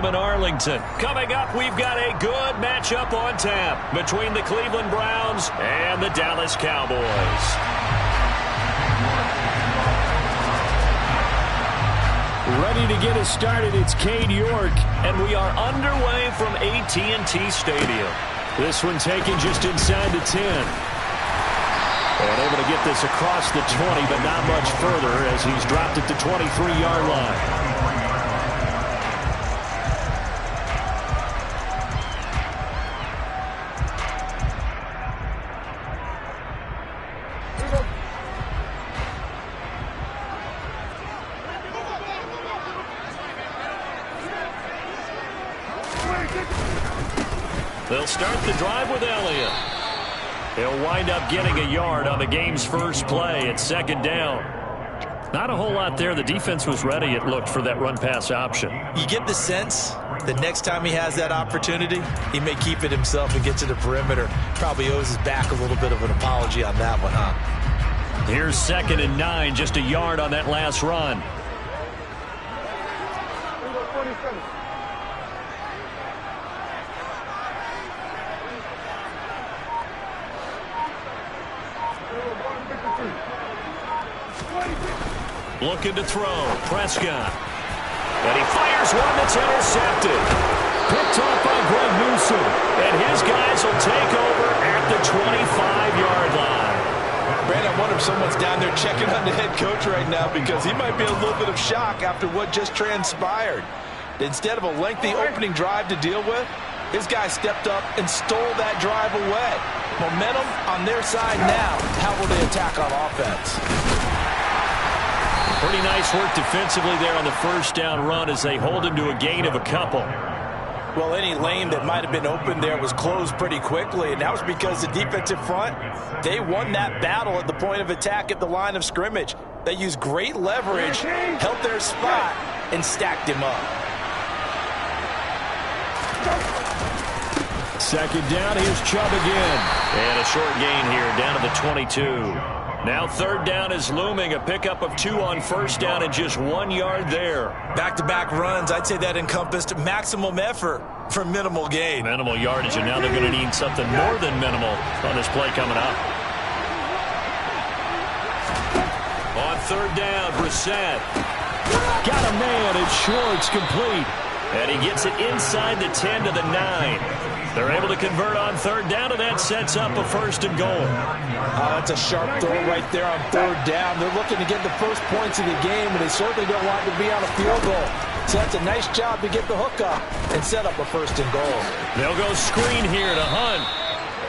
in Arlington. Coming up, we've got a good matchup on tap between the Cleveland Browns and the Dallas Cowboys. Ready to get us started, it's Cade York, and we are underway from AT&T Stadium. This one taken just inside the 10. And able to get this across the 20, but not much further as he's dropped at the 23-yard line. They'll start the drive with Elliott. He'll wind up getting a yard on the game's first play at second down. Not a whole lot there. The defense was ready, it looked, for that run-pass option. You get the sense that next time he has that opportunity, he may keep it himself and get to the perimeter. Probably owes his back a little bit of an apology on that one, huh? Here's 2nd and 9, just a yard on that last run. Looking to throw. Prescott. And he fires one that's intercepted. Picked off by Greg Newsom. And his guys will take over at the 25-yard line. Brandon, I wonder if someone's down there checking on the head coach right now because he might be in a little bit of shock after what just transpired. Instead of a lengthy opening drive to deal with, his guy stepped up and stole that drive away. Momentum on their side now. How will they attack on offense? Pretty nice work defensively there on the first down run as they hold him to a gain of a couple. Well, any lane that might have been open there was closed pretty quickly, and that was because the defensive front, they won that battle at the point of attack at the line of scrimmage. They used great leverage, held their spot, and stacked him up. Second down, here's Chubb again. And a short gain here, down to the 22. Now 3rd down is looming, a pickup of 2 on 1st down and just 1 yard there. Back-to-back runs, I'd say that encompassed maximum effort for minimal gain. Minimal yardage, and now they're going to need something more than minimal on this play coming up. On 3rd down, Brissett. Got a man, it's Schwartz, complete. And he gets it inside the 10 to the 9. They're able to convert on 3rd down, and that sets up a 1st and goal. That's a sharp throw right there on 3rd down. They're looking to get the first points of the game, and they certainly don't want to be on a field goal. So that's a nice job to get the hook up and set up a 1st and goal. They'll go screen here to Hunt.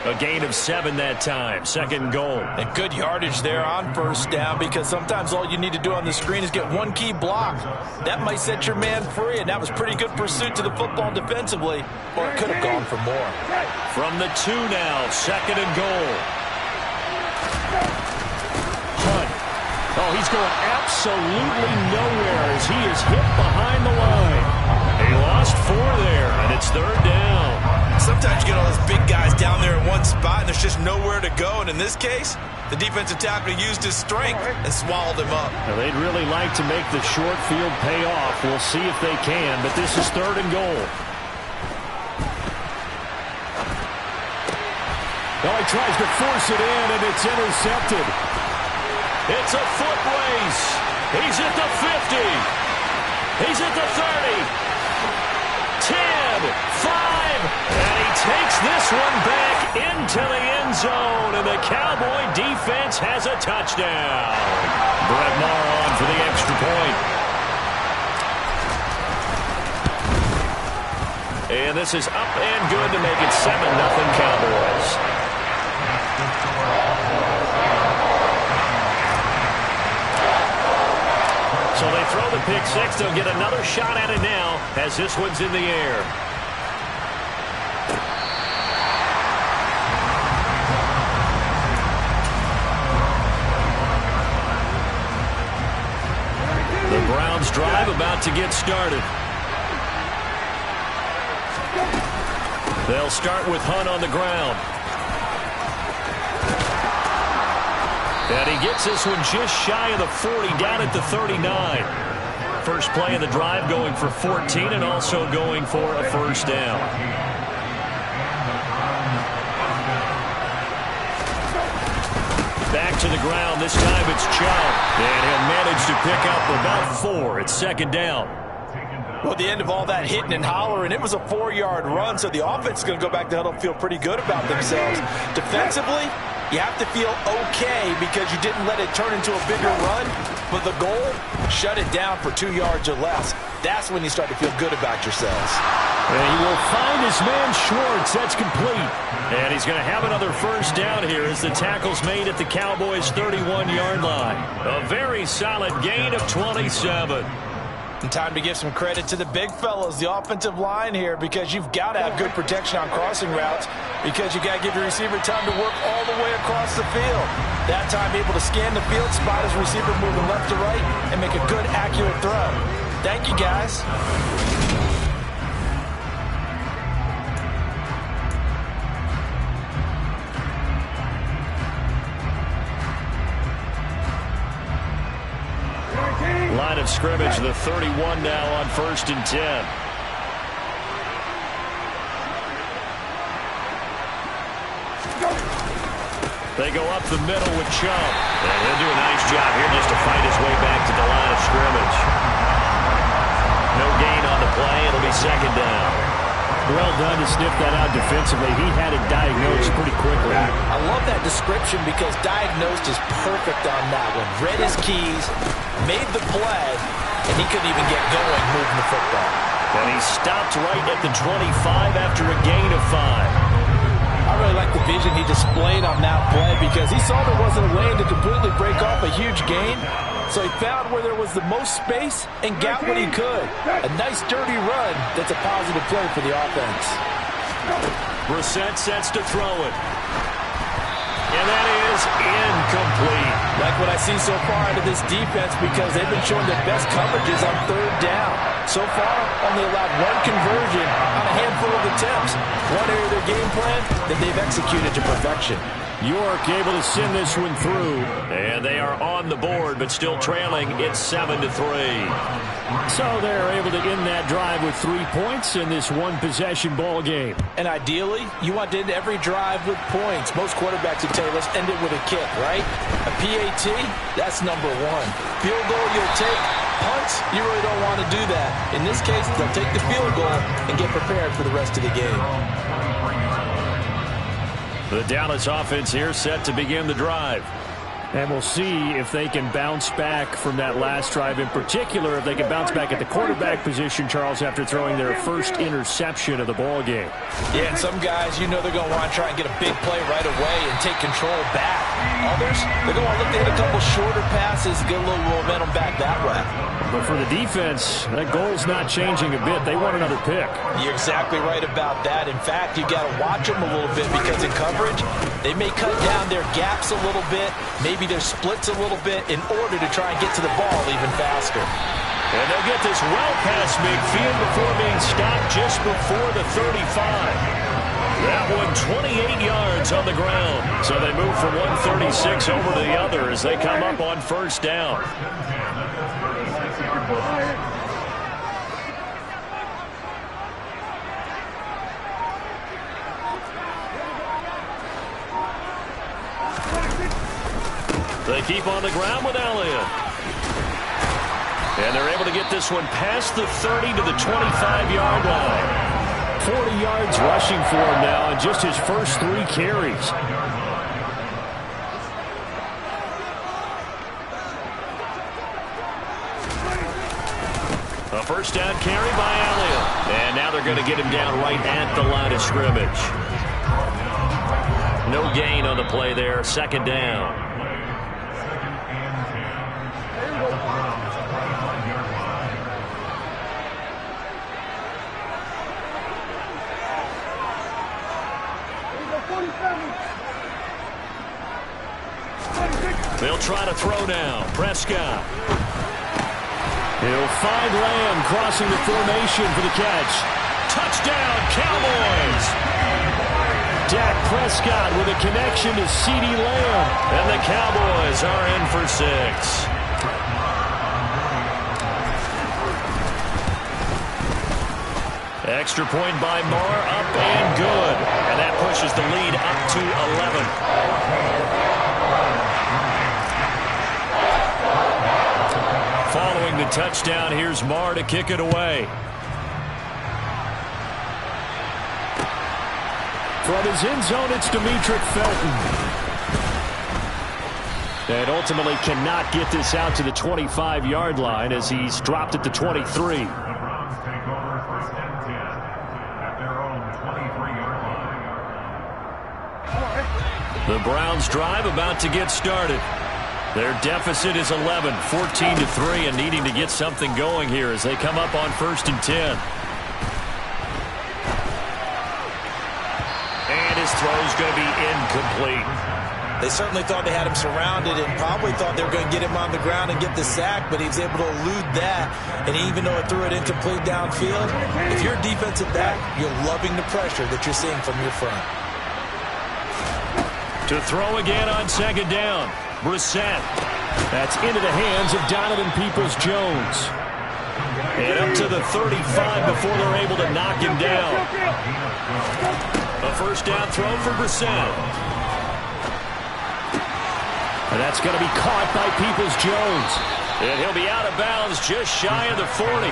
A gain of 7 that time, 2nd and goal. And good yardage there on 1st down because sometimes all you need to do on the screen is get one key block. That might set your man free, and that was pretty good pursuit to the football defensively, or it could have gone for more. From the 2 now, 2nd and goal. Hunt. Oh, he's going absolutely nowhere as he is hit behind the line. He lost 4 there, and it's 3rd down. Sometimes you get all those big guys down there in one spot, and there's just nowhere to go. And in this case, the defensive tackle used his strength and swallowed him up. Now, they'd really like to make the short field pay off. We'll see if they can, but this is 3rd and goal. Oh, he tries to force it in, and it's intercepted. It's a foot race. He's at the 50. He's at the 30. 10, 5, and he takes this one back into the end zone, and the Cowboy defense has a touchdown. Brett Maher on for the extra point. And this is up and good to make it 7-0 Cowboys. So they throw the pick 6. They'll get another shot at it now as this one's in the air. The Browns drive about to get started. They'll start with Hunt on the ground. And he gets this one just shy of the 40, down at the 39. first play of the drive, going for 14 and also going for a first down. Back to the ground. This time it's Chubb. And he'll manage to pick up about 4. It's second down. Well, at the end of all that hitting and hollering, it was a 4-yard run, so the offense is going to go back to huddle and feel pretty good about themselves. Defensively, you have to feel okay because you didn't let it turn into a bigger run, but the goal, shut it down for 2 yards or less. That's when you start to feel good about yourselves. And he will find his man Schwartz. That's complete. And he's going to have another first down here as the tackle's made at the Cowboys' 31-yard line. A very solid gain of 27. And time to give some credit to the big fellas, the offensive line here, because you've got to have good protection on crossing routes because you got to give your receiver time to work all the way across the field. That time able to scan the field, spot his receiver moving left to right, and make a good, accurate throw. Thank you, guys. Line of scrimmage, the 31 now on 1st and 10. They go up the middle with Chubb. And he'll do a nice job here just to fight his way back to the line of scrimmage. No gain on the play. It'll be second down. Well done to sniff that out defensively. He had it diagnosed pretty quickly. I love that description because diagnosed is perfect on that one. Read his keys, made the play, and he couldn't even get going moving the football. And he stopped right at the 25 after a gain of 5. I really like the vision he displayed on that play because he saw there wasn't a lane to completely break off a huge gain. So he found where there was the most space and got what he could. A nice, dirty run that's a positive play for the offense. Brissett sets to throw it. And that is incomplete. Like what I see so far out of this defense because they've been showing their best coverages on 3rd down. So far, only allowed 1 conversion on a handful of attempts. One area of their game plan that they've executed to perfection. York able to send this one through. And they are on the board, but still trailing. It's 7-3. So they're able to end that drive with 3 points in this one-possession ball game. And ideally, you want to end every drive with points. Most quarterbacks would tell you, let's end it with a kick, right? A PAT, that's number 1. Field goal, you'll take. Punts, you really don't want to do that. In this case, they'll take the field goal and get prepared for the rest of the game. The Dallas offense here set to begin the drive. And we'll see if they can bounce back from that last drive. In particular, if they can bounce back at the quarterback position, Charles, after throwing their first interception of the ball game. Yeah, and some guys, you know they're going to want to try and get a big play right away and take control back. Others, they're going to want to look to hit a couple shorter passes, get a little momentum back that way. But for the defense, that goal's not changing a bit. They want another pick. You're exactly right about that. In fact, you've got to watch them a little bit because in coverage, they may cut down their gaps a little bit, maybe their splits a little bit in order to try and get to the ball even faster. And they'll get this well past midfield before being stopped just before the 35. That one 28 yards on the ground. So they move from 136 over to the other as they come up on first down. They keep on the ground with Elliott. And they're able to get this one past the 30 to the 25-yard line. 40 yards rushing for him now in just his first 3 carries. A first down carry by Elliott. And now they're going to get him down right at the line of scrimmage. No gain on the play there. Second down. They'll try to throw now. Prescott. He'll find Lamb crossing the formation for the catch. Touchdown, Cowboys! Dak Prescott with a connection to CeeDee Lamb. And the Cowboys are in for 6. Extra point by Marr, up and good. And that pushes the lead up to 11. Following the touchdown, here's Marr to kick it away. From his end zone, it's Demetric Felton. And ultimately cannot get this out to the 25-yard line as he's dropped at the 23. The Browns drive about to get started. Their deficit is 11, 14-3, and needing to get something going here as they come up on 1st and 10. And his throw's going to be incomplete. They certainly thought they had him surrounded and probably thought they were going to get him on the ground and get the sack, but he was able to elude that. And even though it threw it incomplete downfield, if you're a defensive back, you're loving the pressure that you're seeing from your front. To throw again on 2nd down. Brissett. That's into the hands of Donovan Peoples-Jones. And up to the 35 before they're able to knock him down. A 1st down throw for Brissett. And that's going to be caught by Peoples-Jones. And he'll be out of bounds just shy of the 40.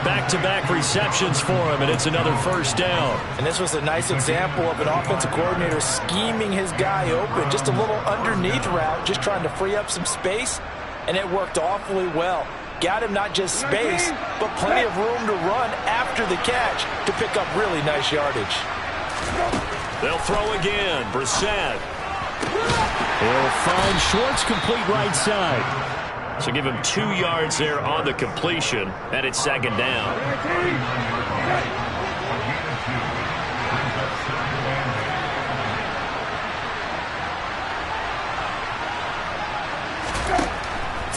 Back-to-back receptions for him, and it's another 1st down. And this was a nice example of an offensive coordinator scheming his guy open. Just a little underneath route, just trying to free up some space, and it worked awfully well. Got him not just space, but plenty of room to run after the catch to pick up really nice yardage. They'll throw again. Brissett. He'll find Schwartz complete right side. So give him 2 yards there on the completion, and it's 2nd down.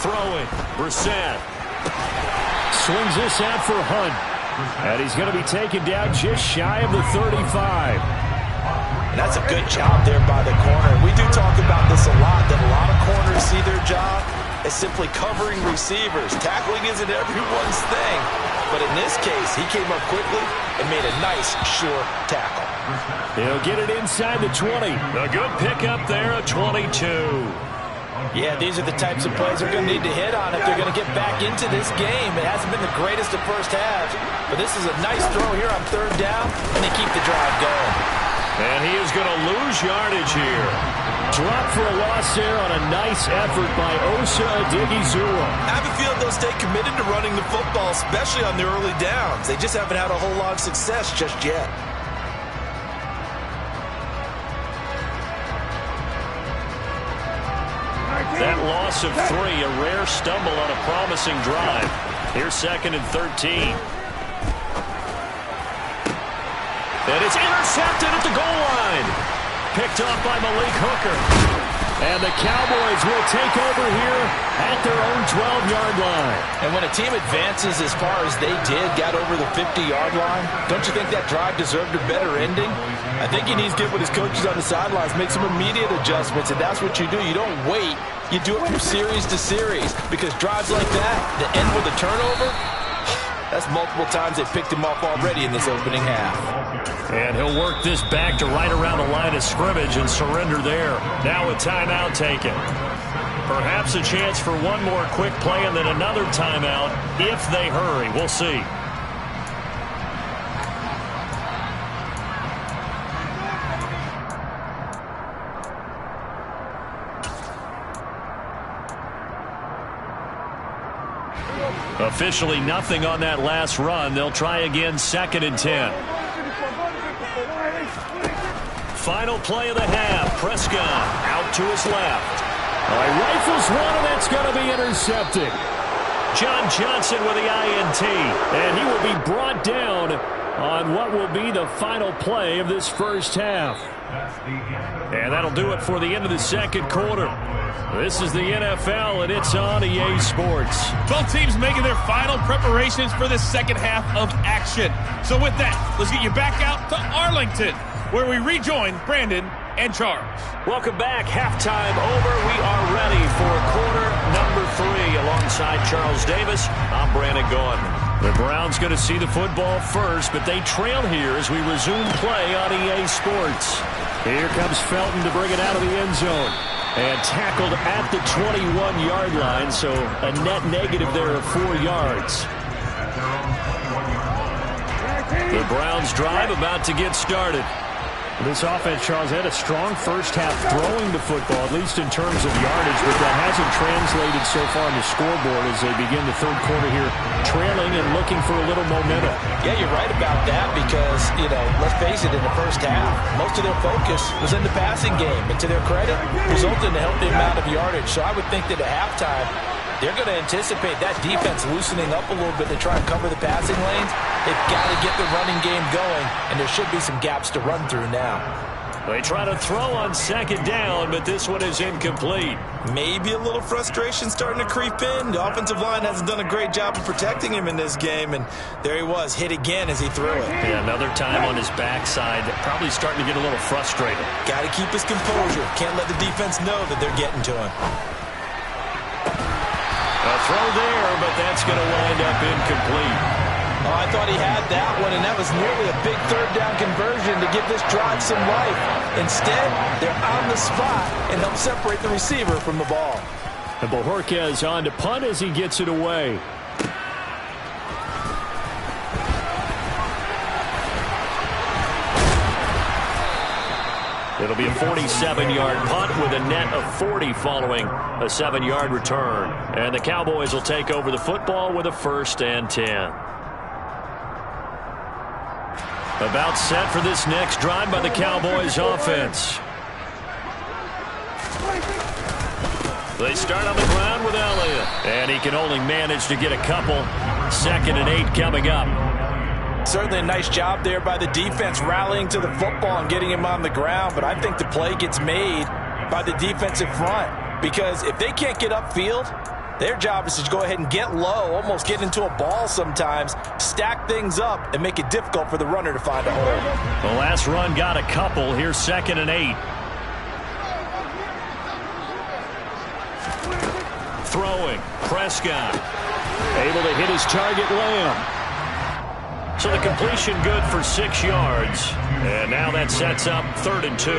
Throwing, Brissett. Swings this out for Hunt. And he's going to be taken down just shy of the 35. And that's a good job there by the corner. We do talk about this a lot, that a lot of corners see their job as simply covering receivers. Tackling isn't everyone's thing. But in this case, he came up quickly and made a nice, sure tackle. He'll get it inside the 20. A good pickup there, a 22. Yeah, these are the types of plays they're going to need to hit on if they're going to get back into this game. It hasn't been the greatest of first halves, but this is a nice throw here on 3rd down, and they keep the drive going. And he is going to lose yardage here. Drop for a loss there on a nice effort by Osa Odighizuwa. I have a feeling they'll stay committed to running the football, especially on their early downs. They just haven't had a whole lot of success just yet. That loss of 3, a rare stumble on a promising drive. Here's 2nd and 13. And it's intercepted at the goal line. Picked off by Malik Hooker. And the Cowboys will take over here at their own 12-yard line. And when a team advances as far as they did, got over the 50-yard line, don't you think that drive deserved a better ending? I think he needs to get with his coaches on the sidelines, make some immediate adjustments, and that's what you do. You don't wait. You do it from series to series, because drives like that end with a turnover, that's multiple times they've picked him off already in this opening half. And he'll work this back to right around the line of scrimmage and surrender there. Now a timeout taken. Perhaps a chance for one more quick play and then another timeout if they hurry. We'll see. Officially nothing on that last run. They'll try again, 2nd and 10. Final play of the half. Prescott out to his left. Rifles one, and that's going to be intercepted. John Johnson with the INT, and he will be brought down on what will be the final play of this first half. And that'll do it for the end of the 2nd quarter. This is the NFL, and it's on EA Sports. Both teams making their final preparations for the second half of action. So with that, let's get you back out to Arlington, where we rejoin Brandon and Charles. Welcome back. Halftime over. We are ready for quarter number 3. Alongside Charles Davis, I'm Brandon Gaudin. The Browns going to see the football first, but they trail here as we resume play on EA Sports. Here comes Felton to bring it out of the end zone. And tackled at the 21-yard line, so a net negative there of 4 yards. The Browns drive about to get started. This offense, Charles, had a strong first half throwing the football, at least in terms of yardage, but that hasn't translated so far on the scoreboard as they begin the third quarter here, trailing and looking for a little momentum. Yeah, you're right about that because, let's face it, in the first half, most of their focus was in the passing game. And to their credit, resulted in a healthy amount of yardage. So I would think that at halftime, they're going to anticipate that defense loosening up a little bit to try and cover the passing lanes. They've got to get the running game going, and there should be some gaps to run through now. They try to throw on second down, but this one is incomplete. Maybe a little frustration starting to creep in. The offensive line hasn't done a great job of protecting him in this game, and there he was, hit again as he threw it. Yeah, another time on his backside, probably starting to get a little frustrated. Got to keep his composure. Can't let the defense know that they're getting to him. A throw there, but that's going to wind up incomplete. Oh, I thought he had that one, and that was nearly a big third down conversion to give this drive some life. Instead, they're on the spot and help separate the receiver from the ball. And Bojorquez on to punt as he gets it away. It'll be a 47-yard punt with a net of 40 following a 7-yard return. And the Cowboys will take over the football with a 1st and 10. About set for this next drive by the Cowboys offense. They start on the ground with Elliott. And he can only manage to get a couple. 2nd and 8 coming up. Certainly a nice job there by the defense rallying to the football and getting him on the ground. But I think the play gets made by the defensive front. Because if they can't get upfield, their job is to go ahead and get low, almost get into a ball sometimes, stack things up, and make it difficult for the runner to find a hole. The last run got a couple. Here's 2nd and 8. Throwing. Prescott. Able to hit his target, Lamb. So the completion good for 6 yards. And now that sets up 3rd and 2.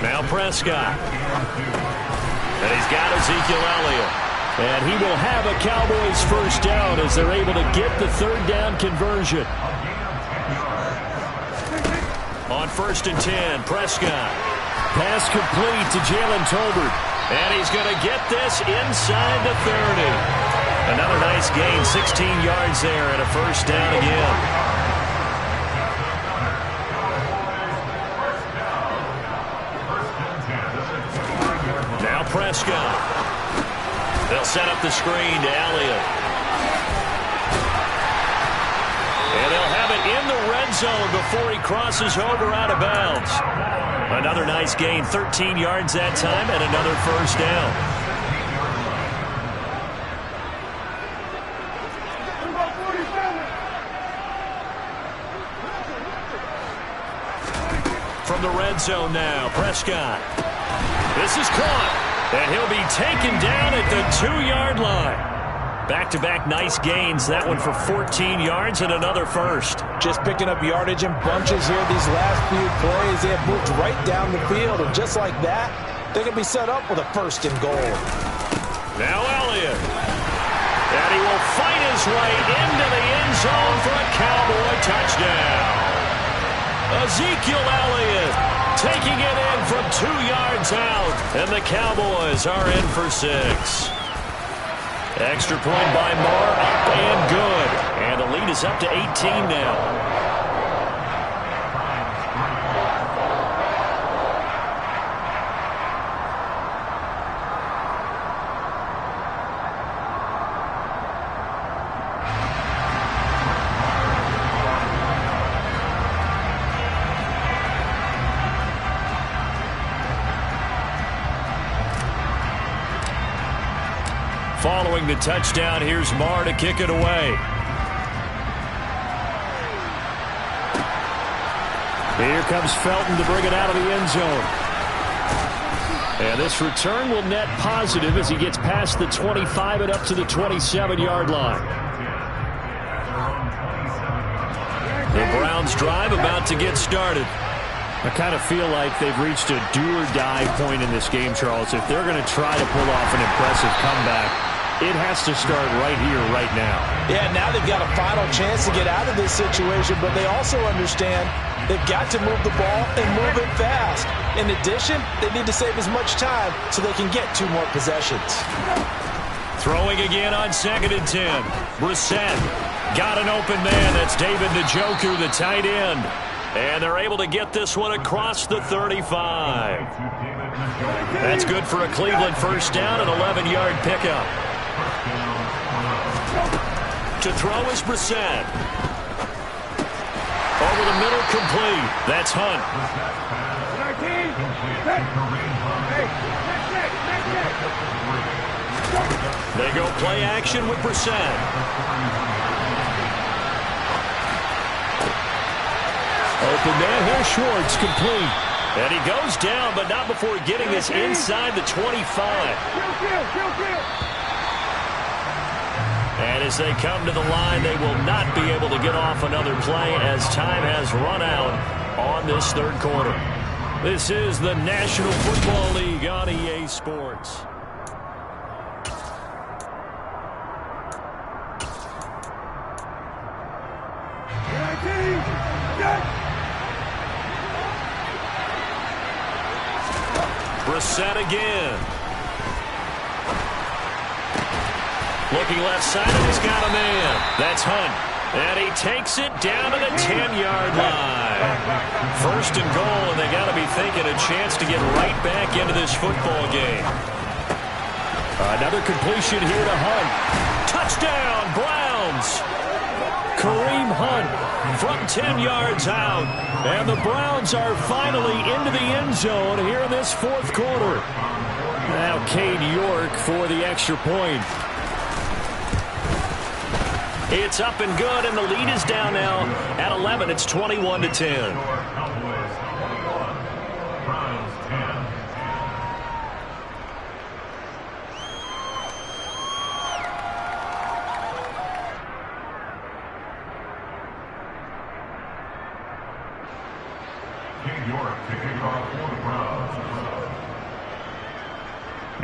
Now Prescott. And he's got Ezekiel Elliott. And he will have a Cowboys 1st down as they're able to get the 3rd down conversion. On 1st and 10, Prescott. Pass complete to Jalen Tolbert. And he's going to get this inside the 30. Another nice gain, 16 yards there and a 1st down again. Now Prescott. They'll set up the screen to Elliott. And they'll have it in the red zone before he crosses over out of bounds. Another nice gain, 13 yards that time and another 1st down. From the red zone now, Prescott. This is caught, and he'll be taken down at the 2-yard line. Back-to-back nice gains, that one for 14 yards and another 1st. Just picking up yardage in bunches here these last few plays. They have moved right down the field, and just like that, they're going to be set up with a 1st and goal. Now Elliott. And he will fight his way into the end zone for a Cowboy touchdown. Ezekiel Elliott taking it in from 2 yards out, and the Cowboys are in for 6. Extra point by Moore, up and good. And the lead is up to 18 now. Following the touchdown, here's Marr to kick it away. Here comes Felton to bring it out of the end zone. And this return will net positive as he gets past the 25 and up to the 27-yard line. The Browns drive about to get started. I kind of feel like they've reached a do-or-die point in this game, Charles. If they're going to try to pull off an impressive comeback, it has to start right here, right now. Yeah, now they've got a final chance to get out of this situation, but they also understand they've got to move the ball and move it fast. In addition, they need to save as much time so they can get 2 more possessions. Throwing again on 2nd and 10. Brissett got an open man. That's David Njoku, the tight end. And they're able to get this one across the 35. That's good for a Cleveland first down, an 11-yard pickup. To throw is Brissett. Over the middle, complete. That's Hunt. They go play action with Brissett. Open man here, Schwartz, complete. And he goes down, but not before getting this inside the 25. And as they come to the line, they will not be able to get off another play as time has run out on this 3rd quarter. This is the National Football League on EA Sports. Brissett again. Looking left side, and he's got a man. That's Hunt. And he takes it down to the 10-yard line. 1st and goal, and they got to be thinking a chance to get right back into this football game. Another completion here to Hunt. Touchdown, Browns. Kareem Hunt from 10 yards out. And the Browns are finally into the end zone here in this 4th quarter. Now Cade York for the extra point. It's up and good, and the lead is down now at 11. It's 21-10.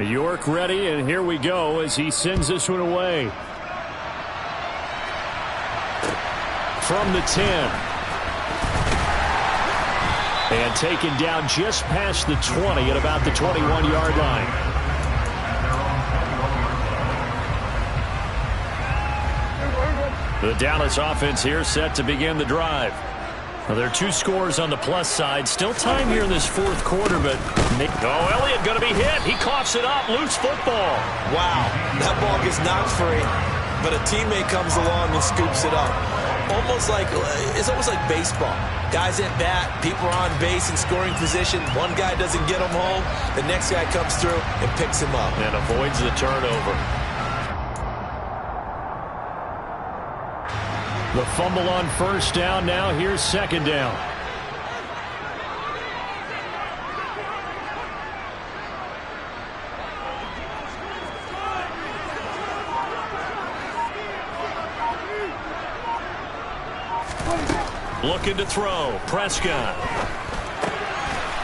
York ready, and here we go as he sends this one away. From the 10. And taken down just past the 20 at about the 21-yard line. The Dallas offense here set to begin the drive. Well, there are 2 scores on the plus side. Still time here in this 4th quarter, but Elliott going to be hit. He coughs it up. Loose football. Wow, that ball gets knocked free, but a teammate comes along and scoops it up. It's almost like baseball. Guys at bat, people are on base in scoring position. One guy doesn't get him home. The next guy comes through and picks him up. And avoids the turnover. The fumble on 1st down. Now here's 2nd down. Looking to throw. Prescott.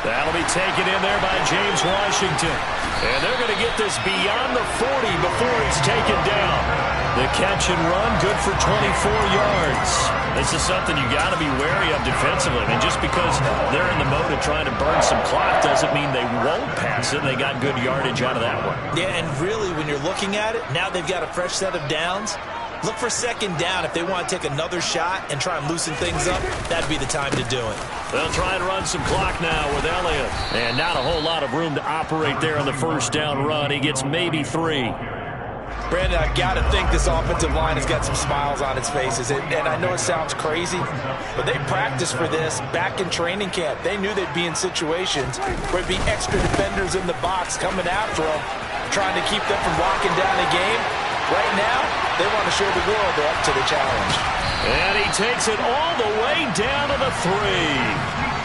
That'll be taken in there by James Washington. And they're going to get this beyond the 40 before it's taken down. The catch and run, good for 24 yards. This is something you got to be wary of defensively. I mean, just because they're in the mode of trying to burn some clock doesn't mean they won't pass it. They got good yardage out of that one. Yeah, and really, when you're looking at it, now they've got a fresh set of downs. Look for 2nd down. If they want to take another shot and try and loosen things up, that'd be the time to do it. They'll try and run some clock now with Elliott. And not a whole lot of room to operate there on the 1st down run. He gets maybe 3. Brandon, I got to think this offensive line has got some smiles on its faces. And I know it sounds crazy, but they practiced for this back in training camp. They knew they'd be in situations where there'd be extra defenders in the box coming after them, trying to keep them from locking down the game. Right now, they want to show the world they're up to the challenge. And he takes it all the way down to the 3.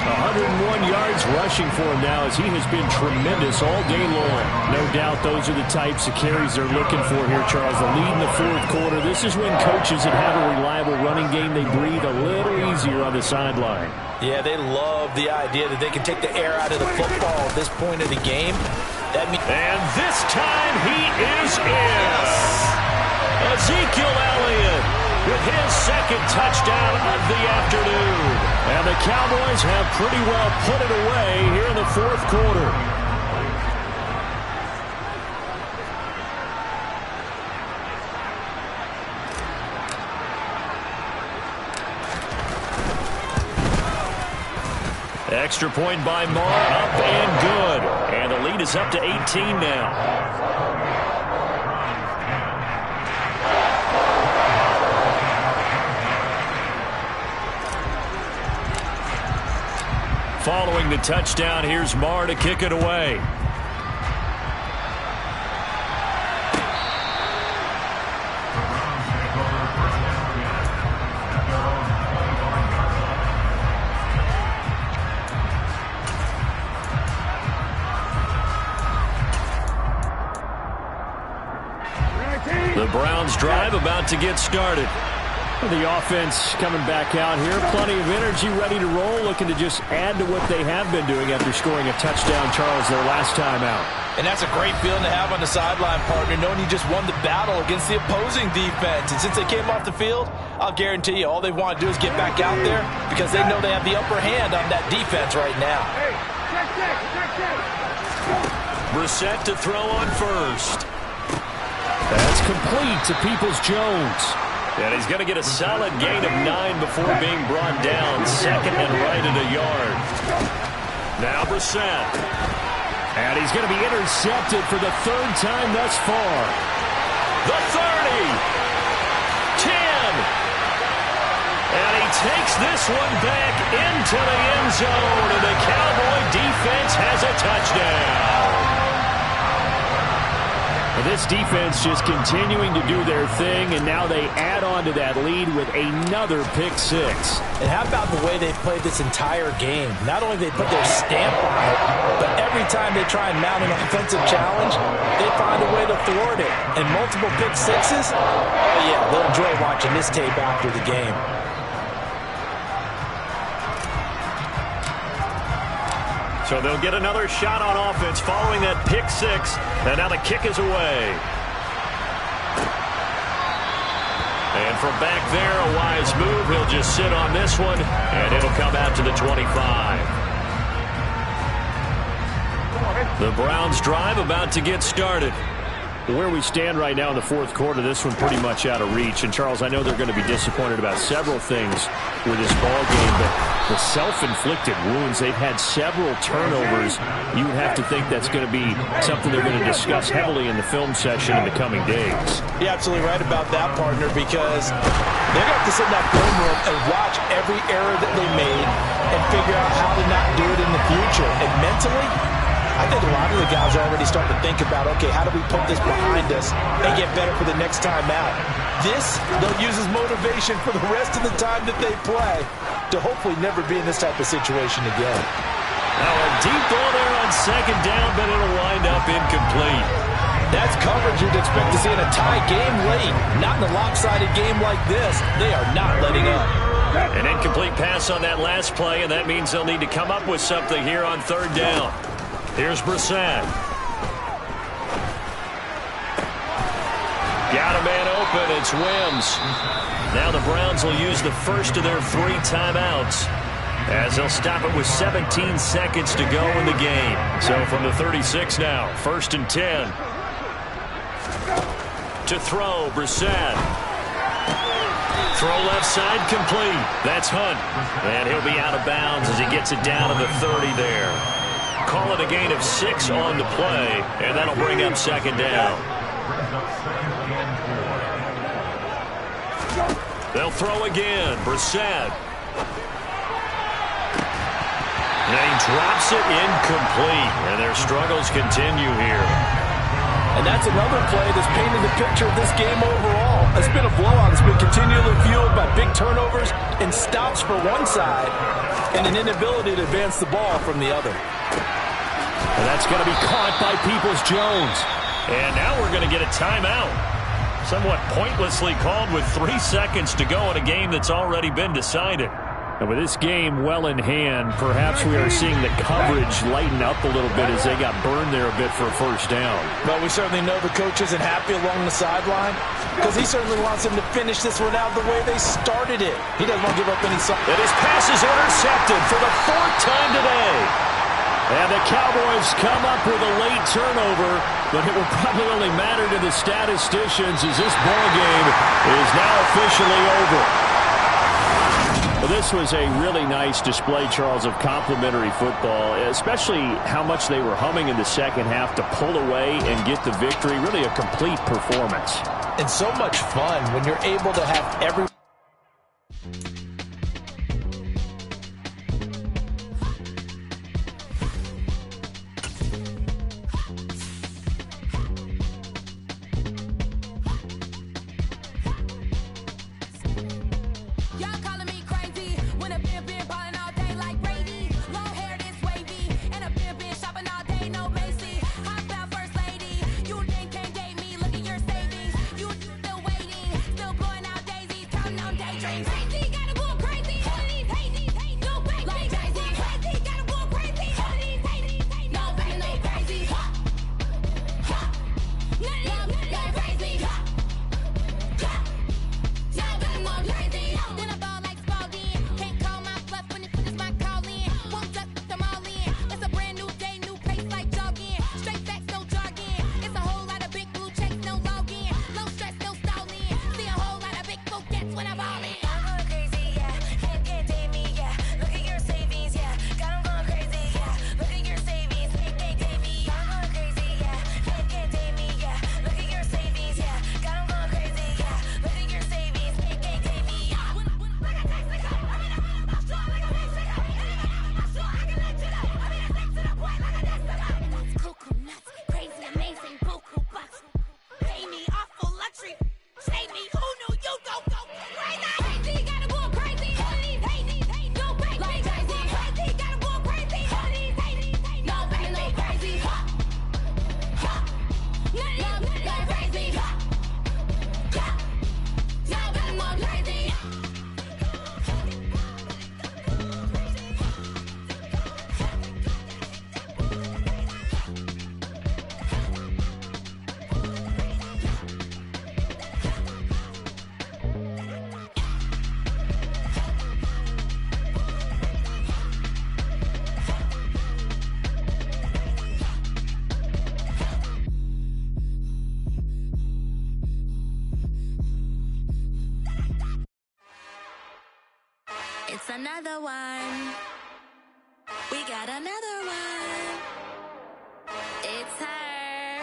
101 yards rushing for him now as he has been tremendous all day long. No doubt those are the types of carries they're looking for here, Charles. The lead in the fourth quarter. This is when coaches that have a reliable running game, they breathe a little easier on the sideline. Yeah, they love the idea that they can take the air out of the football at this point of the game. And this time he is in. Ezekiel Elliott with his second touchdown of the afternoon. And the Cowboys have pretty well put it away here in the fourth quarter. Extra point by Marr, up and good. And the lead is up to 18 now. Following the touchdown, here's Marr to kick it away. The Browns drive about to get started. The offense coming back out here. Plenty of energy, ready to roll, looking to just add to what they have been doing after scoring a touchdown, Charles, their last time out. And that's a great feeling to have on the sideline, partner, knowing you just won the battle against the opposing defense. And since they came off the field, I'll guarantee you all they want to do is get back out there because they know they have the upper hand on that defense right now. Brissett to throw on first. That's complete to Peoples-Jones. And he's going to get a solid gain of 9 before being brought down. Second and right at a yard. Now Brissett. And he's going to be intercepted for the third time thus far. The 30. 10. And he takes this one back into the end zone. And the Cowboy defense has a touchdown. This defense just continuing to do their thing, and now they add on to that lead with another pick six. And how about the way they played this entire game? Not only they put their stamp on it, but every time they try and mount an offensive challenge, they find a way to thwart it. And multiple pick sixes, oh yeah, they'll enjoy watching this tape after the game. So they'll get another shot on offense following that pick six. And now the kick is away. And from back there, a wise move. He'll just sit on this one, and it'll come out to the 25. The Browns drive about to get started. Where we stand right now in the fourth quarter, this one pretty much out of reach. And, Charles, I know they're going to be disappointed about several things with this ball game, but the self-inflicted wounds, they've had several turnovers. You would have to think that's going to be something they're going to discuss heavily in the film session in the coming days. You're absolutely right about that, partner, because they're going to have to sit in that film room and watch every error that they made and figure out how to not do it in the future. And mentally, I think a lot of the guys are already starting to think about, okay, how do we put this behind us and get better for the next time out? This, they'll use as motivation for the rest of the time that they play to hopefully never be in this type of situation again. Now a deep ball there on second down, but it'll wind up incomplete. That's coverage you'd expect to see in a tie game late. Not in a lopsided game like this. They are not letting up. An incomplete pass on that last play, and that means they'll need to come up with something here on third down. Here's Brissett. Got a man open. It's Wims. Now the Browns will use the first of their 3 timeouts as they'll stop it with 17 seconds to go in the game. So from the 36 now, 1st and 10. To throw, Brissett. Throw left side complete. That's Hunt. And he'll be out of bounds as he gets it down to the 30 there. Call it a gain of 6 on the play, and that'll bring up second down. They'll throw again. Brissett. And he drops it incomplete, and their struggles continue here. And that's another play that's painted the picture of this game overall. It's been a blowout. It's been continually fueled by big turnovers and stops mismatch for one side and an inability to advance the ball from the other. And that's going to be caught by Peoples-Jones. And now we're going to get a timeout. Somewhat pointlessly called with 3 seconds to go in a game that's already been decided. And with this game well in hand, perhaps we are seeing the coverage lighten up a little bit as they got burned there a bit for a first down. But we certainly know the coach isn't happy along the sideline because he certainly wants them to finish this one out the way they started it. He doesn't want to give up any... And his pass is intercepted for the 4th time today. And the Cowboys come up with a late turnover, but it will probably only matter to the statisticians as this ball game is now officially over. Well, this was a really nice display, Charles, of complimentary football, especially how much they were humming in the second half to pull away and get the victory. Really a complete performance. And so much fun when you're able to have every... It's another one. We got another one. It's her.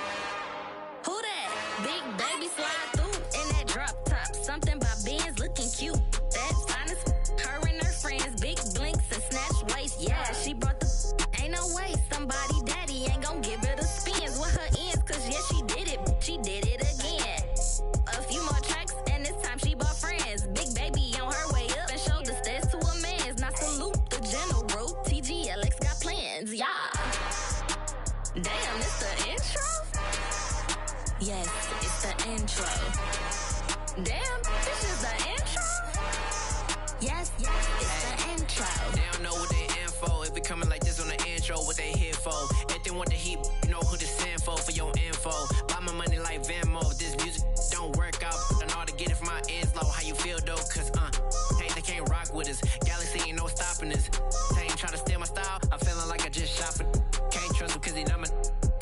Who that? Big baby slide through in that drop top. Something by Benz looking cute. That's honest. Her and her friends, big blinks and snatch waist. Yeah, she brought the... Ain't no way somebody daddy ain't gon' give her the spins with her ends. Cause yeah, she did it. She did it again. A few more tracks and this time she bought friends. Big baby on her way up and showed the stairs to a man's. Now salute the general. TGLX got plans, yeah. Damn, it's the intro? Yes, it's the intro. Damn, this is the intro? Yes, it's the intro. They don't know what they in for. If it coming like this on the intro, what they here for? If they want the heat, you know who to send for your info. Buy my money like Venmo. If this music don't work out, I know how to get it from my ends low. How you feel though? Cause hey, they can't rock with us. Galaxy ain't no stopping this. They ain't trying to steal my style. I'm feeling like I just shop it. Can't trust them cause they know my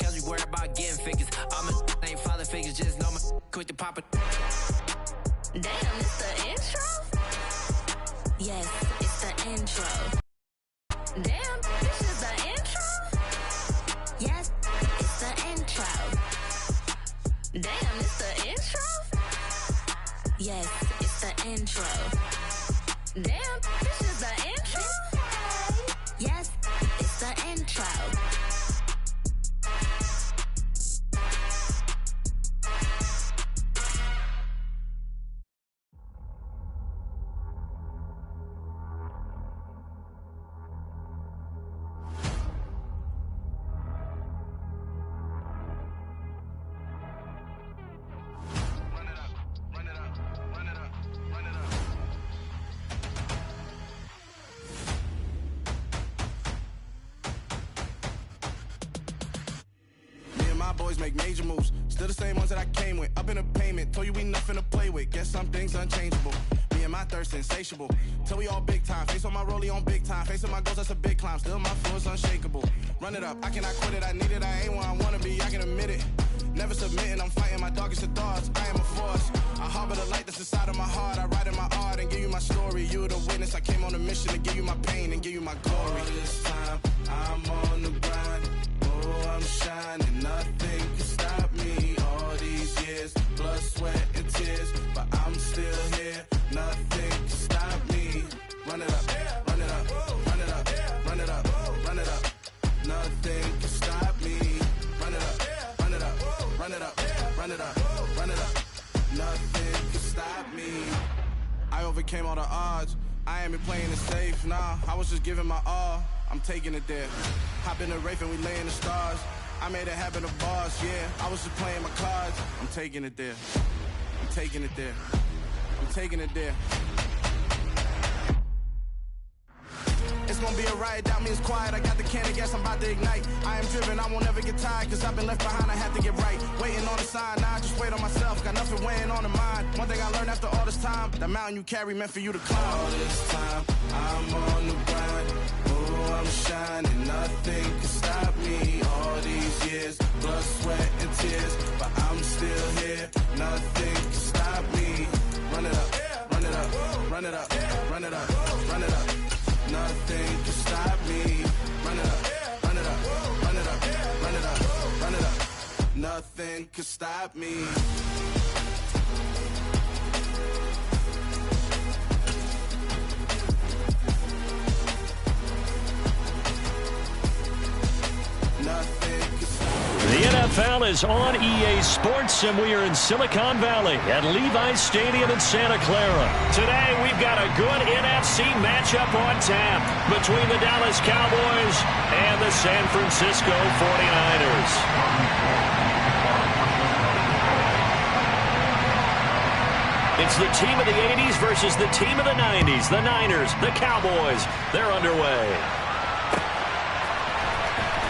cause we worried about getting figures. All my ain't father figures, just know my quick to pop it. Damn, it's the intro? Yes, it's the intro. Damn, this is the intro? Yes, it's the intro. Damn, it's the intro? Yes, it's the intro. Damn, this is the intro? Yes, it's the intro. my boys make major moves. Still the same ones that I came with. Up in the payment, told you we nothing to play with. Guess some things unchangeable. Me and my thirst insatiable. Till we all big time. Face on my rollie on big time. Facing my goals, that's a big climb. Still my flow is unshakable. Run it up, I cannot quit it. I need it, I ain't where I wanna be, I can admit it. Never submitting, I'm fighting my darkest of thoughts. I am a force. I harbor the light that's inside of my heart. I write in my art and give you my story. You the witness, I came on a mission to give you my pain and give you my glory. All this time, I'm on the grind. Oh, I'm shining, nothing can stop me. All these years, blood, sweat, and tears, but I'm still here. Nothing can stop me. Run it up, run it up, run it up, run it up, run it up. Nothing can stop me. Run it up, run it up, run it up, run it up, run it up. Nothing can stop me. I overcame all the odds. I ain't been playing it safe, nah. I was just giving my all. I'm taking it there. Hop in the Wraith and we lay in the stars. I made it happen to boss, yeah. I was just playing my cards. I'm taking it there. I'm taking it there. I'm taking it there. It's gonna be a riot, doubt me it's quiet. I got the can of gas, I'm about to ignite. I am driven, I won't ever get tired, cause I've been left behind, I have to get right. Waiting on the sign, now I just wait on myself. Got nothing weighing on the mind. One thing I learned after all this time, the mountain you carry meant for you to climb. All this time, I'm on the grind. Oh, I'm shining, nothing can stop me. All these years, blood, sweat, and tears, but I'm still here. Nothing can stop me. Run it up, run it up, run it up, run it up, run it up. Nothing can stop me. Run it up, run it up, run it up, run it up, run it up. Nothing can stop me. The NFL is on EA Sports, and we are in Silicon Valley at Levi's Stadium in Santa Clara. Today, we've got a good NFC matchup on tap between the Dallas Cowboys and the San Francisco 49ers. It's the team of the 80s versus the team of the 90s. The Niners, the Cowboys, they're underway.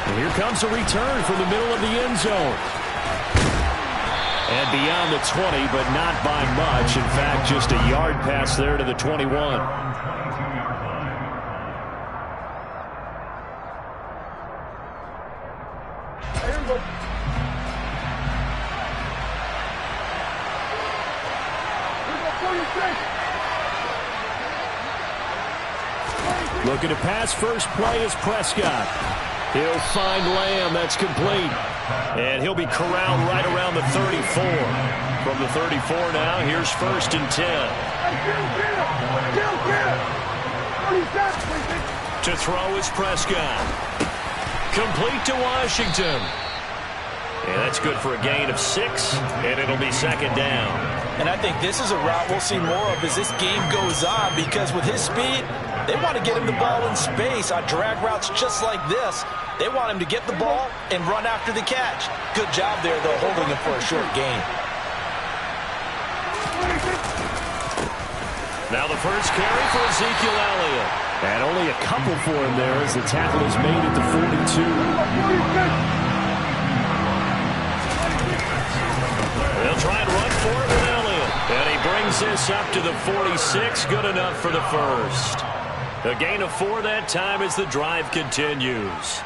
And here comes a return from the middle of the end zone. And beyond the 20, but not by much. In fact, just a yard pass there to the 21. Looking to pass, first play is Prescott. He'll find Lamb. That's complete. And he'll be corralled right around the 34. From the 34 now, here's 1st and 10. To throw is Prescott. Complete to Washington. And that's good for a gain of 6, and it'll be 2nd down. And I think this is a route we'll see more of as this game goes on, because with his speed, they want to get him the ball in space on drag routes just like this. They want him to get the ball and run after the catch. Good job there, though, holding him for a short gain. Now the first carry for Ezekiel Elliott. And only a couple for him there as the tackle is made at the 42. They'll try and run for it with Elliott. And he brings this up to the 46. Good enough for the first. A gain of 4 that time as the drive continues.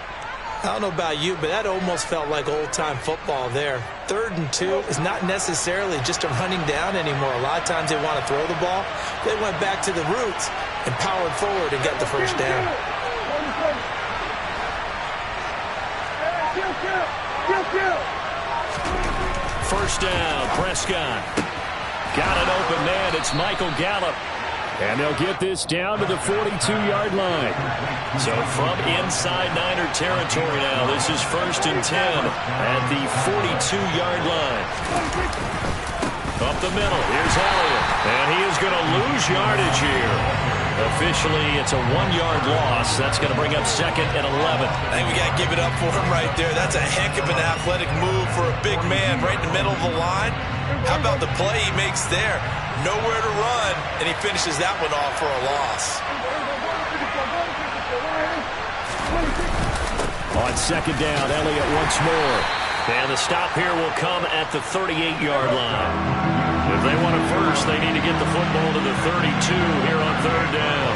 I don't know about you, but that almost felt like old-time football there. 3rd and 2 is not necessarily just a running down anymore. A lot of times they want to throw the ball. They went back to the roots and powered forward and got the first down. First down, Prescott. Got an open man. It's Michael Gallup. And they'll get this down to the 42-yard line. So from inside Niner territory now, this is 1st and 10 at the 42-yard line. Up the middle, here's Elliott. And he is going to lose yardage here. Officially, it's a 1-yard loss. That's going to bring up 2nd and 11. I think we got to give it up for him right there. That's a heck of an athletic move for a big man right in the middle of the line. How about the play he makes there? Nowhere to run, and he finishes that one off for a loss. On 2nd down, Elliott once more. And the stop here will come at the 38-yard line. If they want it first, they need to get the football to the 32 here on third down.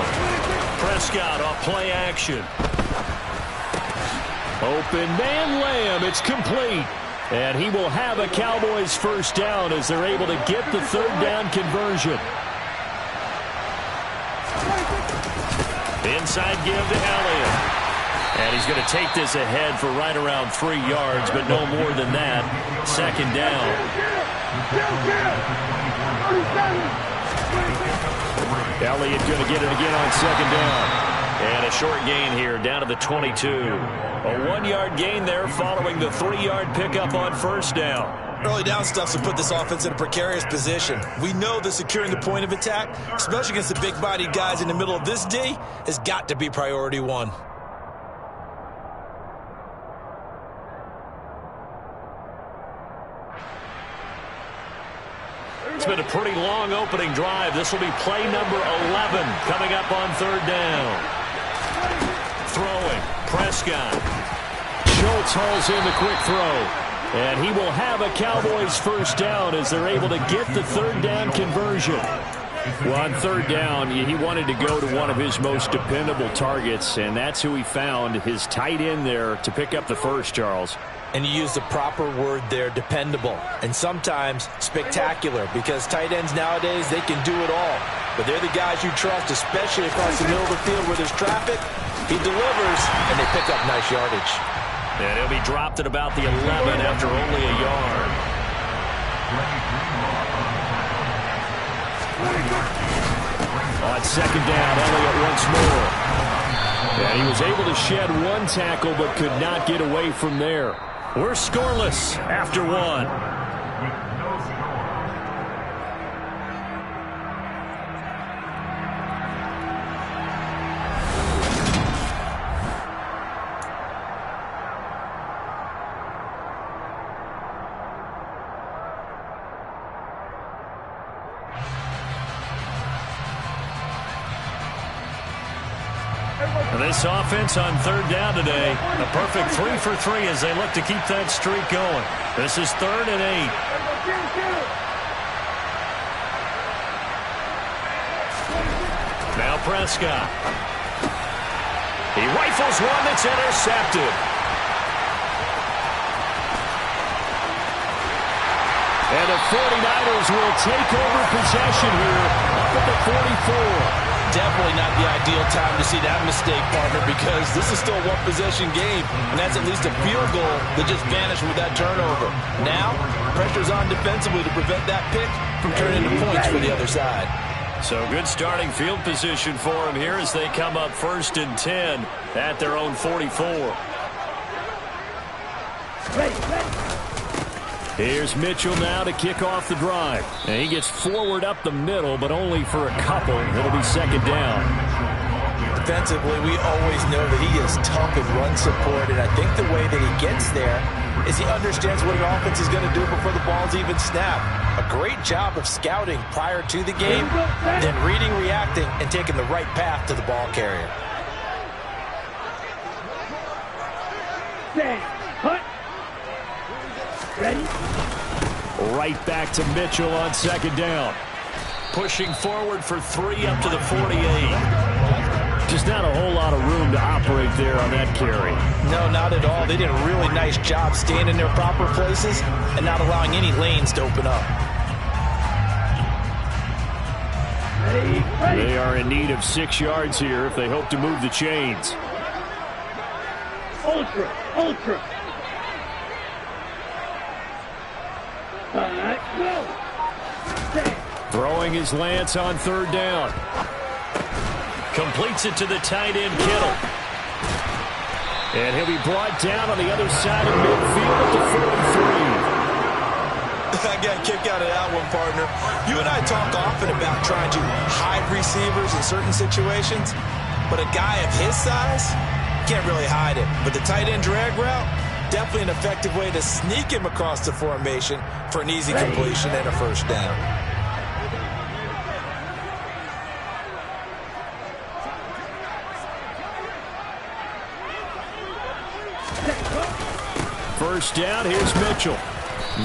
Prescott off play action. Open man Lamb. It's complete. And he will have a Cowboys first down as they're able to get the third down conversion. Inside give to Elliott. And he's going to take this ahead for right around 3 yards, but no more than that. Second down. Elliott going to get it again on second down. And a short gain here down to the 22. A 1-yard gain there following the 3-yard pickup on first down. Early down stuff to put this offense in a precarious position. We know that securing the point of attack, especially against the big-bodied guys in the middle of this D, has got to be priority one. It's been a pretty long opening drive. This will be play number 11 coming up on third down. Throwing, Prescott. Schultz hauls in the quick throw. And he will have a Cowboys first down as they're able to get the third down conversion. Well, on third down, he wanted to go to one of his most dependable targets, and that's who he found, his tight end there, to pick up the first, Charles. And you use the proper word there, dependable, and sometimes spectacular, because tight ends nowadays, they can do it all. But they're the guys you trust, especially across the middle of the field where there's traffic. He delivers, and they pick up nice yardage. And he'll be dropped at about the 11 after only a yard. On second down, Elliott once more. And he was able to shed one tackle but could not get away from there. We're scoreless after one. This offense on third down today, a perfect 3 for 3 as they look to keep that streak going. This is 3rd and 8. Now Prescott. He rifles one that's intercepted. And the 49ers will take over possession here up at the 44. Definitely not the ideal time to see that mistake, partner, because this is still a one-possession game, and that's at least a field goal that just vanished with that turnover. Now, pressure's on defensively to prevent that pick from turning into points for the other side. So good starting field position for him here as they come up 1st and 10 at their own 44. Here's Mitchell now to kick off the drive. And he gets forward up the middle, but only for a couple. It'll be second down. Defensively, we always know that he is tough in run support, and I think the way that he gets there is he understands what an offense is going to do before the ball's even snapped. A great job of scouting prior to the game, then reading, reacting, and taking the right path to the ball carrier. Ready? Right back to Mitchell on second down. Pushing forward for 3 up to the 48. Just not a whole lot of room to operate there on that carry. No, not at all. They did a really nice job staying in their proper places and not allowing any lanes to open up. They are in need of 6 yards here if they hope to move the chains. Ultra. Go. Throwing his Lance on third down. Completes it to the tight end, Kittle. And he'll be brought down on the other side of midfield at the 43. I got a kick out of that one, partner. You and I talk often about trying to hide receivers in certain situations, but a guy of his size can't really hide it. But the tight end drag route, definitely an effective way to sneak him across the formation for an easy completion and a first down. First down, here's Mitchell.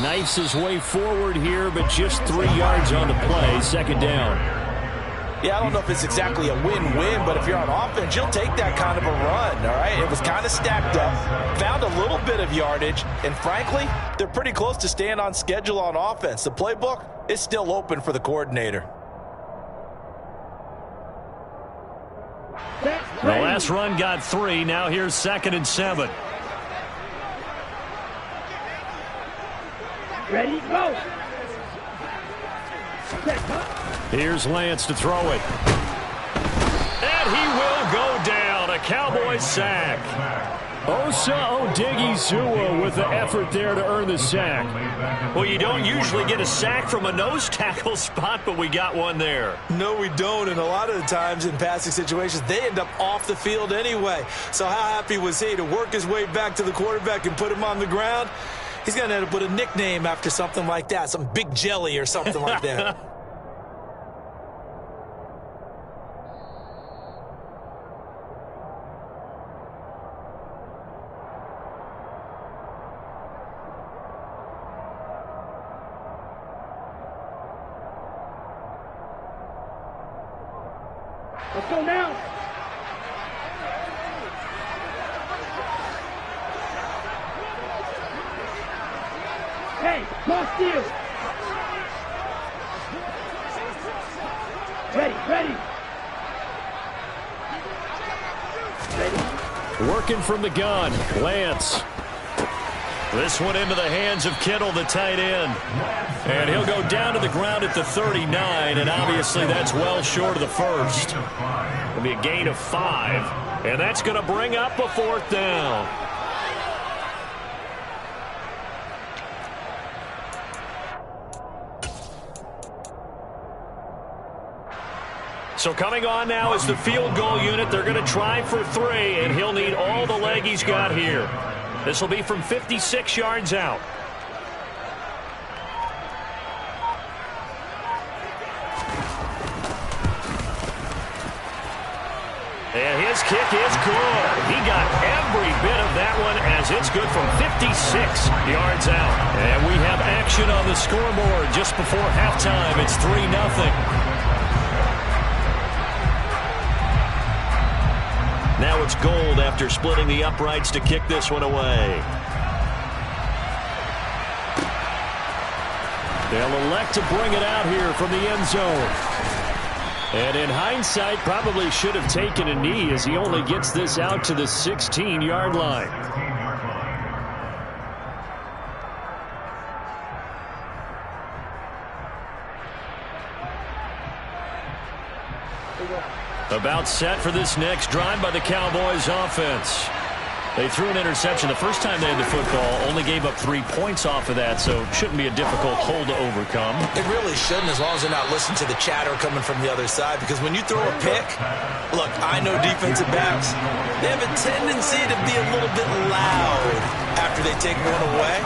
Knifes his way forward here, but just 3 yards on the play. Second down. Yeah, I don't know if it's exactly a win-win, but if you're on offense, you'll take that kind of a run, all right? It was kind of stacked up, found a little bit of yardage, and frankly, they're pretty close to staying on schedule on offense. The playbook is still open for the coordinator. The last run got 3. Now here's 2nd and 7. Ready, go! Here's Lance to throw it. And he will go down. A Cowboys sack. Osa Odigizua with the effort there to earn the sack. Well, you don't usually get a sack from a nose tackle spot, but we got one there. No, we don't, and a lot of the times in passing situations, they end up off the field anyway. So how happy was he to work his way back to the quarterback and put him on the ground? He's going to end up with a nickname after something like that, some Big Jelly or something like that. Let's go now. Hey, cross steal. Ready. Working from the gun, Lance. This one into the hands of Kittle, the tight end. And he'll go down to the ground at the 39, and obviously that's well short of the first. It'll be a gain of 5, and that's going to bring up a 4th down. So coming on now is the field goal unit. They're going to try for 3, and he'll need all the leg he's got here. This will be from 56 yards out. And his kick is good. He got every bit of that one as it's good from 56 yards out. And we have action on the scoreboard just before halftime. It's 3-0. Now it's Gold after splitting the uprights to kick this one away. They'll elect to bring it out here from the end zone. And in hindsight, probably should have taken a knee as he only gets this out to the 16-yard line. About set for this next drive by the Cowboys offense. They threw an interception the first time they had the football, only gave up 3 points off of that, so shouldn't be a difficult hole to overcome. It really shouldn't, as long as they're not listening to the chatter coming from the other side, because when you throw a pick, look, I know defensive backs, they have a tendency to be a little bit loud after they take one away,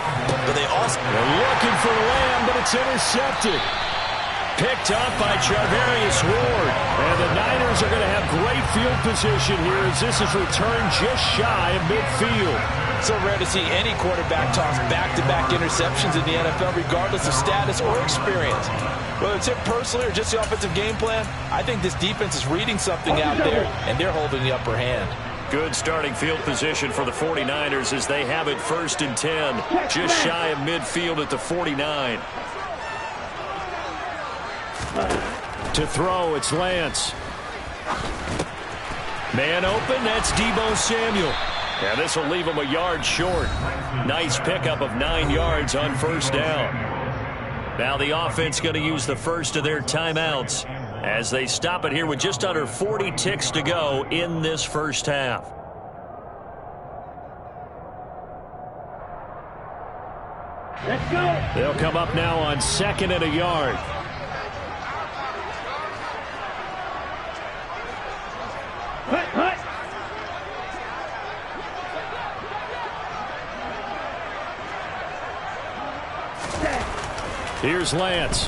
but they also... They're looking for Lamb, but it's intercepted. Picked up by Charvarius Ward. And the Niners are going to have great field position here as this is returned just shy of midfield. So rare to see any quarterback toss back-to-back interceptions in the NFL, regardless of status or experience. Whether it's him personally or just the offensive game plan, I think this defense is reading something out there, and they're holding the upper hand. Good starting field position for the 49ers as they have it 1st and 10, just shy of midfield at the 49. To throw, it's Lance. Man open, that's Deebo Samuel. And this will leave him a yard short. Nice pickup of 9 yards on 1st down. Now the offense going to use the first of their timeouts as they stop it here with just under 40 ticks to go in this first half. Let's go. They'll come up now on 2nd and a yard. Hut. Here's Lance.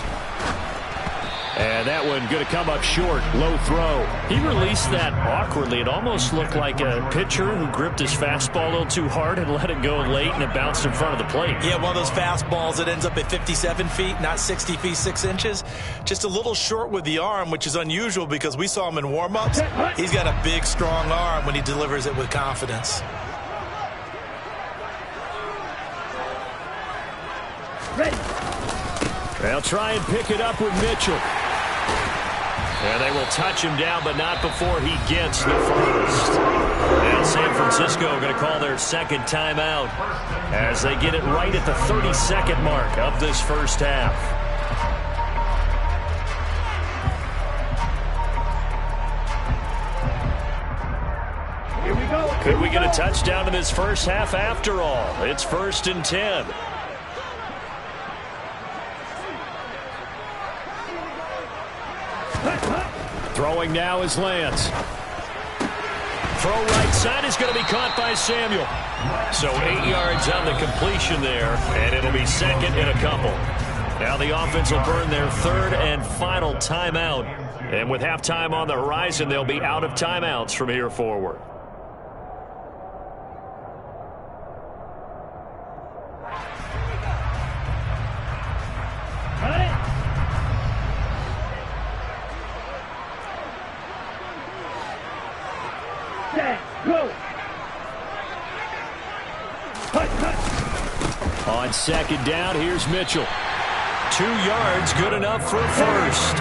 And that one going to come up short. Low throw. He released that awkwardly. It almost looked like a pitcher who gripped his fastball a little too hard and let it go late, and it bounced in front of the plate. Yeah, one of those fastballs that ends up at 57 feet, not 60 feet, 6 inches. Just a little short with the arm, which is unusual because we saw him in warm-ups. He's got a big, strong arm when he delivers it with confidence. Ready. They'll try and pick it up with Mitchell. And they will touch him down, but not before he gets the first. And San Francisco going to call their second timeout as they get it right at the 30-second mark of this first half. Here we go. Could we get a touchdown in this first half after all? It's 1st and 10. Throwing now is Lance. Throw right side is going to be caught by Samuel. So 8 yards on the completion there, and it'll be second and a couple. Now the offense will burn their third and final timeout. And with halftime on the horizon, they'll be out of timeouts from here forward. Go. On second down, here's Mitchell. 2 yards, good enough for a first.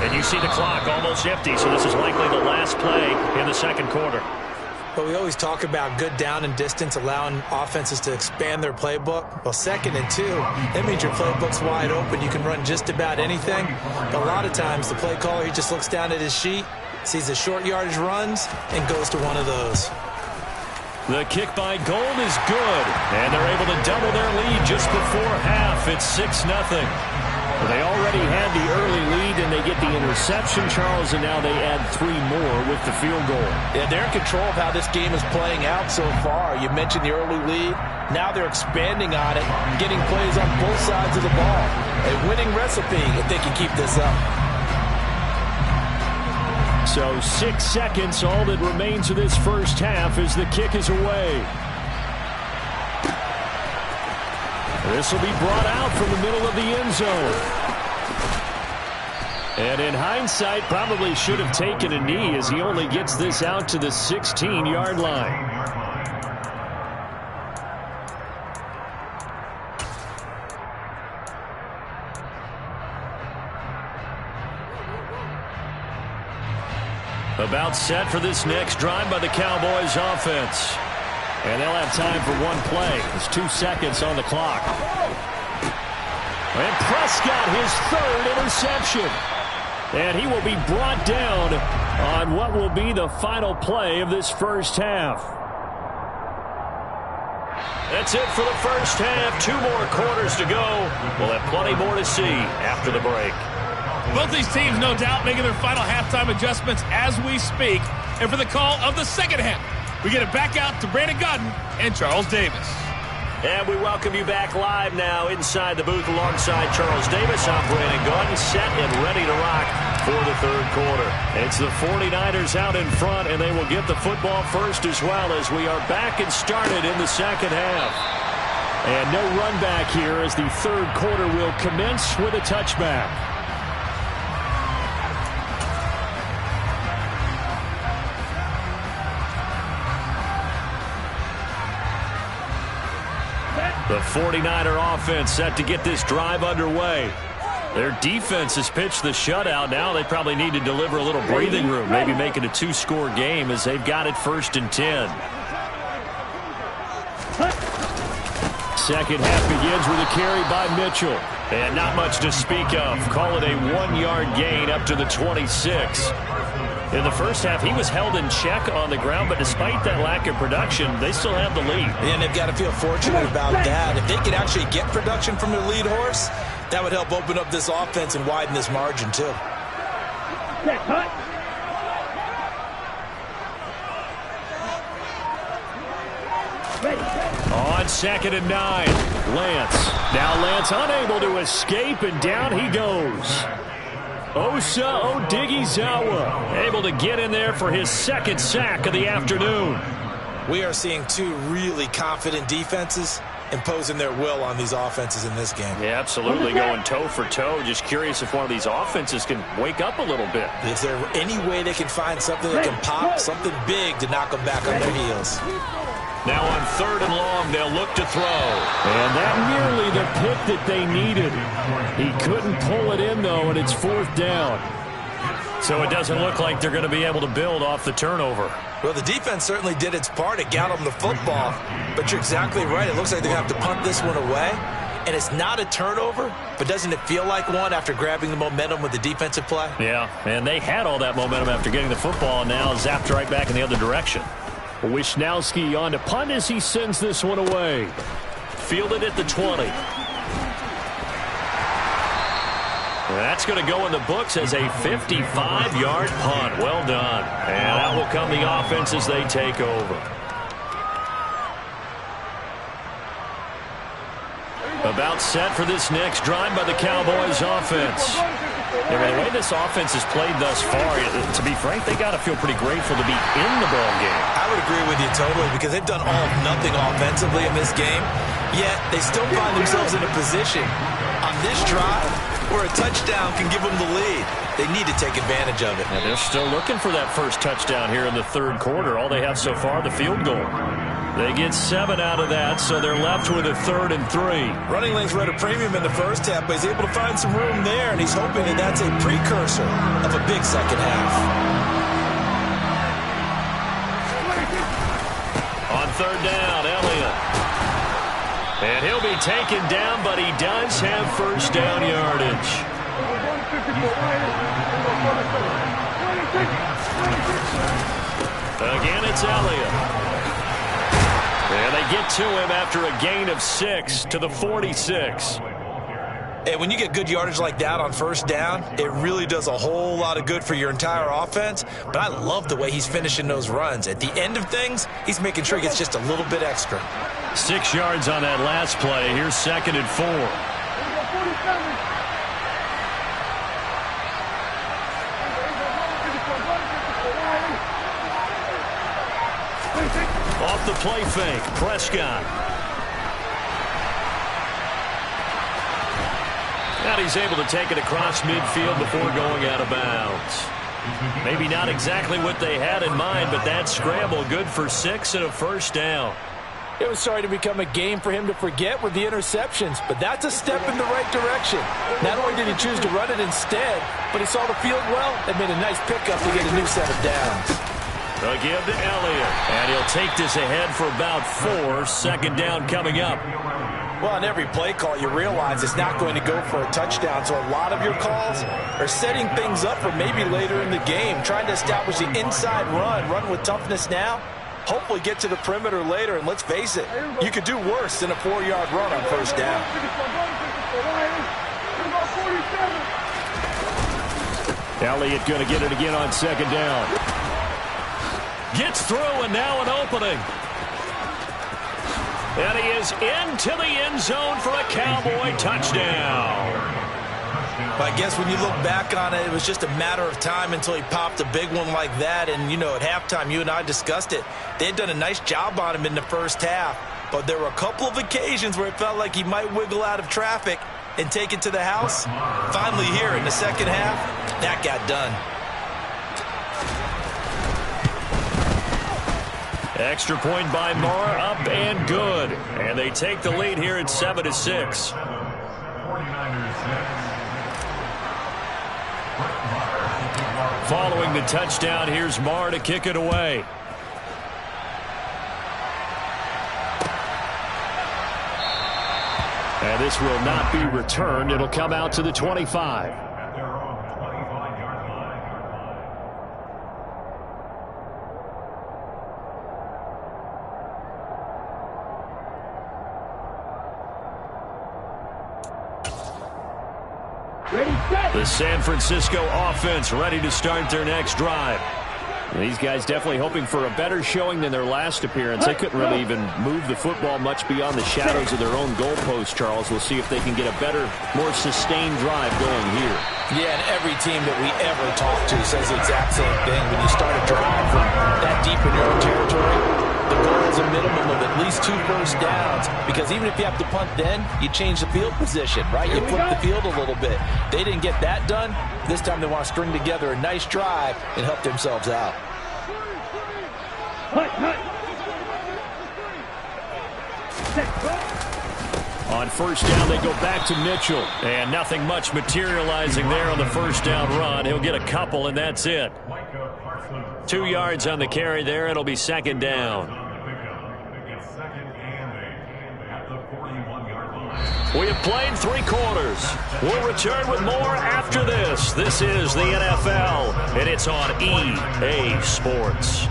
And you see the clock almost empty, so this is likely the last play in the second quarter. But we always talk about good down and distance, allowing offenses to expand their playbook. Well, 2nd and 2, that means your playbook's wide open. You can run just about anything. But a lot of times, the play caller, he just looks down at his sheet, sees the short yardage runs, and goes to one of those. The kick by Gold is good, and they're able to double their lead just before half. It's 6-0. They already had the early lead, and they get the interception, Charles, and now they add 3 more with the field goal. Yeah, they're in control of how this game is playing out so far. You mentioned the early lead. Now they're expanding on it, getting plays on both sides of the ball. A winning recipe if they can keep this up. So 6 seconds, all that remains of this first half as the kick is away. This will be brought out from the middle of the end zone. And in hindsight, probably should have taken a knee as he only gets this out to the 16-yard line. About set for this next drive by the Cowboys offense. And they'll have time for one play. There's 2 seconds on the clock. And Prescott, his 3rd interception. And he will be brought down on what will be the final play of this first half. That's it for the first half. 2 more quarters to go. We'll have plenty more to see after the break. Both these teams, no doubt, making their final halftime adjustments as we speak. And for the call of the second half, we get it back out to Brandon Gaudin and Charles Davis. And we welcome you back live now inside the booth alongside Charles Davis. I'm Brandon Gaudin, set and ready to rock for the third quarter. It's the 49ers out in front, and they will get the football first as well as we are back and started in the second half. And no run back here as the third quarter will commence with a touchback. The 49er offense set to get this drive underway. Their defense has pitched the shutout. Now they probably need to deliver a little breathing room, maybe make it a 2-score game as they've got it 1st and 10. Second half begins with a carry by Mitchell. And not much to speak of. Call it a 1-yard gain up to the 26. In the first half, he was held in check on the ground, but despite that lack of production, they still have the lead. And they've got to feel fortunate about that. If they can actually get production from their lead horse, that would help open up this offense and widen this margin, too. On 2nd and 9, Lance. Now Lance unable to escape, and down he goes. Osa Odighizuwa able to get in there for his second sack of the afternoon. We are seeing two really confident defenses imposing their will on these offenses in this game. Yeah, absolutely, going toe for toe. Just curious if one of these offenses can wake up a little bit. Is there any way they can find something that can pop, something big to knock them back on their heels? Now on 3rd and long, they'll look to throw. And that nearly the pick that they needed. He couldn't pull it in, though, and it's 4th down. So it doesn't look like they're going to be able to build off the turnover. Well, the defense certainly did its part. It got them the football. But you're exactly right. It looks like they're going to have to punt this one away. And it's not a turnover, but doesn't it feel like one after grabbing the momentum with the defensive play? Yeah, and they had all that momentum after getting the football, and now zapped right back in the other direction. Wisnowski on to punt as he sends this one away. Fielded at the 20. That's going to go in the books as a 55-yard punt. Well done. And out will come the offense as they take over. About set for this next drive by the Cowboys offense. Yeah, the way this offense has played thus far, to be frank, they got to feel pretty grateful to be in the ball game. I would agree with you totally because they've done all of nothing offensively in this game, yet they still find themselves in a position on this drive where a touchdown can give them the lead. They need to take advantage of it. And they're still looking for that first touchdown here in the 3rd quarter. All they have so far, the field goal. They get 7 out of that, so they're left with a 3rd and 3. Running lanes were at a premium in the first half, but he's able to find some room there, and he's hoping that that's a precursor of a big second half. On 3rd down, Elliott. And he'll be taken down, but he does have first down yardage. Again, it's Elliott. And they get to him after a gain of 6 to the 46. And when you get good yardage like that on first down, it really does a whole lot of good for your entire offense. But I love the way he's finishing those runs. At the end of things, he's making sure he gets just a little bit extra. 6 yards on that last play. Here's 2nd and 4. Off the play fake, Prescott. And he's able to take it across midfield before going out of bounds. Maybe not exactly what they had in mind, but that scramble good for 6 and a first down. It was starting to become a game for him to forget with the interceptions, but that's a step in the right direction. Not only did he choose to run it instead, but he saw the field well and made a nice pickup to get a new set of downs. A give to Elliott, and he'll take this ahead for about 4. 2nd down coming up. Well, on every play call, you realize it's not going to go for a touchdown, so a lot of your calls are setting things up for maybe later in the game, trying to establish the inside run with toughness now, hopefully get to the perimeter later, and let's face it, you could do worse than a 4-yard run on first down. Elliott going to get it again on 2nd down. Gets through, and now an opening. And he is into the end zone for a Cowboy touchdown. I guess when you look back on it, it was just a matter of time until he popped a big one like that. And, you know, at halftime, you and I discussed it. They had done a nice job on him in the first half. But there were a couple of occasions where it felt like he might wiggle out of traffic and take it to the house. Finally here in the second half, that got done. Extra point by Moore, up and good. And they take the lead here at 7-6. Following the touchdown, here's Moore to kick it away. And this will not be returned. It'll come out to the 25. Ready, set. The San Francisco offense ready to start their next drive. These guys definitely hoping for a better showing than their last appearance. They couldn't really even move the football much beyond the shadows of their own goalpost, Charles. We'll see if they can get a better, more sustained drive going here. Yeah, and every team that we ever talk to says the exact same thing. When you start a drive from that deep in your own territory, the goal is a minimum of at least 2 first downs, because even if you have to punt then, you change the field position, right? You flip the field a little bit. They didn't get that done. This time they want to string together a nice drive and help themselves out. On first down, they go back to Mitchell. And nothing much materializing there on the first down run. He'll get a couple, and that's it. 2 yards on the carry there. It'll be second down. We have played 3 quarters. We'll return with more after this. This is the NFL, and it's on EA Sports.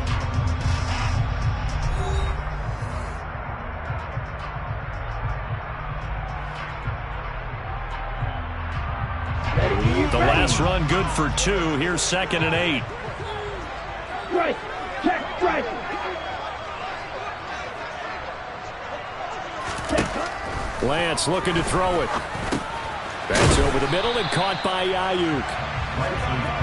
The last run good for 2. Here's 2nd and 8. Right. Check. Right. Lance looking to throw it. That's over the middle and caught by Ayuk.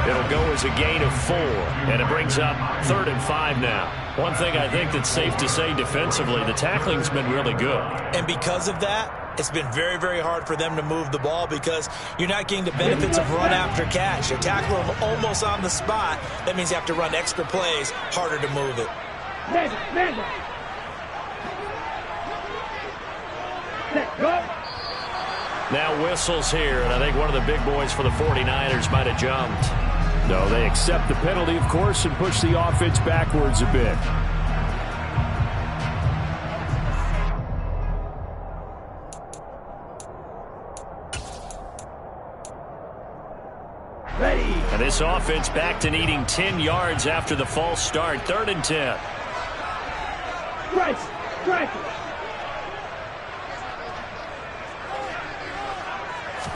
It'll go as a gain of 4, and it brings up 3rd and 5 now. One thing I think that's safe to say defensively, the tackling's been really good. And because of that, it's been very, very hard for them to move the ball, because you're not getting the benefits of run after catch. You tackle them almost on the spot. That means you have to run extra plays, harder to move it. Madden. Set, go. Now whistles here, and I think one of the big boys for the 49ers might have jumped. No, they accept the penalty, of course, and push the offense backwards a bit. Ready. And this offense back to needing 10 yards after the false start. 3rd and 10. Strike.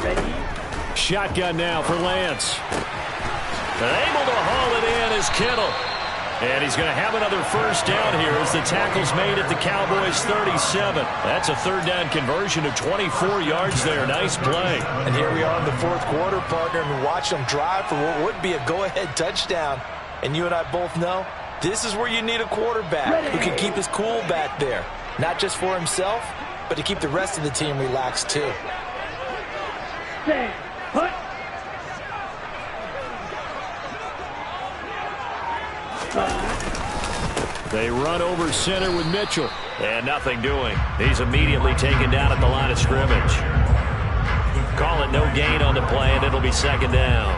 Ready. Shotgun now for Lance. And able to haul it in is Kittle. And he's going to have another first down here as the tackle's made at the Cowboys' 37. That's a 3rd down conversion of 24 yards there. Nice play. And here we are in the 4th quarter, partner, and watch them drive for what would be a go-ahead touchdown. And you and I both know this is where you need a quarterback who can keep his cool back there. Not just for himself, but to keep the rest of the team relaxed too. Stand. Put. They run over center with Mitchell. And nothing doing. He's immediately taken down at the line of scrimmage. Call it no gain on the play, and it'll be 2nd down.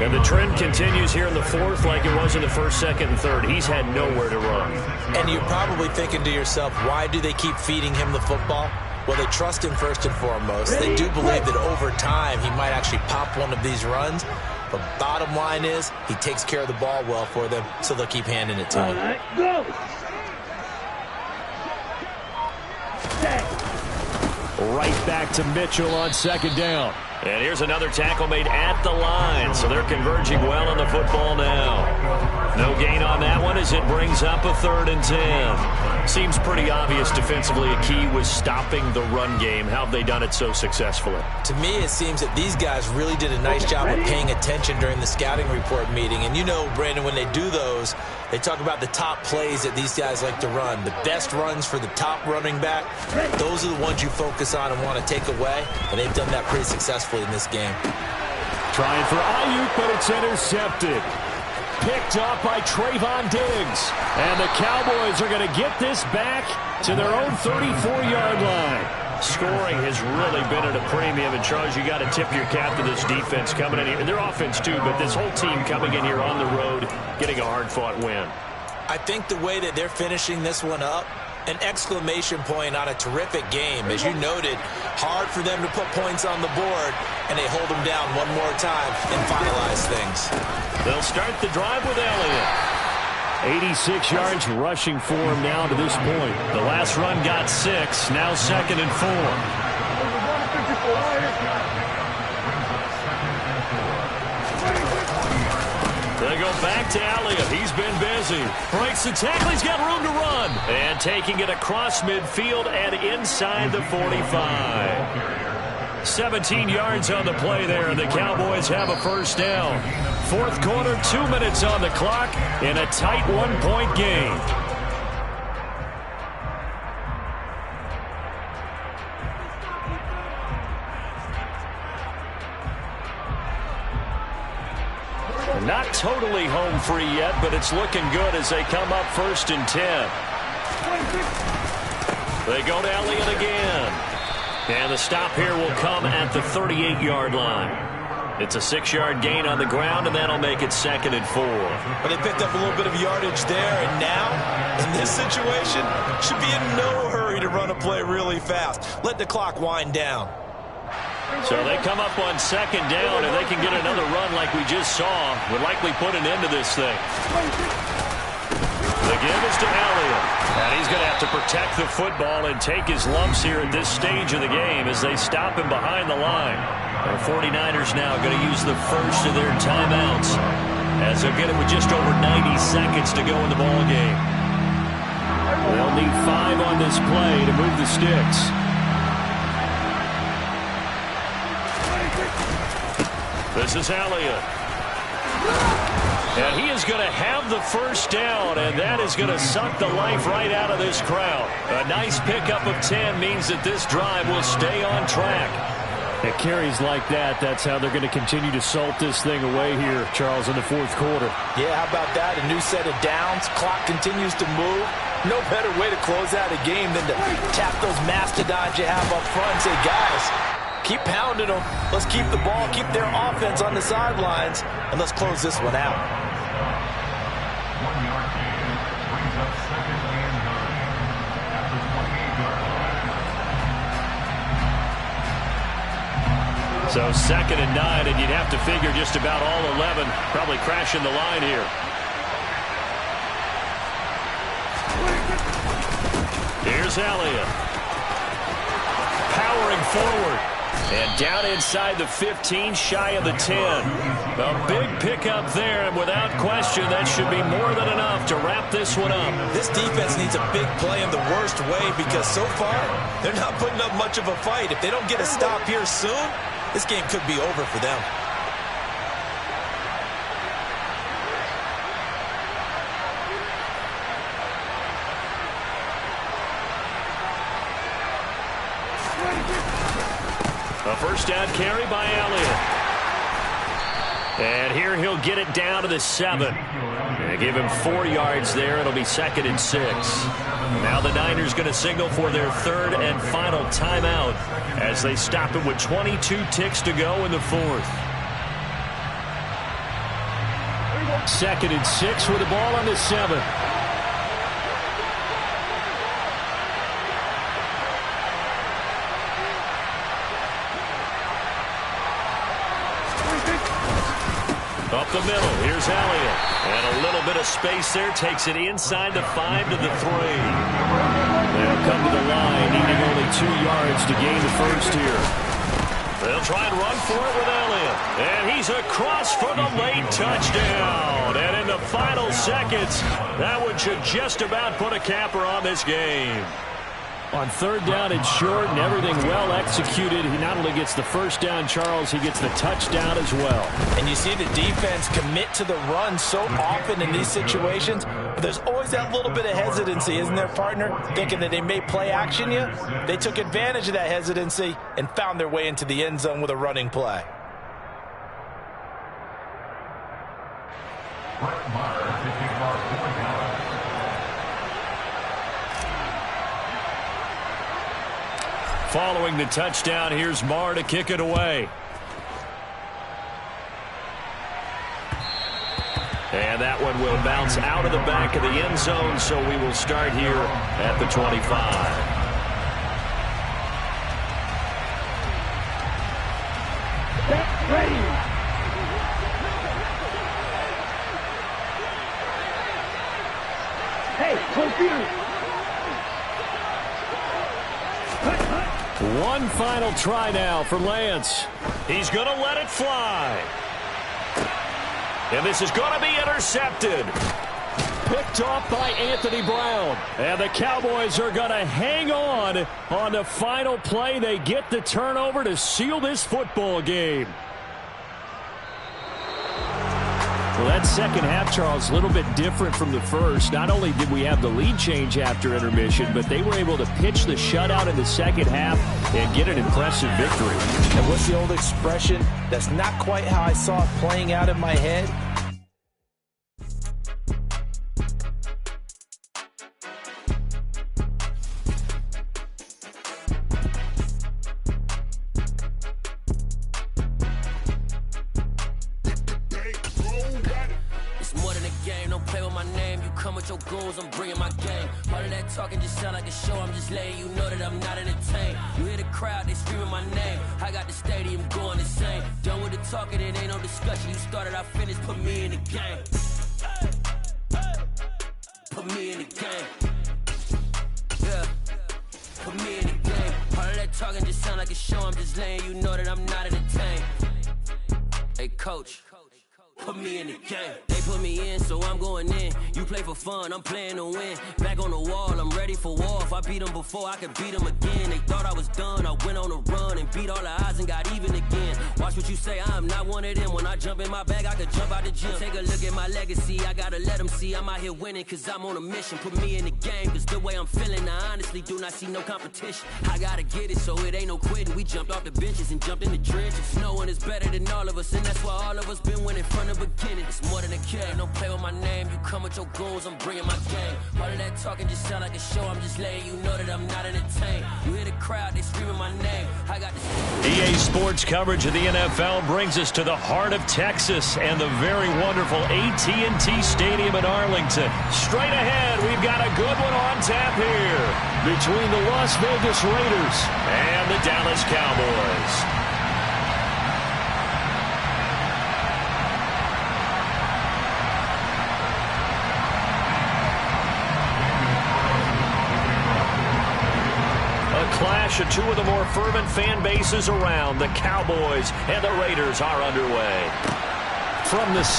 And the trend continues here in the 4th like it was in the 1st, 2nd, and 3rd. He's had nowhere to run. And you're probably thinking to yourself, why do they keep feeding him the football? Well, they trust him first and foremost. They do believe that over time he might actually pop one of these runs. But bottom line is he takes care of the ball well for them, so they'll keep handing it to him. All right, go. Right back to Mitchell on 2nd down. And here's another tackle made at the line, so they're converging well on the football now. No gain on that one as it brings up a 3rd and 10. Seems pretty obvious defensively a key was stopping the run game. How have they done it so successfully? To me, it seems that these guys really did a nice job of paying attention during the scouting report meeting. And you know, Brandon, when they do those, they talk about the top plays that these guys like to run. The best runs for the top running back, those are the ones you focus on and want to take away. And they've done that pretty successfully in this game. Trying for Ayuk, but it's intercepted. Picked up by Trayvon Diggs. And the Cowboys are going to get this back to their own 34-yard line. Scoring has really been at a premium. And, Charles, you got to tip your cap to this defense coming in here. And their offense, too, but this whole team coming in here on the road, getting a hard-fought win. I think the way that they're finishing this one up, an exclamation point on a terrific game. As you noted, hard for them to put points on the board, and they hold them down one more time and finalize things. They'll start the drive with Elliott. 86 yards rushing for him now to this point. The last run got 6, now 2nd and 4. They go back to Elliott. He's been busy. Breaks the tackle. He's got room to run. And taking it across midfield and inside the 45. 17 yards on the play there, and the Cowboys have a first down. Fourth quarter, 2 minutes on the clock in a tight one-point game. Not totally home free yet, but it's looking good as they come up 1st and 10. They go to Elliott again. And the stop here will come at the 38-yard line. It's a 6-yard gain on the ground, and that'll make it 2nd and 4. But they picked up a little bit of yardage there, and now, in this situation, should be in no hurry to run a play really fast. Let the clock wind down. So they come up on 2nd down, and they can get another run like we just saw. Would likely put an end to this thing. The give is to Elliott. And he's going to have to protect the football and take his lumps here at this stage of the game as they stop him behind the line. The 49ers now going to use the first of their timeouts as they'll get it with just over 90 seconds to go in the ball game. They'll need 5 on this play to move the sticks. This is Elliott. And he is going to have the first down, and that is going to suck the life right out of this crowd. A nice pickup of 10 means that this drive will stay on track. At carries like that, that's how they're going to continue to salt this thing away here, Charles, in the fourth quarter. Yeah, how about that? A new set of downs. Clock continues to move. No better way to close out a game than to tap those mastodons you have up front and say, guys, keep pounding them. Let's keep the ball, keep their offense on the sidelines, and let's close this one out. So 2nd and 9, and you'd have to figure just about all 11 probably crashing the line here. Here's Elliott. Powering forward. And down inside the 15, shy of the 10. A big pickup there, and without question, that should be more than enough to wrap this one up. This defense needs a big play in the worst way because so far, they're not putting up much of a fight. If they don't get a stop here soon, this game could be over for them. A first down carry by Elliott. And here he'll get it down to the 7. And give him 4 yards there. It'll be 2nd and 6. Now the Niners going to signal for their 3rd and final timeout as they stop it with 22 ticks to go in the 4th. 2nd and 6 with the ball on the 7. Up the middle, here's Elliott. And a little bit of space there, takes it inside the 5 to the 3. They'll come to the line, needing only 2 yards to gain the first here. They'll try and run for it with Elliott. And he's across for the late touchdown. And in the final seconds, that one should just about put a capper on this game. On 3rd down and short and everything well executed, he not only gets the first down, Charles, he gets the touchdown as well. And you see the defense commit to the run so often in these situations, but there's always that little bit of hesitancy, isn't there, partner? Thinking that they may play action you. They took advantage of that hesitancy and found their way into the end zone with a running play. Following the touchdown, here's Marr to kick it away. And that one will bounce out of the back of the end zone, so we will start here at the 25. Get ready. Hey, confused. One final try now for Lance. He's going to let it fly. And this is going to be intercepted. Picked off by Anthony Brown. And the Cowboys are going to hang on the final play. They get the turnover to seal this football game. Well, that second half, Charles, a little bit different from the first. Not only did we have the lead change after intermission, but they were able to pitch the shutout in the second half and get an impressive victory. And what's the old expression? That's not quite how I saw it playing out in my head. I'm bringing my game. All of that talking just sound like a show. I'm just letting you know that I'm not entertained. You hear the crowd, they screaming my name. I got the stadium going insane. Done with the talking, it ain't no discussion. You started, I finished, put me in the game. Put me in the game. Yeah. Put me in the game. All of that talking just sound like a show. I'm just letting you know that I'm not entertained. Hey, coach. Put me in the game. They put me in, so I'm going in. You play for fun, I'm playing to win. Back on the wall, I'm ready for war. If I beat them before, I could beat them again. They thought I was done, I went on a run and beat all the odds and got even again. Watch what you say, I'm not one of them. When I jump in my bag, I could jump out the gym. Take a look at my legacy, I gotta let them see I'm out here winning, cause I'm on a mission. Put me in the game, cause the way I'm feeling, I honestly do not see no competition. I gotta get it, so it ain't no quitting. We jumped off the benches and jumped in the trenches. No one is better than all of us, and that's why all of us been winning from the beginning. It's more than a game, don't play with my name. You come with your goons, I'm bringing my game. All of that talking just sound like a show. I'm just letting you know that I'm not entertained. You hear the crowd, they screaming my name. I got this. EA Sports coverage of the NFL brings us to the heart of Texas and the very wonderful AT&T Stadium in Arlington. Straight ahead, we've got a good one on tap here between the Las Vegas Raiders and the Dallas Cowboys. Clash of two of the more fervent fan bases around. The Cowboys and the Raiders are underway. From the 6.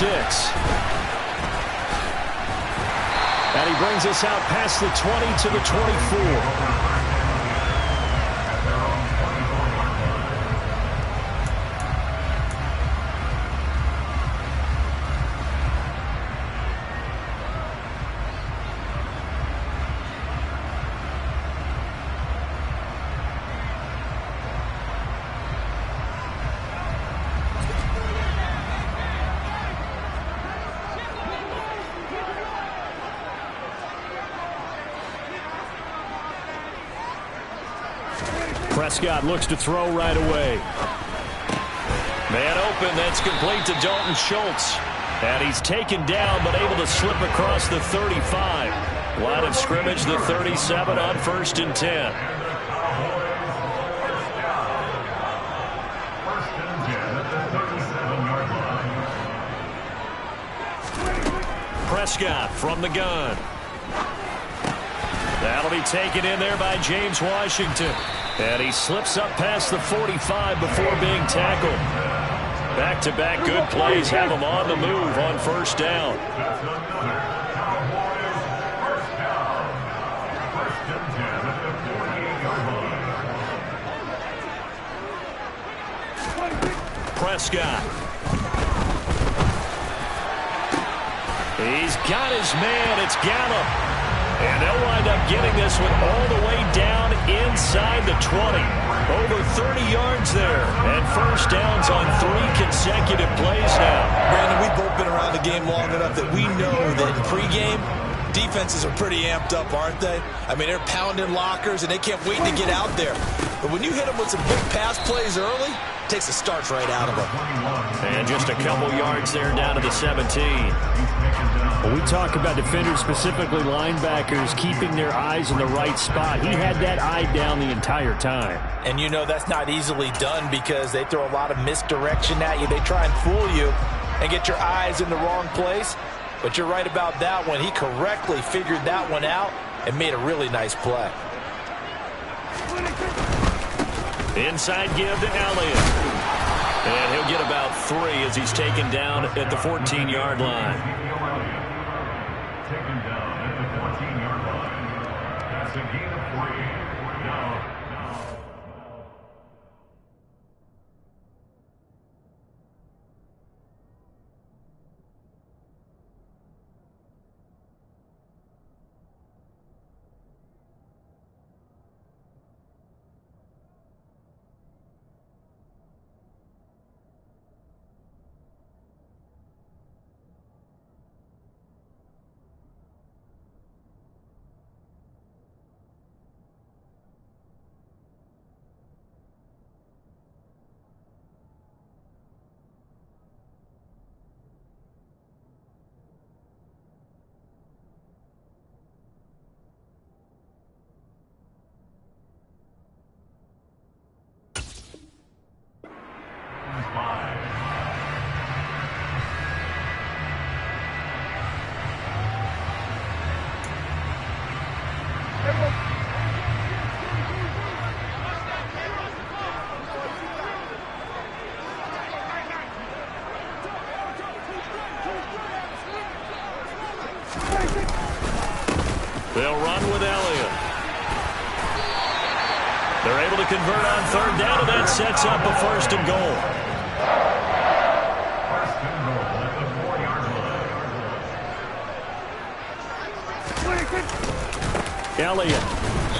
And he brings us out past the 20 to the 24. Prescott looks to throw right away. Man open, that's complete to Dalton Schultz. And he's taken down, but able to slip across the 35. Line of scrimmage, the 37 on 1st and 10. Prescott from the gun. That'll be taken in there by James Washington. And he slips up past the 45 before being tackled. Back-to-back good plays have him on the move on 1st down. Prescott. He's got his man. It's Gallup. And they'll wind up getting this one all the way down inside the 20. Over 30 yards there. And 1st downs on 3 consecutive plays now. Brandon, we've both been around the game long enough that we know that in pregame, defenses are pretty amped up, aren't they? I mean, they're pounding lockers, and they can't wait to get out there. But when you hit them with some big pass plays early, it takes the starch right out of them. And just a couple yards there down to the 17. Well, we talk about defenders, specifically linebackers, keeping their eyes in the right spot. He had that eye down the entire time. And you know that's not easily done because they throw a lot of misdirection at you. They try and fool you and get your eyes in the wrong place. But you're right about that one. He correctly figured that one out and made a really nice play. Inside give to Elliott. And he'll get about 3 as he's taken down at the 14-yard line. Taken down at the 14-yard line. That's a gain of 3. Now. They'll run with Elliott. They're able to convert on 3rd down, and that sets up a 1st and goal. 1st and goal at the 4-yard line. Elliott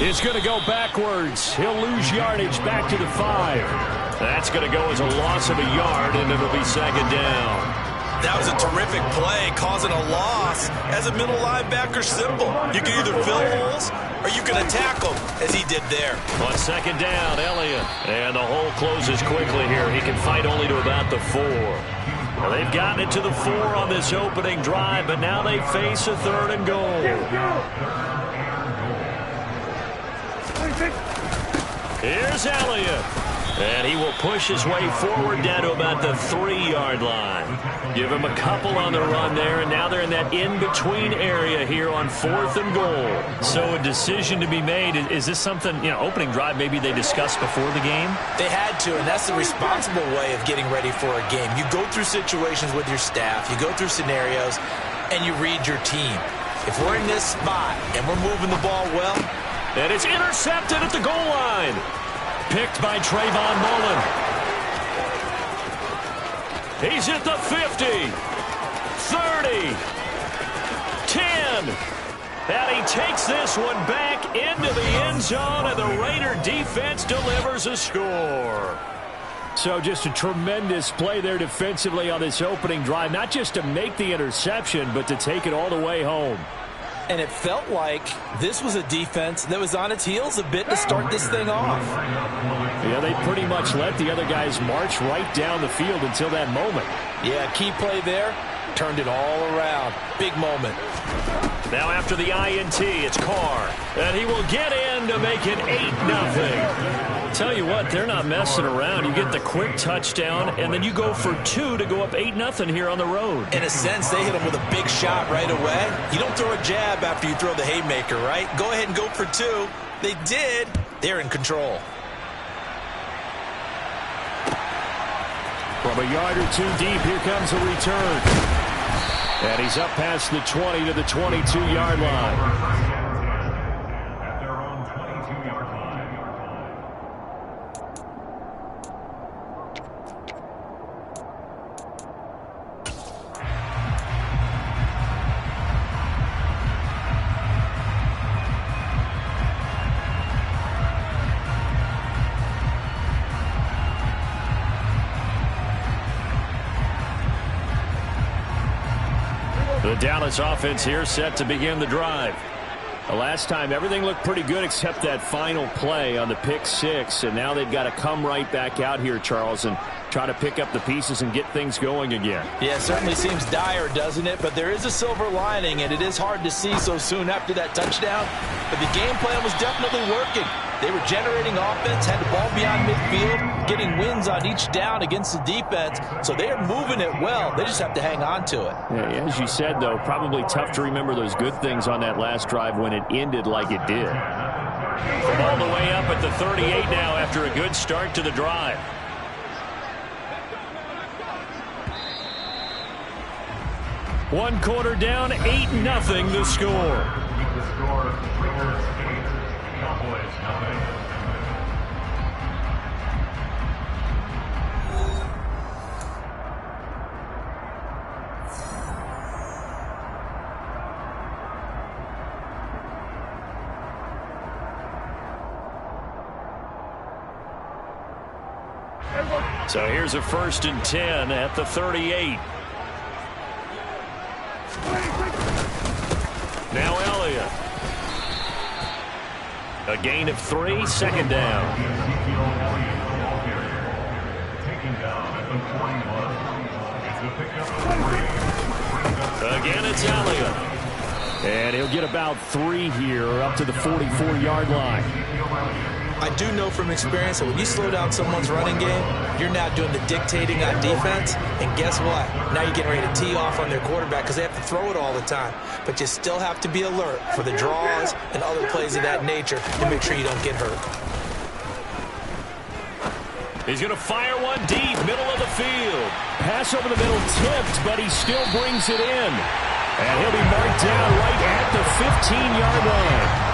is going to go backwards. He'll lose yardage back to the 5. That's going to go as a loss of a yard, and it'll be 2nd down. That was a terrific play, causing a loss. As a middle linebacker, simple. You can either fill holes or you can attack them, as he did there. On 2nd down, Elliott. And the hole closes quickly here. He can fight only to about the 4. Well, they've gotten it to the 4 on this opening drive, but now they face a 3rd and goal. Here's Elliott. And he will push his way forward down to about the 3-yard line. Give him a couple on the run there, and now they're in that in-between area here on 4th and goal. So a decision to be made. Is this something, opening drive maybe they discussed before the game? They had to, and that's the responsible way of getting ready for a game. You go through situations with your staff, you go through scenarios, and you read your team. If we're in this spot and we're moving the ball well. And it's intercepted at the goal line. Picked by Trayvon Mullen. He's at the 50, 30, 10. And he takes this one back into the end zone, and the Raider defense delivers a score. So just a tremendous play there defensively on this opening drive. Not just to make the interception, but to take it all the way home. And it felt like this was a defense that was on its heels a bit to start this thing off. Yeah, they pretty much let the other guys march right down the field until that moment. Yeah, key play there. Turned it all around. Big moment. Now after the INT, it's Carr. And he will get in to make it 8-0. Tell you what, they're not messing around. You get the quick touchdown, and then you go for 2 to go up 8-0 here on the road. In a sense, they hit him with a big shot right away. You don't throw a jab after you throw the haymaker, right? Go ahead and go for 2. They did. They're in control. From a yard or 2 deep, here comes a return. And he's up past the 20 to the 22-yard line. The Dallas offense here set to begin the drive. The last time everything looked pretty good except that final play on the pick 6, and now they've got to come right back out here, Charles, and try to pick up the pieces and get things going again. Yeah, it certainly seems dire, doesn't it? But there is a silver lining, and it is hard to see so soon after that touchdown. But the game plan was definitely working. They were generating offense, had the ball beyond midfield, getting wins on each down against the defense. So they are moving it well. They just have to hang on to it. Yeah, as you said, though, probably tough to remember those good things on that last drive when it ended like it did. From all the way up at the 38 now after a good start to the drive. One quarter down, 8-0 the score. Keep the score, Lakers 8, Cowboys 9. So here's a 1st and 10 at the 38. Now Elliott. A gain of 3, 2nd down. Taking down at the 21. It's a pickup of 3. Again, it's Elliott. And he'll get about 3 here up to the 44-yard line. I do know from experience that when you slow down someone's running game, you're now doing the dictating on defense. And guess what? Now you're getting ready to tee off on their quarterback because they have to throw it all the time. But you still have to be alert for the draws and other plays of that nature to make sure you don't get hurt. He's going to fire one deep, middle of the field. Pass over the middle tipped, but he still brings it in. And he'll be marked down right at the 15-yard line.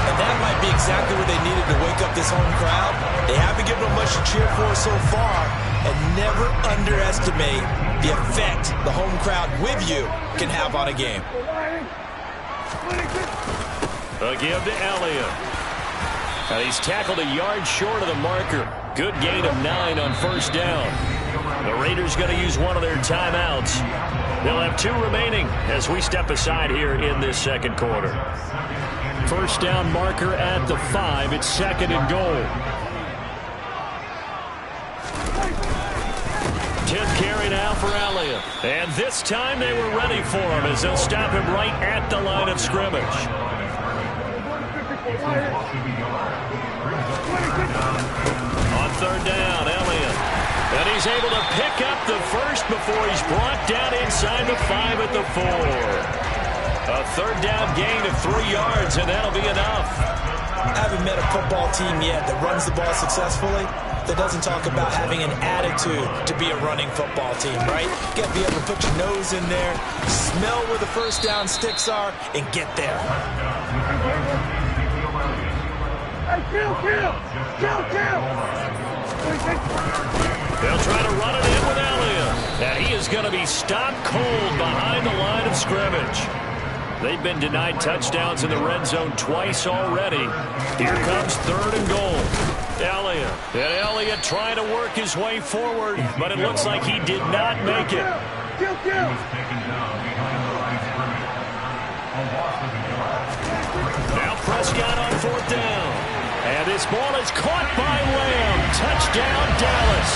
And that might be exactly what they needed to wake up this home crowd. They haven't given them much to cheer for so far. And never underestimate the effect the home crowd with you can have on a game. A give to Elliott. And he's tackled a yard short of the marker. Good gain of 9 on 1st down. The Raiders going to use one of their timeouts. They'll have 2 remaining as we step aside here in this 2nd quarter. 1st down marker at the 5. It's 2nd and goal. 10th carry now for Elliott. And this time they were ready for him as they'll stop him right at the line of scrimmage. On 3rd down, Elliott. And he's able to pick up the first before he's brought down inside the 5 at the 4. A 3rd down gain of 3 yards, and that'll be enough. I haven't met a football team yet that runs the ball successfully that doesn't talk about having an attitude to be a running football team, right? You got to be able to put your nose in there, smell where the 1st down sticks are, and get there. They'll try to run it in with Elliott. And he is going to be stopped cold behind the line of scrimmage. They've been denied touchdowns in the red zone twice already. Here comes 3rd and goal. Elliott. And Elliott trying to work his way forward, but it looks like he did not make it. Now Prescott on 4th down. And this ball is caught by Lamb. Touchdown, Dallas.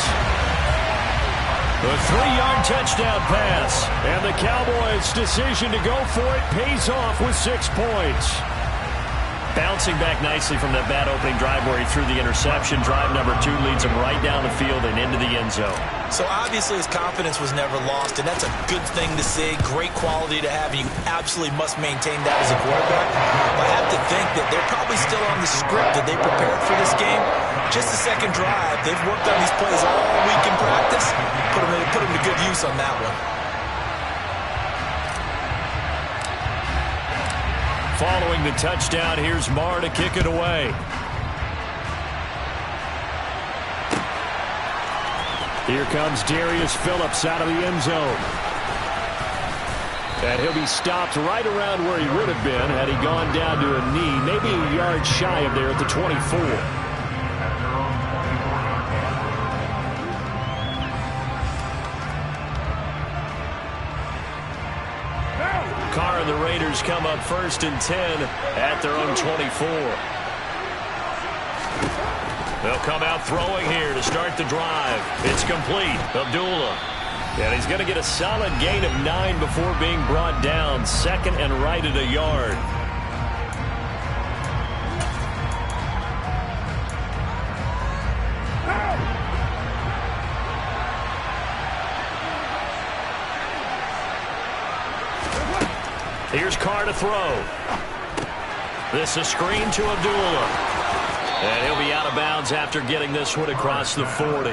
The 3-yard touchdown pass. And the Cowboys' decision to go for it pays off with 6 points. Bouncing back nicely from that bad opening drive where he threw the interception. Drive number 2 leads him right down the field and into the end zone. So obviously his confidence was never lost, and that's a good thing to see. Great quality to have, and you absolutely must maintain that as a quarterback. I have to think that they're probably still on the script that they prepared for this game. Just the 2nd drive. They've worked on these plays all week in practice. Put them to good use on that one. Following the touchdown, here's Marr to kick it away. Here comes Darius Phillips out of the end zone. And he'll be stopped right around where he would have been had he gone down to a knee, maybe a yard shy of there at the 24. Carr and the Raiders come up 1st and 10 at their own 24. They'll come out throwing here to start the drive. It's complete. Abdullah. And he's going to get a solid gain of 9 before being brought down. 2nd and right at a yard. Here's Carr to throw. This a screen to Abdullah. And he'll be out of bounds after getting this one across the 40.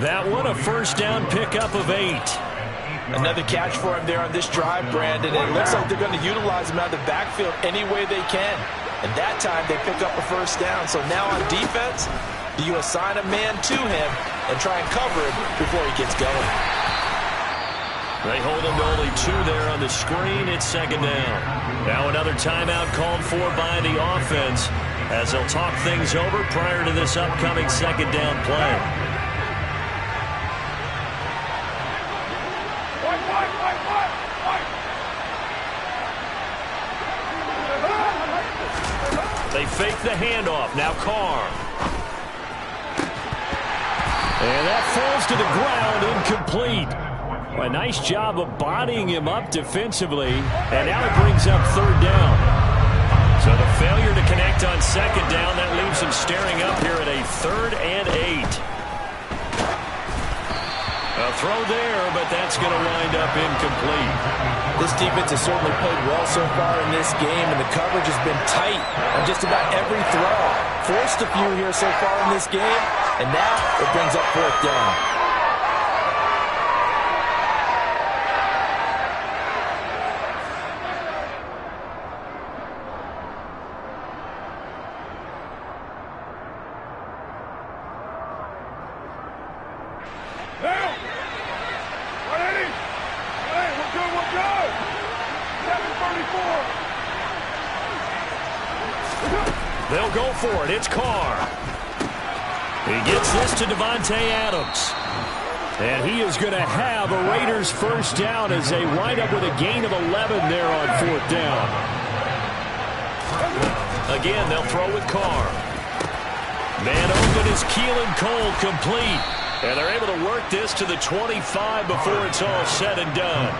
That one a 1st down pickup of 8. Another catch for him there on this drive, Brandon. It looks like they're going to utilize him out of the backfield any way they can. And that time they pick up a first down. So now on defense, do you assign a man to him and try and cover him before he gets going? They hold him to only 2 there on the screen. It's second down. Now another timeout called for by the offense as they'll talk things over prior to this upcoming second down play. They fake the handoff. Now Carr. And that falls to the ground, incomplete. A nice job of bodying him up defensively. And now it brings up third down. So the failure to connect on second down, that leaves him staring up here at a 3rd and 8. A throw there, but that's going to wind up incomplete. This defense has certainly played well so far in this game, and the coverage has been tight on just about every throw. Forced a few here so far in this game, and now it brings up 4th down. They'll go for it. It's Carr. He gets this to Davante Adams. And he is going to have a Raiders first down as they wind up with a gain of 11 there on 4th down. Again, they'll throw with Carr. Man open is Keelan Cole, complete. And they're able to work this to the 25 before it's all said and done.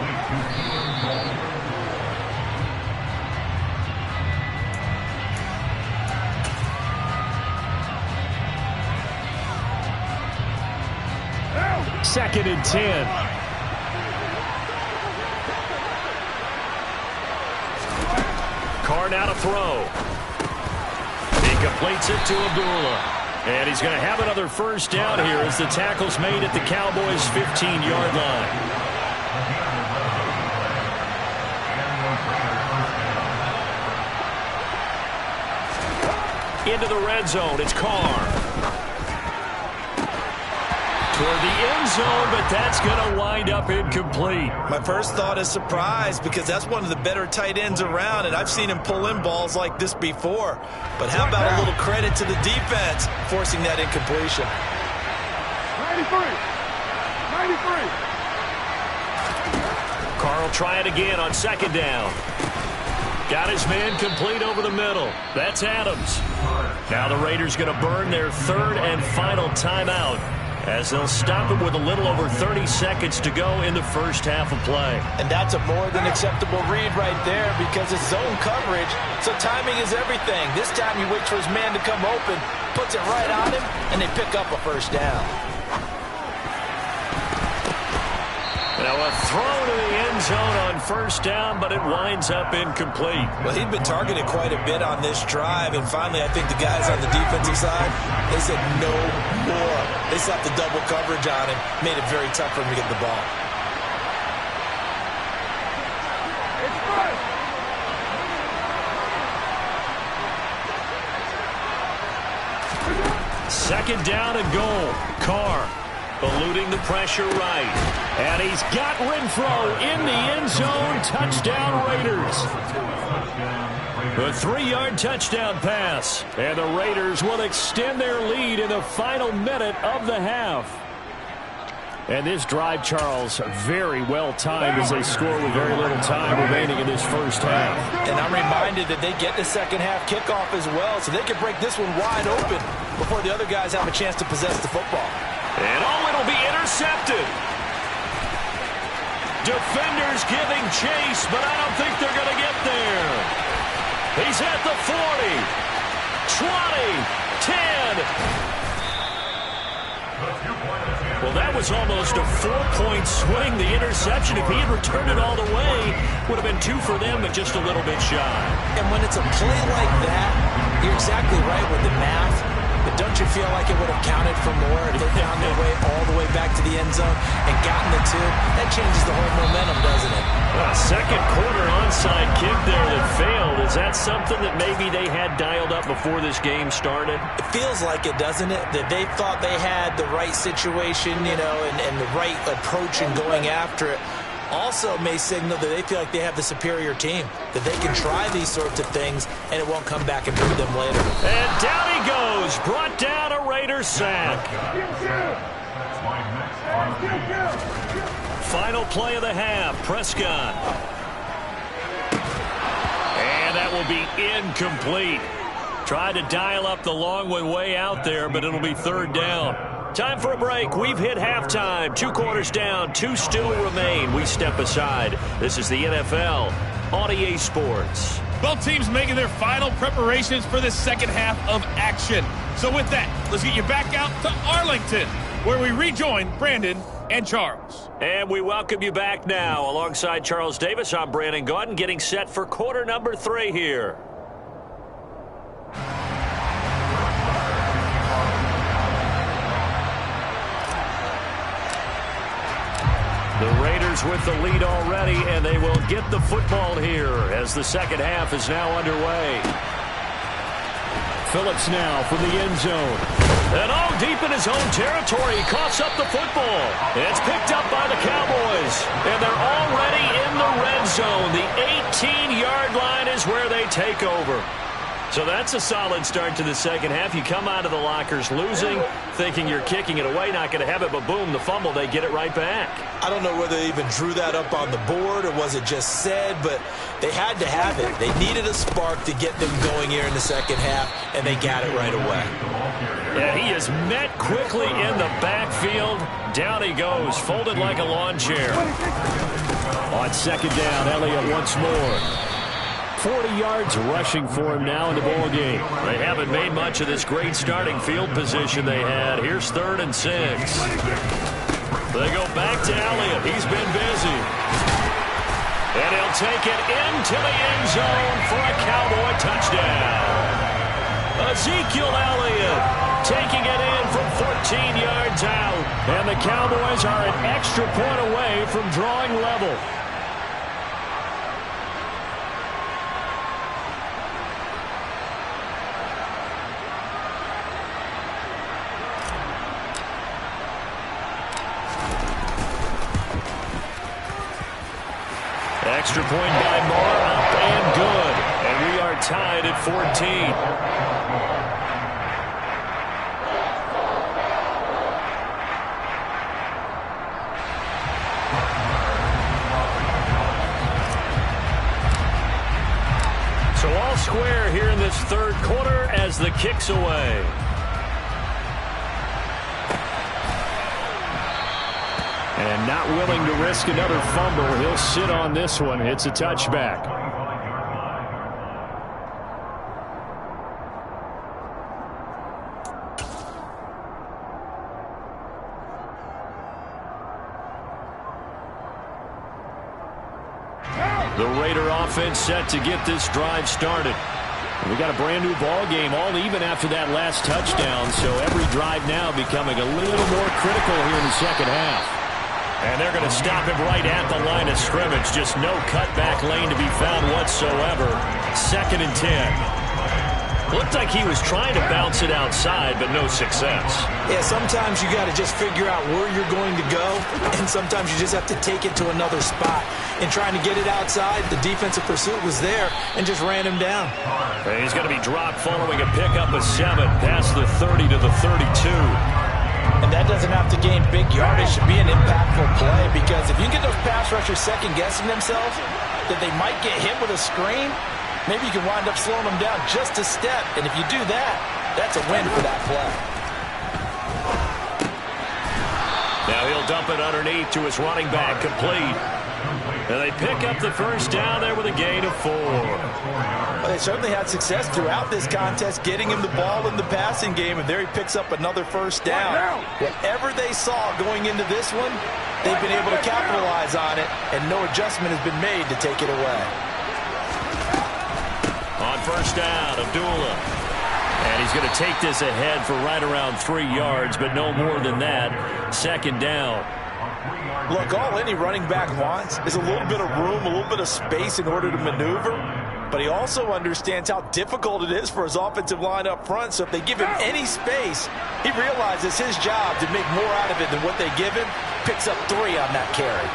Second and 10. Carr now to throw. He completes it to Abdullah. And he's going to have another first down here as the tackle's made at the Cowboys' 15-yard line. Into the red zone. It's Carr. Toward the end zone, but that's going to wind up incomplete. My first thought is surprise because that's one of the better tight ends around, and I've seen him pull in balls like this before. But how about a little credit to the defense forcing that incompletion? 93. Carr will try it again on second down. Got his man complete over the middle. That's Adams. Now the Raiders going to burn their 3rd and final timeout, as they'll stop it with a little over 30 seconds to go in the first half of play. And that's a more than acceptable read right there because it's zone coverage, so timing is everything. This time he waits for his man to come open, puts it right on him, and they pick up a first down. Now a throw to the end zone on first down, but it winds up incomplete. Well, he'd been targeted quite a bit on this drive, and finally I think the guys on the defensive side, they said no more. They slapped the double coverage on him, made it very tough for him to get the ball. Second down and goal. Carr eluding the pressure right. And he's got Renfro in the end zone. Touchdown Raiders. A 3-yard touchdown pass. And the Raiders will extend their lead in the final minute of the half. And this drive, Charles, very well timed as they score with very little time remaining in this first half. And I'm reminded that they get the second half kickoff as well, so they can break this one wide open before the other guys have a chance to possess the football. And it'll be intercepted. Defenders giving chase, but I don't think they're going to get there. He's at the 40, 20, 10. Well, that was almost a 4-point swing. The interception, if he had returned it all the way, would have been 2 for them, but just a little bit shy. And when it's a play like that, you're exactly right with the math. But don't you feel like it would have counted for more if they found their way all the way back to the end zone and gotten the 2? That changes the whole momentum, doesn't it? Second quarter onside kick there that failed. Is that something that maybe they had dialed up before this game started? It feels like it, doesn't it? That they thought they had the right situation, you know, and the right approach in going after it. Also may signal that they feel like they have the superior team, that they can try these sorts of things and it won't come back and hurt them later. And down he goes, brought down a Raiders sack. Final play of the half, Prescott. And that will be incomplete. Tried to dial up the long one way out there, but it'll be third down. Time for a break. We've hit halftime. 2 quarters down. 2 still remain. We step aside. This is the NFL on EA Sports. Both teams making their final preparations for the second half of action. So with that, let's get you back out to Arlington, where we rejoin Brandon and Charles. And we welcome you back now. Alongside Charles Davis, I'm Brandon Gaudin, getting set for quarter number 3 here. The Raiders with the lead already, and they will get the football here as the second half is now underway. Phillips now from the end zone. And all deep in his own territory, he coughs up the football. It's picked up by the Cowboys, and they're already in the red zone. The 18-yard line is where they take over. So that's a solid start to the second half. You come out of the lockers losing, thinking you're kicking it away, not going to have it, but boom, the fumble, they get it right back. I don't know whether they even drew that up on the board or was it just said, but they had to have it. They needed a spark to get them going here in the second half, and they got it right away. Yeah, he is met quickly in the backfield. Down he goes, folded like a lawn chair. On second down, Elliott once more. 40 yards rushing for him now in the ball game. They haven't made much of this great starting field position they had. Here's 3rd and 6. They go back to Elliott. He's been busy. And he'll take it into the end zone for a Cowboy touchdown. Ezekiel Elliott taking it in from 14 yards out. And the Cowboys are an extra point away from drawing level. Extra point by Moore, up and good. And we are tied at 14. So all square here in this third quarter as the kick's away. And not willing to risk another fumble. He'll sit on this one. It's a touchback. The Raider offense set to get this drive started. We got a brand new ball game, all even after that last touchdown. So every drive now becoming a little more critical here in the second half. And they're going to stop him right at the line of scrimmage. Just no cutback lane to be found whatsoever. 2nd and 10. Looked like he was trying to bounce it outside, but no success. Yeah, sometimes you got to just figure out where you're going to go, and sometimes you just have to take it to another spot. In trying to get it outside, the defensive pursuit was there and just ran him down. And he's going to be dropped following a pickup of 7 past the 30 to the 32. And that doesn't have to gain big yardage to be an impactful play, because if you get those pass rushers second-guessing themselves that they might get hit with a screen, maybe you can wind up slowing them down just a step. And if you do that, that's a win for that play. Now he'll dump it underneath to his running back, complete. And they pick up the first down there with a gain of 4. Well, they certainly had success throughout this contest getting him the ball in the passing game, and there he picks up another first down. Whatever they saw going into this one, they've been able to capitalize on it, and no adjustment has been made to take it away. On first down, Abdullah. And he's going to take this ahead for right around 3 yards, but no more than that. Second down. Look, all any running back wants is a little bit of room, a little bit of space in order to maneuver. But he also understands how difficult it is for his offensive line up front. So if they give him any space, he realizes his job to make more out of it than what they give him. Picks up 3 on that carry.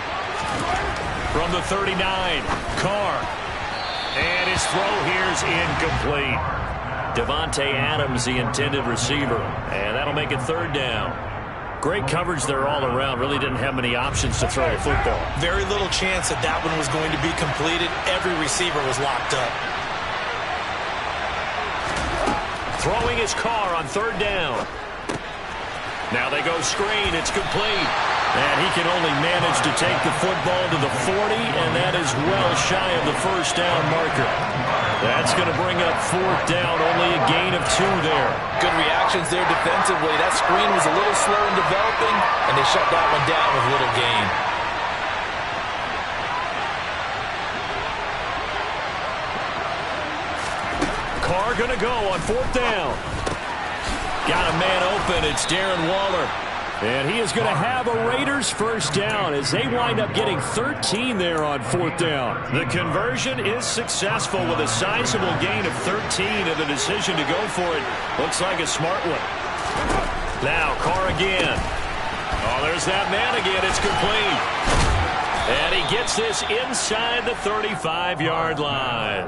From the 39, Carr. And his throw here's incomplete. Devontae Adams, the intended receiver. And that'll make it third down. Great coverage there all around. Really didn't have many options to throw the football. Very little chance that that one was going to be completed. Every receiver was locked up. Throwing his Carr on third down. Now they go screen. It's complete. And he can only manage to take the football to the 40, and that is well shy of the first down marker. That's going to bring up fourth down, only a gain of 2 there. Good reactions there defensively. That screen was a little slow in developing, and they shut that one down with little gain. Carr going to go on fourth down. Got a man open. It's Darren Waller. And he is going to have a Raiders first down as they wind up getting 13 there on fourth down. The conversion is successful with a sizable gain of 13, and the decision to go for it looks like a smart one. Now Carr again. Oh, there's that man again. It's complete. And he gets this inside the 35-yard line.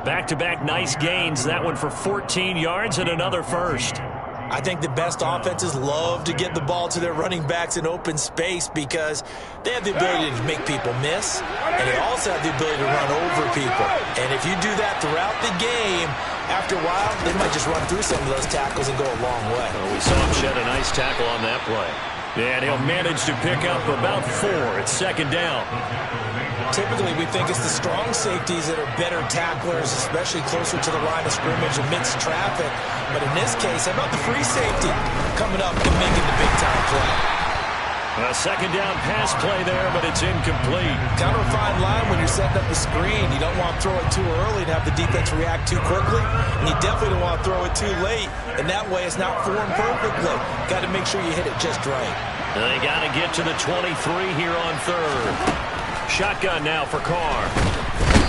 Back-to-back nice gains. That one for 14 yards and another first. I think the best offenses love to get the ball to their running backs in open space because they have the ability to make people miss, and they also have the ability to run over people. And if you do that throughout the game, after a while, they might just run through some of those tackles and go a long way. Well, we saw him shed a nice tackle on that play. And he'll manage to pick up about 4 at second down. Typically, we think it's the strong safeties that are better tacklers, especially closer to the line of scrimmage amidst traffic. But in this case, how about the free safety coming up and making the big-time play? A second down pass play there, but it's incomplete. Kind of a fine line when you're setting up the screen. You don't want to throw it too early and have the defense react too quickly. And you definitely don't want to throw it too late. And that way it's not formed perfectly. Got to make sure you hit it just right. They got to get to the 23 here on third. Shotgun now for Carr.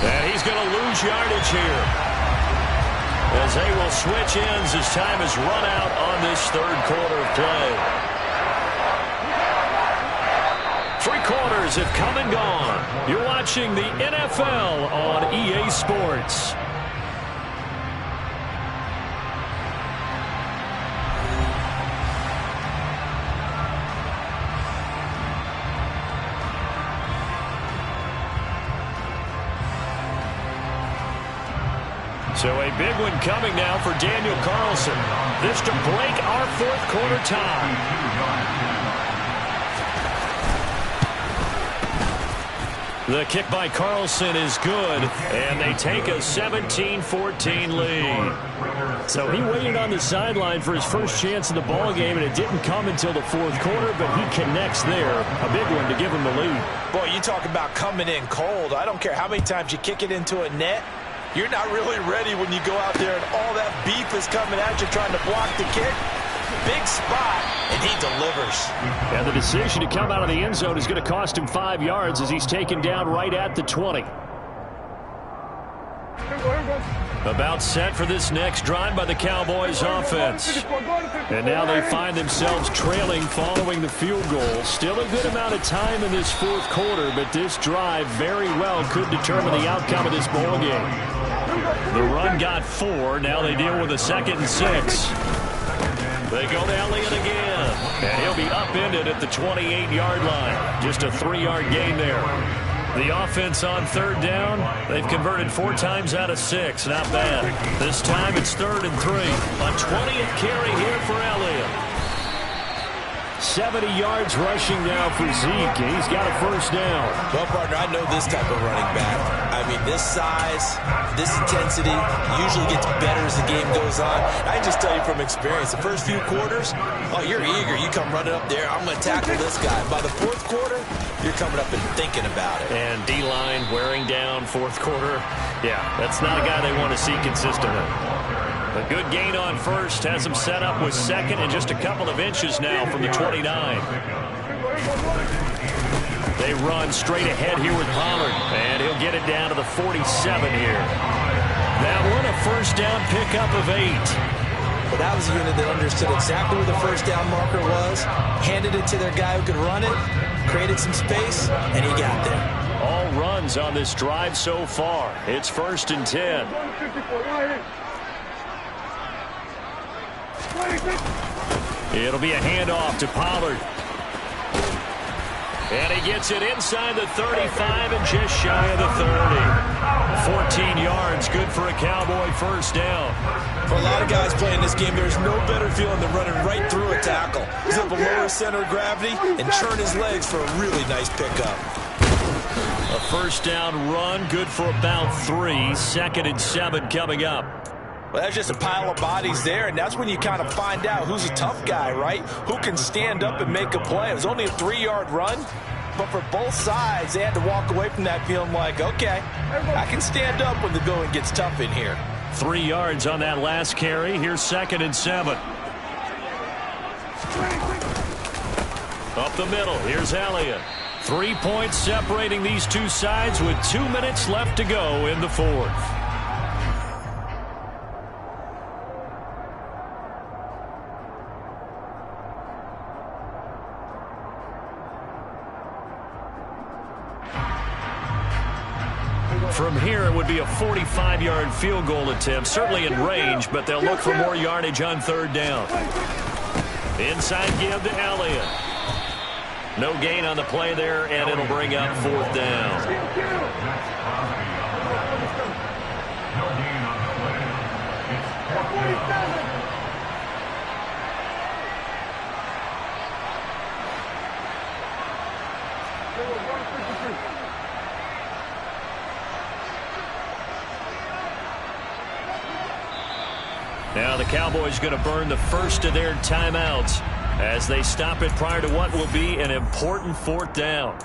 And he's going to lose yardage here, as they will switch ends as time is run out on this third quarter of play. 3 quarters have come and gone. You're watching the NFL on EA Sports. So a big one coming now for Daniel Carlson. This to break our fourth quarter tie. The kick by Carlson is good, and they take a 17-14 lead. So he waited on the sideline for his first chance in the ball game, and it didn't come until the fourth quarter, but he connects there. A big one to give him the lead. Boy, you talk about coming in cold. I don't care how many times you kick it into a net. You're not really ready when you go out there and all that beef is coming at you trying to block the kick. Big spot, and he delivers. And the decision to come out of the end zone is going to cost him 5 yards as he's taken down right at the 20. About set for this next drive by the Cowboys offense. And now they find themselves trailing following the field goal. Still a good amount of time in this fourth quarter, but this drive very well could determine the outcome of this ball game. The run got 4. Now they deal with a 2nd and 6. They go to Elliott again, and he'll be upended at the 28-yard line. Just a 3-yard gain there. The offense on third down, they've converted 4 times out of 6. Not bad. This time it's 3rd and 3. A 20th carry here for Elliott. 70 yards rushing now for Zeke. He's got a first down. Well, partner, I know this type of running back. I mean, this size, this intensity usually gets better as the game goes on. I can just tell you from experience, the first few quarters, oh, you're eager. You come running up there, I'm going to tackle this guy. By the fourth quarter, you're coming up and thinking about it. And D-line wearing down fourth quarter. Yeah, that's not a guy they want to see consistently. A good gain on first has him set up with second and just a couple of inches now from the 29. They run straight ahead here with Pollard, and he'll get it down to the 47 here. That one a first down pickup of 8. Well, that was a unit that understood exactly where the first down marker was, handed it to their guy who could run it, created some space, and he got there. All runs on this drive so far. It's 1st and 10. It'll be a handoff to Pollard. And he gets it inside the 35 and just shy of the 30. 14 yards, good for a Cowboy first down. For a lot of guys playing this game, there's no better feeling than running right through a tackle. He's able to lower center of gravity and churn his legs for a really nice pickup. A first down run, good for about 3. 2nd and 7 coming up. Well, that's just a pile of bodies there, and that's when you kind of find out who's a tough guy, right? Who can stand up and make a play. It was only a 3-yard run, but for both sides, they had to walk away from that feeling like, okay, I can stand up when the going gets tough in here. 3 yards on that last carry. Here's 2nd and 7. Up the middle, here's Elliott. 3 points separating these two sides with 2 minutes left to go in the 4th. From here, it would be a 45-yard field goal attempt, certainly in range, but they'll look for more yardage on 3rd down. Inside give to Elliott. No gain on the play there, and it'll bring up 4th down. Now the Cowboys going to burn the first of their timeouts as they stop it prior to what will be an important 4th down.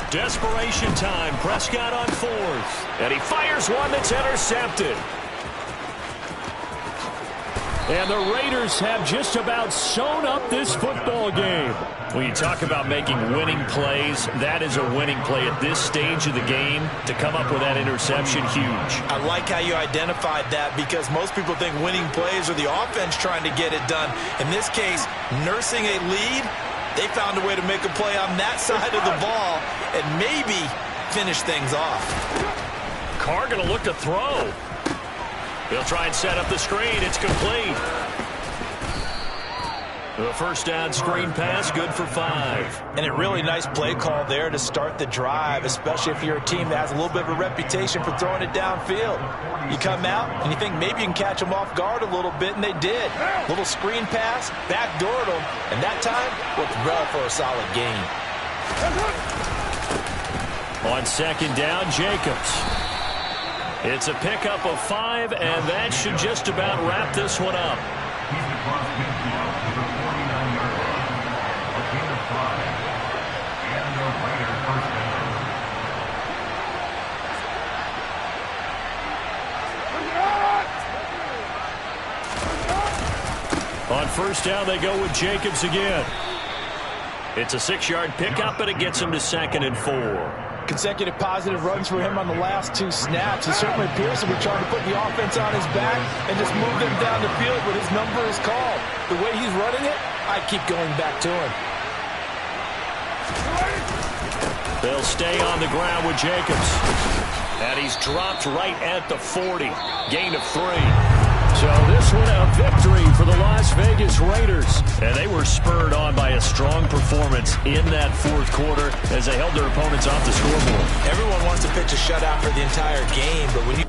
Desperation time. Prescott on 4th. And he fires one that's intercepted. And the Raiders have just about sewn up this football game. When you talk about making winning plays, that is a winning play at this stage of the game. To come up with that interception, huge. I like how you identified that because most people think winning plays are the offense trying to get it done. In this case, nursing a lead, they found a way to make a play on that side of the ball and maybe finish things off. Carr going to look to throw. He'll try and set up the screen. It's complete. The first down screen pass, good for 5. And a really nice play call there to start the drive, especially if you're a team that has a little bit of a reputation for throwing it downfield. You come out and you think maybe you can catch them off guard a little bit, and they did. Little screen pass, backdoored them, and that time looked well for a solid gain. On 2nd down, Jacobs. It's a pickup of 5, and that should just about wrap this one up. On 1st down, they go with Jacobs again. It's a 6-yard pickup, but it gets him to 2nd and 4. Consecutive positive runs for him on the last 2 snaps. He certainly appears to be trying to put the offense on his back and just move them down the field when his number is called. The way he's running it, I keep going back to him. They'll stay on the ground with Jacobs. And he's dropped right at the 40. Gain of 3. So this one a victory for the Las Vegas Raiders. And they were spurred on by a strong performance in that 4th quarter as they held their opponents off the scoreboard. Everyone wants to pitch a shutout for the entire game, but when you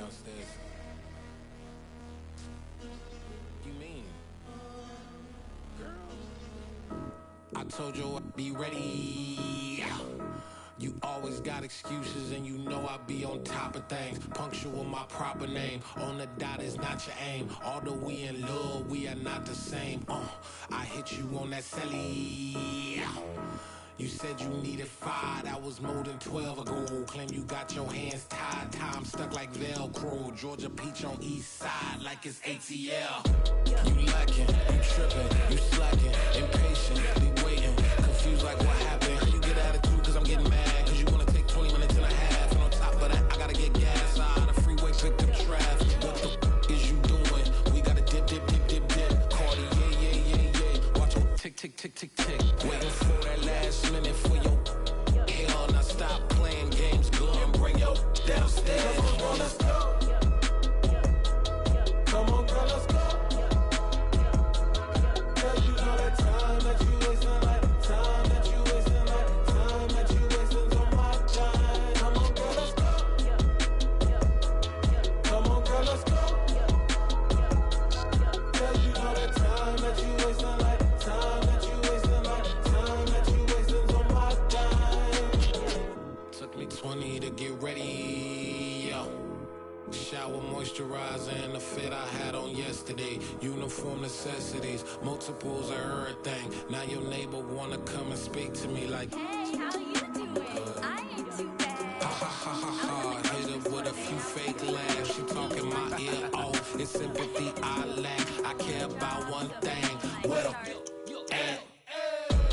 downstairs. What do you mean? Girl. I told you I'd be ready. You always got excuses and you know I be on top of things. Punctual my proper name. On the dot is not your aim. Although we in love, we are not the same. I hit you on that celly. You said you needed 5, that was more than 12 ago. Claim you got your hands tied, time stuck like Velcro. Georgia Peach on east side like it's ATL. You lacking, you tripping, you slacking, impatient, be waiting, confused like what happened. How you get attitude cause I'm getting mad, cause you wanna take 20 minutes and a half. And on top of that, I gotta get gas out of the freeway, pick up traffic. What the f is you doing? We gotta dip, dip, dip, dip, dip. Cardi, yeah. Watch your tick, tick, tick, tick, tick. Waiting for that last minute for your hell. Now stop playing games, go and bring your downstairs. Come on, girl, let's go. Come on, girl, let's go. Cause you know that time that you wasting, like time that you wasting, like time that you wasting on my time. Come on, girl, let's go. Come on, girl, let's go. Cause you know that time that you wasting, like time that you wasting, like time that you wasting on my time. Took me 20 to get ready, yo. Shower, moisturizer, and the fit I had on yesterday. Uniform necessities, multiples of everything. Now your neighbor wanna come and speak to me like, Hey, how you doing? I ain't too bad. ha. Hit her with a few fake laughs. She talking my ear off. It's sympathy I lack. I care about one thing. What up?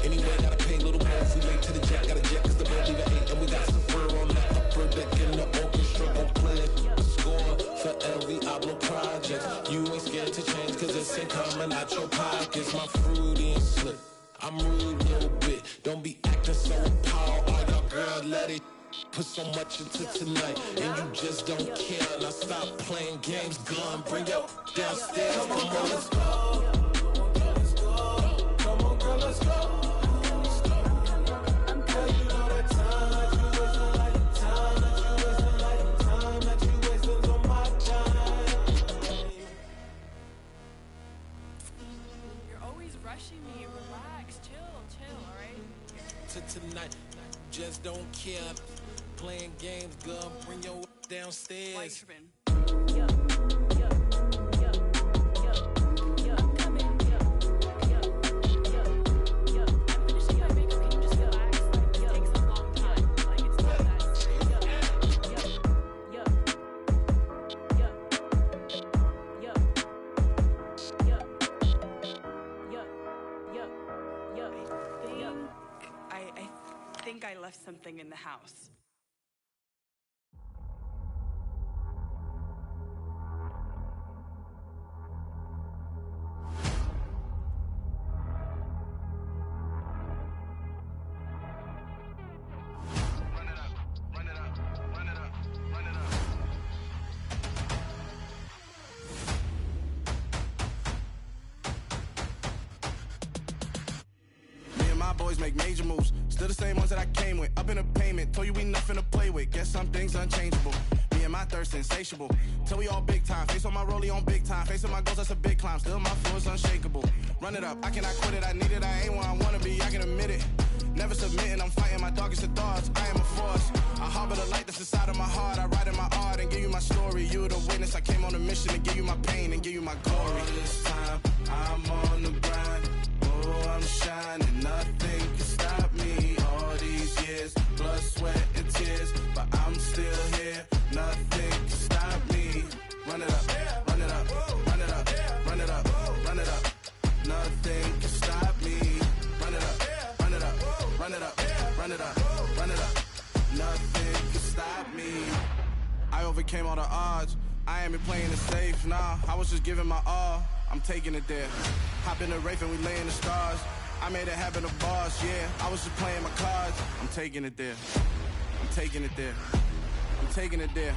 Anyway, gotta pay a little more if we late to the jet. Got a jet cause the boat leave at 8. And we got Safir on the upper deck in the orchestra. Gon' play a score for every Ablo project. You ain't scared to change cause it's ain't coming out your pockets. My fruity and slip. I'm rude a little bit. Don't be acting so appalled. Oh, your girl, let it put so much into tonight. And you just don't care. Now stop playing games. Gun, bring your downstairs. Come on, let's go. Come on, girl, let's go. Tonight, just don't care. Playing games, girl, bring your downstairs. I left something in the house. Boys make major moves, still the same ones that I came with. Up in the payment, told you we nothing to play with. Guess some things unchangeable. Me and my thirst insatiable. Till we all big time. Face on my rollie on big time. Facing my goals, that's a big climb. Still my flow is unshakable. Run it up, I cannot quit it. I need it, I ain't where I wanna be. I can admit it. Never submitting, I'm fighting my darkest of thoughts. I am a force. I harbor the light that's inside of my heart. I write in my art and give you my story. You the witness. I came on a mission to give you my pain and give you my glory. All this time, I'm on the grind. Oh, I'm shining. Nothing can stop me. All these years, blood, sweat, and tears, but I'm still here. Nothing can stop me. Run it up, run it up, run it up, run it up, run it up. Nothing can stop me. Run it up, run it up, run it up, run it up, run it up. Nothing can stop me. I overcame all the odds. I ain't been playing it safe, nah. I was just giving my all. I'm taking it there. Hop in the Wraith and we lay in the stars. I made it happen to boss, yeah. I was just playing my cards. I'm taking it there. I'm taking it there. I'm taking it there.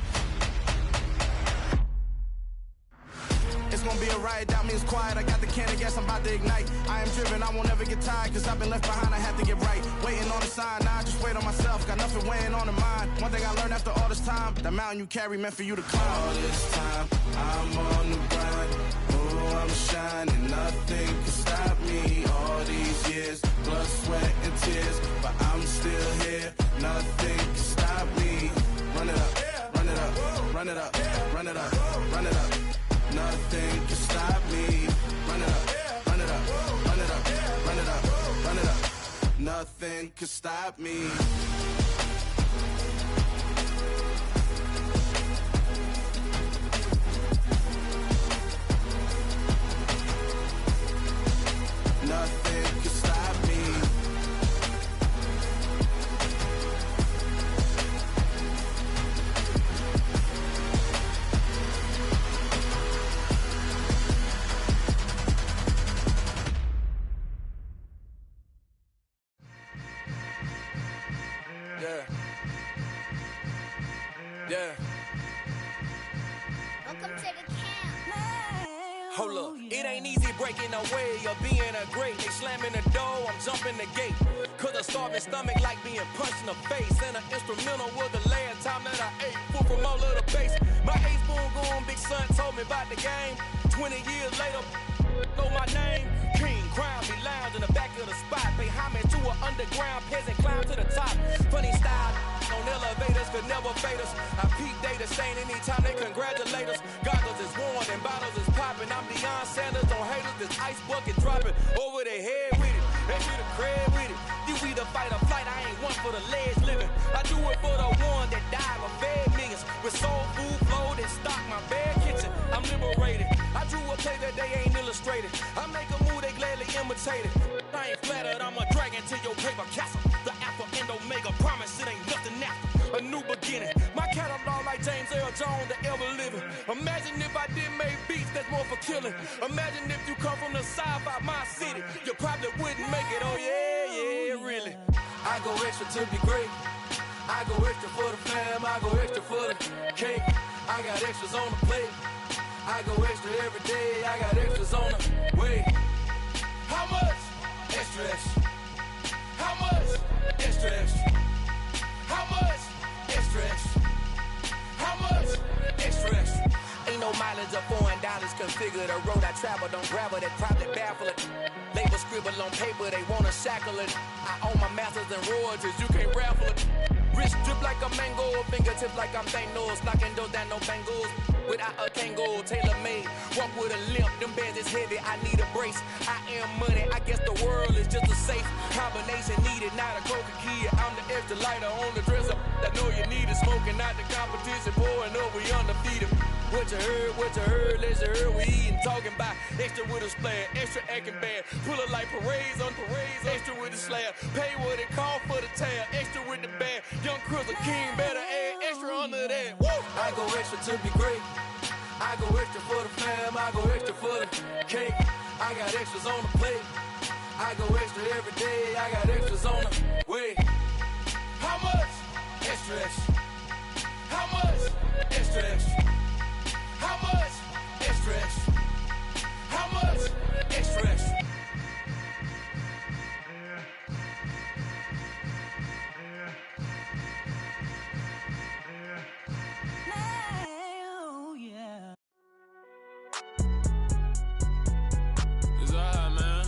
It's gonna be a riot, doubt me it's quiet. I got the can of gas, I'm about to ignite. I am driven, I won't ever get tired, cause I've been left behind, I have to get right. Waiting on the sign, now I just wait on myself. Got nothing weighing on the mind. One thing I learned after all this time, the mountain you carry meant for you to climb. All this time, I'm on the grind. Oh, I'm shining, nothing can stop me. All these years, blood, sweat, and tears, but I'm still here. Nothing can stop me. Run it up, run it up, run it up, run it up, run it up. Nothing can stop me. Run it up, run it up, run it up, run it up, run it up. Nothing can stop me. Nothing can stop me. Yeah. Yeah. Welcome to the camp. Hold up, it ain't easy breaking away or being a great. They slamming the door, I'm jumping the gate. Cause a starving stomach like being punched in the face. And an instrumental was the last time that I ate. Full from all of the bass. My ace boom going, big son told me about the game. 20 years later, know my name. King, crown me lounge in the back of the spot. Pay homage to an underground peasant, climb to the top. Funny style, on elevators could never fade us. I peep data stain anytime they congratulate us. Goggles is worn and bottles is popping. I'm Deion Sanders on haters, this ice bucket dropping over their head with it. They be the crib with it. You either fight or flight, I ain't one for the ledge living. I do it for the one that died or fed millions. With soul food flowed and stock my bad kitchen. I'm liberated. I drew a play that they ain't illustrated. I make a move they gladly imitated. I ain't flattered, I'm a dragon to your paper castle. The Alpha and Omega promise it ain't nothing after. A new beginning. My catalog like James Earl Jones, the ever living. Imagine if I did make beats that's more for killing. Imagine if you come from the south out my city. You probably wouldn't make it, oh yeah, yeah, really. I go extra to be great. I go extra for the fam, I go extra for the cake. I got extras on the plate. I go extra every day, I got extras on the way. How much? Extra, extra. How much? Extra, extra. How much? Extra, extra. How much? Extra, extra. Ain't no mileage of $4 configure the road I travel. Don't gravel that probably baffle it. Label scribble on paper, they wanna shackle it. I own my masters and royalties, you can't raffle it. Wrist drip like a mango, fingertips like I'm Thanos. Knocking those down, no bangles. Without a Kango, tailor-made. Walk with a limp, them bands is heavy, I need a brace. I am money, I guess the world is just a safe combination needed, not a coca key. I'm the extra lighter on the dresser. I know you need it, smoking out the competition, pouring up, we undefeated. What you heard, let's heard, we eating, talking about extra with a splash, extra acting bad. Pull it like parades on parades, extra with the slab. Pay what it call for the tab, extra with the band. Young Cruz, a king, better add extra under that. Woo! I go extra to be great. I go extra for the fam, I go extra for the cake. I got extras on the plate. I go extra every day, I got extras on the way. How much? Extra, extra. How much? Extra, extra. How much? Extra, extra. How much? Extra, extra. It's alright, man.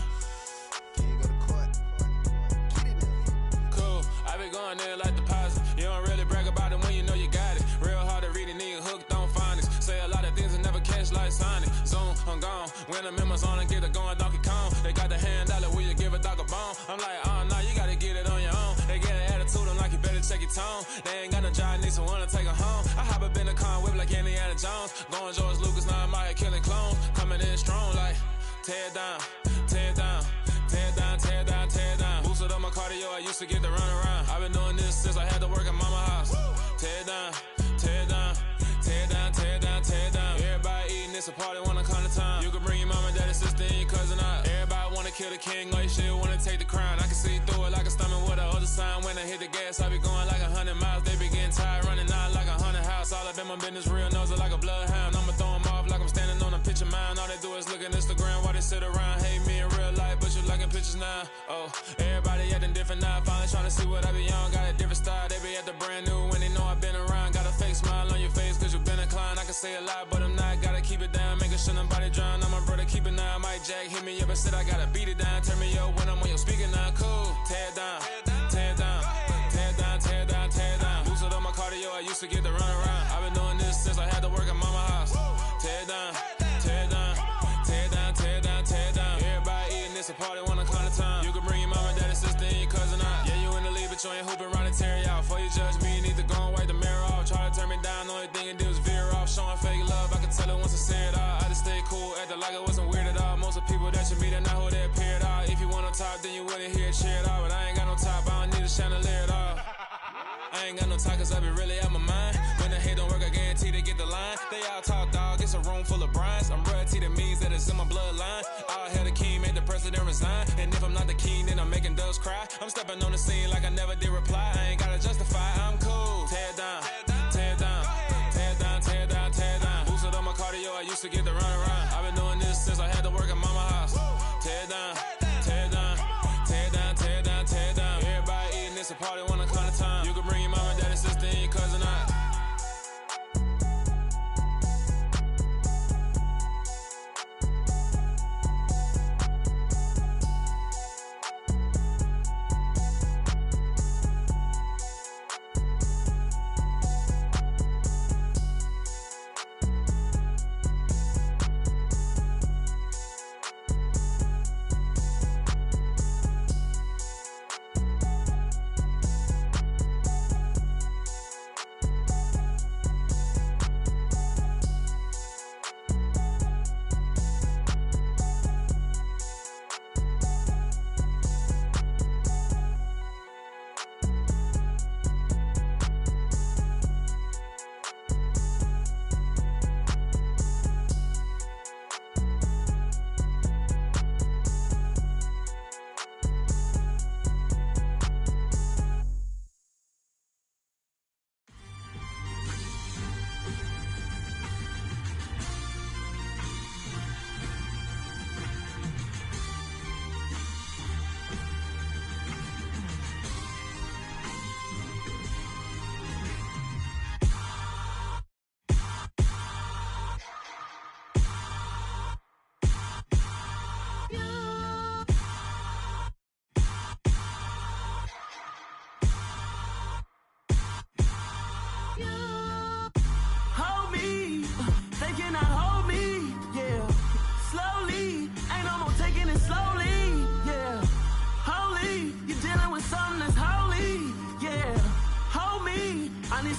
Cool. I be going there like deposit. You don't really brag about it when you know you got it. Real hard to read a nigga hooked, don't find it. Say a lot of things and never catch like Sonic. Zone, I'm gone. When the members on and get it going Donkey Kong. They got the hand dollar, will you give a dog a bone? I'm like, oh no, you gotta get it on your own. They get an attitude, I'm like, you better check your tone. They ain't got no job, need someone to take her home. I hop up in the car, whip like Indiana Jones. Going George Lucas, now I'm out here killing clones. Coming in strong like, tear down, tear down, tear down, tear down, tear down. Boosted up my cardio, I used to get to run around. I've been doing this since I had to work at mama house. Tear down, tear down, tear down, tear down, tear down. Everybody eating, it's a party, wanna come to time. You can bring your mama, daddy, sister, and your cousin out. Everybody wanna kill the king, or you shit wanna take the crown. I can see through it like a stomach with a other sign. When I hit the gas, I be going like 100 miles. They be getting tired, running out like 100 house. All up in my business, real nose like a bloodhound. I'ma throw them off like I'm standing on a picture mound. All they do is look at Instagram while they sit around. Hate me in real life, but you liking pictures now. Oh, everybody acting different now. Finally trying to see what I be on. Got a different style, they be at the brand new when they know I've been around. Got a fake say a lot, but I'm not. Gotta keep it down, making sure nobody drown. I'm my brother, keep it now. Mike Jack hit me up and said I gotta beat it down. Turn me up when I'm on your speaker now. Cool, tear it down, tear it down, tear it down, tear it down, tear it down. Boosted up my cardio, I used to get to run around. I've been doing this since I had to work at mama house. Tear it down, tear it down, tear it down, tear it down, tear it down. Everybody eating this a party, one o'clock of time. You can bring your mama, daddy, sister, and your cousin out. Yeah, you in the league, but you ain't hooping around and tear out. Before you judge me, you need to go and wipe the mirror off. Try to turn me down, the only thing it did was veer off. Showing fake love, I can tell it once I say it all. I just stay cool, acting like it wasn't weird at all. Most of the people that you meet are not who they appear at all. If you want on top, then you wouldn't hear it cheer at all. But I ain't got no top, I don't need a chandelier at all. I ain't got no talk, cause I be really out my mind. When the hate don't work, I guarantee they get the line. They all talk, dog, it's a room full of brinds. I'm royalty, that means that it's in my bloodline. All hell the king, made the president resign. And if I'm not the king, then I'm making doves cry. I'm stepping on the scene like I never did reply. I ain't gotta justify, I'm cool. Tear it down, tear it down, tear it down, tear it down, tear it down. Boosted up my cardio, I used to get to run around. I've been doing this since I had to work at mama house. Tear it down, tear it down, tear it down, tear it down, tear it down. Everybody eating this a party, one o'clock of time. You can bring your mama, daddy, sister, and your cousin out.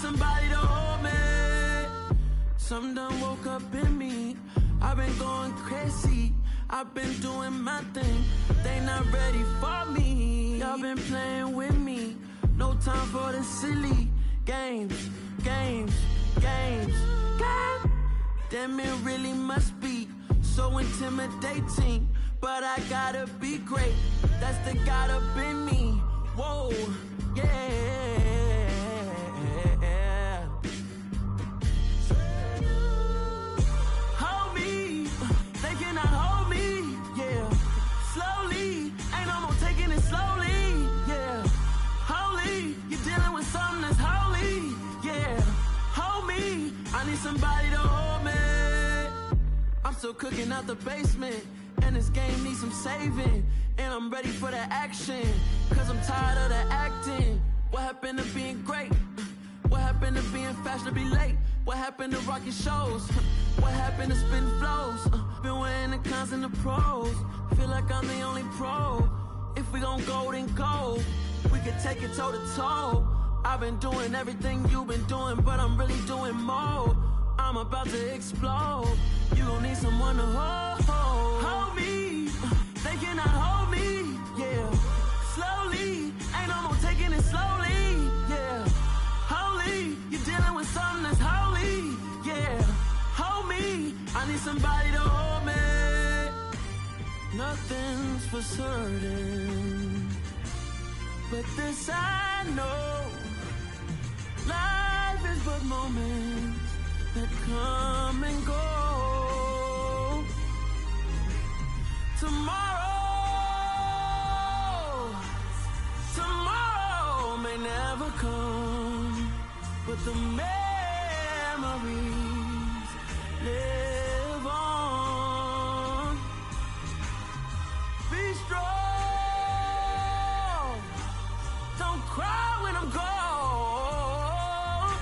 Somebody to hold me. Something done woke up in me. I've been going crazy. I've been doing my thing. They not ready for me. Y'all been playing with me. No time for the silly games, games, games, games. Damn, it really must be so intimidating. But I gotta be great. That's the God up in me. Whoa, yeah. Somebody to hold me. I'm still cooking out the basement, and this game needs some saving. And I'm ready for the action, cause I'm tired of the acting. What happened to being great? What happened to being fashionably late? What happened to rocking shows? What happened to spitting flows? Been wearing the cons and the pros. Feel like I'm the only pro. If we gon' go, then go. We could take it toe to toe. I've been doing everything you've been doing, but I'm really doing more. I'm about to explode. You gon' need someone to hold me. They cannot hold me, yeah. Slowly, ain't no more taking it slowly, yeah. Holy, you're dealing with something that's holy, yeah. Hold me, I need somebody to hold me. Nothing's for certain, but this I know. Life is but moments that come and go. Tomorrow may never come, but the memories Live on. Be strong. Don't cry when I'm gone.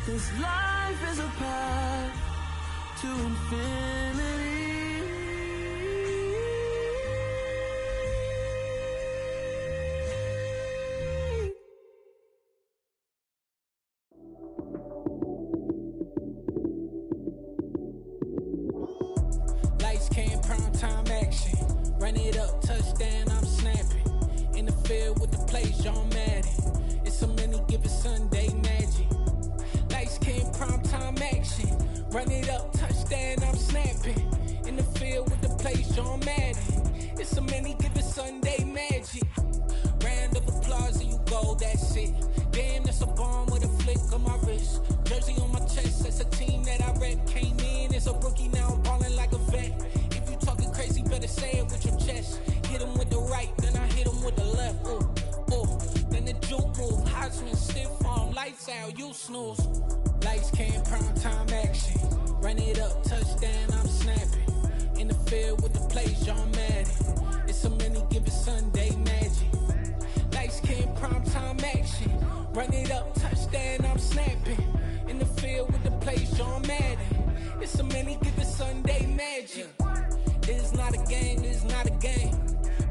This life is a path to infinity. Lights, cam, prime time action. Run it up, touchdown, I'm snapping. In the field with the plays, John Madden. It's so many given Sunday magic. Lights, cam, prime time action. Run it up, touchdown, I'm snapping. In the field with the plays, John Madden. It's so many given Sunday magic. Round of applause and you go, that's it. Damn, that's a bomb with a flick on my wrist. Jersey on my chest, that's a team that I rep. Came in as a rookie, now I'm ballin' like a vet. If you talking crazy, better say it with your chest. Hit him with the right, then I hit him with the left. Ooh, ooh, then the juke move. Heisman, stiff arm, lights out, you snooze. Lights, cam, prime time action. Run it up, touchdown, I'm snapping. In the field with the plays, John Madden. It's so many given Sunday magic. Lights, cam, prime time action. Run it up, touchdown, I'm snapping. In the field with the plays, John Madden. It's so many given Sunday magic. This is not a game, this is not a game.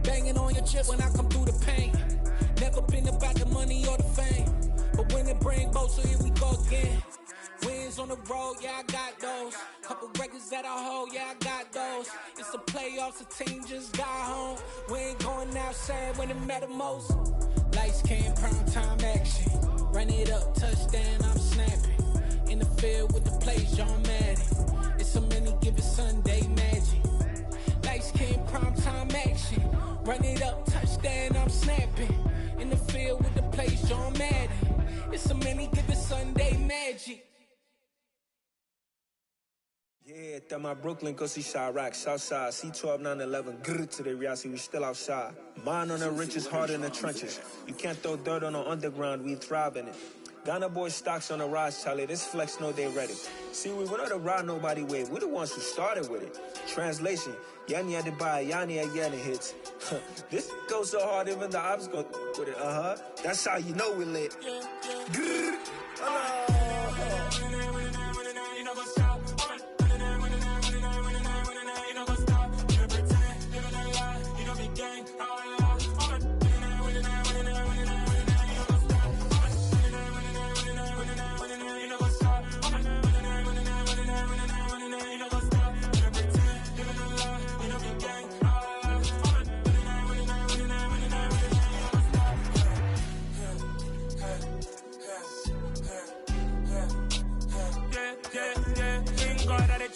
Banging on your chip when I come through the pain. Never been about the money or the fame. But when it bring both, so here we go again. Wins on the road, yeah, I got those. Couple records that I hold, yeah, I got those. It's the playoffs, the team just got home. We ain't going outside when it matter most. Lights, cam, prime time action. Run it up, touchdown, I'm snapping. In the field with the plays, John Madden. It's so many given Sunday magic. Lights, cam, prime time action. Run it up, touchdown, I'm snapping. In the field with the plays, John Madden. It's so many given Sunday magic. Yeah, that my Brooklyn, go see Chirac, Southside, C12, 911, grrr to the reality, we still outside. Mine on the riches, hard in the trenches. You can't throw dirt on the underground, we thrive in it. Ghana boys stocks on the rise, Charlie, this flex know they ready. See, we went on the ride nobody wave, we the ones who started with it. Translation, Yanni had to buy, Yanni had Yanni hits. This goes so hard, even the ops go with it, That's how you know we lit. Grrr,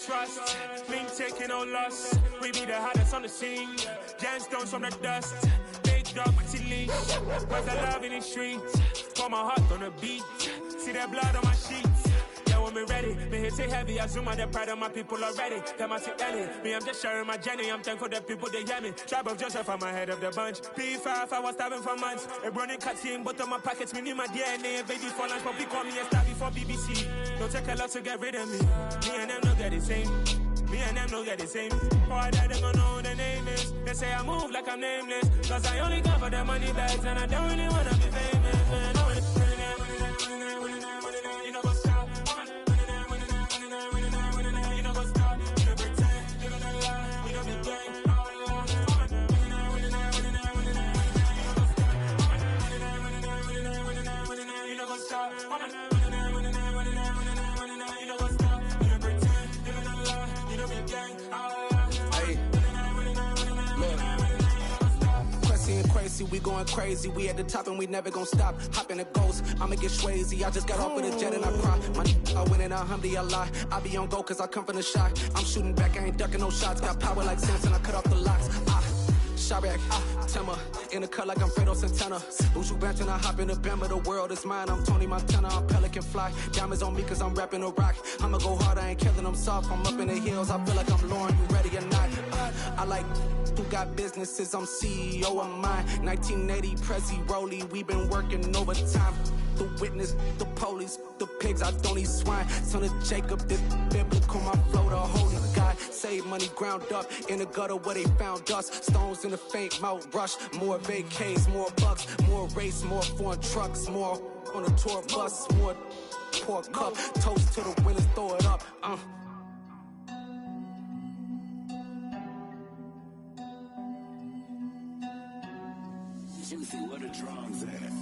trust, been taking no loss. We be the hottest on the scene. Gemstones from the dust. Big dog, pretty leash. Was the love in the streets. Pour my heart on the beat. See that blood on my sheets. Yeah, when me ready, me hit it heavy. I zoom out the pride of my people already. Them I see Ellie. Me, I'm just sharing my journey. I'm thankful the people they hear me. Tribe of Joseph, I'm ahead of the bunch. P5, I was starving for months. A running cut in both of my pockets. Me need my DNA. Baby for lunch, but we call me a star before BBC. Don't take a lot to get rid of me. Me and them don't get the same. Me and them don't get the same. Boy, that they gonna know who the name is. They say I move like I'm nameless. Cause I only come for the money bags. And I don't really wanna be famous, man. You know what's up? You know what's up? You know pretend, you know lie. You know the game. You know what's up? Crazy, we going crazy. We at the top and we never gonna stop. Hop in a ghost, I'ma get swayzy. I just got off with a jet and I cry. I win and I humbly I lie. I be on go cause I come from the shot. I'm shooting back, I ain't ducking no shots. Got power like Samson, I cut off the locks. Chirac, Timmer, in the cut like I'm Fredo Santana. Buju Banton, I hop in the Bama, the world is mine. I'm Tony Montana, I'm Pelican Fly. Diamonds on me cause I'm rapping a rock. I'ma go hard, I ain't killing them soft. I'm up in the hills, I feel like I'm Lauren, you ready or not? I like who got businesses, I'm CEO of mine. 1980 Prezi Rolly, we been working overtime. the witness, the police, the pigs, I don't eat swine. Son of Jacob, this biblical, my flow, the holy God. Save money ground up in the gutter where they found us. Stones in the faint mouth rush. More vacays, more bucks, more race, more foreign trucks, more on a tour bus, more pour cup. Toast to the winners, throw it up. Juicy, where the drums at?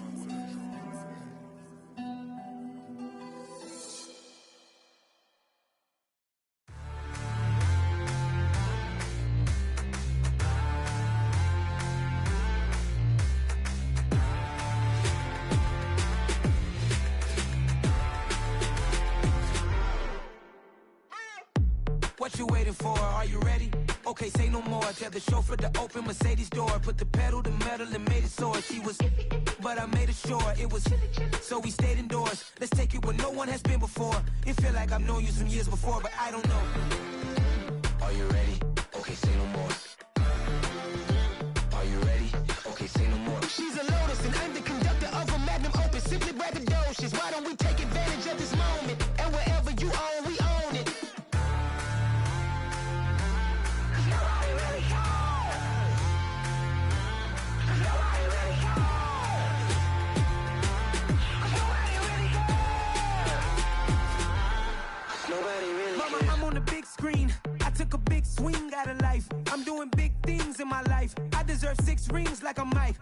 What you waiting for? Are you ready? Okay, say no more. Tell the chauffeur to open Mercedes door. Put the pedal to metal and made it soar. She was, but I made it sure it was. So we stayed indoors. Let's take it where no one has been before. It feel like I've known you some years before, but I don't know. Are you ready? Okay, say no more. Are you ready? Okay, say no more. She's a Lotus and I'm the conductor of a Magnum opus. Simply braggadocious. Why don't we take advantage of this moment? And wherever you own, we own it. Mama, I'm on the big screen. I took a big swing out of life. I'm doing big things in my life. I deserve 6 rings like a Mike.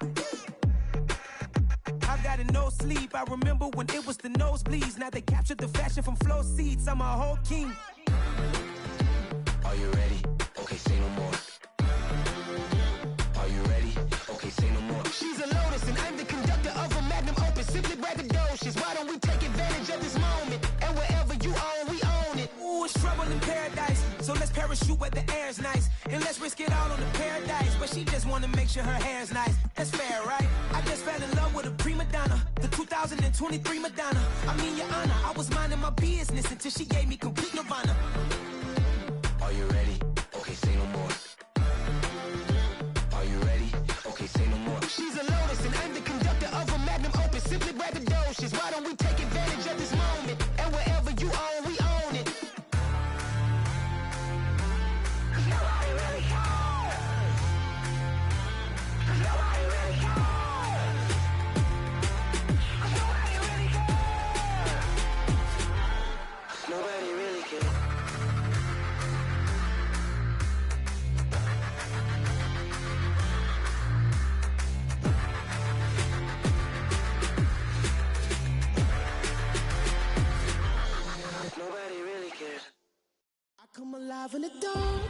I've got no sleep. I remember when it was the nosebleeds. Now they captured the fashion from flow seats. I'm a whole king. Are you ready? Okay, say no more. Are you ready? Okay, say no more. She's a Lotus and I'm the conductor of a Magnum opus. Simply braggadocious. Why don't we take advantage of this moment? And wherever you own, we own it. Ooh, it's trouble in paradise. So let's parachute where the air's nice. And let's risk it all on the paradise. But she just wanna make sure her hair's nice. That's fair, right? I just fell in love with a prima donna. The 2023 Madonna. I mean, your honor, I was minding my business until she gave me complete nirvana. Are you ready? Okay, say no more. Are you ready? Okay, say no more. She's a Lotus and I'm the conductor of a Magnum opus. Simply braggadocious. Why don't we take advantage of this moment? And wherever you own, we own it. Nobody really cares. Nobody really cares. Nobody really cares. Nobody really cares. Nobody really cares. I come alive in the dark,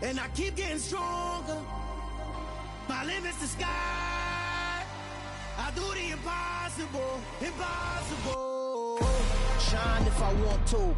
and I keep getting stronger. My limit's the sky. I do the impossible, impossible. Shine if I want to.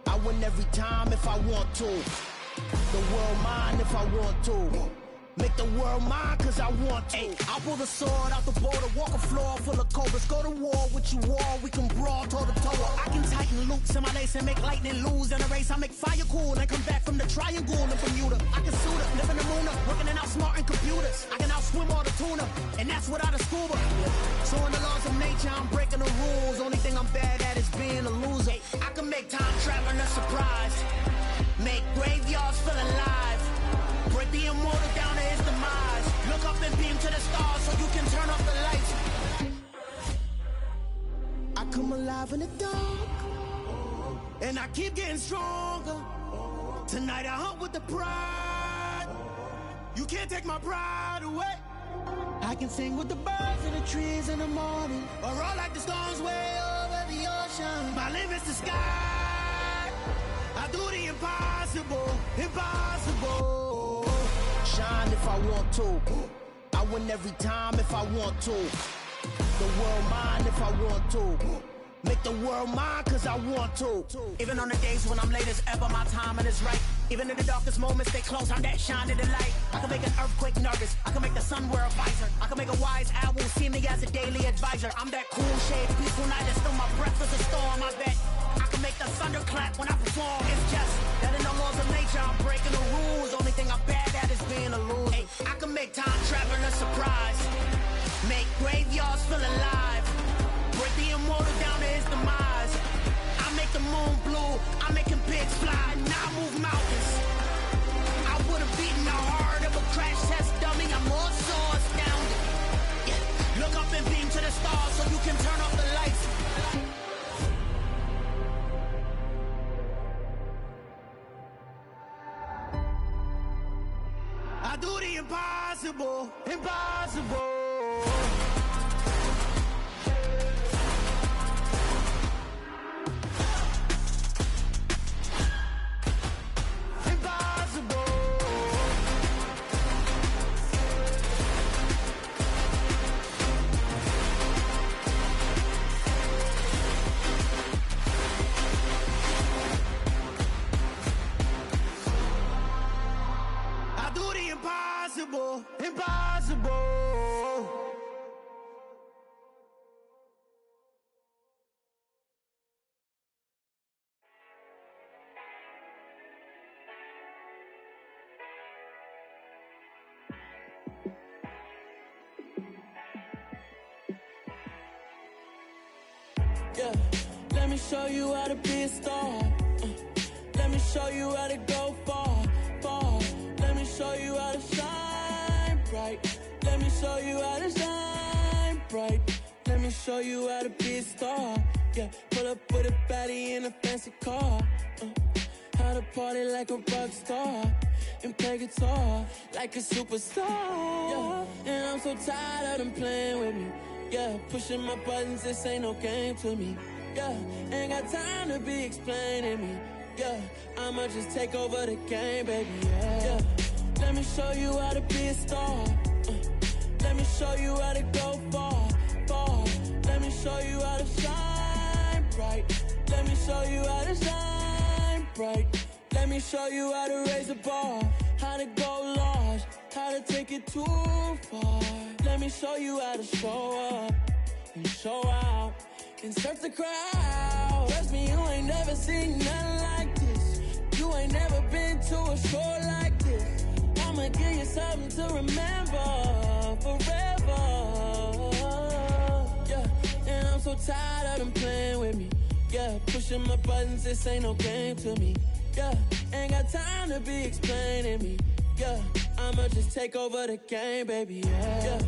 I win every time if I want to. The world mine if I want to. Make the world mine cause I want to. Ay, I'll pull the sword out the border, walk a floor full of cobras. Go to war with you all, we can brawl toe to toe. I can tighten loops in my lace and make lightning lose in a race. I make fire cool and come back from the triangle in Bermuda. I can suit up, live in the moon up, working and outsmarting computers. I can outswim all the tuna, and that's without a scuba. So in the laws of nature, I'm breaking the rules. Only thing I'm bad at is being a loser. I can make time traveling a surprise. Make graveyards feel alive. Break the immortal down to his demise. Look up and beam to the stars so you can turn off the lights. I come alive in the dark, and I keep getting stronger. Tonight I hunt with the pride. You can't take my pride away. I can sing with the birds and the trees in the morning, or roll like the storms way over the ocean. My limit's the sky. I do the impossible, impossible. Shine if I want to. I win every time if I want to. The world mine if I want to. Make the world mine cause I want to. Even on the days when I'm late as ever, my timing is right. Even in the darkest moments, stay close, I'm that shine in the light. I can make an earthquake nervous, I can make the sun wear a visor. I can make a wise owl see me as a daily advisor. I'm that cool shade, peaceful night, and still my breath is a storm, I bet. I can make the thunder clap when I perform. It's just that in the laws of nature, I'm breaking the rules. Only thing I'm bad at is being a loser. Ay, I can make time traveling a surprise. Make graveyards feel alive. the immortal down to his demise. I make the moon blue, I'm making pigs fly, now I move mountains. I would've beaten the heart of a crash test dummy, I'm more so astounded. Yeah. Look up and beam to the stars so you can turn off the lights. I do the impossible, impossible. Impossible, impossible. Yeah, let me show you how to be a star. Let me show you how to go far, far. Let me show you how to shine bright. Let me show you how to shine bright. Let me show you how to be a star. Yeah, pull up with a baddie in a fancy car. How to party like a rock star and play guitar like a superstar. Yeah, and I'm so tired of them playing with me. Yeah, pushing my buttons, this ain't no game to me. Yeah, ain't got time to be explaining me. Yeah, I'ma just take over the game, baby. Yeah. Let me show you how to be a star. Let me show you how to go far, far. Let me show you how to shine bright. Let me show you how to shine bright. Let me show you how to raise a bar, how to go large, how to take it too far. Let me show you how to show up and show out and surf the crowd. Trust me, you ain't never seen nothing like this. You ain't never been to a show like this. I'ma give you something to remember forever. Yeah, and I'm so tired of them playing with me. Yeah, pushing my buttons, this ain't no game to me. Yeah, ain't got time to be explaining me. Yeah, I'ma just take over the game, baby. Yeah,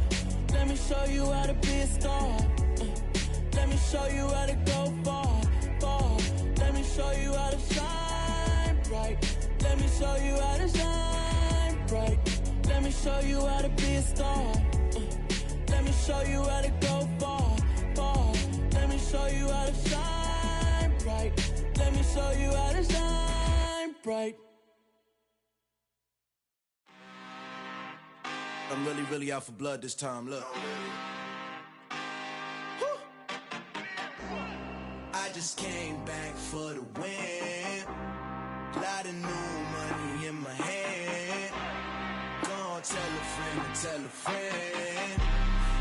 let me show you how to be a star. Let me show you how to go far, far. Let me show you how to shine bright. Let me show you how to shine bright. Let me show you how to be a star. Let me show you how to go far, far. Let me show you how to shine bright. Let me show you how to shine bright. I'm really, really out for blood this time, look. I just came back for the win. Lot of new money in my hand. Gonna tell a friend to tell a friend.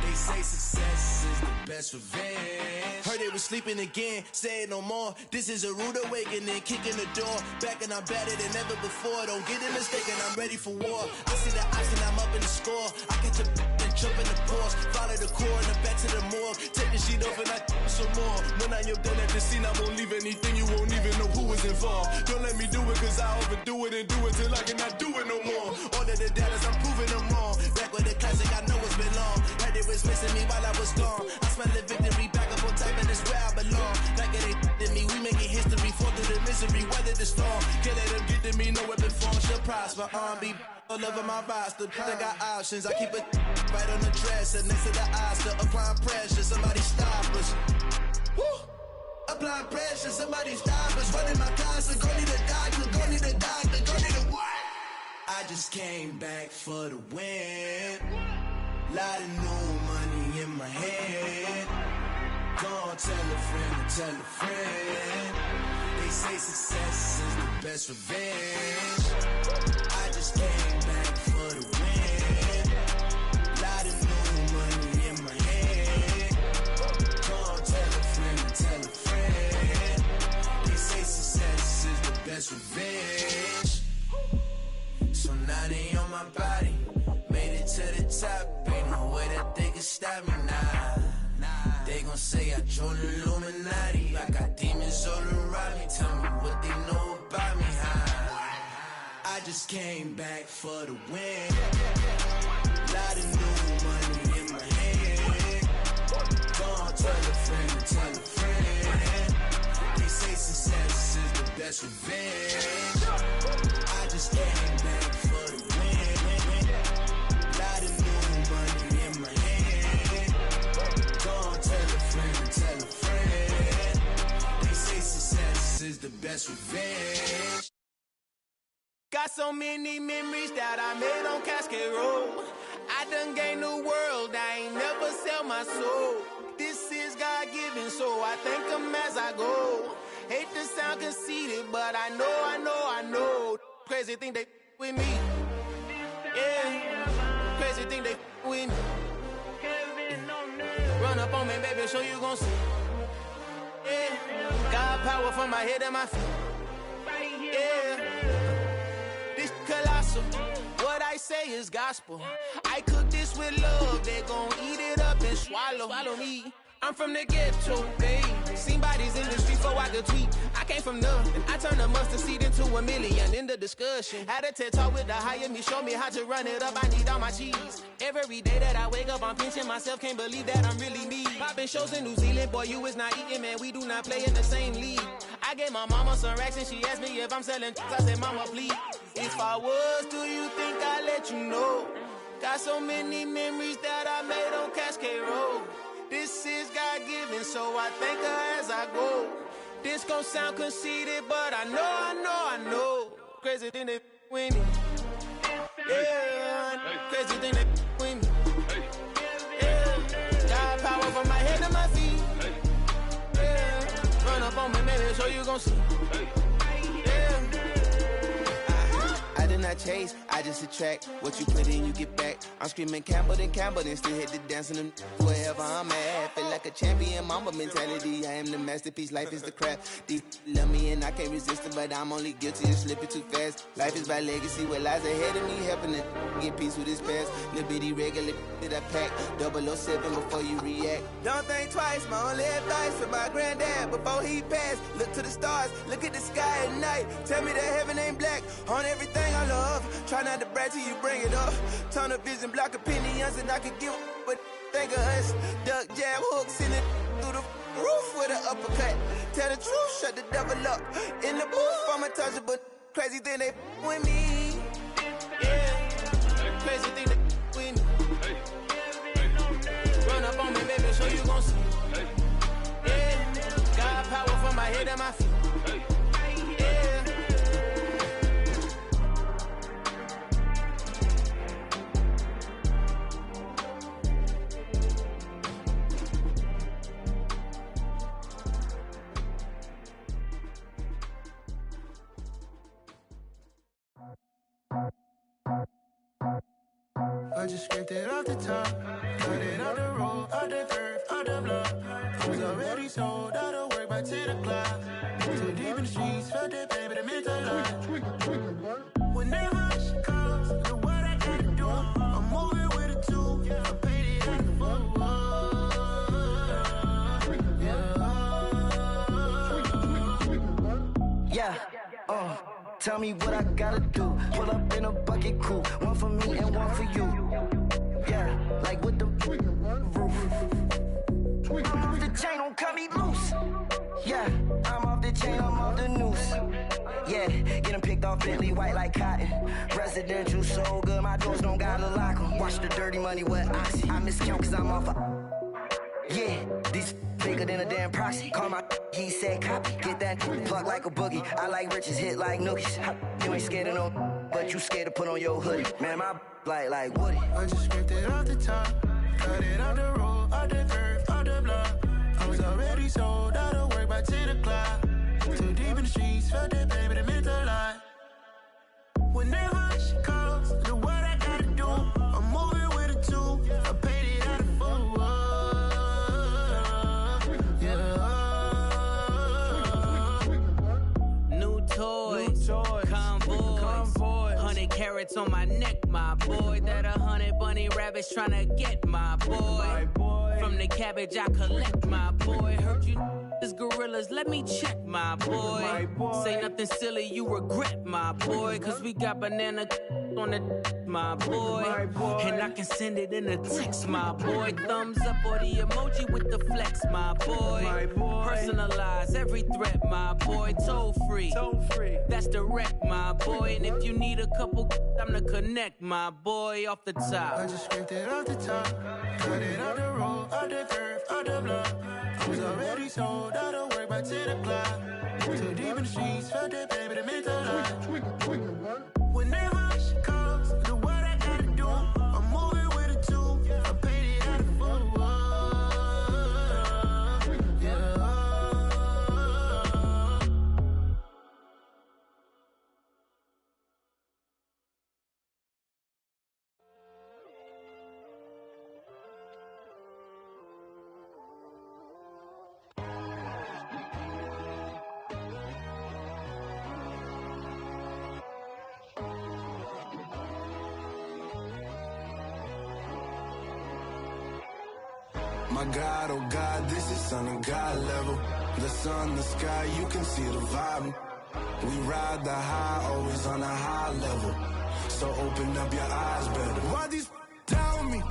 They say success is the best revenge. Heard they was sleeping again, say it no more. This is a rude awakening, kicking the door. Back and I'm better than ever before. Don't get it mistaken, I'm ready for war. I see the ice and I'm up in the score. I catch a and jump in the Porsche. Follow the core and then back to the morgue. Take the sheet off and I some more. When I am done at the scene, I won't leave anything. You won't even know who was involved. Don't let me do it cause I overdo it and do it till I cannot do it no more. All of the doubters, I'm proving them wrong. Back with the classic, I know it's been long. Heard they was missing me while I was gone. I smell the victory, back up on type and it's where I belong. Like it ain't to me, we making history. Fall through the misery, weather the storm. Can't let them get to me, no weapon form shall prosper. R&B all over my roster, I got options. I keep it right on the dresser, next to the Oscar. Applying pressure, somebody stop us. Woo! Applying pressure, somebody stop us. Running my closet, go need a doctor, go need a doctor, go need a what? I just came back for the win. Lot of new money in my hand. Gonna tell a friend to tell a friend. They say success is the best revenge. I just came back for the win. Lot of new money in my hand. Gonna tell a friend to tell a friend. They say success is the best revenge. So now they on my body. Made it to the top. Ain't no way that they can stop me now. They gon' say Play out your Illuminati. I got demons all around me. Tell me what they know about me. I just came back for the win. Lot of new money in my hand. Gonna tell a friend, tell a friend. They say success is the best revenge. I just came back for the win. Lot of new money in my hand. Gonna tell a friend. They say success is the best revenge. Got so many memories that I made on Cascade Road. I done gained the world, I ain't never sell my soul. This is God-given, so I thank him as I go. Hate to sound conceited, but I know. Crazy thing they with me. Yeah, crazy thing they with me. Run up on me, baby, so you gon' see. Yeah, God power from my head and my feet. Yeah. This colossal, what I say is gospel. I cook this with love, they gon' eat it up and swallow me. I'm from the ghetto, babe. Seen bodies in the street before I could tweet. I came from nothing, I turned a mustard seed into $1 million in the discussion. Had a TED talk with the higher me, show me how to run it up, I need all my cheese. Every day that I wake up, I'm pinching myself, can't believe that I'm really me. Popping shows in New Zealand, boy, you is not eating, man, we do not play in the same league. I gave my mama some racks and she asked me if I'm selling, I said, mama, please. If I was, do you think I'd let you know? Got so many memories that I made on Cascade Road. This is God-given, so I thank her as I go. This gon' sound conceited, but I know. Crazy thing they with me. Yeah, crazy thing they with me. Yeah, God power from my head to my feet. Yeah, run up on me, baby, so you gon' see. I did not chase, I just attract. What you put in, you get back. I'm screaming Campbell, then still hit the dancing them wherever I'm at. Feel like a champion, mamba mentality. I am the masterpiece, life is the craft. These love me and I can't resist it, but I'm only guilty of slipping too fast. Life is my legacy, what lies ahead of me, helping to get peace with this past. Little bitty regular that I pack, 007 before you react. Don't think twice, my only advice for my granddad before he passed. Look to the stars, look at the sky at night. Tell me that heaven ain't black on everything I love. Try not to brag till you bring it up. Tunnel vision, block opinions, and I could give but think of us. Duck jab hooks in it through the roof with an uppercut. Tell the truth, shut the devil up. In the booth, I'm untouchable. Crazy thing they with me. Yeah, crazy thing they with me. Run up on me, baby, so you gon' see. Yeah, God power from my head and my feet. I just scraped it off the top, cut it out the road, out the curve, out the block. I was already sold, out of work by 10 o'clock. Too deep in the streets, felt that pain, but it meant a lot. Whenever she calls, do what I gotta do. I'm moving with a two, I paid it out the foot. Yeah, tell me what I gotta do. Pull up in a bucket crew, one for me and one for you. Yeah, like with the roof. I'm off the chain, don't cut me loose. Yeah, I'm off the chain, I'm off the noose. Yeah, getting picked off Bentley white like cotton. Residential so good, my doors don't gotta lock 'em. Watch the dirty money with oxy. I miscount cause I'm off yeah, these bigger than a damn proxy. Call my he said copy. Get that plug like a boogie. I like riches, hit like nookies. You ain't scared of no, but you scared to put on your hoodie. Man, my like Woody. I just scraped it off the top, cut it out the road, out the curve, out the block. I was already sold, out of work by 10 o'clock. Too deep in the streets, felt that pain, but it meant a lot. Whenever she calls, do what I gotta do. I'm moving with a two, I paid it out of full. New toys, convoys, 100K carats on my neck, my boy. That 100 bunny rabbits tryna get, my boy. From the cabbage I collect, my boy. Heard you is gorillas, let me check, my boy. Say nothing silly, you regret, my boy. Cause we got banana on the my boy. And I can send it in a text, my boy. Thumbs up or the emoji with the flex, my boy. Personalize every threat, my boy. Toll free. That's direct, my boy. And if you need a couple, I'm the connect, my boy. Off the top. I just scraped it off the top, cut it out the road, out the curve, out the block. I was already sold, out of work by 10 o'clock. Too deep in the streets, felt that baby to make a lot. Whenever she calls, do what I gotta do. I'm moving with a two, I paid it out of full. Yeah. My God, oh God, this is Son of God level. The sun, the sky, you can see the vibe. We ride the high, always on a high level. So open up your eyes better. Why these tell me?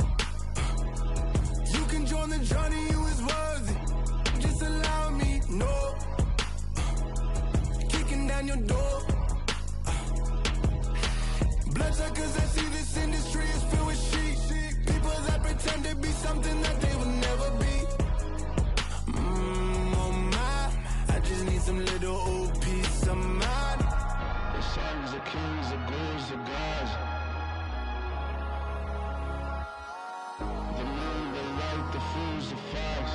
You can join the journey, you is worthy. Just allow me, no. Kicking down your door. Bloodsuckers, I see this industry is filled with sheep. People that pretend to be something that they will never be. Oh my, I just need some little old peace of mind. The sons of kings, the ghouls, the gods. The moon, the light, the fools, the facts.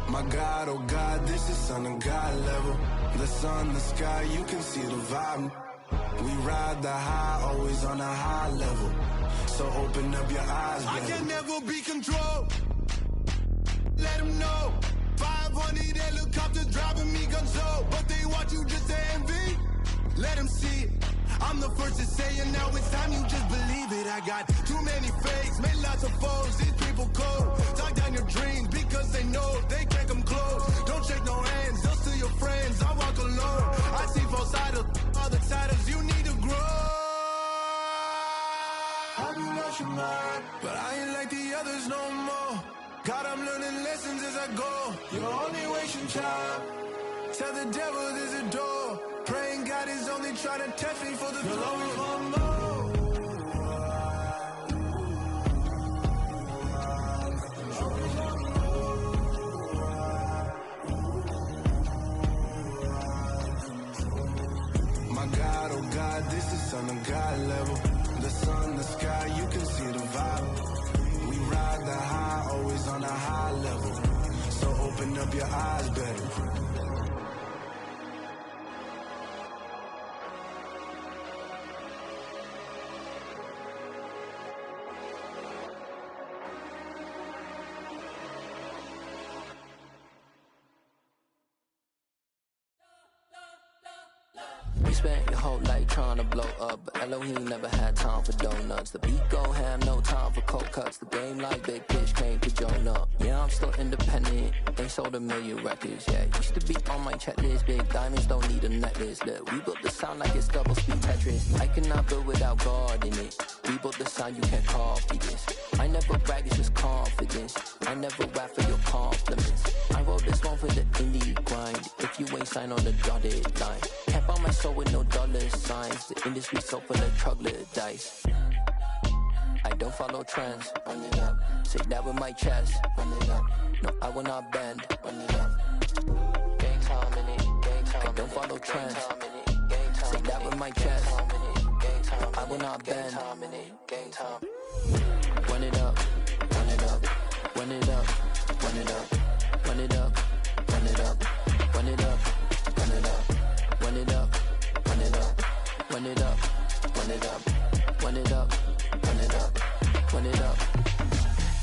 My God, oh God, this is Son of God level. The sun, the sky, you can see the vibe. We ride the high, always on a high level. So open up your eyes, baby. I can never be controlled. Let them know. 500 helicopters driving me gunso. But they want you just to envy. Let them see it. I'm the first to say it, now it's time you just believe it. I got too many fakes, made lots of foes. These people cold. Talk down your dreams because they know they can't come close. Don't shake no hands, those to your friends. I walk alone. I see both sides of other titles. You need to grow. Have you lost your mind? But I ain't like the others no more. God, I'm learning lessons as I go. You're only wasting time. Tell the devil there's a door. Praying God is only trying to test me for the glory for more. My God, oh God, this is Son of God level. The sun, the sky, you can see the vibe. We ride the high, always on a high level. So open up your eyes better. Spent your whole life trying to blow up, but Elohim never had time for donuts. The beat go ham, no time for cold cuts. The game like Big Pitch came to Jonah. Yeah, I'm still independent. They sold 1 million records. Yeah, used to be on my checklist. Big diamonds don't need a necklace. Look, we built the sound like it's double speed Tetris. I cannot build without God in it. We built the sound, you can't copy this. I never brag, it's just confidence. I never rap for your compliments. I wrote this one for the indie grind. If you ain't signed on the dotted line, can't buy my soul with no dollar signs. The industry so full of troglodytes. I don't follow trends. Run it up. Say that with my chest. Run it up. No, I will not bend. Run it up. Gang time in it. Gang time. I don't follow trends. Say that with my chest. No, I will not bend. Gang time. Run it up. Run it up. Run it up. Run it up. Run it up. Run it up. Run it up. Run it up. Run it up. Run it up. Run it up. Run it up. Run it up. Run it up. Run it up.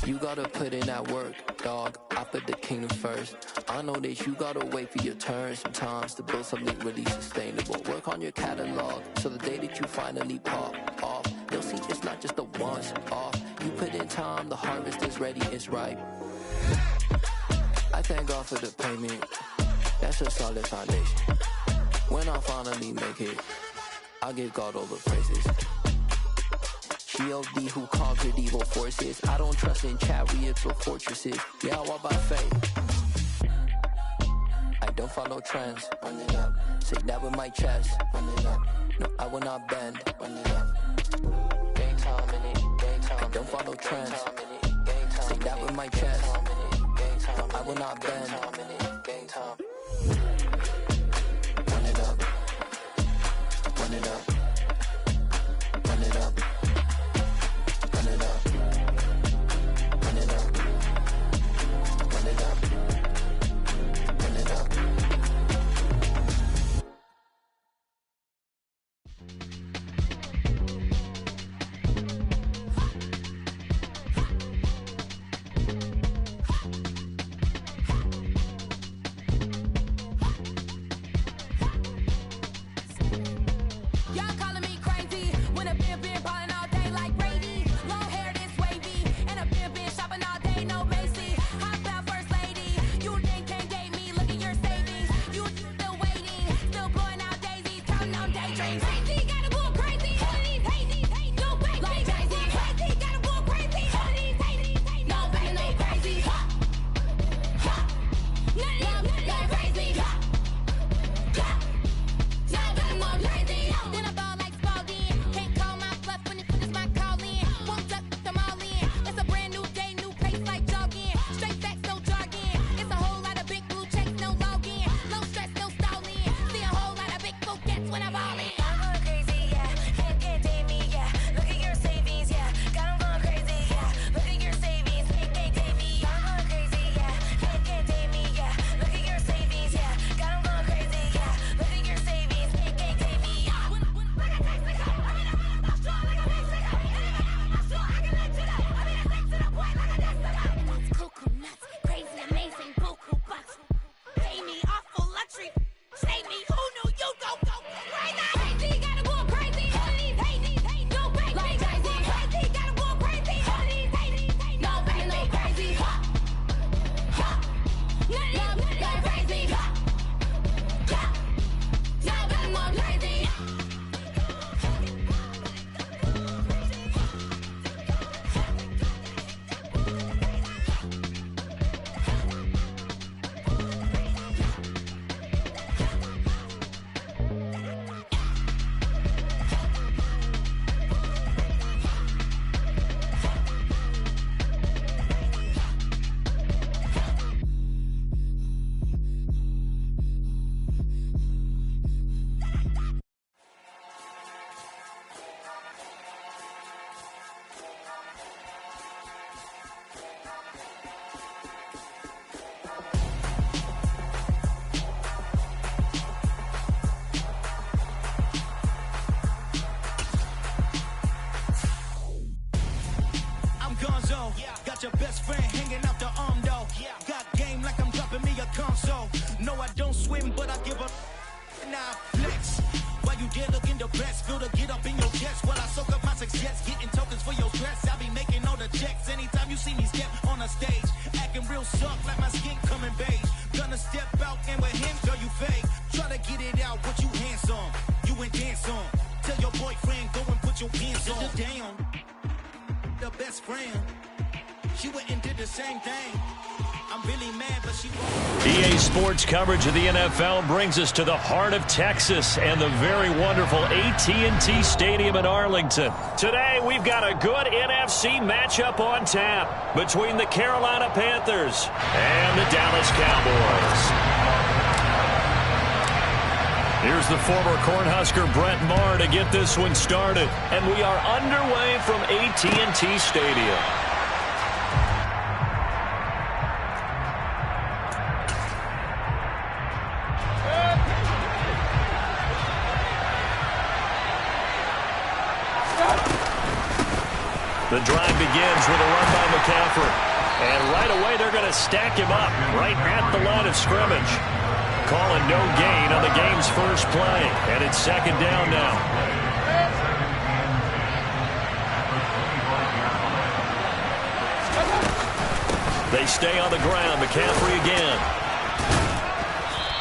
You got gotta put in that work, dog. I put the kingdom first. I know that you gotta wait for your turn sometimes to build something really sustainable. Work on your catalog, so the day that you finally pop off, you'll see it's not just a once off. You put in time, the harvest is ready, it's ripe. I thank God for the payment. That's a solid foundation. When I finally make it, I'll give God all the praises. G.O.D. who conquered evil forces. I don't trust in chariots or fortresses. Yeah, I walk by faith. I don't follow trends. Run it up. Say that with my chest. Run it up. No, I will not bend. Run it up. Game time in it. Game time. I don't follow trends. Say that with my chest. No, I will not bend. Game time. Run it up. Run it up. Run it up. Run it up. Run it up. Run it up. Run it up. Y'all calling me crazy when a been ballin' all day like Brady. Long hair this wavy, and a been shopping all day, no Macy. How about first lady? You think can't date me? Look at your savings. You still waiting, still blowing out daisies, counting on daydreams. Crazy, gotta go crazy. All of these hate, no baby. Like crazy, crazy, gotta go crazy. All of these hate, no baby, no crazy. None of them crazy. Y'all got more crazy. Then I ball like Spalding. Can't call my bluff when it's my call in. Won't duck them all in. It's a brand new day, new place like jogging. Straight facts, no jargon. It's a whole lot of big blue checks, no login. Low stress, no stalling. See a whole lot of big focus when I ball in. I'm going crazy, yeah. Can't date me, yeah. Look at your savings, yeah. Got 'em going crazy, yeah. Look at your savings, can't date me. I'm going crazy, yeah. Can't date me, yeah. Look at your savings, yeah. Got 'em going crazy, yeah. Look at your savings, can't date me. Coconuts, crazy, amazing, buku bucks. Pay me awful luxury. Save me, who knew you go crazy? Crazy, gotta go crazy. All of these hate, no baby. Like crazy, crazy, gotta go crazy. All of these hate, no baby, no crazy. None of them crazy. Y'all got more crazy. I'm Gonzo. Got your best friend hanging out the arm though. Got game like I'm dropping me a console. No, I don't swim, but I give a nah flex. While you there looking depressed, feel to get up in your chest while I soak up my success, getting tokens for your stress. I be making all the checks anytime you see me step on a stage, acting real soft like my skin coming beige. Gonna step out and with him, girl, you fake. Try to get it out, what you handsome, you ain't dance on. Tell your boyfriend, go and put your hands on. Down. The best friend, she went and did the same thing. I'm really mad, but she won't. EA Sports coverage of the NFL brings us to the heart of Texas and the very wonderful AT&T Stadium in Arlington. Today, we've got a good NFC matchup on tap between the Carolina Panthers and the Dallas Cowboys. Here's the former Cornhusker Brett Maher to get this one started. And we are underway from AT&T Stadium. The drive begins with a run by McCaffrey. And right away, they're going to stack him up right at the line of scrimmage. Calling no gain on the game's first play. And it's second down now. They stay on the ground. McCaffrey again.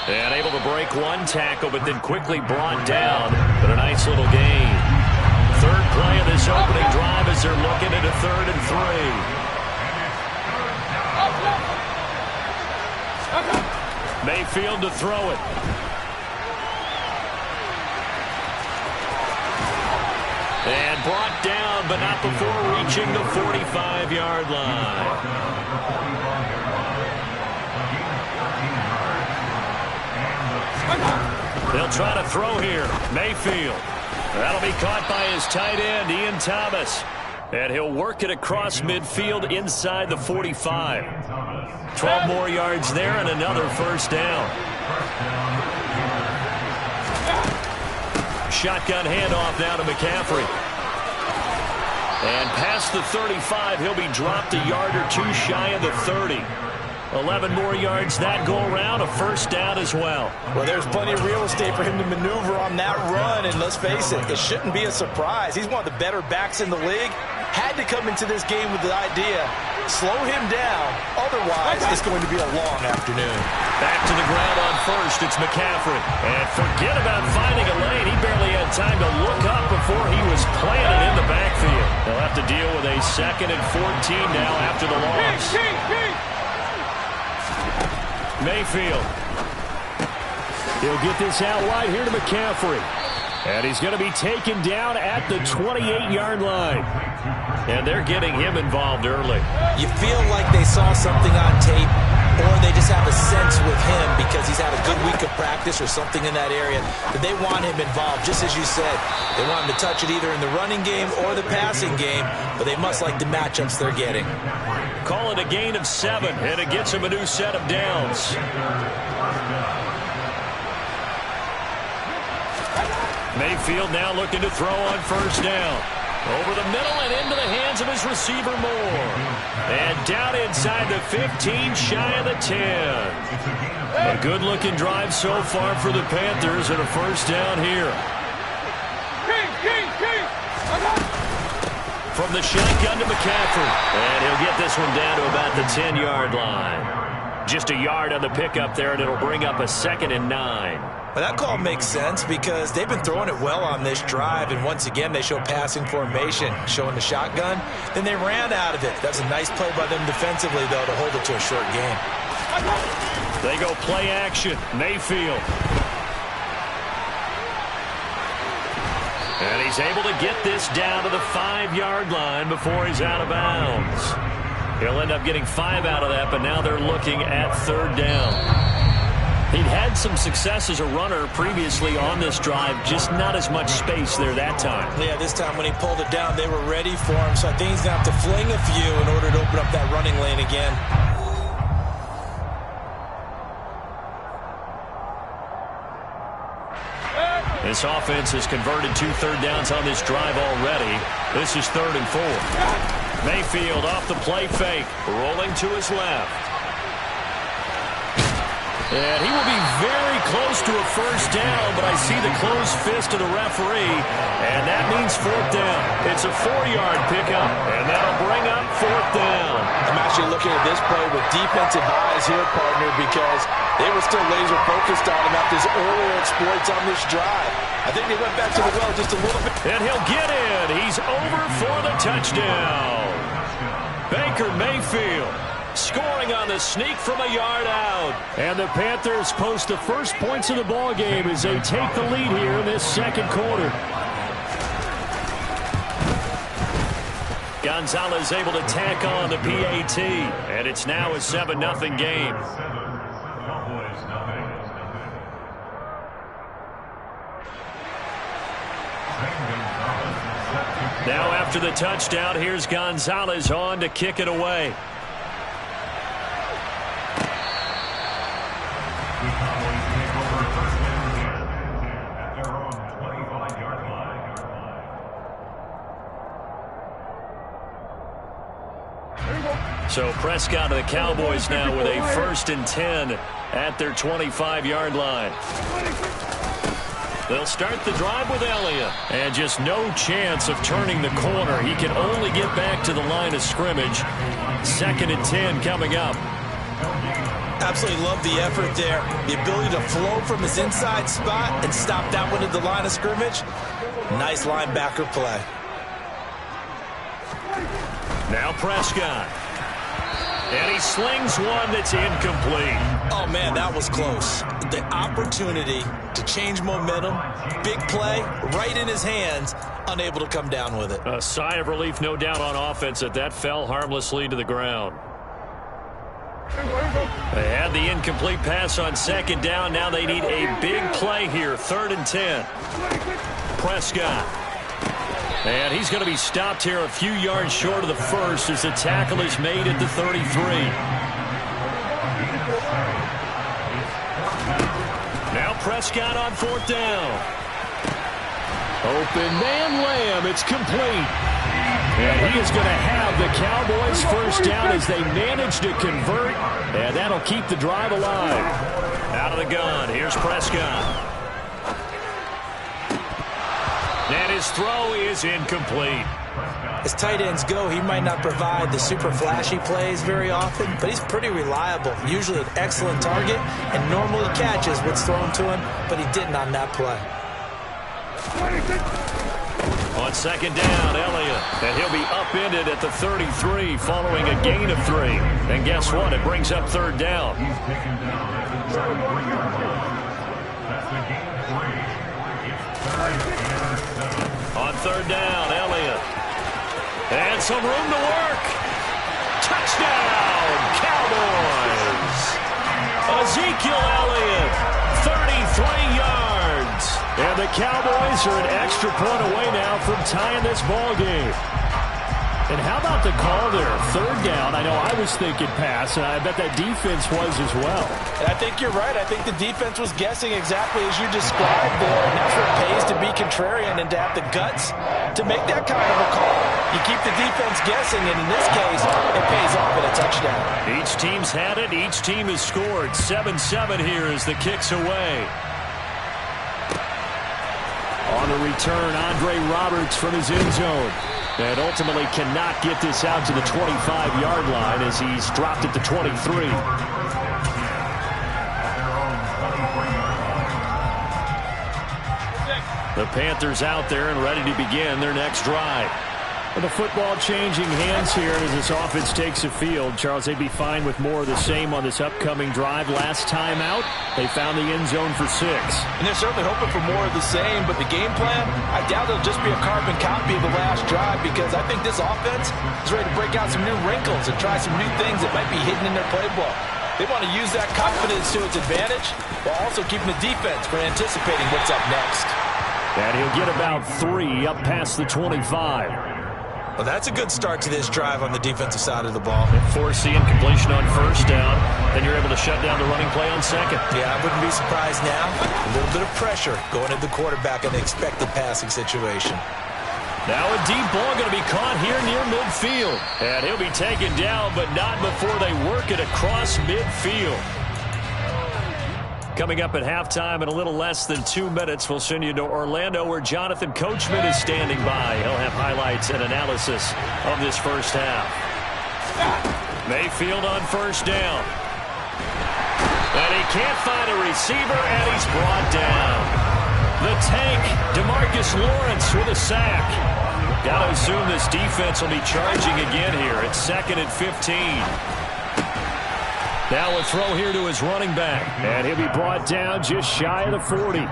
And able to break one tackle, but then quickly brought down. But a nice little gain. Third play of this opening drive as they're looking at a 3rd and 3. Mayfield to throw it. And brought down, but not before reaching the 45-yard line. They'll try to throw here. Mayfield. That'll be caught by his tight end, Ian Thomas. And he'll work it across midfield inside the 45. 12 more yards there and another first down. Shotgun handoff now to McCaffrey. And past the 35, he'll be dropped a yard or two shy of the 30. 11 more yards that go around, a first down as well. Well, there's plenty of real estate for him to maneuver on that run, and let's face it, it shouldn't be a surprise. He's one of the better backs in the league. Had to come into this game with the idea, slow him down, otherwise it's going to be a long afternoon. Back to the ground on first, it's McCaffrey. And forget about finding a lane. He barely had time to look up before he was planted in the backfield. They'll have to deal with a 2nd and 14 now after the loss. Mayfield. He'll get this out wide here to McCaffrey. And he's going to be taken down at the 28-yard line. And they're getting him involved early. You feel like they saw something on tape, or they just have a sense with him because he's had a good week of practice or something in that area that they want him involved. Just as you said, they want him to touch it either in the running game or the passing game, but they must like the matchups they're getting. Call it a gain of 7, and it gets him a new set of downs. Mayfield now looking to throw on first down. Over the middle and into the hands of his receiver Moore. And down inside the 15, shy of the 10. A good-looking drive so far for the Panthers and a first down here. From the shotgun to McCaffrey. And he'll get this one down to about the 10-yard line. Just a yard on the pickup there, and it'll bring up a 2nd and 9. Well, that call makes sense because they've been throwing it well on this drive, and once again they show passing formation, showing the shotgun. Then they ran out of it. That's a nice play by them defensively, though, to hold it to a short game. They go play action. Mayfield. And he's able to get this down to the 5-yard line before he's out of bounds. He'll end up getting 5 out of that, but now they're looking at 3rd down. He'd had some success as a runner previously on this drive, just not as much space there that time. Yeah, this time when he pulled it down, they were ready for him, so I think he's going to have to fling a few in order to open up that running lane again. This offense has converted 2 third downs on this drive already. This is 3rd and 4. Mayfield off the play fake, rolling to his left. And he will be very close to a first down, but I see the closed fist of the referee, and that means 4th down. It's a 4-yard pickup, and that'll bring up 4th down. I'm actually looking at this play with defensive eyes here, partner, because they were still laser focused on him after his earlier exploits on this drive. I think they went back to the well just a little bit. And he'll get in. He's over for the touchdown. Baker Mayfield scoring on the sneak from a yard out. And the Panthers post the first points of the ball game as they take the lead here in this 2nd quarter. Gonzalez able to tack on the PAT, and it's now a 7-0 game. Now after the touchdown, here's Gonzalez on to kick it away. So Prescott of the Cowboys now with a 1st and 10 at their 25-yard line. They'll start the drive with Elliott. And just no chance of turning the corner. He can only get back to the line of scrimmage. 2nd and 10 coming up. Absolutely love the effort there. The ability to flow from his inside spot and stop that one at the line of scrimmage. Nice linebacker play. Now Prescott. And he slings one that's incomplete. Oh, man, that was close. The opportunity to change momentum, big play, right in his hands, unable to come down with it. A sigh of relief, no doubt, on offense that fell harmlessly to the ground. They had the incomplete pass on 2nd down. Now they need a big play here. 3rd and 10. Prescott. And he's going to be stopped here a few yards short of the first as the tackle is made at the 33. Now Prescott on 4th down. Open man Lamb. It's complete. And he is going to have the Cowboys' 1st down as they manage to convert. And that'll keep the drive alive. Out of the gun. Here's Prescott. And his throw is incomplete. As tight ends go, he might not provide the super flashy plays very often, but he's pretty reliable. Usually an excellent target and normally catches what's thrown to him, but he didn't on that play. On 2nd down, Elliott. And he'll be upended at the 33 following a gain of 3. And guess what? It brings up 3rd down. He's taken down. 3 yards. That's the gain of 3. It's 3rd and 7. On 3rd down, Elliott. And some room to work. Touchdown, Cowboys. Ezekiel Elliott, 33 yards. And the Cowboys are an extra point away now from tying this ball game. And how about the call there? 3rd down. I know I was thinking pass, and I bet that defense was as well. And I think you're right. I think the defense was guessing exactly as you described there. And that's what it pays to be contrarian and to have the guts to make that kind of a call. You keep the defense guessing, and in this case, it pays off in a touchdown. Each team's had it. Each team has scored. 7-7 here as the kick's away. On the return, Andre Roberts from his end zone. And ultimately cannot get this out to the 25-yard line as he's dropped at the 23. The Panthers out there and ready to begin their next drive. With the football changing hands here as this offense takes the field. Charles, they'd be fine with more of the same on this upcoming drive. Last time out, they found the end zone for 6. And they're certainly hoping for more of the same, but the game plan, I doubt it'll just be a carbon copy of the last drive because I think this offense is ready to break out some new wrinkles and try some new things that might be hidden in their playbook. They want to use that confidence to its advantage while also keeping the defense from anticipating what's up next. And he'll get about 3 up past the 25. Well, that's a good start to this drive on the defensive side of the ball. Force the incompletion on 1st down. Then you're able to shut down the running play on 2nd. Yeah, I wouldn't be surprised now. A little bit of pressure going at the quarterback in the expected passing situation. Now a deep ball going to be caught here near midfield. And he'll be taken down, but not before they work it across midfield. Coming up at halftime in a little less than 2 minutes, we'll send you to Orlando where Jonathan Coachman is standing by. He'll have highlights and analysis of this first half. Mayfield on 1st down. And he can't find a receiver, and he's brought down. The tank, DeMarcus Lawrence with a sack. Got to assume this defense will be charging again here. It's 2nd and 15. Now a throw here to his running back. And he'll be brought down just shy of the 40.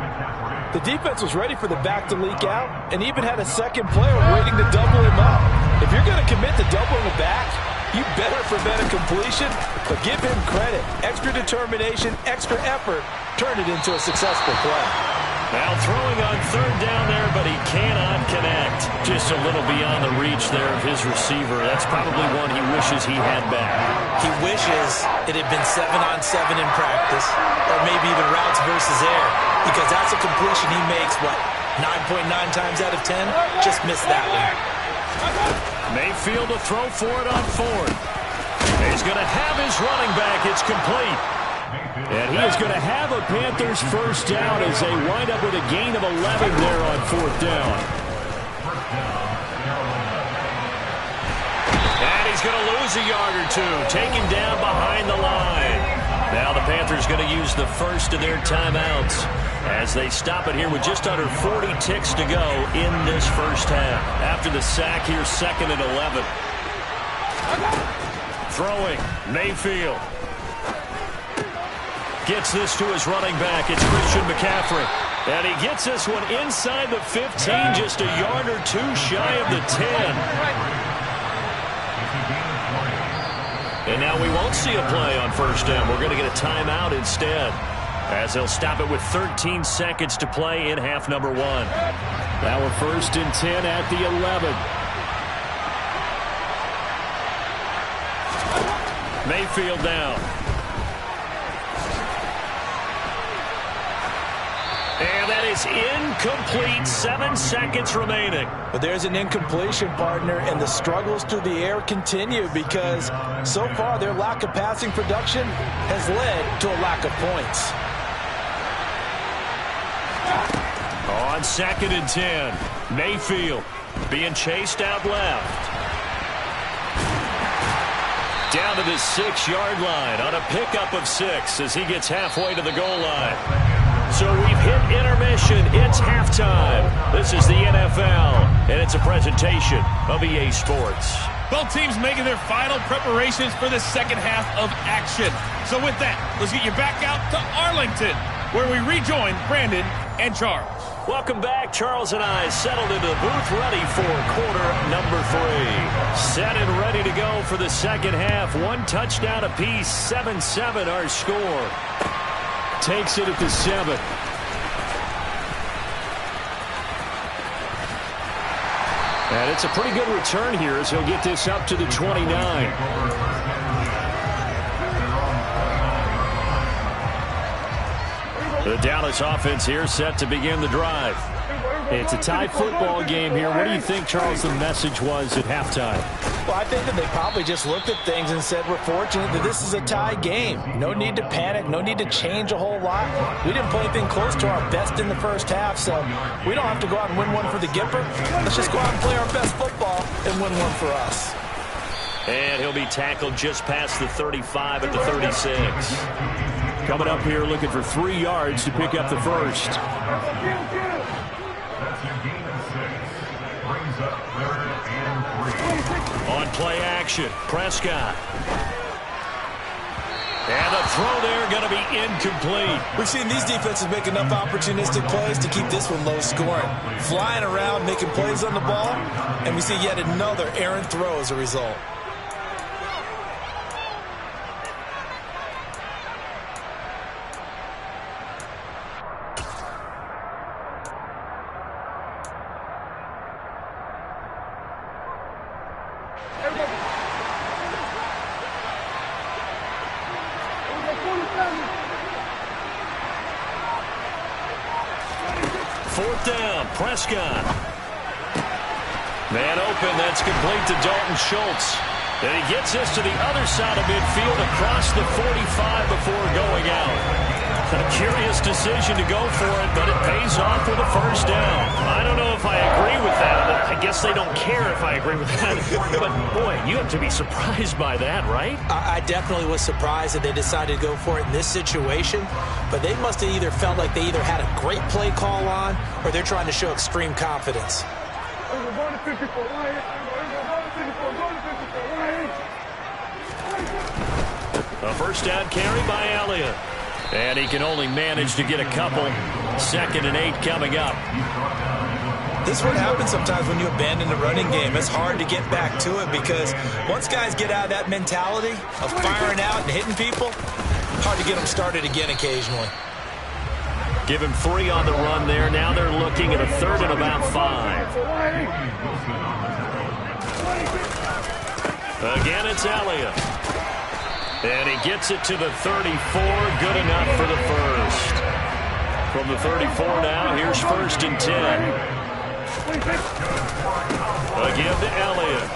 The defense was ready for the back to leak out and even had a second player waiting to double him up. If you're going to commit to doubling the back, you better prevent a completion, but give him credit. Extra determination, extra effort, turn it into a successful play. Now throwing on 3rd down there, but he cannot connect. Just a little beyond the reach there of his receiver. That's probably one he wishes he had back. He wishes it had been 7-on-7 in practice, or maybe even routes versus air, because that's a completion he makes, what, 9.9 times out of 10? Just missed that one. Mayfield to throw for it on 4th. He's going to have his running back. It's complete. And he is going to have a Panthers first down as they wind up with a gain of 11 there on fourth down. And he's going to lose a yard or two, taken down behind the line. Now the Panthers going to use the first of their timeouts as they stop it here with just under 40 ticks to go in this first half. After the sack here, 2nd and 11. Throwing, Mayfield. Gets this to his running back. It's Christian McCaffrey. And he gets this one inside the 15, just a yard or two shy of the 10. And now we won't see a play on first down. We're going to get a timeout instead, as they'll stop it with 13 seconds to play in half number 1. Now we're 1st and 10 at the 11. Mayfield down. And that is incomplete. 7 seconds remaining. But there's an incompletion, partner, and the struggles through the air continue because so far their lack of passing production has led to a lack of points. On 2nd and 10, Mayfield being chased out left. Down to the 6-yard line on a pickup of 6 as he gets halfway to the goal line. So we've hit intermission. It's halftime. This is the NFL, and it's a presentation of EA Sports. Both teams making their final preparations for the second half of action. So with that, let's get you back out to Arlington, where we rejoin Brandon and Charles. Welcome back. Charles and I settled into the booth, ready for quarter number 3. Set and ready to go for the second half. 1 touchdown apiece, 7-7 our score. Takes it at the 7. And it's a pretty good return here as he'll get this up to the 29. The Dallas offense here set to begin the drive. It's a tie football game here. What do you think, Charles, the message was at halftime? Well, I think that they probably just looked at things and said, we're fortunate that this is a tie game. No need to panic. No need to change a whole lot. We didn't play anything close to our best in the first half, so we don't have to go out and win one for the Gipper. Let's just go out and play our best football and win one for us. And he'll be tackled just past the 35 at the 36. Coming up here looking for 3 yards to pick up the first. On play action, Prescott. And the throw there going to be incomplete. We've seen these defenses make enough opportunistic plays to keep this one low scoring. Flying around, making plays on the ball, and we see yet another errant throw as a result. Fourth down, Prescott. Man open, that's complete to Dalton Schultz. And he gets this to the other side of midfield across the 45 before going out. A curious decision to go for it, but it pays off with a first down. I don't know if I agree with that. I guess they don't care if I agree with that. But, boy, you have to be surprised by that, right? I definitely was surprised that they decided to go for it in this situation. But they must have either felt like they either had a great play call on or they're trying to show extreme confidence. A first down carry by Elliott. And he can only manage to get a couple. 2nd and 8 coming up. This is what happens sometimes when you abandon the running game. It's hard to get back to it because once guys get out of that mentality of firing out and hitting people, hard to get them started again occasionally. Give him 3 on the run there. Now they're looking at a 3rd and about 5. Again, it's Elliott. And he gets it to the 34. Good enough for the first. From the 34 now, here's 1st and 10. Again to Elliott.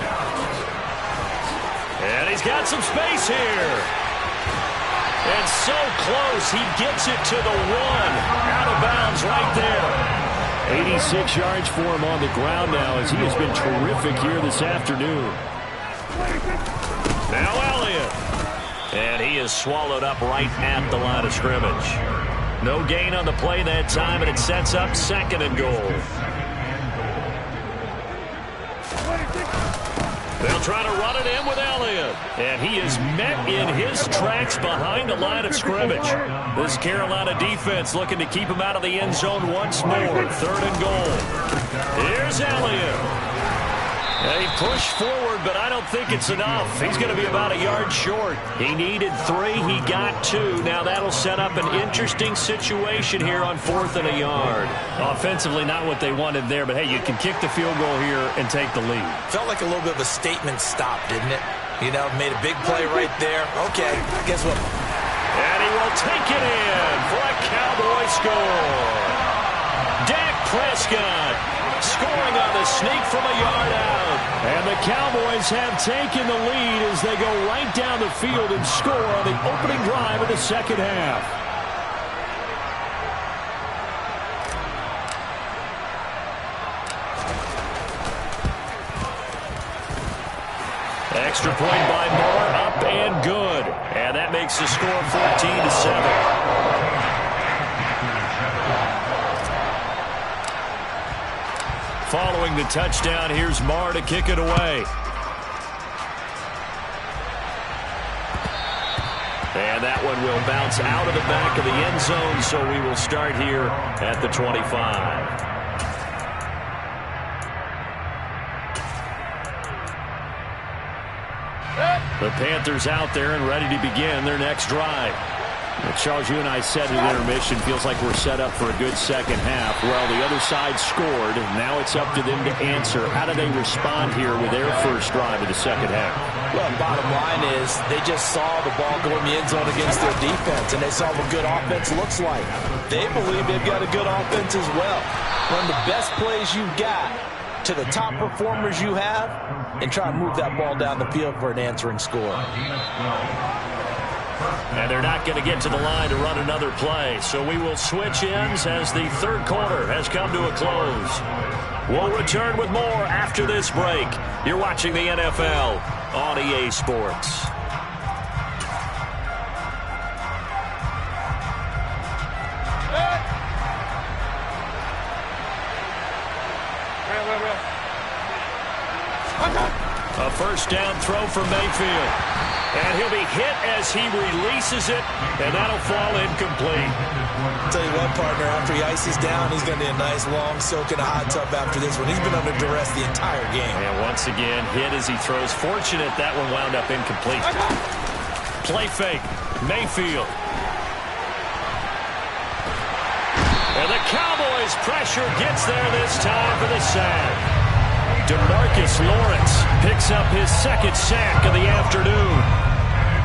And he's got some space here. And so close, he gets it to the 1. Out of bounds right there. 86 yards for him on the ground now as he has been terrific here this afternoon. Now Elliott. And he is swallowed up right at the line of scrimmage. No gain on the play that time, and it sets up 2nd and goal. They'll try to run it in with Elliott. And he is met in his tracks behind the line of scrimmage. This Carolina defense looking to keep him out of the end zone once more. 3rd and goal. Here's Elliott. They push forward, but I don't think it's enough. He's going to be about a yard short. He needed 3. He got 2. Now that'll set up an interesting situation here on 4th and a yard. Offensively, not what they wanted there, but hey, you can kick the field goal here and take the lead. Felt like a little bit of a statement stop, didn't it? You know, made a big play right there. Okay, guess what? And he will take it in for a Cowboy score. Dak Prescott scoring on the sneak from a yard out. And the Cowboys have taken the lead as they go right down the field and score on the opening drive of the second half. Extra point by Moore, up and good. And that makes the score 14-7. Following the touchdown, here's Marr to kick it away. And that one will bounce out of the back of the end zone, so we will start here at the 25. The Panthers out there and ready to begin their next drive. Charles, you and I said at intermission, feels like we're set up for a good second half. Well, the other side scored, and now it's up to them to answer. How do they respond here with their first drive of the second half? Well, bottom line is they just saw the ball go in the end zone against their defense, and they saw what good offense looks like. They believe they've got a good offense as well. Run the best plays you've got to the top performers you have, and try to move that ball down the field for an answering score. And they're not going to get to the line to run another play. So we will switch ends as the third quarter has come to a close. We'll return with more after this break. You're watching the NFL on EA Sports. A first down throw for Mayfield. And he'll be hit as he releases it, and that'll fall incomplete. I'll tell you what, partner, after he ices down, he's going to need a nice long soak in a hot tub after this one. He's been under duress the entire game. And once again, hit as he throws. Fortunate that one wound up incomplete. Play fake. Mayfield. And the Cowboys' pressure gets there this time for the sack. DeMarcus Lawrence picks up his second sack of the afternoon.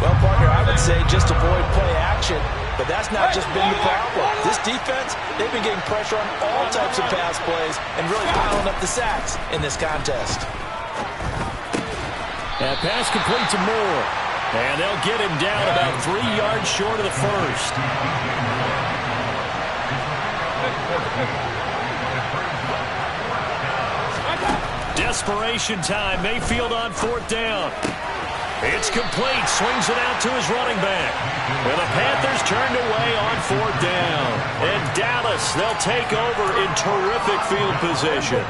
Well, partner, I would say just avoid play action, but that's not just been the problem. This defense, they've been getting pressure on all types of pass plays and really piling up the sacks in this contest. That pass complete to Moore. And they'll get him down about 3 yards short of the first. Desperation time. Mayfield on fourth down. It's complete. Swings it out to his running back. And the Panthers turned away on fourth down. And Dallas, they'll take over in terrific field position.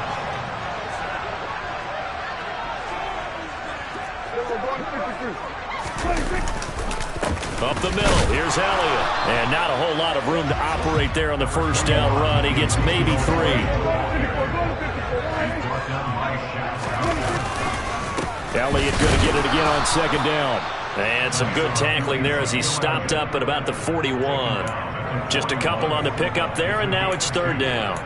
Up the middle, here's Elliott. And not a whole lot of room to operate there on the first down run. He gets maybe 3. Elliott going to get it again on second down. And some good tackling there as he stopped up at about the 41. Just a couple on the pickup there, and now it's third down.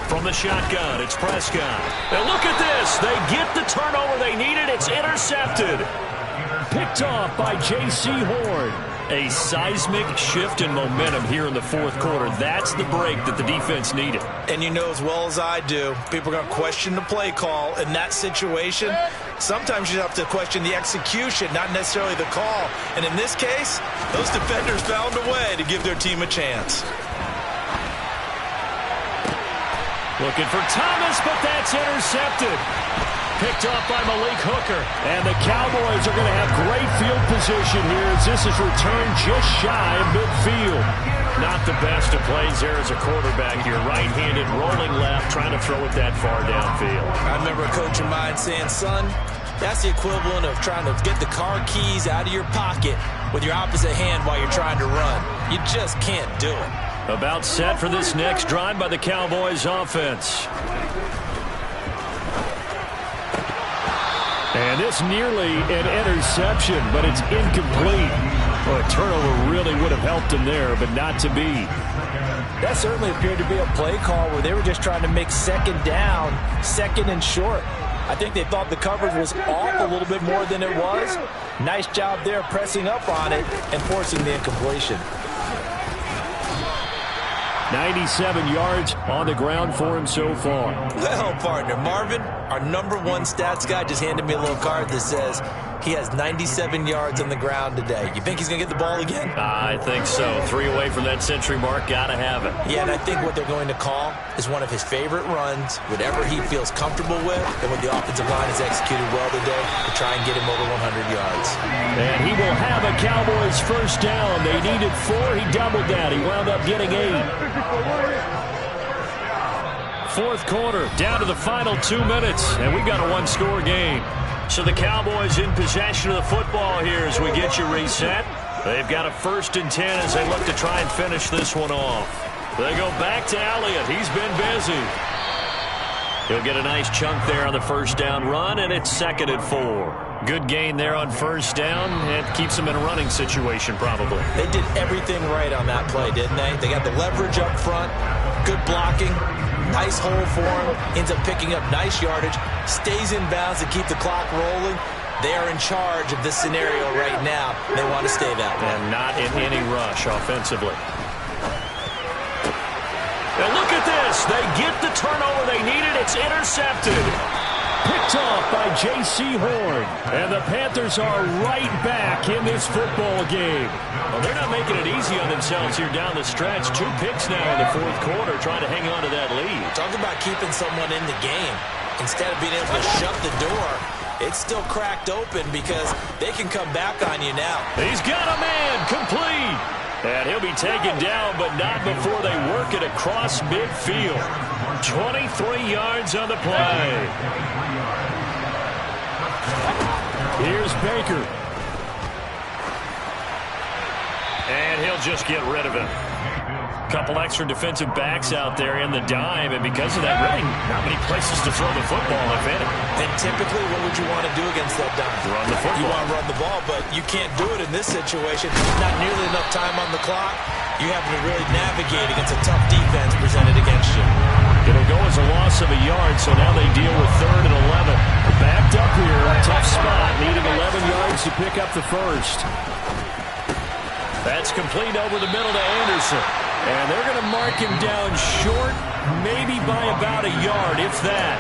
From the shotgun, it's Prescott. And look at this. They get the turnover they needed. It's intercepted. Picked off by J.C. Horn. A seismic shift in momentum here in the fourth quarter. That's the break that the defense needed. And you know as well as I do, people are going to question the play call in that situation. Sometimes you have to question the execution, not necessarily the call. And in this case, those defenders found a way to give their team a chance. Looking for Thomas, but that's intercepted. Picked off by Malik Hooker. And the Cowboys are going to have great field position here as this is returned just shy of midfield. Not the best of plays there as a quarterback here. Right-handed, rolling left, trying to throw it that far downfield. I remember a coach of mine saying, son, that's the equivalent of trying to get the car keys out of your pocket with your opposite hand while you're trying to run. You just can't do it. About set for this next drive by the Cowboys offense. And this nearly an interception, but it's incomplete. Well, a turnover really would have helped him there, but not to be. That certainly appeared to be a play call where they were just trying to make second down, second and short. I think they thought the coverage was off a little bit more than it was. Nice job there pressing up on it and forcing the incompletion. 97 yards on the ground for him so far. Well, partner, Marvin, our #1 stats guy, just handed me a little card that says he has 97 yards on the ground today. You think he's going to get the ball again? I think so. 3 away from that century mark. Got to have it. Yeah, and I think what they're going to call is one of his favorite runs, whatever he feels comfortable with, and what the offensive line has executed well today to try and get him over 100 yards. And he will have a Cowboys first down. They needed 4. He doubled that. He wound up getting 8. Fourth quarter, down to the final 2 minutes, and we've got a one-score game. So the Cowboys in possession of the football here as we get you reset. They've got a 1st and 10 as they look to try and finish this one off. They go back to Elliott. He's been busy. He'll get a nice chunk there on the first down run, and it's 2nd and 4. Good gain there on first down, and keeps them in a running situation probably. They did everything right on that play, didn't they? They got the leverage up front, good blocking, nice hole for him, ends up picking up nice yardage, stays in bounds to keep the clock rolling. They are in charge of this scenario right now. They want to stay that way. And not in any rush offensively. And look at this. They get the turnover they needed. It's intercepted. Picked off by J.C. Horn. And the Panthers are right back in this football game. Well, they're not making it easy on themselves here down the stretch. 2 picks now in the fourth quarter, trying to hang on to that lead. Talk about keeping someone in the game. Instead of being able to shut the door, it's still cracked open because they can come back on you now. He's got a man complete. And he'll be taken down, but not before they work it across midfield. 23 yards on the play. Here's Baker. And he'll just get rid of it. Couple extra defensive backs out there in the dime, and because of that, really not many places to throw the football, if any. And typically, what would you want to do against that dime? Run the football. You want to run the ball, but you can't do it in this situation. Not nearly enough time on the clock. You have to really navigate against a tough defense presented against you. It'll go as a loss of a yard, so now they deal with 3rd and 11. Backed up here, a tough spot, needing 11 yards to pick up the first. That's complete over the middle to Anderson. And they're going to mark him down short, maybe by about a yard, if that.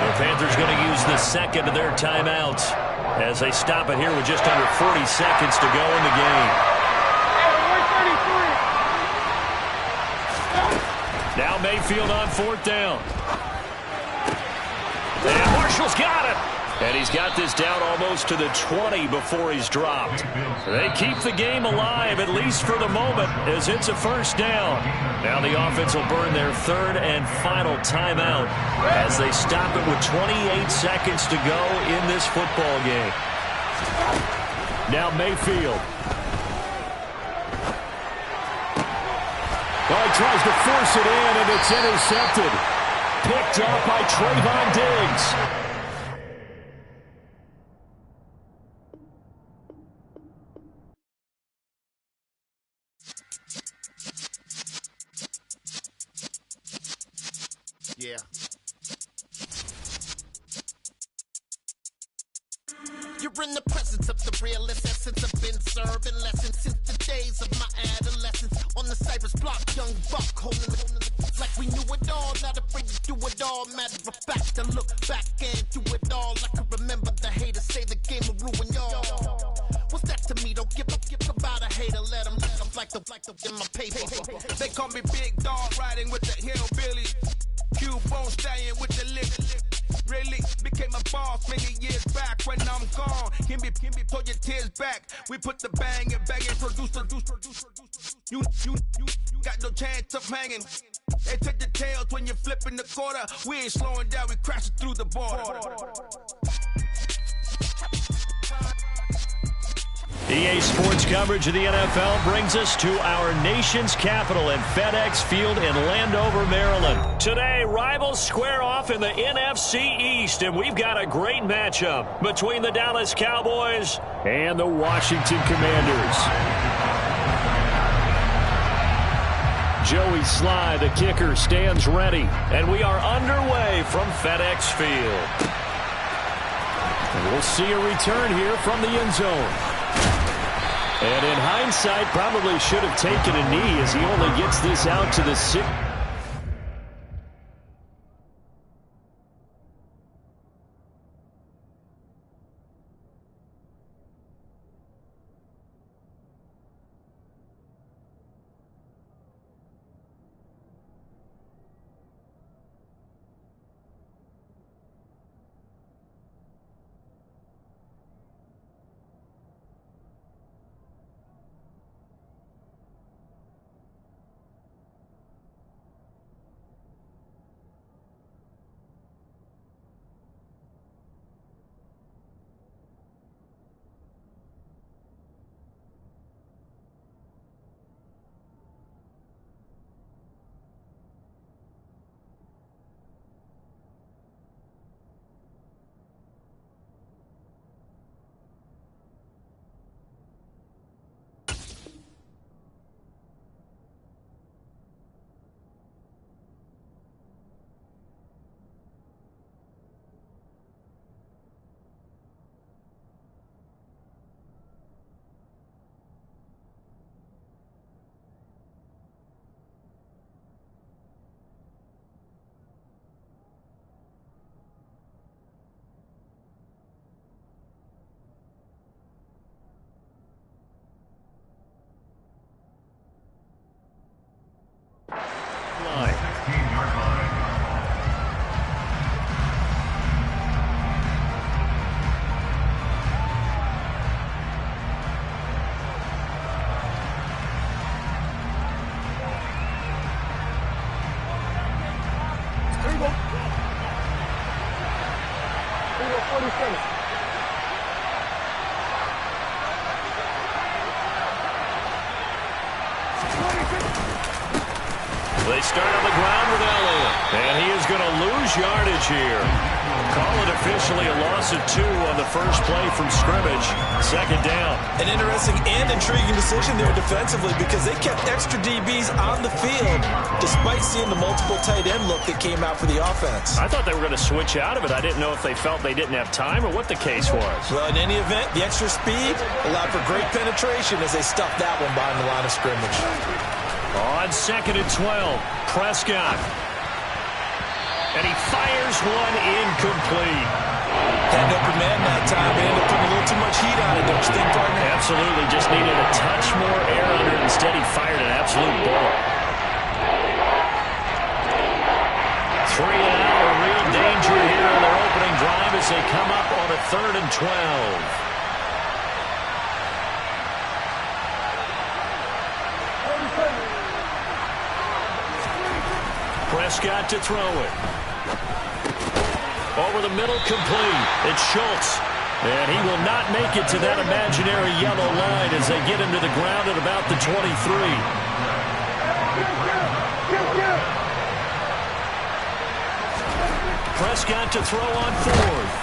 The Panthers going to use the 2nd of their timeouts as they stop it here with just under 40 seconds to go in the game. Now Mayfield on 4th down. And Marshall's got it. And he's got this down almost to the 20 before he's dropped. They keep the game alive, at least for the moment, as it's a 1st down. Now the offense will burn their 3rd and final timeout as they stop it with 28 seconds to go in this football game. Now Mayfield. Well, he tries to force it in, and it's intercepted. Picked up by Trayvon Diggs. Yeah. You're in the presence of the realest essence. I've been serving lessons since the days of my adolescence. On the Cypress block, young buck holding it like we knew it all. Not afraid to do it all. Matter of fact, I look back and do it all. I can remember the haters say the game will ruin y'all. What's that to me? Don't give about a hater. Let them like the in my paper. They call me Big Dog, riding with the hillbilly. Q-Bone stallion with the lip. Really became a boss many years back. When I'm gone, can be pull your tears back. We put the bang and produce. You got no chance of hanging. They take the tails when you're flipping the quarter. We ain't slowing down, we crashing through the border. EA Sports coverage of the NFL brings us to our nation's capital at FedEx Field in Landover, Maryland. Today, rivals square off in the NFC East, and we've got a great matchup between the Dallas Cowboys and the Washington Commanders. Joey Sly, the kicker, stands ready, and we are underway from FedEx Field. And we'll see a return here from the end zone. And in hindsight, probably should have taken a knee as he only gets this out to the 6. They start on the ground with Elliott, and he is going to lose yardage here. Call it officially a loss of 2 on the first play from scrimmage. Second down. An interesting and intriguing decision there defensively because they kept extra DBs on the field despite seeing the multiple tight end look that came out for the offense. I thought they were going to switch out of it. I didn't know if they felt they didn't have time or what the case was. Well, in any event, the extra speed allowed for great penetration as they stuffed that one behind the line of scrimmage. On 2nd and 12, Prescott. And he fires one incomplete. Had an open man that time, but ended up putting a little too much heat on it, don't you think, partner? Absolutely, just needed a touch more air under it. Instead, he fired an absolute bullet. 3 and out, a real danger here in their opening drive as they come up on a 3rd and 12. Prescott to throw it. Over the middle, complete. It's Schultz. And he will not make it to that imaginary yellow line as they get him to the ground at about the 23. Prescott to throw on 4th.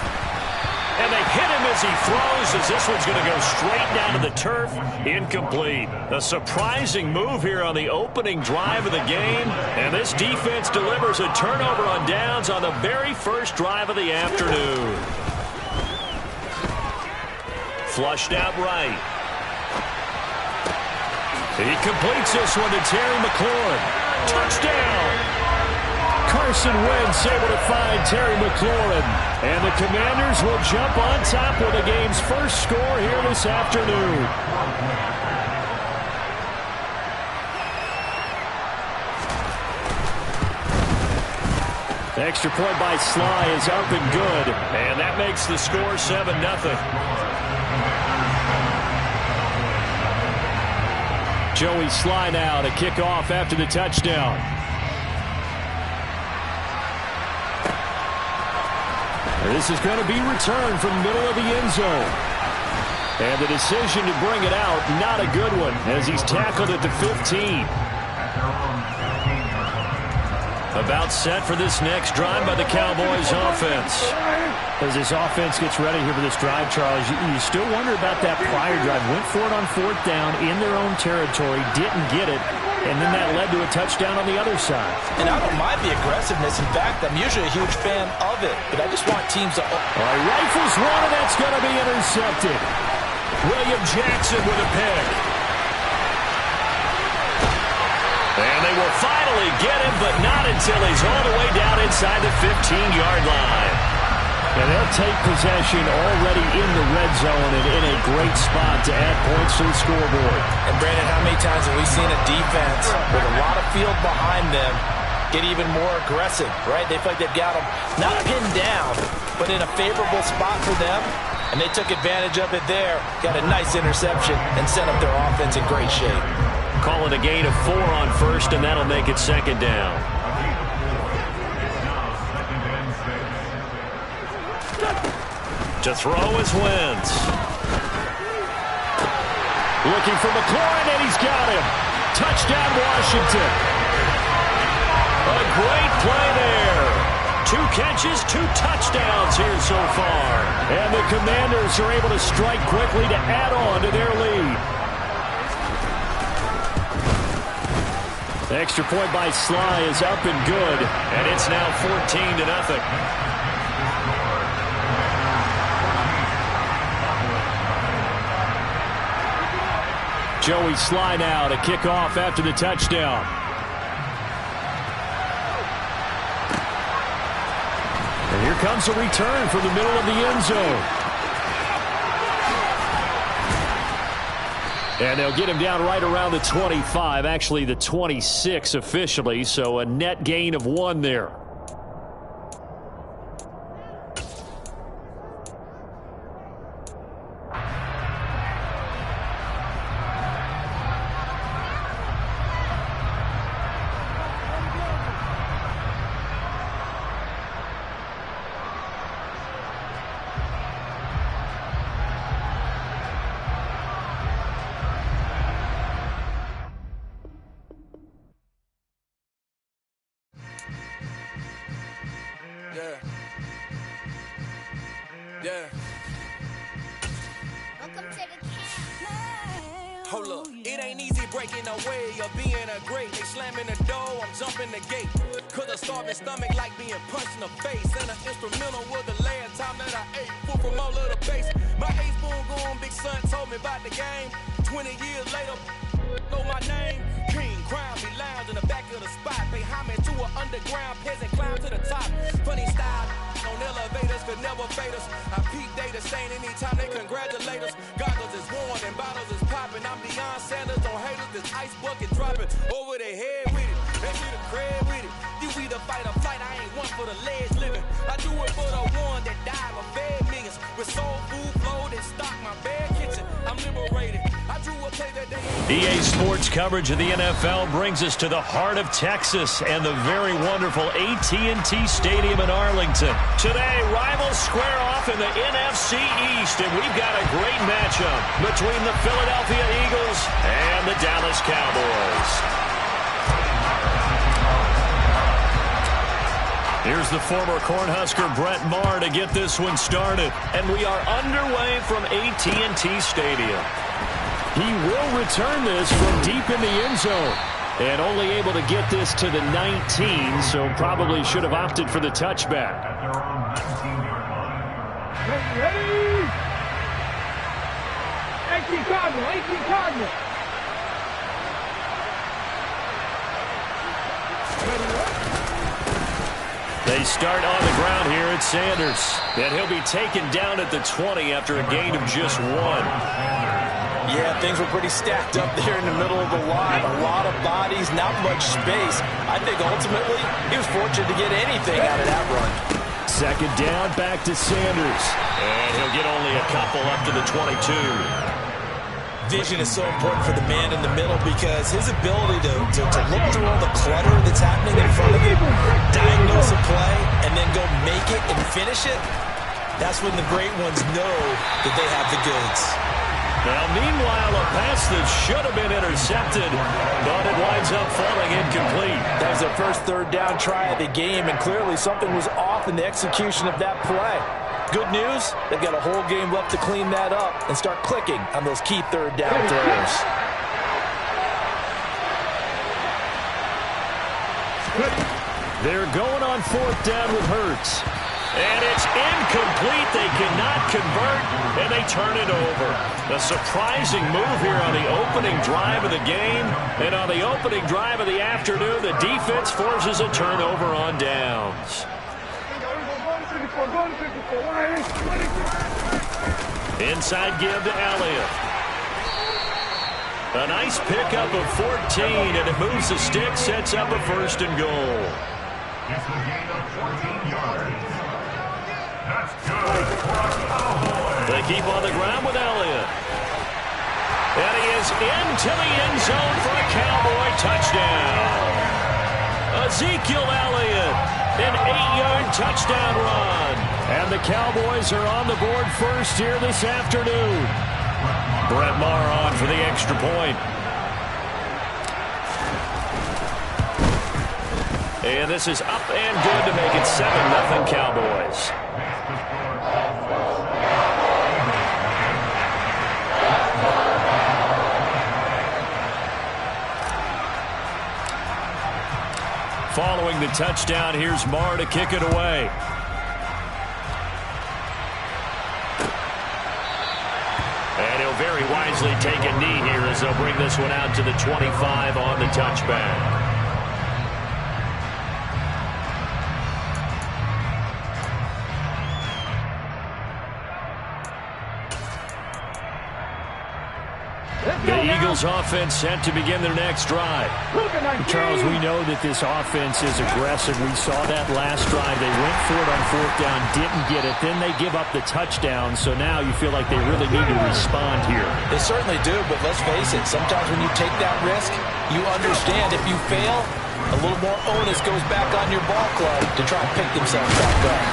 And And they hit him as he throws, as this one's going to go straight down to the turf. Incomplete. A surprising move here on the opening drive of the game. And this defense delivers a turnover on downs on the very first drive of the afternoon. Flushed out right. He completes this one to Terry McLaurin. Touchdown! Carson Wentz able to find Terry McLaurin. And the Commanders will jump on top with the game's first score here this afternoon. The extra point by Sly is up and good. And that makes the score 7-0. Joey Sly now to kick off after the touchdown. This is going to be returned from the middle of the end zone. And the decision to bring it out, not a good one, as he's tackled at the 15. About set for this next drive by the Cowboys offense. As this offense gets ready here for this drive, Charles, you still wonder about that prior drive. Went for it on 4th down in their own territory, didn't get it, and then that led to a touchdown on the other side. And I don't mind the aggressiveness. In fact, I'm usually a huge fan of it, but I just want teams to... All right, rifles one, and that's going to be intercepted. William Jackson with a pick. And they will finally get him, but not until he's all the way down inside the 15-yard line. And they'll take possession already in the red zone and in a great spot to add points to the scoreboard. And, Brandon, how many times have we seen a defense with a lot of field behind them get even more aggressive, right? They feel like they've got them not pinned down, but in a favorable spot for them, and they took advantage of it there, got a nice interception, and set up their offense in great shape. Call it a gain of 4 on first, and that'll make it 2nd down. To throw is Wentz. Looking for McLaurin, and he's got him. Touchdown, Washington. A great play there. 2 catches, 2 touchdowns here so far. And the Commanders are able to strike quickly to add on to their lead. The extra point by Sly is up and good. And it's now 14-0. Joey Sly now to kick off after the touchdown. And here comes a return from the middle of the end zone. And they'll get him down right around the 25, actually the 26 officially, so a net gain of 1 there. Yeah. Welcome to the camp. Hold up, it ain't easy breaking away or being a great. They slamming the door, I'm jumping the gate. Cause a starving stomach like being punched in the face. And an instrumental was the last time that I ate food from all of the base. My A-spoon going, big son told me about the game. 20 years later, know my name. King, crown, be lounge in the back of the spot. Pay homage to an underground peasant, climb to the top. Funny style on elevators could never fade us. I peep data saying anytime they congratulate us. Goggles is worn and bottles is popping. I'm beyond Sanders on haters, this ice bucket dropping over their head with it. They be the crib with it. You either fight or flight, I ain't one for the ledge living. I do it for the one that died or fed millions. With soul food flowed and stock my bare kitchen. I'm liberated. I drew a play that they EA Sports coverage of the NFL brings us to the heart of Texas and the very wonderful AT&T Stadium in Arlington. Today, rivals square off in the NFC East, and we've got a great matchup between the Philadelphia Eagles and the Dallas Cowboys. Here's the former Cornhusker Brett Maher to get this one started. And we are underway from AT&T Stadium. He will return this from deep in the end zone. And only able to get this to the 19, so probably should have opted for the touchback. Ready? 18 Cardinal. They start on the ground here at Sanders. And he'll be taken down at the 20 after a gain of just 1. Yeah, things were pretty stacked up there in the middle of the line. A lot of bodies, not much space. I think ultimately he was fortunate to get anything out of that run. Second down, back to Sanders. And he'll get only a couple up to the 22. Vision is so important for the man in the middle because his ability to look through all the clutter that's happening in front of him, diagnose a play, and then go make it and finish it, that's when the great ones know that they have the goods. Now, meanwhile, a pass that should have been intercepted, but it winds up falling incomplete. That was their first third down try of the game, and clearly something was off in the execution of that play. Good news, they've got a whole game left to clean that up and start clicking on those key third down throws. They're going on fourth down with Hurts. And it's incomplete. They cannot convert, and they turn it over. A surprising move here on the opening drive of the game. And on the opening drive of the afternoon, the defense forces a turnover on downs. Inside give to Elliott. A nice pickup of 14, and it moves the stick, sets up a first and goal. It's a gain of 14 yards. That's good for a Cowboy. They keep on the ground with Elliott. And he is into the end zone for a Cowboy touchdown. Ezekiel Elliott, an 8-yard touchdown run. And the Cowboys are on the board first here this afternoon. Brett Maher on for the extra point. And this is up and good to make it 7-0 Cowboys. Following the touchdown, here's Maher to kick it away. And he'll very wisely take a knee here as they'll bring this one out to the 25 on the touchback. The Eagles offense set to begin their next drive. Charles, we know that this offense is aggressive. We saw that last drive. They went for it on fourth down, didn't get it. Then they give up the touchdown. So now you feel like they really need to respond here. They certainly do, but let's face it. Sometimes when you take that risk, you understand if you fail, a little more onus goes back on your ball club to try and pick themselves back up.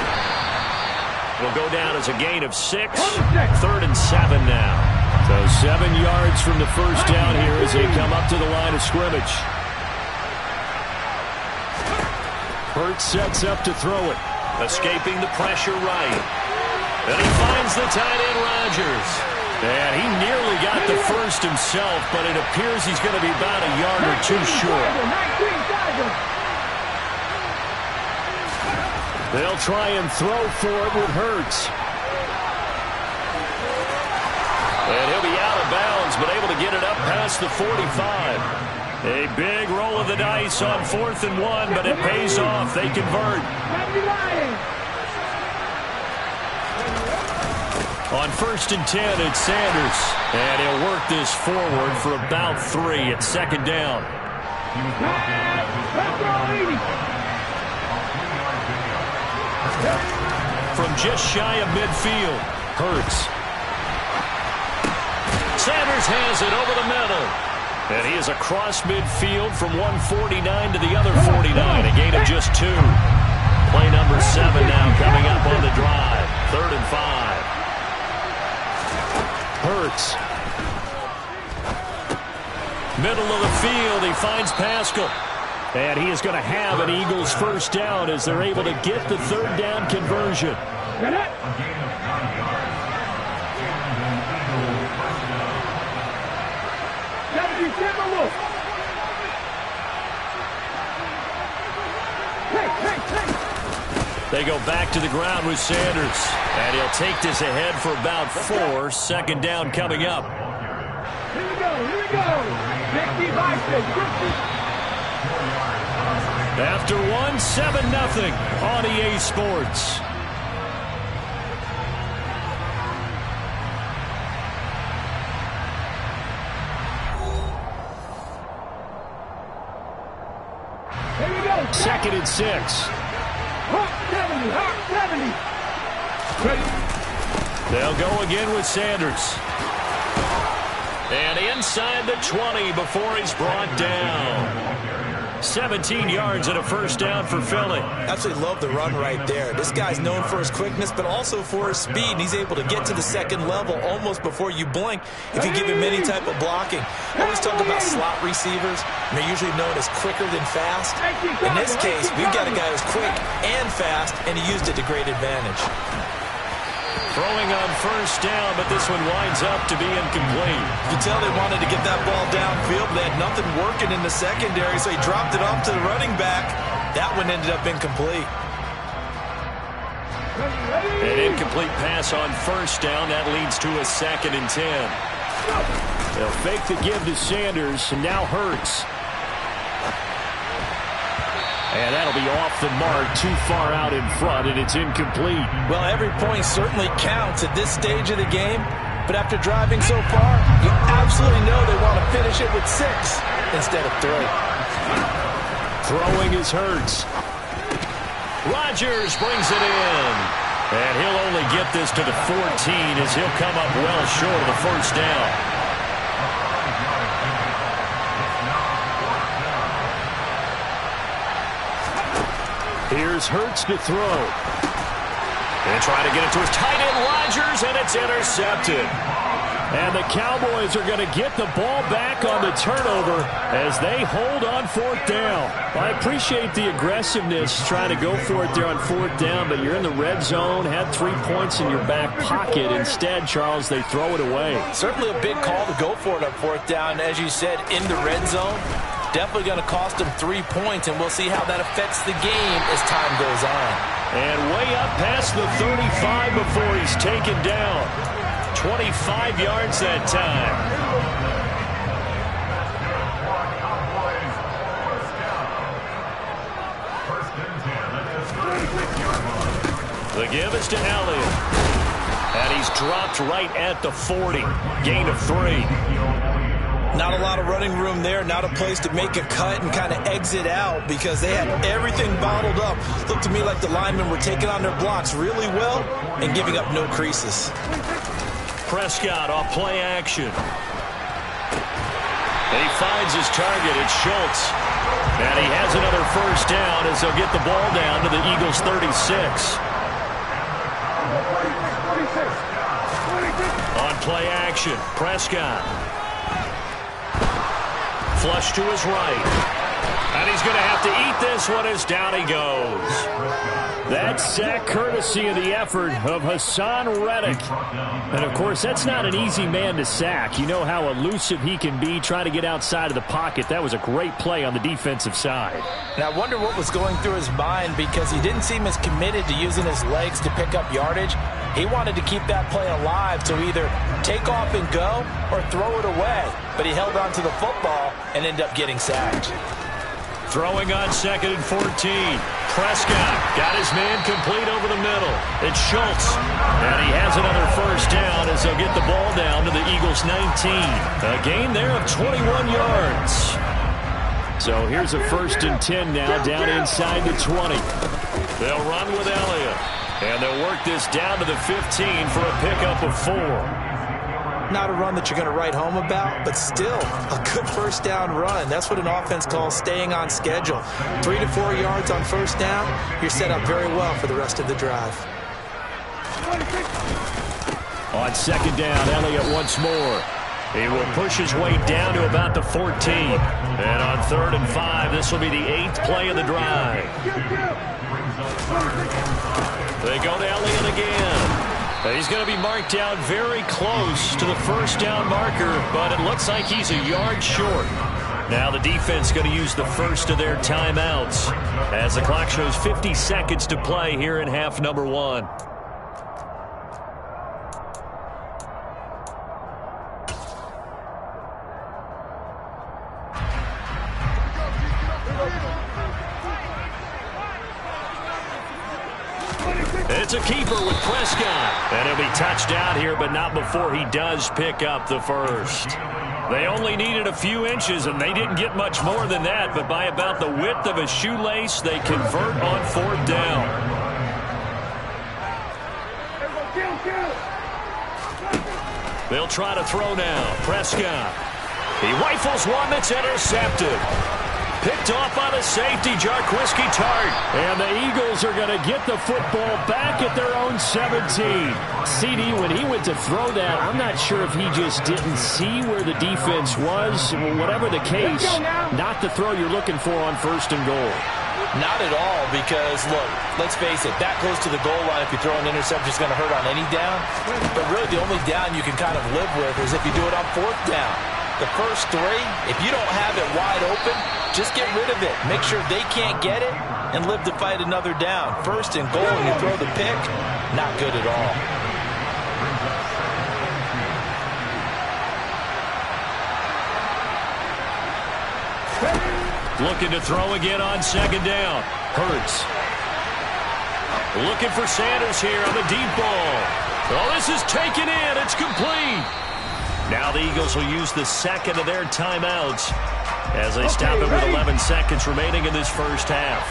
It'll go down as a gain of 6. 3rd and 7 now. So 7 yards from the first down here as they come up to the line of scrimmage. Hurts sets up to throw it. Escaping the pressure right. And he finds the tight end Rodgers. And he nearly got the first himself, but it appears he's going to be about a yard or two short. They'll try and throw for it with Hurts. And he'll be out of bounds, but able to get it up past the 45. A big roll of the dice on 4th and 1, but it pays off. They convert. On 1st and 10, it's Sanders. And he'll work this forward for about 3 at 2nd down. From just shy of midfield, Hurts. Sanders has it over the middle. And he is across midfield from 149 to the other 49. A gain of just 2. Play number 7 now coming up on the drive. 3rd and 5. Hurts. Middle of the field. He finds Pascal. And he is going to have an Eagles first down as they're able to get the third down conversion. Get it? They go back to the ground with Sanders. And he'll take this ahead for about 4. Second down coming up. Here we go, here we go. 55, 50. After 1, 7-0 on EA Sports. Here we go. Second and 6. Hot 70, hot 70. They'll go again with Sanders. And inside the 20 before he's brought down. 17 yards and a first down for Philly. Absolutely love the run right there. This guy's known for his quickness, but also for his speed. And he's able to get to the second level almost before you blink if you give him any type of blocking. I always talk about slot receivers, and they're usually known as quicker than fast. In this case, we've got a guy who's quick and fast, and he used it to great advantage. Throwing on first down, but this one winds up to be incomplete. You can tell they wanted to get that ball downfield. They had nothing working in the secondary, so he dropped it off to the running back. That one ended up incomplete. An incomplete pass on first down. That leads to a 2nd and 10. They'll fake the give to Sanders, and now Hurts. And that'll be off the mark, too far out in front, and it's incomplete. Well, every point certainly counts at this stage of the game, but after driving so far, you absolutely know they want to finish it with 6 instead of 3. Throwing is Hurts. Rodgers brings it in. And he'll only get this to the 14 as he'll come up well short of the first down. Here's Hurts to throw. And trying to get it to his tight end, Rodgers, and it's intercepted. And the Cowboys are going to get the ball back on the turnover as they hold on 4th down. I appreciate the aggressiveness trying to go for it there on 4th down, but you're in the red zone, had 3 points in your back pocket. Instead, Charles, they throw it away. Certainly a big call to go for it on 4th down. As you said, in the red zone. Definitely going to cost him 3 points, and we'll see how that affects the game as time goes on. And way up past the 35 before he's taken down. 25 yards that time. The give is to Elliott. And he's dropped right at the 40. Gain of 3. Not a lot of running room there, not a place to make a cut and kind of exit out because they had everything bottled up. Looked to me like the linemen were taking on their blocks really well and giving up no creases. Prescott off play action. And he finds his target. It's Schultz. And he has another first down as they'll get the ball down to the Eagles' 36. On play action, Prescott. Flush to his right. And he's going to have to eat this one as down he goes. That sack courtesy of the effort of Hassan Reddick. And, of course, that's not an easy man to sack. You know how elusive he can be trying to get outside of the pocket. That was a great play on the defensive side. And I wonder what was going through his mind because he didn't seem as committed to using his legs to pick up yardage. He wanted to keep that play alive to either take off and go or throw it away. But he held on to the football and ended up getting sacked. Throwing on 2nd and 14. Prescott got his man complete over the middle. It's Schultz. And he has another first down as they'll get the ball down to the Eagles' 19. A gain there of 21 yards. So here's a 1st and 10 now down inside the 20. They'll run with Elliott. And they'll work this down to the 15 for a pickup of 4. Not a run that you're going to write home about, but still a good first down run. That's what an offense calls staying on schedule. 3 to 4 yards on first down, you're set up very well for the rest of the drive. On 2nd down, Elliott once more. He will push his way down to about the 14. And on 3rd and 5, this will be the 8th play of the drive. They go to Elliott again. He's going to be marked down very close to the first down marker, but it looks like he's a yard short. Now the defense going to use the first of their timeouts as the clock shows 50 seconds to play here in half number 1. It's a keeper with Prescott. And he'll be touched out here, but not before he does pick up the first. They only needed a few inches, and they didn't get much more than that, but by about the width of a shoelace, they convert on 4th down. They'll try to throw now. Prescott. He rifles one that's intercepted. Picked off by the safety, Jarquiski Tart. And the Eagles are going to get the football back at their own 17. CD, when he went to throw that, I'm not sure if he just didn't see where the defense was. Whatever the case, not the throw you're looking for on 1st and goal. Not at all, because, look, let's face it, that goes to the goal line. If you throw an interception, it's going to hurt on any down. But really, the only down you can kind of live with is if you do it on 4th down. The first 3, if you don't have it wide open, just get rid of it. Make sure they can't get it and live to fight another down. 1st and goal, and you throw the pick, not good at all. Looking to throw again on 2nd down. Hurts. Looking for Sanders here on the deep ball. Oh, this is taken in. It's complete. Now the Eagles will use the 2nd of their timeouts as they stop it with 11 seconds remaining in this first half.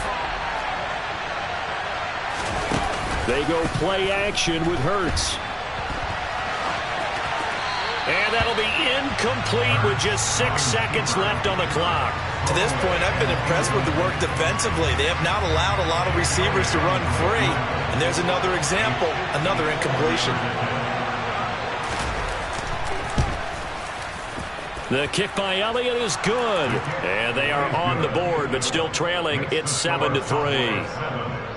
They go play action with Hurts. And that'll be incomplete with just 6 seconds left on the clock. To this point, I've been impressed with the work defensively. They have not allowed a lot of receivers to run free. And there's another example, another incompletion. The kick by Elliott is good. And they are on the board, but still trailing. It's 7-3.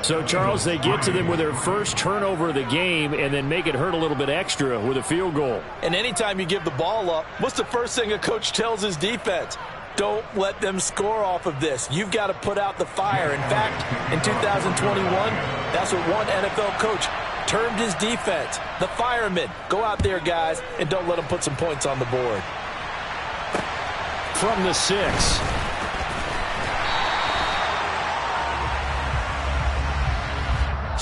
So, Charles, they get to them with their first turnover of the game and then make it hurt a little bit extra with a field goal. And anytime you give the ball up, what's the first thing a coach tells his defense? Don't let them score off of this. You've got to put out the fire. In fact, in 2021, that's what one NFL coach termed his defense. The firemen. Go out there, guys, and don't let them put some points on the board. From the 6.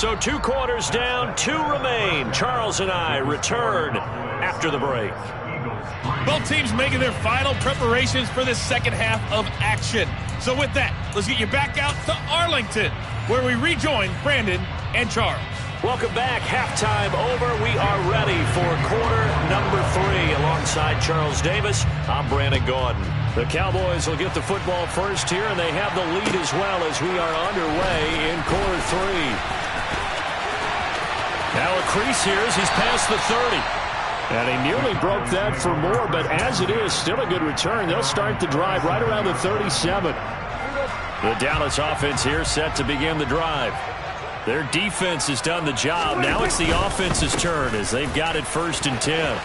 So 2 quarters down, 2 remain. Charles and I return after the break. Both teams making their final preparations for this second half of action. So with that, let's get you back out to Arlington, where we rejoin Brandon and Charles. Welcome back. Halftime over. We are ready for quarter number 3. Alongside Charles Davis, I'm Brandon Gaudin. The Cowboys will get the football first here, and they have the lead as well as we are underway in quarter 3. Now a crease here as he's past the 30. And he nearly broke that for more, but as it is, still a good return. They'll start the drive right around the 37. The Dallas offense here set to begin the drive. Their defense has done the job. Now it's the offense's turn as they've got it 1st and 10.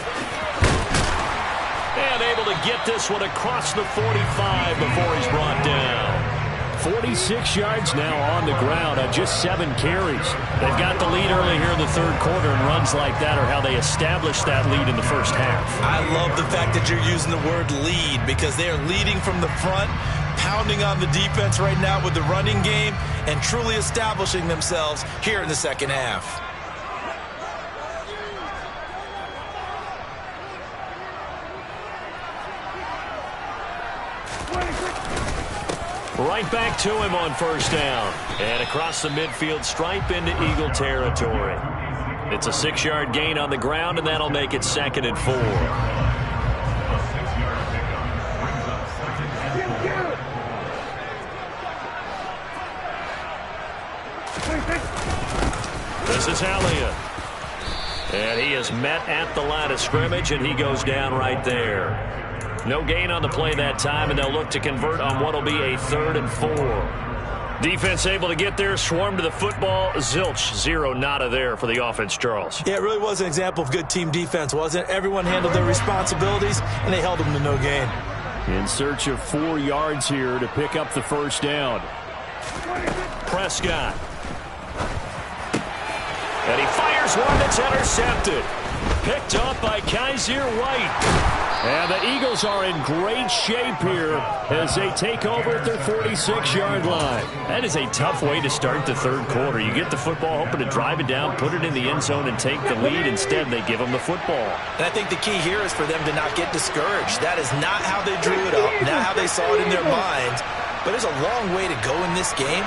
And able to get this one across the 45 before he's brought down. 46 yards now on the ground on just 7 carries. They've got the lead early here in the 3rd quarter, and runs like that are how they established that lead in the first half. I love the fact that you're using the word lead because they are leading from the front, pounding on the defense right now with the running game, and truly establishing themselves here in the second half. Right back to him on 1st down. And across the midfield stripe into Eagle territory. It's a 6-yard gain on the ground, and that'll make it 2nd and 4. This is Elliott. And he is met at the line of scrimmage, and he goes down right there. No gain on the play that time, and they'll look to convert on what will be a 3rd and 4. Defense able to get there, swarm to the football. Zilch, 0 nada there for the offense, Charles. Yeah, it really was an example of good team defense, wasn't it? Everyone handled their responsibilities, and they held them to no gain. In search of 4 yards here to pick up the first down. Prescott. And he fires one that's intercepted. Picked up by Kaiser White. And the Eagles are in great shape here as they take over at their 46-yard line. That is a tough way to start the third quarter. You get the football, hoping to drive it down, put it in the end zone, and take the lead. Instead, they give them the football. And I think the key here is for them to not get discouraged. That is not how they drew it up, not how they saw it in their minds. But there's a long way to go in this game.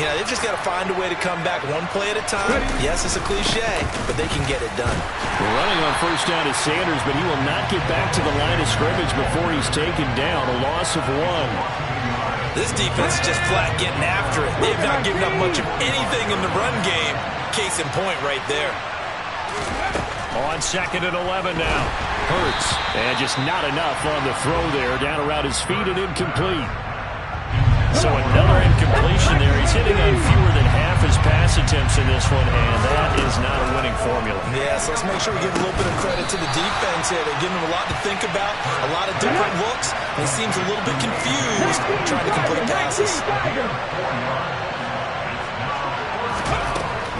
You know, they've just got to find a way to come back one play at a time. Yes, it's a cliche, but they can get it done. We're running on first down is Sanders, but he will not get back to the line of scrimmage before he's taken down. A loss of 1. This defense is just flat getting after it. They've not given up much of anything in the run game. Case in point right there. On 2nd and 11 now. Hurts. And just not enough on the throw there. Down around his feet and incomplete. So another incompletion there. He's hitting on fewer than half his pass attempts in this one, and that is not a winning formula. Yeah, so let's make sure we give a little bit of credit to the defense here. They're giving him a lot to think about, a lot of different looks, and he seems a little bit confused trying to complete passes.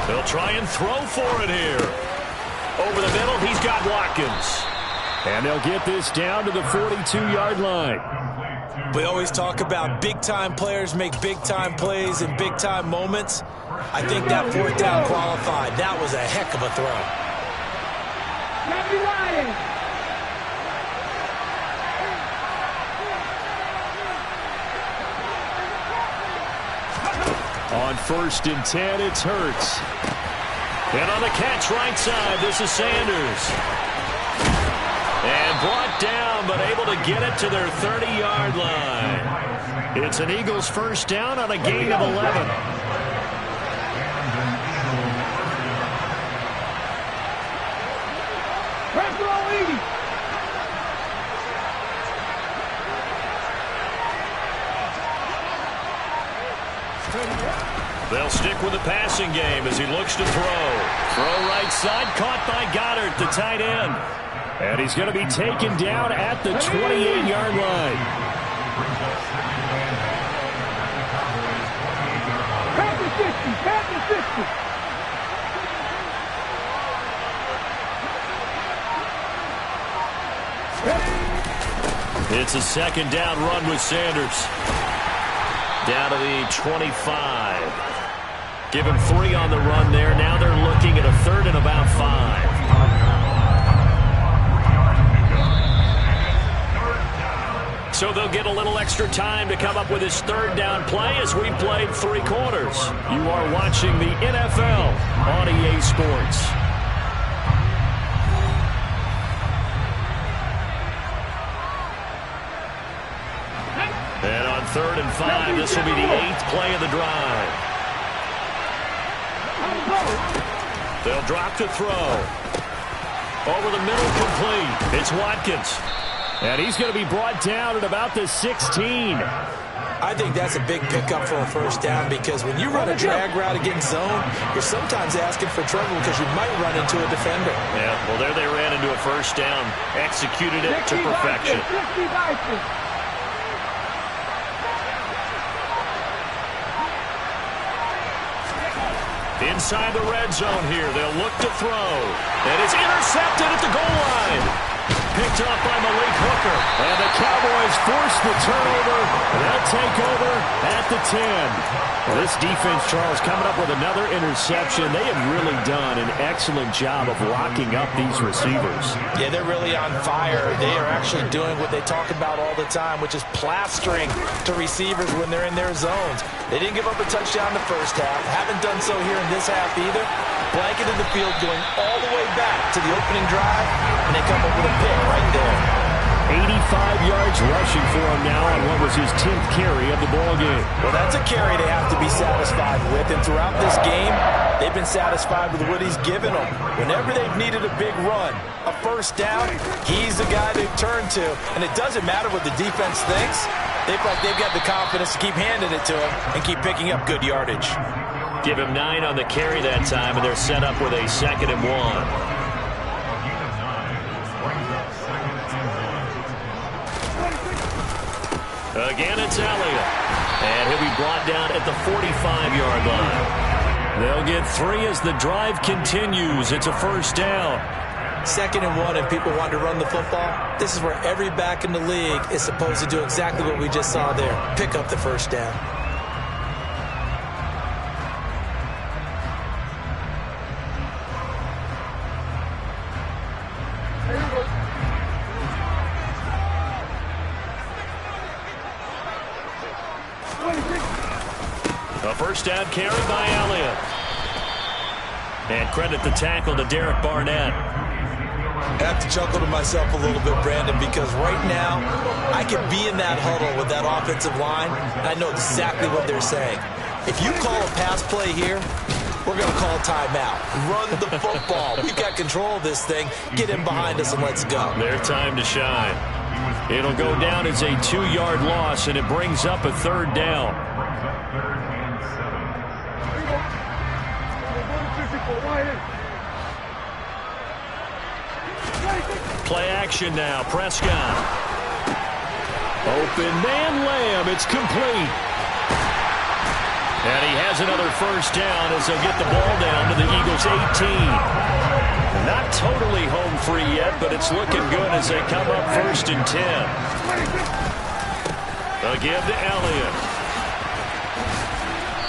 They'll try and throw for it here. Over the middle, he's got Watkins. And they'll get this down to the 42-yard line. We always talk about big-time players make big-time plays in big-time moments. I think that 4th down qualified. That was a heck of a throw. On 1st and 10, it's Hurts. And on the catch right side, this is Sanders. And brought down, but able to get it to their 30-yard line. It's an Eagles first down on a gain of 11. They'll stick with the passing game as he looks to throw. Throw right side, caught by Goddard, the tight end. And he's going to be taken down at the 28-yard line. It's a 2nd down run with Sanders. Down to the 25. Give him 3 on the run there. Now they're looking at a 3rd and about 5. So they'll get a little extra time to come up with his 3rd down play as we played 3 quarters. You are watching the NFL on EA Sports. And on 3rd and 5, this will be the 8th play of the drive. They'll drop to throw. Over the middle, complete. It's Watkins. And he's going to be brought down at about the 16. I think that's a big pickup for a first down because when you run a drag route against zone, you're sometimes asking for trouble because you might run into a defender. Yeah, well, there they ran into a first down. Executed it to perfection. Inside the red zone here. They'll look to throw. And it's intercepted at the goal line. Picked up by Malik Hooker. And the Cowboys force the turnover. They'll take over at the 10. Well, this defense, Charles, coming up with another interception. They have really done an excellent job of locking up these receivers. Yeah, they're really on fire. They are actually doing what they talk about all the time, which is plastering to receivers when they're in their zones. They didn't give up a touchdown the first half. Haven't done so here in this half either. Blanketed the field going all the way back to the opening drive, and they come up with a pick right there. 85 yards rushing for him now on what was his 10th carry of the ball game. Well, that's a carry they have to be satisfied with, and throughout this game, they've been satisfied with what he's given them. Whenever they've needed a big run, a first down, he's the guy they've turned to, and it doesn't matter what the defense thinks. They've got the confidence to keep handing it to him and keep picking up good yardage. Give him 9 on the carry that time, and they're set up with a 2nd and 1. Again, it's Elliott. And he'll be brought down at the 45-yard line. They'll get 3 as the drive continues. It's a first down. 2nd and 1, and people want to run the football. This is where every back in the league is supposed to do exactly what we just saw there. Pick up the first down. A first down carry by Elliott. And credit the tackle to Derek Barnett. I have to chuckle to myself a little bit, Brandon, because right now I could be in that huddle with that offensive line, and I know exactly what they're saying. If you call a pass play here, we're going to call timeout. Run the football. We've got control of this thing. Get in behind us and let's go. Their time to shine. It'll go down as a 2-yard loss, and it brings up a 3rd down. Play action now. Prescott. Open man, Lamb. It's complete. And he has another first down as they'll get the ball down to the Eagles' 18. Not totally home free yet, but it's looking good as they come up 1st and 10. Again to Elliott.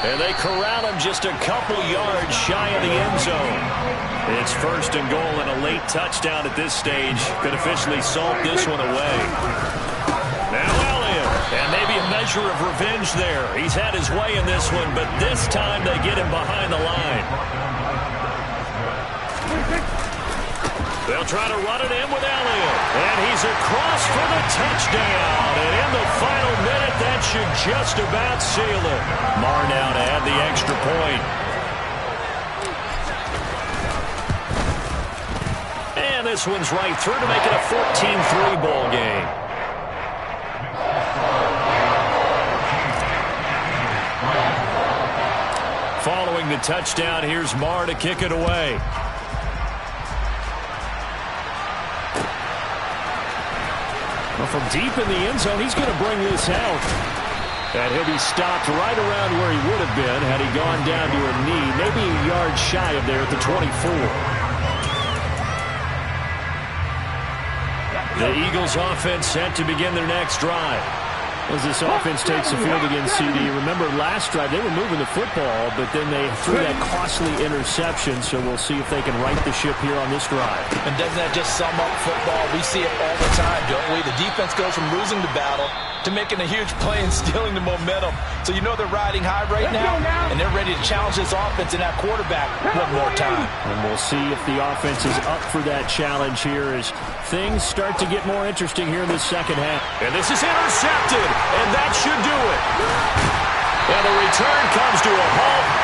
And they corral him just a couple yards shy of the end zone. It's 1st and goal, and a late touchdown at this stage could officially salt this one away. Now Elliott, and maybe a measure of revenge there. He's had his way in this one, but this time they get him behind the line. They'll try to run it in with Elliott. And he's across for the touchdown. And in the final minute, that should just about seal it. Marr now to add the extra point. And this one's right through to make it a 14-3 ball game. Following the touchdown, here's Marr to kick it away. From deep in the end zone, he's going to bring this out. And he'll be stopped right around where he would have been had he gone down to a knee, maybe a yard shy of there at the 24. The Eagles offense set to begin their next drive. As this offense takes the field against CD, remember last drive they were moving the football, but then they threw that costly interception, so we'll see if they can right the ship here on this drive. And doesn't that just sum up football? We see it all the time, don't we? The defense goes from losing the battle to making a huge play and stealing the momentum. So you know they're riding high right now, and they're ready to challenge this offense and that quarterback one more time. And we'll see if the offense is up for that challenge here as things start to get more interesting here in the second half. And this is intercepted, and that should do it. And the return comes to a halt.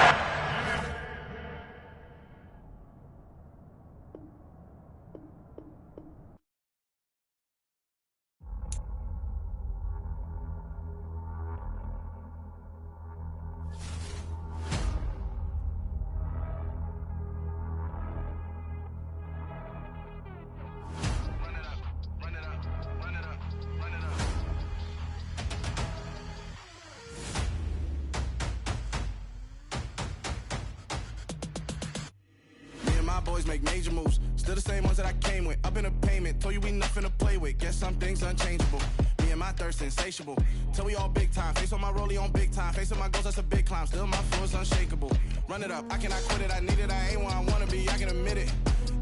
Make major moves, still the same ones that I came with. Up in a payment, told you we nothing to play with. Guess some things unchangeable. Me and my thirst insatiable. Till we all big time. Face on my rollie on big time. Face on my goals, that's a big climb. Still my flow is unshakable. Run it up, I cannot quit it. I need it, I ain't where I wanna be. I can admit it.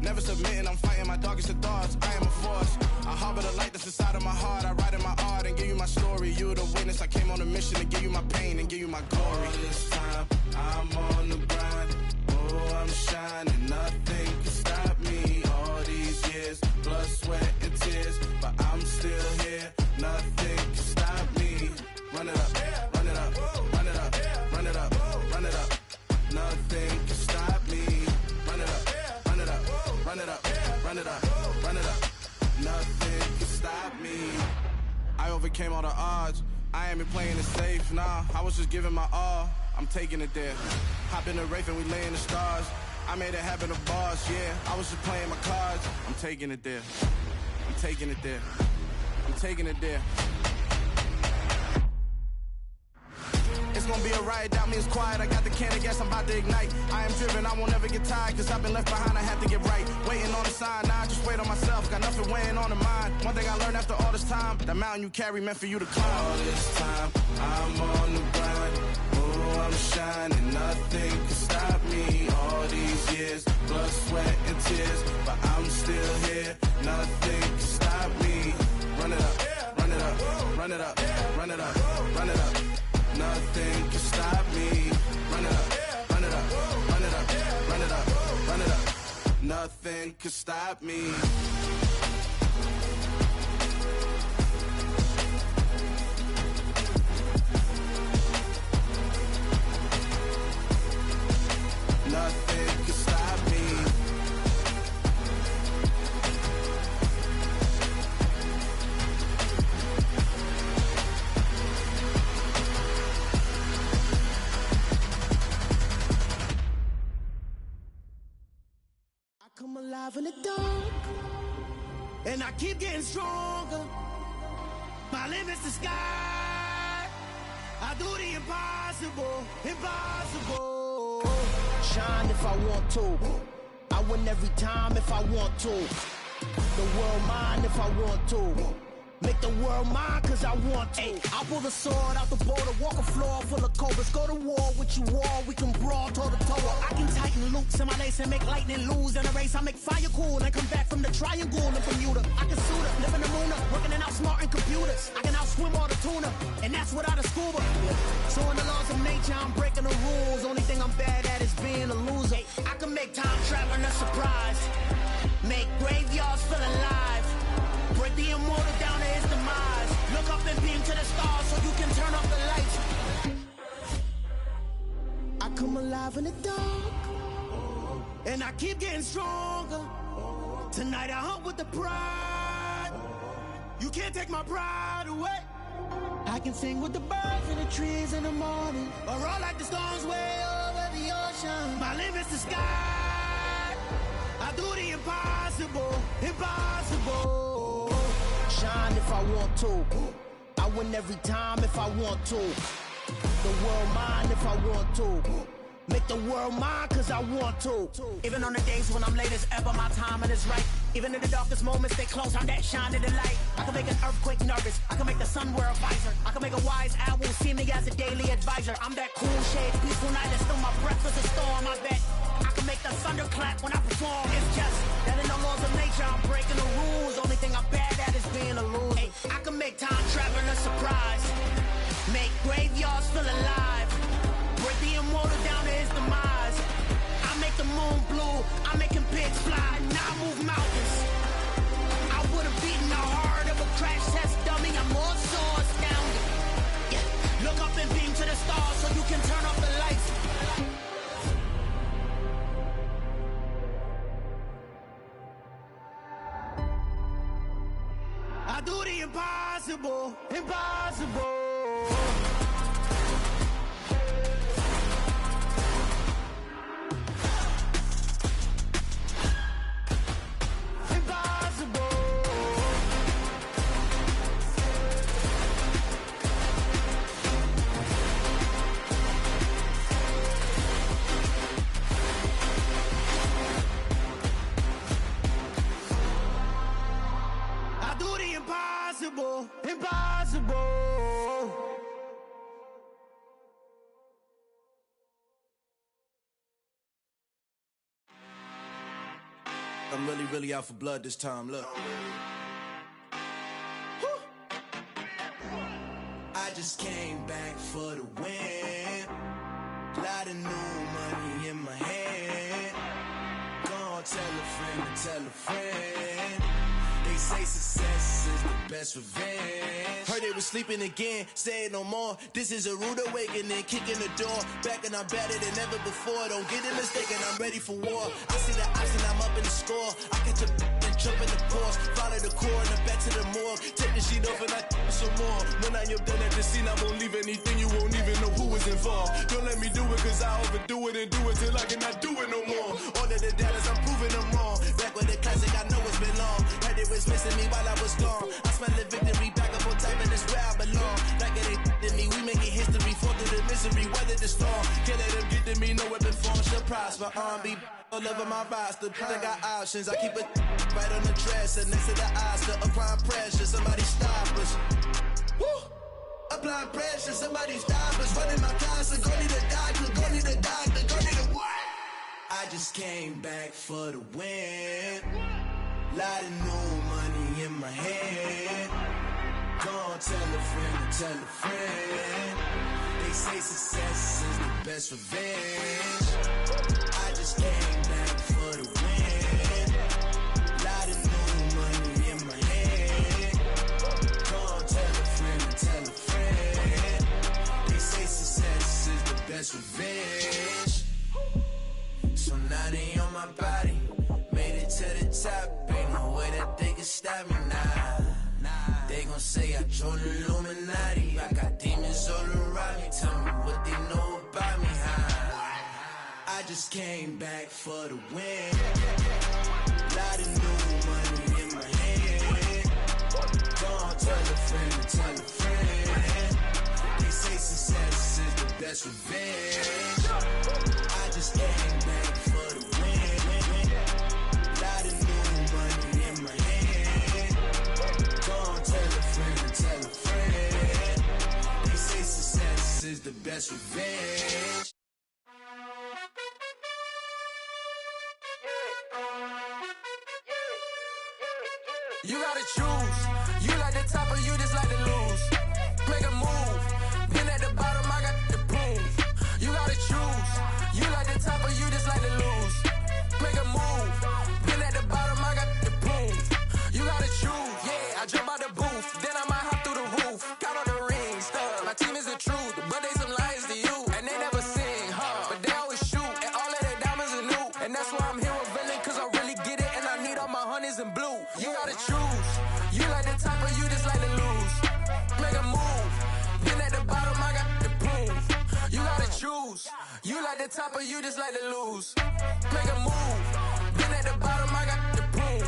Never submitting, I'm fighting my darkest of thoughts. I am a force. I harbor the light that's inside of my heart. I write in my art and give you my story. You the witness. I came on a mission to give you my pain and give you my glory. All this time, I'm on the grind. Oh, I'm shining. Nothing can stop me. All these years, blood, sweat, and tears. But I'm still here. Nothing can stop me. Run it up, run it up, run it up, run it up, run it up. Nothing can stop me. Run it up, run it up, run it up, run it up, run it up. Nothing can stop me. I overcame all the odds. I ain't been playing it safe, nah. I was just giving my all. I'm taking it there. Hop in the Wraith and we lay in the stars. I made it happen to boss, yeah. I was just playing my cards. I'm taking it there. I'm taking it there. I'm taking it there. It's gonna be a riot, doubt me it's quiet. I got the can of gas, I'm about to ignite. I am driven, I won't ever get tired, cause I've been left behind, I have to get right. Waiting on the sign, now I just wait on myself. Got nothing weighing on the mind. One thing I learned after all this time, that mountain you carry meant for you to climb. All this time, I'm on the grind. Oh, I'm shining, nothing can stop me. All these years, blood, sweat, and tears, but I'm still here. Nothing can stop me. Run it up, run it up, run it up, run it up, run it up. Nothing can stop me. Run it up, run it up, run it up, run it up, run it up. Nothing can stop me. Nothing can stop me. Come alive in the dark, and I keep getting stronger. My limit's the sky. I do the impossible, impossible. Shine if I want to. I win every time if I want to. The world mine if I want to. Make the world mine cause I want to. I'll pull the sword out the border, walk a floor full of cobras. Go to war with you all, we can brawl toe to toe. I can tighten loops in my lace and make lightning lose in a race. I make fire cool and come back from the triangle in Bermuda. I can suit up, live in the moon up, working and outsmarting computers. I can outswim all the tuna, and that's without a scuba. So in the laws of nature, I'm breaking the rules. Only thing I'm bad at is being a loser. I can make time traveling a surprise. Make graveyards feel alive. Break the immortal down to his demise. Look up and beam to the stars so you can turn off the lights. I come alive in the dark, and I keep getting stronger. Tonight I hunt with the pride. You can't take my pride away. I can sing with the birds and the trees in the morning, or roll like the storms way over the ocean. My limit's the sky. I do the impossible, impossible. Shine if I want to. I win every time if I want to. The world mine if I want to. Make the world mine cause I want to. Even on the days when I'm late as ever, my timing is right. Even in the darkest moments, stay close, I'm that shining the light. I can make an earthquake nervous, I can make the sun wear a visor. I can make a wise owl see me as a daily advisor. I'm that cool shade, peaceful night, and still my breath is a storm, I bet. I can make the thunder clap when I perform. It's just that in the laws of nature, I'm breaking the rules. Only thing I'm bad at is being a loser. Hey, I can make time traveling a surprise. Make graveyards feel alive. Break the immortal down to his demise. I make the moon blue, I'm making pigs fly. Now I move mountains. I would've beaten the heart of a crash test dummy. I'm more so astounded. Yeah. Look up and beam to the stars so you can turn off the lights. I do the impossible, impossible. Impossible, impossible. I'm really out for blood this time, look. I just came back for the win. Lot of new money in my hand. Gonna tell a friend to tell a friend. They say success is the best revenge. Heard they was sleeping again, say it no more. This is a rude awakening, kicking the door. Back and I'm better than ever before. Don't get it mistaken, I'm ready for war. I see the option, I'm up in the score. I catch a and jump in the course. Follow the core and the back to the morgue. Take the sheet off and I some more. When I am done at the scene, I won't leave anything. You won't even know who was involved. Don't let me do it, cause I overdo it and do it till I cannot do it no more. All of the doubters, I'm proving them wrong. Back with the classic, I know it's been long. Heard it was missing me while I was gone. I smell the victory back up on top, and it's where I belong. Like it ain't to me, we making history. Fall through the misery, weather the storm. Can't let them get to me, no weapon form shall prosper. Be all over my roster. I got options, I keep it right on the dresser. Next to the Oscar, applying pressure. Somebody stop us. Woo! Applying pressure, somebody stop us. Running my closet, go need a doctor, go need a doctor, go need a what? I just came back for the win. Lot of new money in my hand. Gonna tell a friend to tell a friend. They say success is the best revenge. I just came back for the win. Lot of new money in my hand. Gonna tell a friend to tell a friend. They say success is the best revenge. So now they on my body. Made it to the top. Ain't no way that they can stop me now. They gon' say I joined the Illuminati. I got demons all around me. Tell me what they know about me, huh? I just came back for the win. Lot of new money in my hand. Gonna tell a friend to tell a friend. They say success is the best revenge. I just came back for the win. Lot of new money in my hand. Gonna tell a friend to tell a friend. They say success is the best revenge. You gotta choose. You like the top or you just like to lose. Make a move. Been at the bottom, I got the proof. You gotta choose. You like the top or you just like to lose. Make a move. Been at the bottom, I got the proof. You gotta choose. Yeah, I jump out the booth. Then I might hop through the roof. Count on the rings. My team is the truth, but they some liars to you. And they never sing, but they always shoot. And all of their diamonds are new. And that's why I'm here with Villain, cause I really get it. And I need all my honeys in blue. You gotta choose. You like the top or you just like to lose. Make a move. Been at the bottom, I got the proof. You gotta choose. You like the top or you just like to lose. Make a move. Been at the bottom, I got the proof.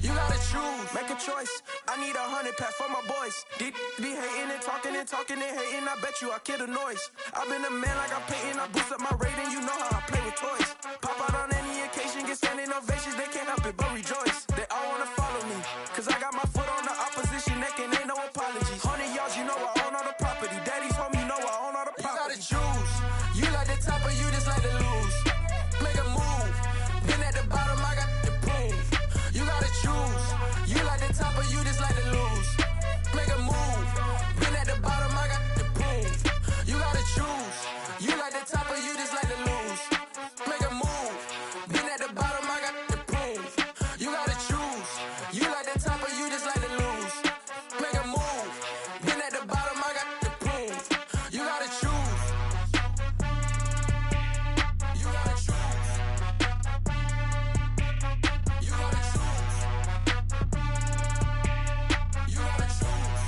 You gotta choose. Make a choice. I need 100 pack for my boys. Be hating and talking and hating. I bet you I kill the noise. I've been a man like I'm Peyton. I boost up my rating. You know how I play with toys. Pop out on any occasion, get standing ovations. They can't help it but rejoice. They all wanna follow me, cause I got my foot on the opposition neck and ain't no apologies. 100 yards, you know I own all the property. Daddy's home, you know I own all the property. You gotta choose. You like the top or you just like to lose. Make a move. Been at the bottom, I got the proof. You gotta choose. You like the top or you just like to lose. Make a move. Been at the bottom, I got the proof. You gotta choose. You like the top or you just like to lose. Make a move. Been at the bottom, I got the proof. You gotta choose. You like the top or you just like to lose. Make a move. Been at the bottom, I got the proof. You gotta choose. You gotta choose. You gotta choose. You gotta choose.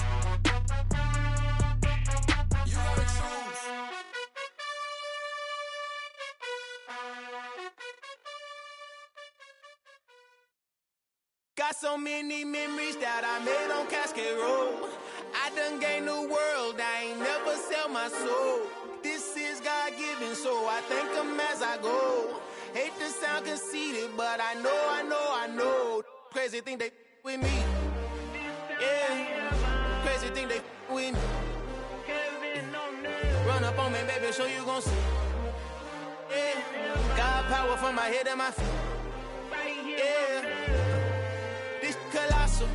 You gotta choose. Got so many memories that I made on Cascade Road. I done gained the world, I ain't never sell my soul. This is God-given, so I thank him as I go. Hate to sound conceited, but I know. Crazy think they with me. Yeah, crazy think they with me. Run up on me, baby, so you gon' see. Yeah, got power from my head and my feet. Yeah. Colossal,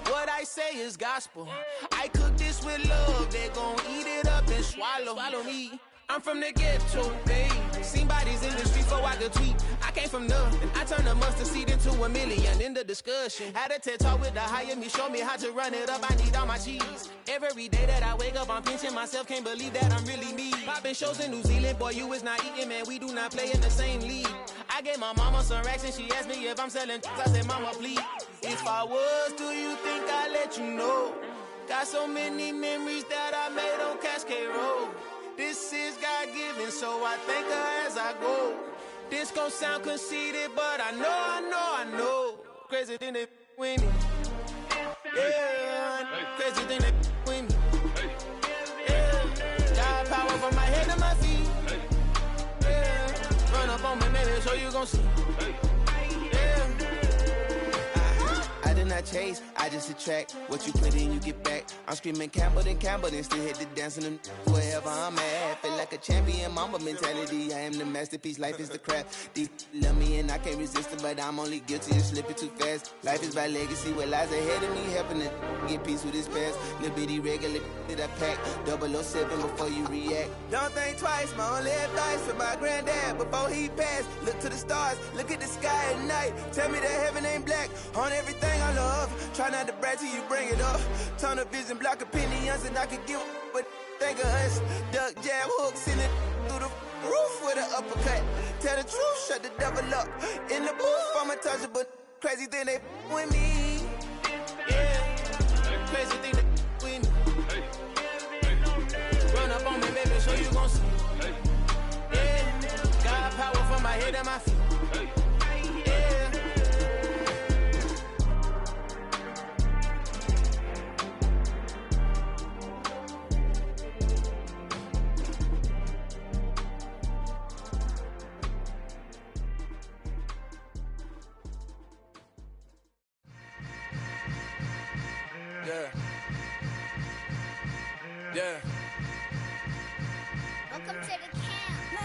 what I say is gospel. I cook this with love, they gon' eat it up and swallow me. I'm from the ghetto, baby. Seen bodies in the street before I could tweet. I came from nothing. I turned a mustard seed into a million in the discussion. Had a TED talk with the higher me, show me how to run it up. I need all my cheese. Every day that I wake up, I'm pinching myself. Can't believe that I'm really me. Popping shows in New Zealand, boy, you is not eating, man. We do not play in the same league. I gave my mama some racks and she asked me if I'm selling. I said, mama, please. If I was, do you think I'd let you know? Got so many memories that I made on Cascade Road. This is God-given, so I thank her as I go. This gon' sound conceited, but I know. Crazy thing they with me. Yeah, crazy thing they with me. Yeah, got power from my head to my feet. Yeah, run up on me, maybe, so you gon' see. I did not chase, I just attract. What you put in, you get back. I'm screaming Campbell, then still hit the dancing and wherever I'm at. Feel like a champion, mamba mentality. I am the masterpiece, life is the crap. These love me and I can't resist it, but I'm only guilty of slipping too fast. Life is by legacy, what lies ahead of me, helping to get peace with his past. Little bitty regular that I pack, 007 before you react. Don't think twice, my only advice for my granddad before he passed. Look to the stars, look at the sky at night. Tell me that heaven ain't black on everything I love. Try not to brag till you bring it up. Tunnel vision, block opinions, and I could give but think of us. Duck, jab, hooks in it through the roof with an uppercut. Tell the truth, shut the devil up. In the booth, I'm untouchable. Crazy thing they with me. Yeah, crazy thing they with me. Run up on me, baby, so you gon' see. Yeah, got power from my head and my feet. Yeah. Welcome to the camp.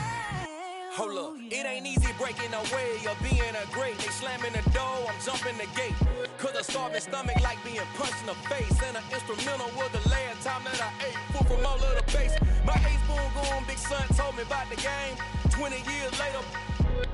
Hold up, it ain't easy breaking away or being a great. They slamming the door, I'm jumping the gate. Cause a starving stomach like being punched in the face. And an instrumental was the last time that I ate food from all of the base. My A-spoon goon, big son told me about the game. 20 years later,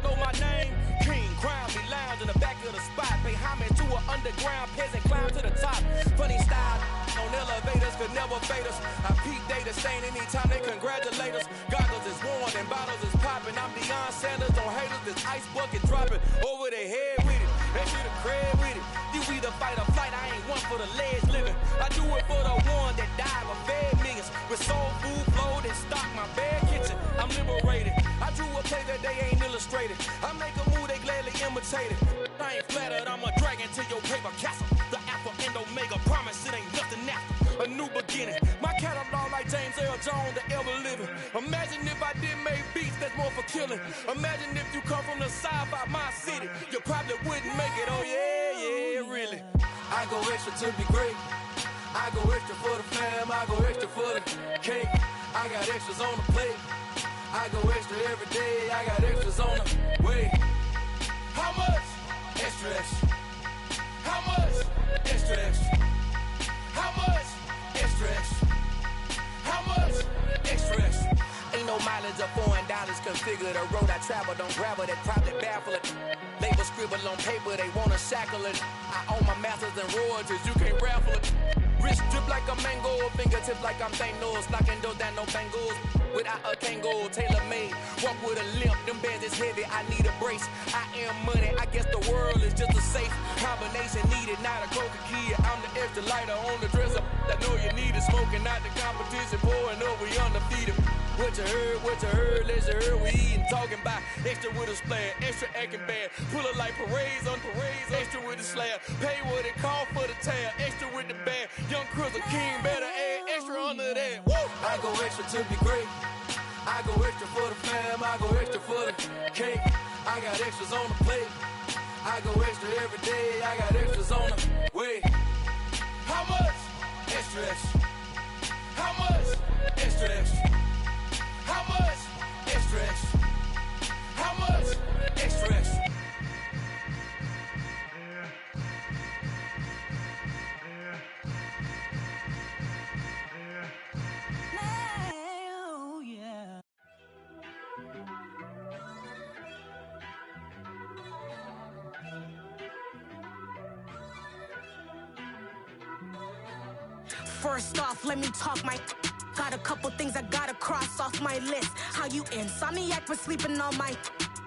know my name. King, crown me, lounge in the back of the spot. Pay homage to an underground peasant, climb to the top. Funny style, on elevators could never fade us. I peep data stain anytime they congratulate us. Goggles is worn and bottles is popping. I'm Deion Sanders, don't hate us. This ice bucket dropping over their head with it. They should have cred with it. You either fight or flight, I ain't one for the legs living. I do it for the one that died or fed millions. With soul food flowed and stocked my bad kitchen. I'm liberated. I drew a play that they ain't illustrated. I make a move, they gladly imitate it. I ain't flattered, I'm a dragon to your paper castle. The alpha and omega, promise it ain't nothing after. A new beginning. My catalog like James Earl Jones, the ever living. Imagine if I did make beats that's more for killing. Imagine if you come from the side by my city. You probably wouldn't make it, oh yeah, really. I go extra to be great. I go extra for the fam, I go extra for the cake. I got extras on the plate. I go extra every day, I got extras on the way. How much? Extra, extra. How much? Extra, extra. How much? Extra, extra. How much? Extra, extra. Ain't no mileage or $4 configure the road I travel. Don't gravel that probably baffle it. Label scribble on paper, they wanna shackle it. I own my masters and royalties, you can't raffle it. Wrist drip like a mango, fingertips like I'm Thanos. Knocking those down, no bangles. Without a Kango, tailor-made. Walk with a limp, them bands is heavy, I need a brace. I am money, I guess the world is just a safe combination needed, not a coca key. I'm the extra lighter on the dresser. I know you need it, smoking out the competition, pouring up, we undefeated. What you heard, let's you heard, we eating, talking about extra with a splash, extra acting bad. Pull it like parades on parades, extra with the slab. Pay what it cost for the tab, extra with the bag. Young Chris, a king, better add extra under that. Woo! I go extra to be great. I go extra for the fam, I go extra for the cake. I got extras on the plate. I go extra every day, I got extras on the way. How much? Extra, extra. How much? Extra, extra. How much? Extra, extra. How much? Extra, extra. First off, let me talk my. Got a couple things I gotta cross off my list. How you insomniac for sleeping on my.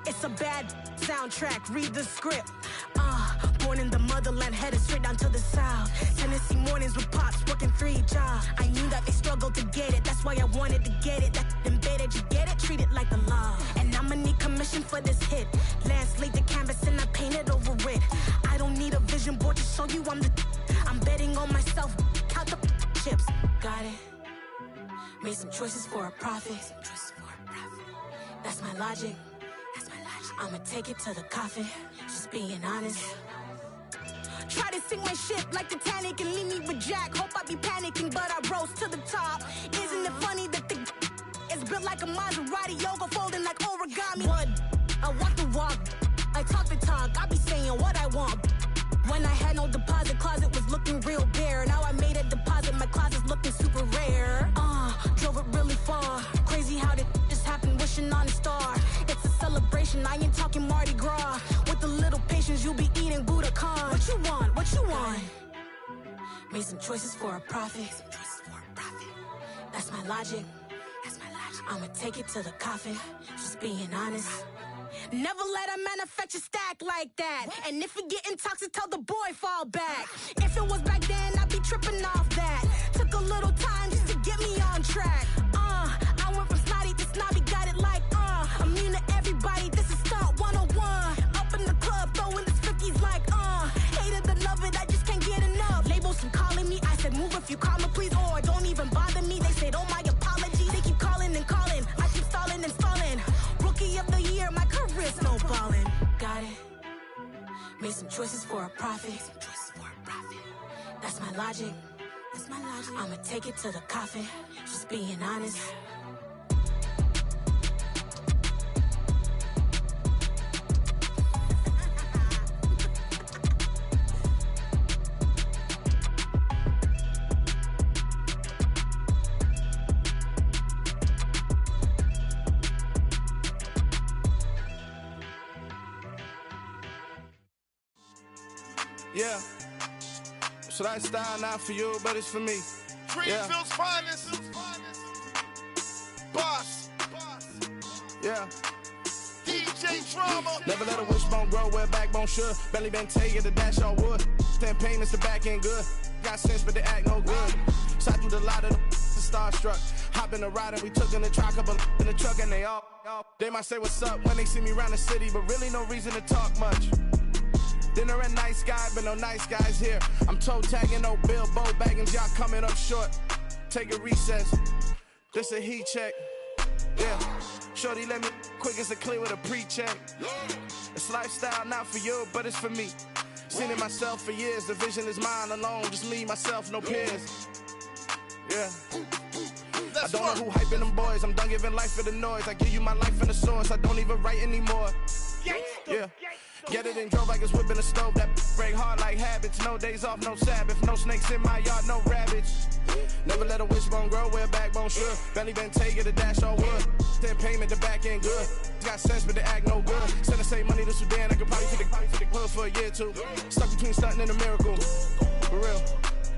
It's a bad soundtrack, read the script. Born in the motherland, headed straight down to the south. Tennessee mornings with pops, working 3 jobs. I knew that they struggled to get it, that's why I wanted to get it. That embedded, you get it? Treat it like the law. And I'ma need commission for this hit. Lance laid the canvas and I painted over it. I don't need a vision board to show you I'm betting on myself, count the chips. Got it. Made some choices for a profit. That's my logic. I'ma take it to the coffin, just being honest. Try to sink my ship like Titanic and leave me with Jack. Hope I be panicking, but I rose to the top. Isn't it funny that the is built like a Maserati, yoga folding like origami? What? I walk the walk, I talk the talk, I be saying what I want. When I had no deposit, closet was looking real bare. Now I made a deposit, my closet's looking super rare. Drove it really far. Crazy how did just happen, wishing on a star. It's a celebration, I ain't talking Mardi Gras. With a little patience, you'll be eating Budokan. What you want? What you want? Made some choices for a profit. That's my logic. I'ma take it to the coffin, just being honest. Never let a manufacture stack like that. And if it getting toxic, tell the boy fall back. If it was back then, I'd be tripping off that. Took a little time just to get me on track. I went from snotty to snobby, got it like, immune to everybody, this is Stunt 101. Up in the club, throwing this 50s like, hate it, love it, I just can't get enough. Labels from calling me, I said move if you call me please, or don't even bother me. They said, oh my apologies, they keep calling and calling. I keep stalling and stalling. Rookie of the year, my career snowballing. Got it. Made some choices for a profit. That's my logic. I'ma take it to the coffin, just being honest. Yeah. So that style not for you, but it's for me. Greenfield's finest. Boss. Yeah. DJ Drama. Never let a wishbone grow where backbone should. Belly been taking the dash all wood. 10 payments, the back end good. Got sense, but they act no good. Shot through the lot of the starstruck. Hop in the ride and we took in the truck, couple in the truck, and they might say what's up when they see me around the city, but really no reason to talk much. Dinner and nice guy, but no nice guys here. I'm toe tagging, no Bilbo Baggins, y'all coming up short. Take a recess, this a heat check. Yeah, shorty let me quick as a clear with a pre-check. It's lifestyle not for you, but it's for me. Seen it myself for years, the vision is mine alone. Just me, myself, no peers. Yeah. I don't know who hyping them boys, I'm done giving life for the noise. I give you my life in the source, I don't even write anymore. Yeah. Get it and drove like it's whipping a stove. That break hard like habits. No days off, no Sabbath. No snakes in my yard, no rabbits. Never let a wishbone grow where backbone should. Belly been taking the dash all wood. 10 payment, the back end good. Got sense, but they act no good. Send the same money to Sudan. I could probably take the hood for a year or two. Stuck between stunting and a miracle. For real.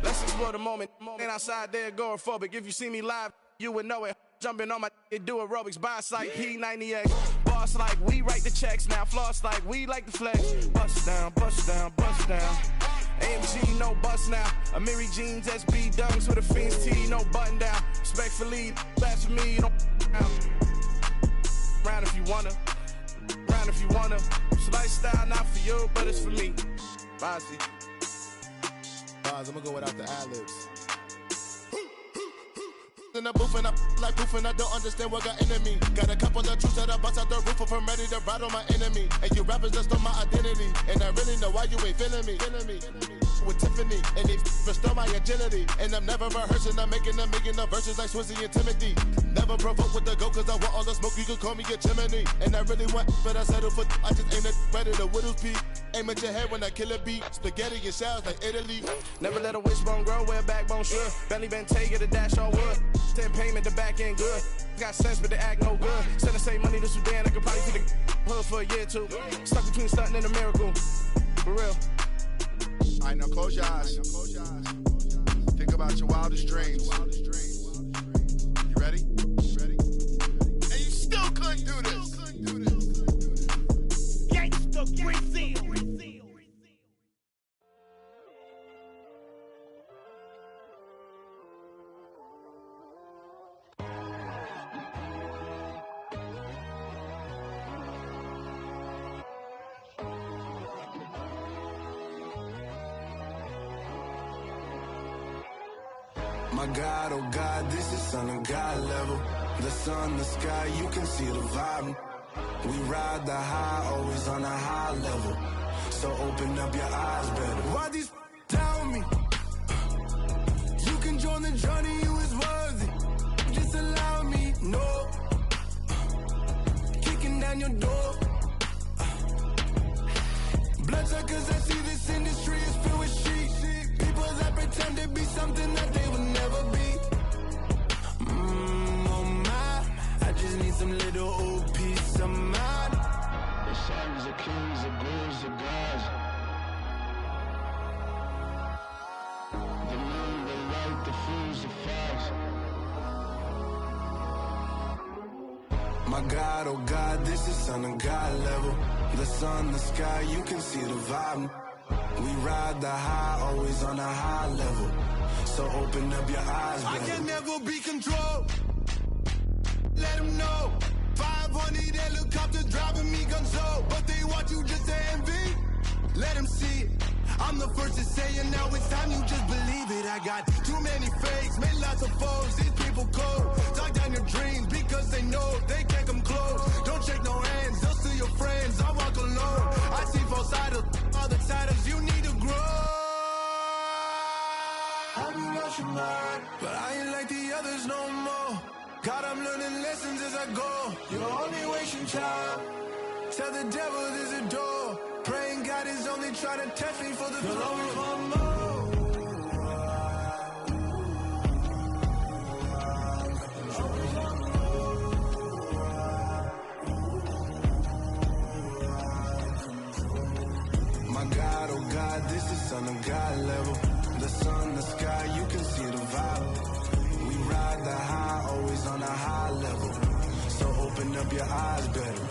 Let's explore the moment. Ain't outside there agoraphobic. If you see me live, you would know it. Jumping on my do aerobics, boss like P90X. Boss like we write the checks now. Floss like we like the flex. Bust down, bust down, bust down. AMG, no bust now. Amiri jeans, SB dunks with a Fiends T, no button down. Respectfully, blasphemy, you don't round if you wanna. Round if you wanna. It's lifestyle not for you, but it's for me. Bossy. I'm gonna go without the ad-libs. In the booth and I like proof and I don't understand what got into me. Got a couple of troops that I bust out the roof if I'm ready to ride on my enemy. And you rappers just stole my identity, and I really know why you ain't feeling me. With Tiffany, and they restore my agility. And I'm never rehearsing, I'm making a million of verses like Swizzy and Timothy. Never provoke with the go, cause I want all the smoke, you can call me a chimney. And I really want, but I settle for, I just ain't ready to Widow's Peak. Aim at your head when I kill a beat. Spaghetti and shells like Italy. Never let a wishbone grow where backbone should. Belly been taking the dash all wood. 10 payment, the back end good. Got sense, but they act no good. Send the same money to Sudan, I could probably take the hood for a year or two. Stuck between stunting and a miracle. For real. Alright, now close your eyes. Think about your wildest dreams. You ready? And you still couldn't do this. Gangsta Brazil. My God, oh God, this is Son of God level. The sun, the sky, you can see the vibe. We ride the high, always on a high level. So open up your eyes better. Why these tell me? You can join the journey, you is worthy. Just allow me, no. Kicking down your door. Bloodsuckers, I see this industry is filled with sheep. People that pretend to be something that they will never be. Oh my, I just need some little old peace of mind. The sons of kings, the ghouls, the gods. The moon, the light, the fools, the facts. My God, oh God, this is Son of God level. The sun, the sky, you can see the vibe. We ride the high, always on a high level. So open up your eyes, baby. I can never be controlled. Let them know. 500 helicopters driving me gonzo. But they want you just to envy. Let them see it. I'm the first to say it, now it's time you just believe it. I got too many fakes, made lots of foes. These people cold. Talk down your dreams because they know they can't come close. Don't shake no hands, they'll steal your friends. I walk alone. I see false idols, all the titles you need to grow. I've been watching mine, but I ain't like the others no more. God, I'm learning lessons as I go. You're only wasting time. Tell the devil there's a door. Praying God is only trying to test me for the glory for more. My God, oh God, this is Son of God level. The sun, the sky, you can see the vibe. We ride the high, always on a high level. So open up your eyes better.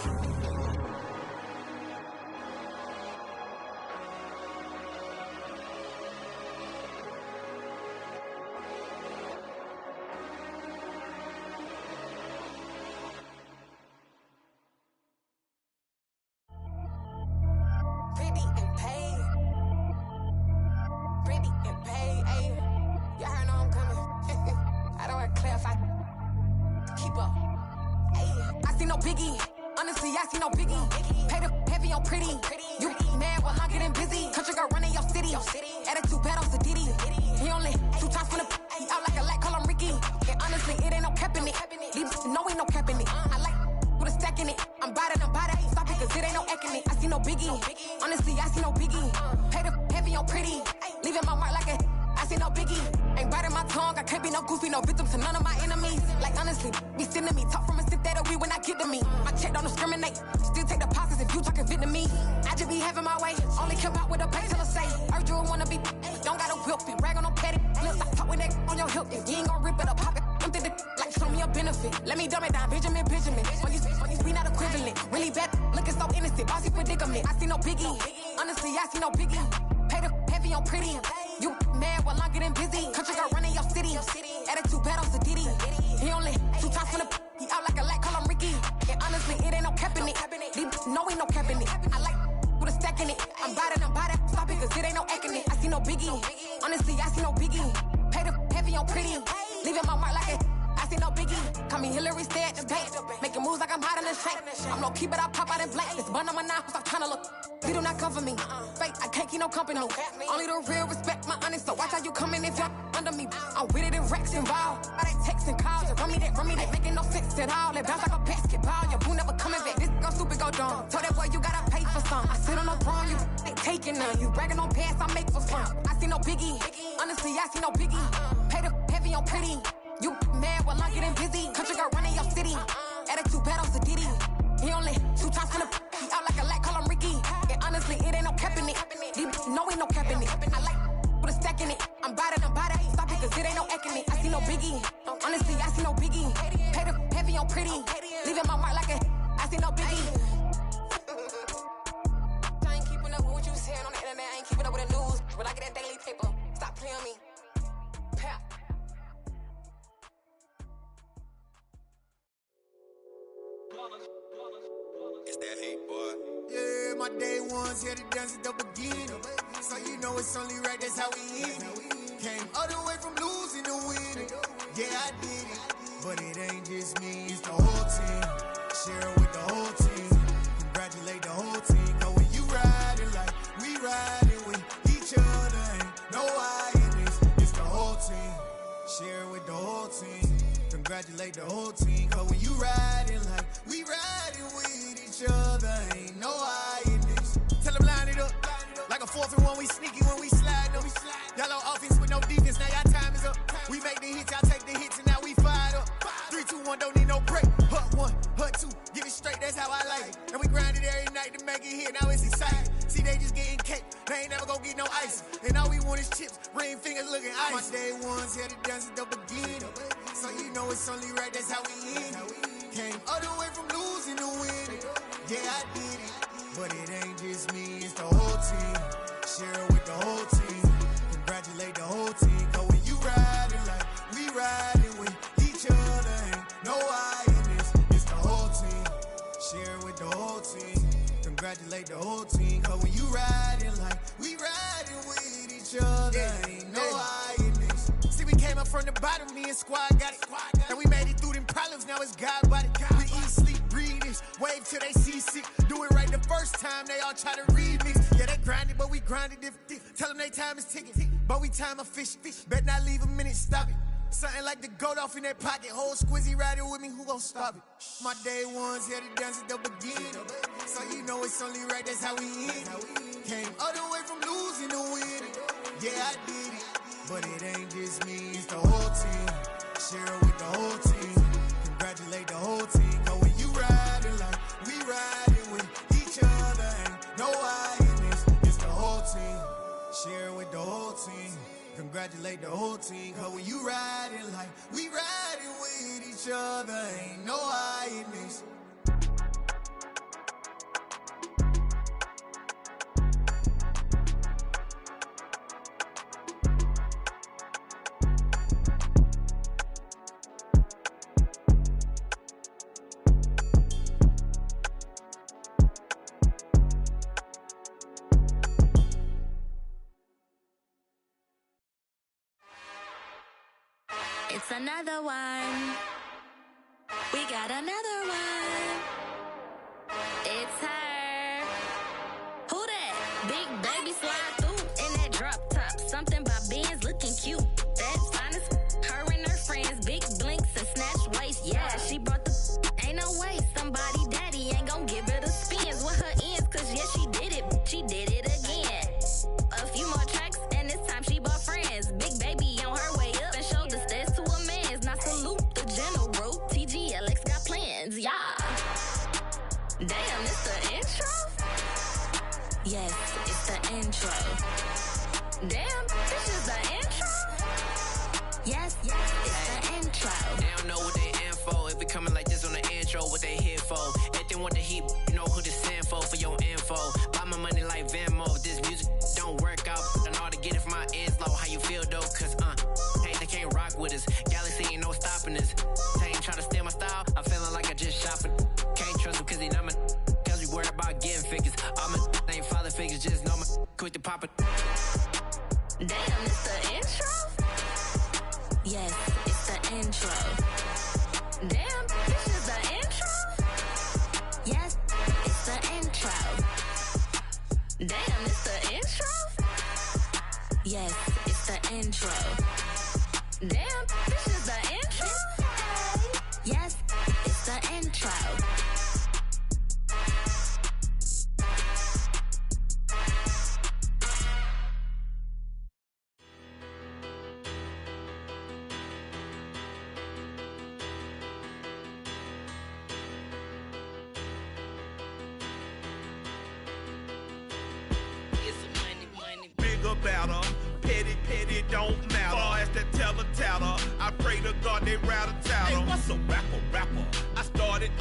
Only the real respect my honest, so watch how you coming if you're under me. I'm with it in Rex involved. I they texting calls, run me that, making no sense at all. It bounce like a basketball, your boo never coming back. This go stupid, go dumb. Told that boy you gotta pay for some. I sit on the throne, you ain't taking none. You bragging on past, I make for fun. I see no biggie, honestly, I see no biggie. Pay the heavy on pretty. You mad while I'm getting busy. Country girl running your city. Attitude battles to Diddy. He only 2 times from the he out like a lack, call him Ricky. And honestly, it ain't no cap in it. No, ain't no cap in it. I like put a stack in it. I'm bout it. Stop it, cause it baby, I'm pretty. Leaving my mark like a I see no biggie. I ain't keeping up with what you saying on the internet. I ain't keeping up with the news. But I get that daily paper. Stop playing me. Pap. It's that hate, boy. Yeah, my day ones here to dance at the beginning. So you know it's only right, that's how we end it. Came all the way from losing to winning. Yeah, I did it. But it ain't just me, it's the whole team. Share it with the whole team. Congratulate the whole team. Cause when you riding like we riding with each other, ain't no I in this. It's the whole team. Share it with the whole team. Congratulate the whole team. Cause when you riding like we riding with each other, ain't no I in this. Tell them line it up. Like a 4th and 1, we sneaky when we slide them. Y'all on offense with no defense, now y'all time is up. We make the hits, y'all take the hits, and now we fired up. 3, 2, 1, don't need no break. Hut 1, hut 2, give it straight, that's how I like it. And we grind it every night to make it hit, now it's exciting. See, they just getting cake, they ain't never gonna get no ice. And all we want is chips, ring fingers looking ice. My day ones here to dance at the beginning. So you know it's only right, that's how we end it. Came all the way from losing to winning. Yeah, I did it. But it ain't just me, it's the whole team. Share it with the whole team. Congratulate the whole team. Cause when you riding like we riding with each other, ain't no I in this. It's the whole team. Share it with the whole team. Congratulate the whole team. Cause when you riding like we riding with each other, ain't no I in this. See, we came up from the bottom, me and squad got it. And we made it through them problems, now it's God body. We eat, sleep, breathe this, wave till they see sick. Do it right the first time, they all try to remix. Yeah, they grinded, but we grinded different. Tell them they time is ticking, but we time efficient. Bet not leave a minute, stop it. Something like the goat off in their pocket. Whole squizzy riding with me, who gon' stop it? My day ones here to dance at the beginning. So you know it's only right, that's how we end it. Came all the way from losing to winning. Yeah, I did it. But it ain't just me, it's the whole team. Share it with the whole team. Congratulate the whole team. Cause when you riding like we riding with each other, ain't no I in this. It's the whole team. Share it with the whole team. Congratulate the whole team. Cause when you riding like we riding with each other, ain't no I in this. It's another one. We got another one. It's her. Who that? Big baby slide through in that drop top. Something about Benz looking cute. That's fine as her and her friends. Big blinks and snatch waist. Yeah, she brought the ain't no way. Somebody daddy ain't gon' give her the spins with her ends. Cause yeah, she did it. She did it again. A few more tracks and this time she bought friends. Big baby on her way up and showed the stairs to a man's. Now salute the general. TGLX got plans, yeah. Damn, it's the intro? Yes, it's the intro. Damn, this is the intro? Yes, it's the intro. They don't know what they in for. If we coming like this on the intro, what they here for? If they want the heat, you know who to send for your info. Buy my money like Venmo. If this music don't work out, and all to get it from my ends low. How you feel though? Cause hey, they can't rock with us. Galaxy ain't no stopping us. They ain't trying to steal my style. I'm feeling like I just shopping. Can't trust him cause he not my. Cause we worried about getting figures. All my ain't father figures, just know my quick to pop it. Damn, it's the intro? Yes, it's the intro. Damn, this is the intro? Yes, it's the intro. Damn, it's the intro? Yes, it's the intro. Damn, this is the intro? Yes, it's the intro. Better, petty, don't matter. Far as that teller tatter, I pray to God they rattle tattle. Hey, what's a rapper?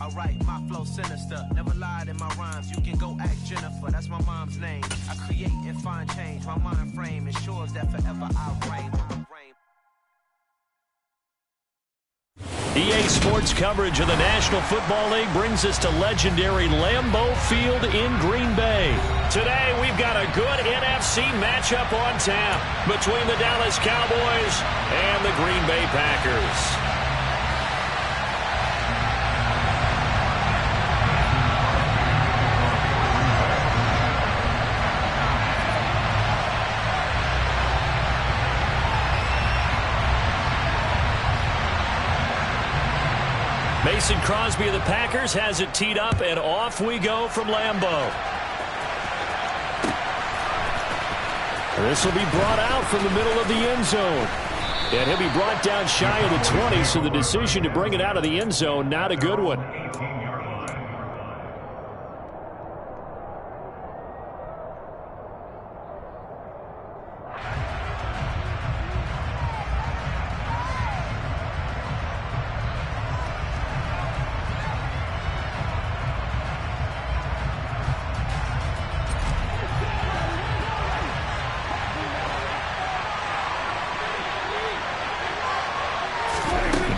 Alright, my flow sinister. Never lied in my rhymes. You can go ask Jennifer. That's my mom's name. I create and find change. My mind frame ensures that forever I reign. EA Sports coverage of the National Football League brings us to legendary Lambeau Field in Green Bay. Today, we've got a good NFC matchup on tap between the Dallas Cowboys and the Green Bay Packers. Mason Crosby of the Packers has it teed up, and off we go from Lambeau. This will be brought out from the middle of the end zone. And he'll be brought down shy of the 20, so the decision to bring it out of the end zone, not a good one.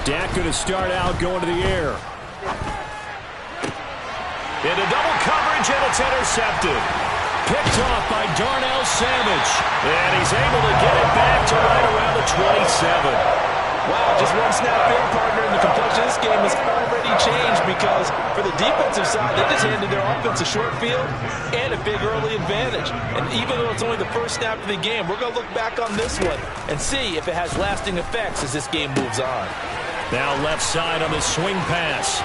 Dak going to start out going to the air. Into double coverage, and it's intercepted. Picked off by Darnell Savage. And he's able to get it back to right around the 27. Wow, just one snap there, partner, and the complexion of this game has already changed because for the defensive side, they just handed their offense a short field and a big early advantage. And even though it's only the first snap of the game, we're going to look back on this one and see if it has lasting effects as this game moves on. Now left side on the swing pass.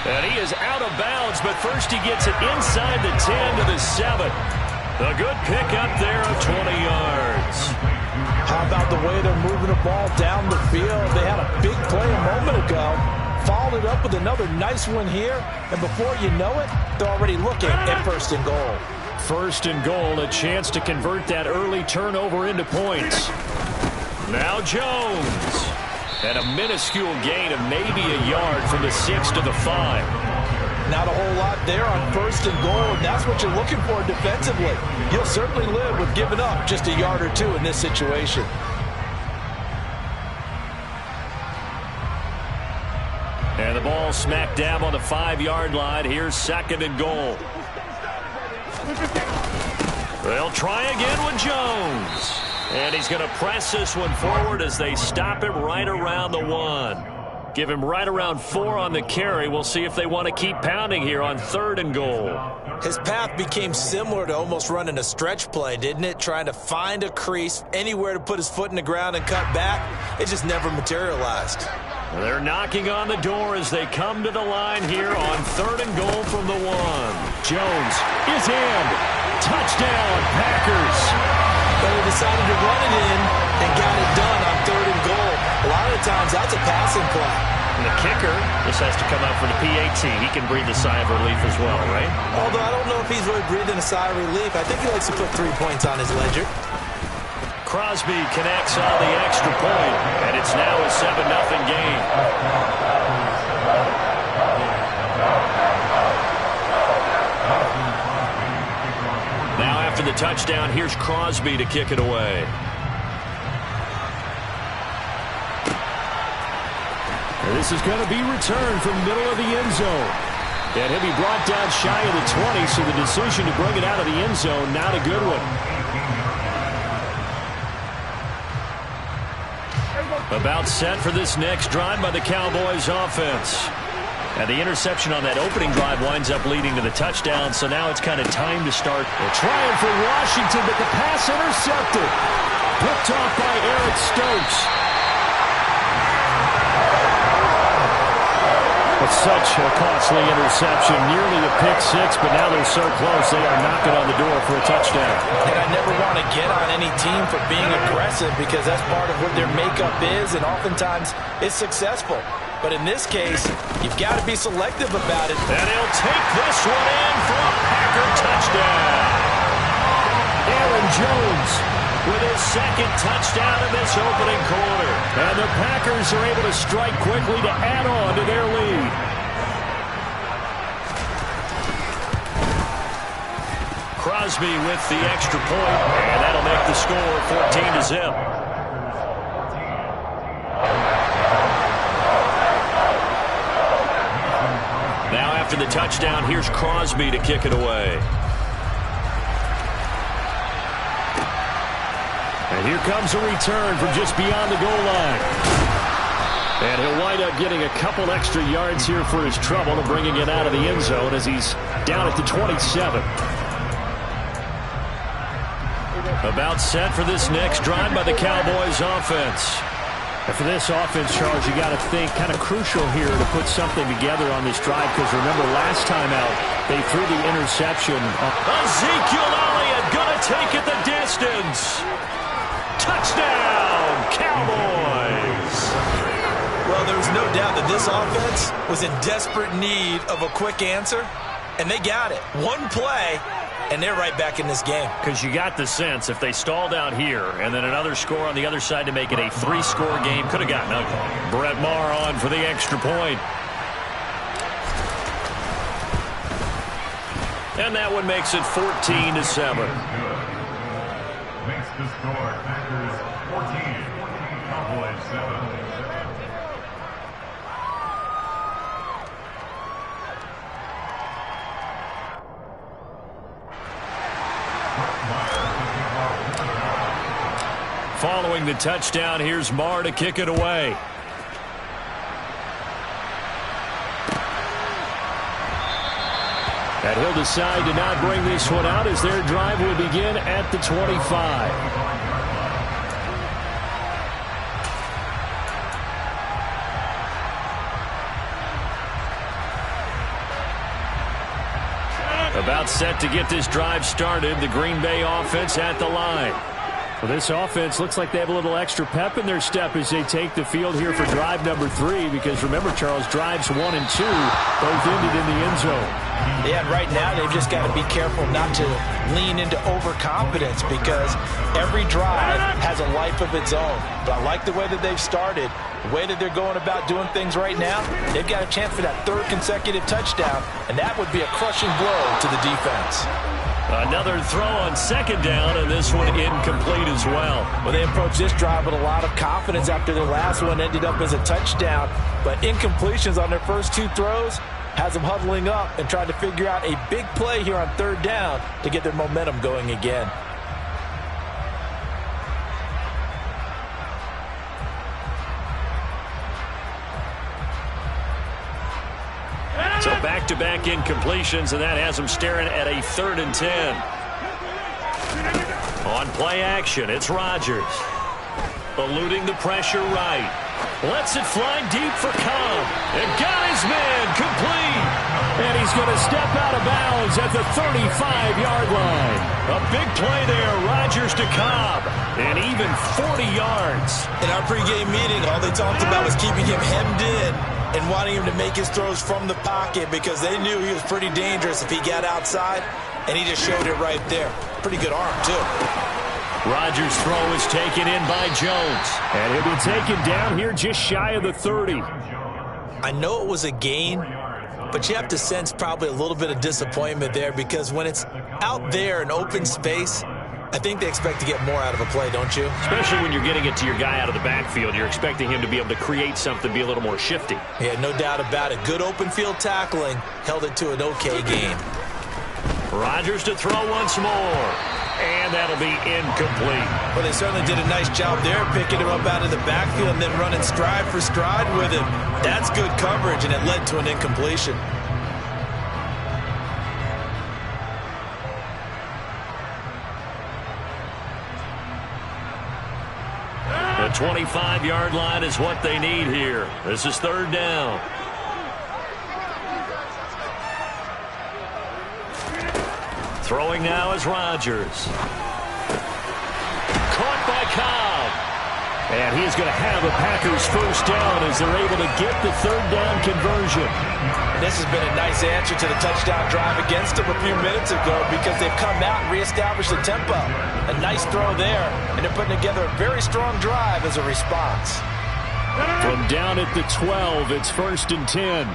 And he is out of bounds, but first he gets it inside the 10 to the 7. A good pickup there of 20 yards. How about the way they're moving the ball down the field? They had a big play a moment ago. Followed it up with another nice one here. And before you know it, they're already looking at first and goal. First and goal, a chance to convert that early turnover into points. Now Jones. And a minuscule gain of maybe a yard from the 6 to the 5. Not a whole lot there on first and goal, and that's what you're looking for defensively. You'll certainly live with giving up just a yard or two in this situation. And the ball smack dab on the 5-yard line. Here's second and goal. They'll try again with Jones. And he's going to press this one forward as they stop him right around the 1. Give him right around 4 on the carry. We'll see if they want to keep pounding here on third and goal. His path became similar to almost running a stretch play, didn't it? Trying to find a crease, anywhere to put his foot in the ground and cut back. It just never materialized. They're knocking on the door as they come to the line here on third and goal from the 1. Jones is in. Touchdown, Packers. But he decided to run it in and got it done on third and goal. A lot of times, that's a passing play. And the kicker, this has to come out for the PAT. He can breathe a sigh of relief as well, right? Although I don't know if he's really breathing a sigh of relief. I think he likes to put 3 points on his ledger. Crosby connects on the extra point, and it's now a 7-0 game. Now after the touchdown, here's Crosby to kick it away. And this is going to be returned from the middle of the end zone. And he'll be brought down shy of the 20, so the decision to bring it out of the end zone, not a good one. About set for this next drive by the Cowboys offense. And the interception on that opening drive winds up leading to the touchdown, so now it's kind of time to start. They're trying for Washington, but the pass intercepted. Picked off by Eric Stokes. It's such a costly interception, nearly a pick-6, but now they're so close they are knocking on the door for a touchdown. And I never want to get on any team for being aggressive because that's part of what their makeup is, and oftentimes it's successful. But in this case, you've got to be selective about it. And he'll take this one in for a Packer touchdown. Aaron Jones with his second touchdown in this opening quarter. And the Packers are able to strike quickly to add on to their lead. Crosby with the extra point, and that'll make the score 14-0. Now after the touchdown, here's Crosby to kick it away. And here comes a return from just beyond the goal line. And he'll wind up getting a couple extra yards here for his trouble and bringing it out of the end zone as he's down at the 27. About set for this next drive by the Cowboys offense. And for this offense, Charles, you got to think kind of crucial here to put something together on this drive, because remember last time out they threw the interception. Ezekiel Elliott gonna take it the distance. Touchdown, Cowboys. Well, there was no doubt that this offense was in desperate need of a quick answer, and they got it. One play, and they're right back in this game. Because you got the sense if they stalled out here and then another score on the other side to make it a 3-score game, could have gotten ugly. Brett Maher on for the extra point. And that one makes it 14-7. Makes the score Packers 14, Cowboys 7. Following the touchdown, here's Maher to kick it away. And he'll decide to not bring this one out as their drive will begin at the 25. About set to get this drive started, the Green Bay offense at the line. Well, this offense looks like they have a little extra pep in their step as they take the field here for drive number 3, because remember, Charles, drives 1 and 2 both ended in the end zone. Yeah, right now they've just got to be careful not to lean into overconfidence, because every drive has a life of its own. But I like the way that they've started, the way that they're going about doing things right now. They've got a chance for that 3rd consecutive touchdown, and that would be a crushing blow to the defense. Another throw on 2nd down, and this one incomplete as well. Well, they approached this drive with a lot of confidence after their last one ended up as a touchdown. But incompletions on their first 2 throws has them huddling up and trying to figure out a big play here on 3rd down to get their momentum going again. So back-to-back incompletions, and that has them staring at a 3rd and 10. On play action, it's Rodgers. Eluding the pressure right. Lets it fly deep for Cobb. And got his man complete. And he's going to step out of bounds at the 35-yard line. A big play there, Rodgers to Cobb. And even 40 yards. In our pregame meeting, all they talked about was keeping him hemmed in and wanting him to make his throws from the pocket, because they knew he was pretty dangerous if he got outside, and he just showed it right there. Pretty good arm, too. Rodgers' throw is taken in by Jones. And he'll be taken down here just shy of the 30. I know it was a gain, but you have to sense probably a little bit of disappointment there, because when it's out there in open space, I think they expect to get more out of a play, don't you? Especially when you're getting it to your guy out of the backfield. You're expecting him to be able to create something, be a little more shifty. Yeah, no doubt about it. Good open field tackling held it to an okay game. Rodgers to throw once more. And that'll be incomplete. Well, they certainly did a nice job there, picking him up out of the backfield and then running stride for stride with him. That's good coverage, and it led to an incompletion. The 25-yard line is what they need here. This is 3rd down. Throwing now is Rodgers. Caught by Cobb. And he is going to have a Packers first down as they're able to get the third down conversion. This has been a nice answer to the touchdown drive against them a few minutes ago because they've come out and reestablished the tempo. A nice throw there, and they're putting together a very strong drive as a response. From down at the 12, it's 1st and 10.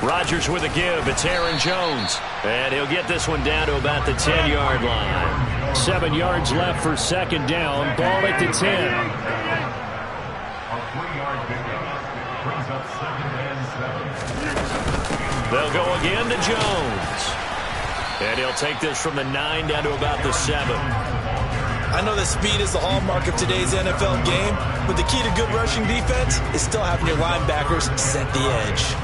Rodgers with a give. It's Aaron Jones. And he'll get this one down to about the 10-yard line. 7 yards left for second down. Ball at the 10. A 3-yard pickup brings up 2nd and 7. They'll go again to Jones. And he'll take this from the 9 down to about the 7. I know that speed is the hallmark of today's NFL game, but the key to good rushing defense is still having your linebackers set the edge.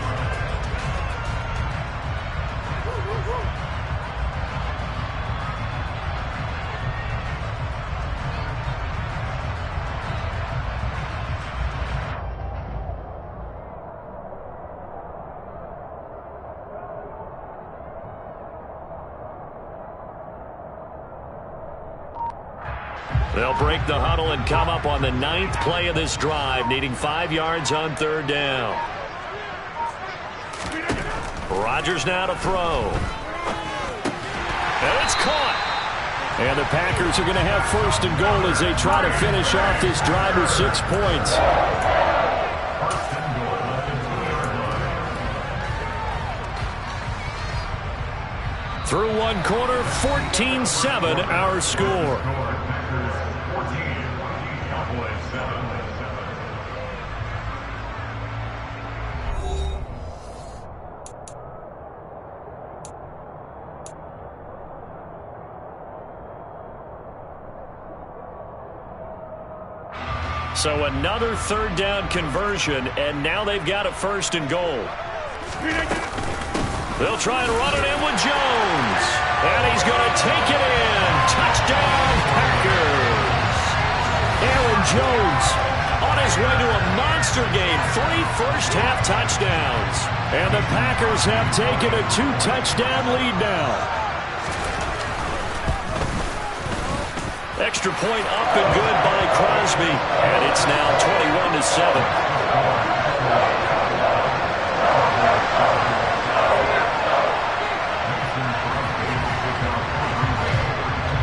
They'll break the huddle and come up on the 9th play of this drive, needing 5 yards on third down. Rodgers now to throw. And it's caught. And the Packers are going to have 1st and goal as they try to finish off this drive with 6 points. Through one quarter, 14-7 our score. So another third down conversion, and now they've got a 1st and goal. They'll try and run it in with Jones. And he's going to take it in. Touchdown, Packers. Aaron Jones on his way to a monster game. 3 first-half touchdowns. And the Packers have taken a 2-touchdown lead now. Extra point up and good by Crosby. And it's now 21-7.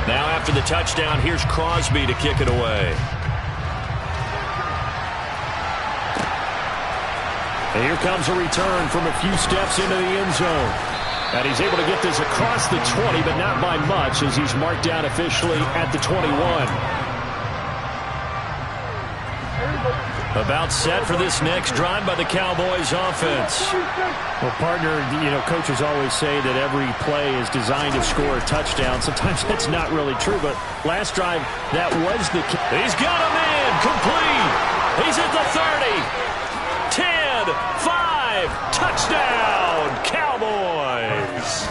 Now after the touchdown, here's Crosby to kick it away. And here comes a return from a few steps into the end zone. And he's able to get this across the 20, but not by much as he's marked down officially at the 21. About set for this next drive by the Cowboys offense. Well, partner, you know, coaches always say that every play is designed to score a touchdown. Sometimes that's not really true, but last drive, that was the case. He's got a man complete. He's at the 30. 10, 5, touchdown, Cowboys.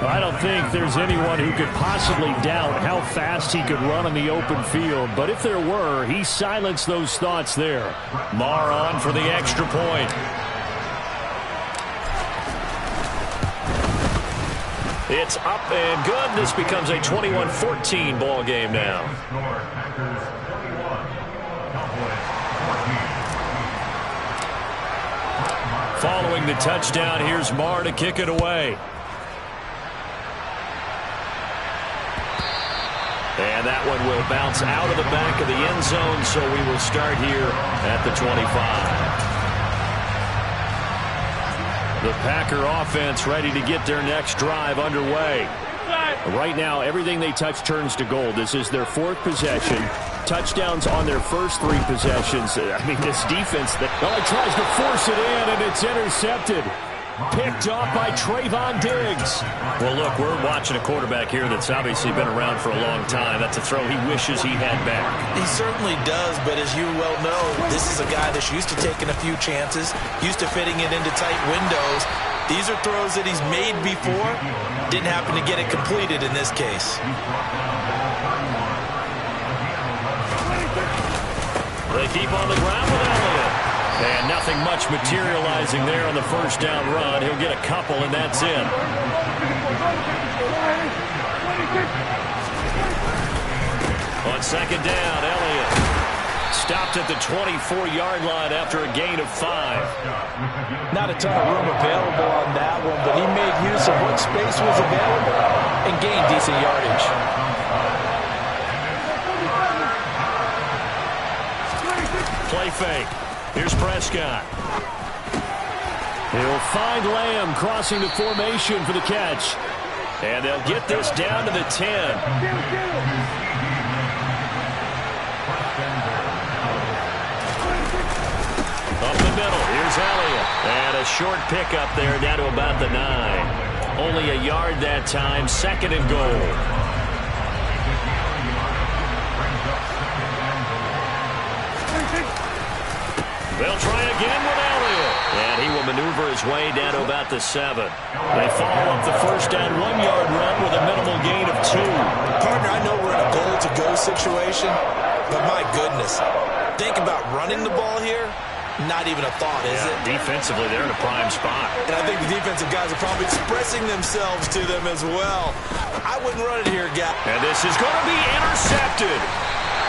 I don't think there's anyone who could possibly doubt how fast he could run on the open field. But if there were, he silenced those thoughts there. Marr on for the extra point. It's up and good. This becomes a 21-14 ball game now. Following the touchdown, here's Marr to kick it away. And that one will bounce out of the back of the end zone, so we will start here at the 25. The Packer offense ready to get their next drive underway. Right now, everything they touch turns to gold. This is their 4th possession. Touchdowns on their first 3 possessions. I mean, this defense, he tries to force it in, and it's intercepted. Picked off by Trayvon Diggs. Well, look, we're watching a quarterback here that's obviously been around for a long time. That's a throw he wishes he had back. He certainly does, but as you well know, this is a guy that's used to taking a few chances, used to fitting it into tight windows. These are throws that he's made before. Didn't happen to get it completed in this case. They keep on the ground with Elliott. And nothing much materializing there on the first down run. He'll get a couple, and that's it. On second down, Elliott stopped at the 24-yard line after a gain of 5. Not a ton of room available on that one, but he made use of what space was available and gained decent yardage. Play fake. Here's Prescott. He'll find Lamb crossing the formation for the catch. And they'll get this down to the 10. Up the middle, here's Elliott. And a short pickup there down to about the 9. Only a yard that time, second and goal. They'll try again with Elliott. And he will maneuver his way down to about the 7. They follow up the first down 1-yard run with a minimal gain of 2. Partner, I know we're in a goal-to-go situation, but my goodness, think about running the ball here. Not even a thought, is it? Defensively, they're in a prime spot. And I think the defensive guys are probably expressing themselves to them as well. I wouldn't run it here, guy. And this is going to be intercepted.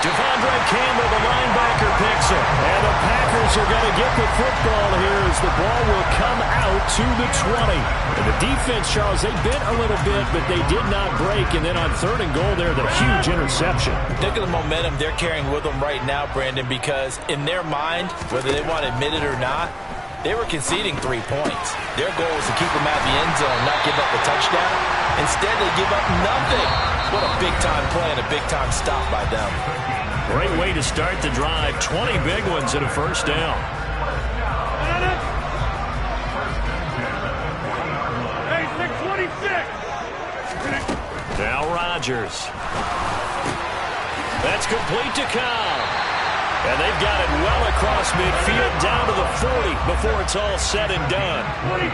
Devondre Campbell, the linebacker, picks it. And the Packers are going to get the football here as the ball will come out to the 20. And the defense, Charles, they bent a little bit, but they did not break. And then on third and goal there, the huge interception. Think of the momentum they're carrying with them right now, Brandon, because in their mind, whether they want to admit it or not, they were conceding 3 points. Their goal was to keep them out of the end zone, not give up a touchdown. Instead, they give up nothing. What a big-time play and a big-time stop by them. Great way to start the drive. 20 big ones and a first down. Hey, 626. Now Rodgers. That's complete to Cobb. And they've got it well across midfield down to the 40 before it's all said and done. 26.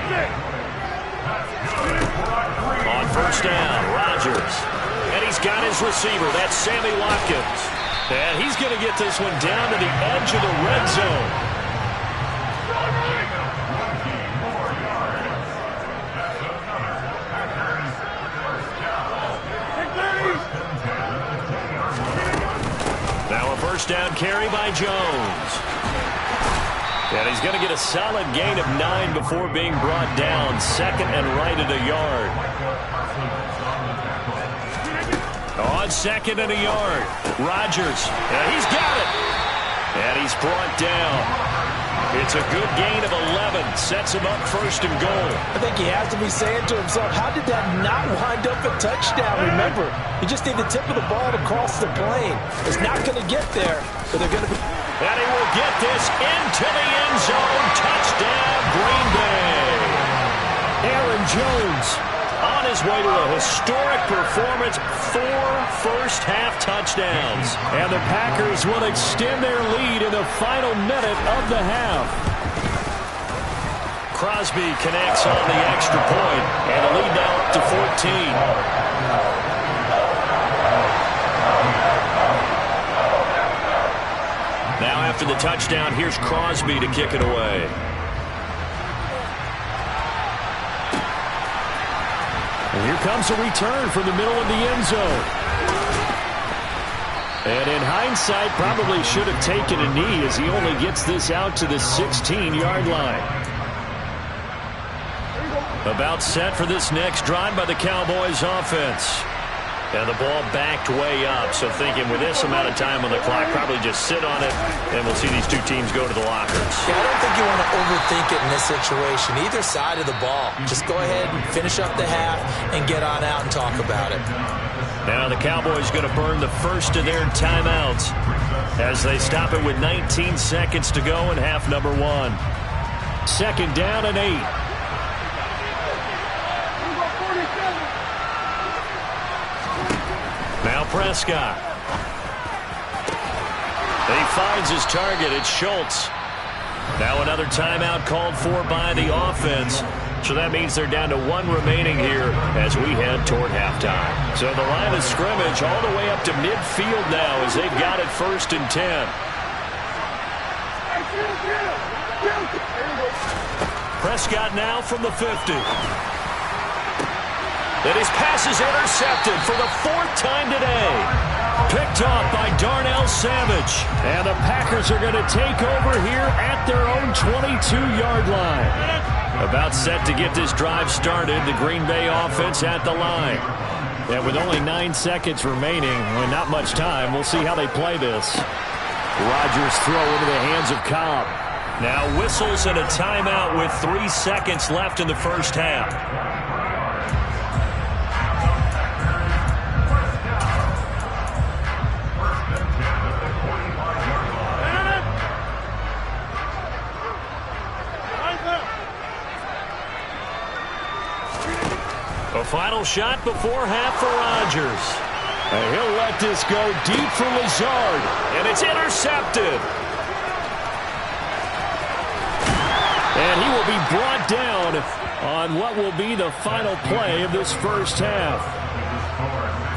On first down, Rodgers. And he's got his receiver. That's Sammy Watkins. And he's going to get this one down to the edge of the red zone. Now a first down carry by Jones. And he's going to get a solid gain of 9 before being brought down. Second and right at a yard. On second and a yard, Rodgers, and he's got it. And he's brought down. It's a good gain of 11, sets him up first and goal. I think he has to be saying to himself, how did that not wind up a touchdown? Remember, you just need the tip of the ball to cross the plane. It's not going to get there, but they're going to be... And he will get this into the end zone. Touchdown, Green Bay. Aaron Jones on his way to a historic performance, 4 first-half touchdowns. And the Packers will extend their lead in the final minute of the half. Crosby connects on the extra point, and the lead now up to 14. Now after the touchdown, here's Crosby to kick it away. And here comes a return from the middle of the end zone. And in hindsight, probably should have taken a knee as he only gets this out to the 16-yard line. About set for this next drive by the Cowboys offense. And the ball backed way up, so thinking with this amount of time on the clock, probably just sit on it, and we'll see these two teams go to the lockers. Yeah, I don't think you want to overthink it in this situation, either side of the ball. Just go ahead and finish up the half and get on out and talk about it. Now the Cowboys going to burn the first of their timeouts as they stop it with 19 seconds to go in half number 1. Second down and 8. Now Prescott. He finds his target. It's Schultz. Now another timeout called for by the offense. So that means they're down to 1 remaining here as we head toward halftime. So the line of scrimmage all the way up to midfield now as they've got it first and 10. Prescott now from the 50. And his pass is intercepted for the 4th time today. Picked off by Darnell Savage. And the Packers are going to take over here at their own 22-yard line. About set to get this drive started. The Green Bay offense at the line. And with only 9 seconds remaining, not much time, we'll see how they play this. Rodgers throw into the hands of Cobb. Now whistles and a timeout with 3 seconds left in the first half. A final shot before half for Rodgers. And he'll let this go deep for Lazard. And it's intercepted. And he will be brought down on what will be the final play of this first half.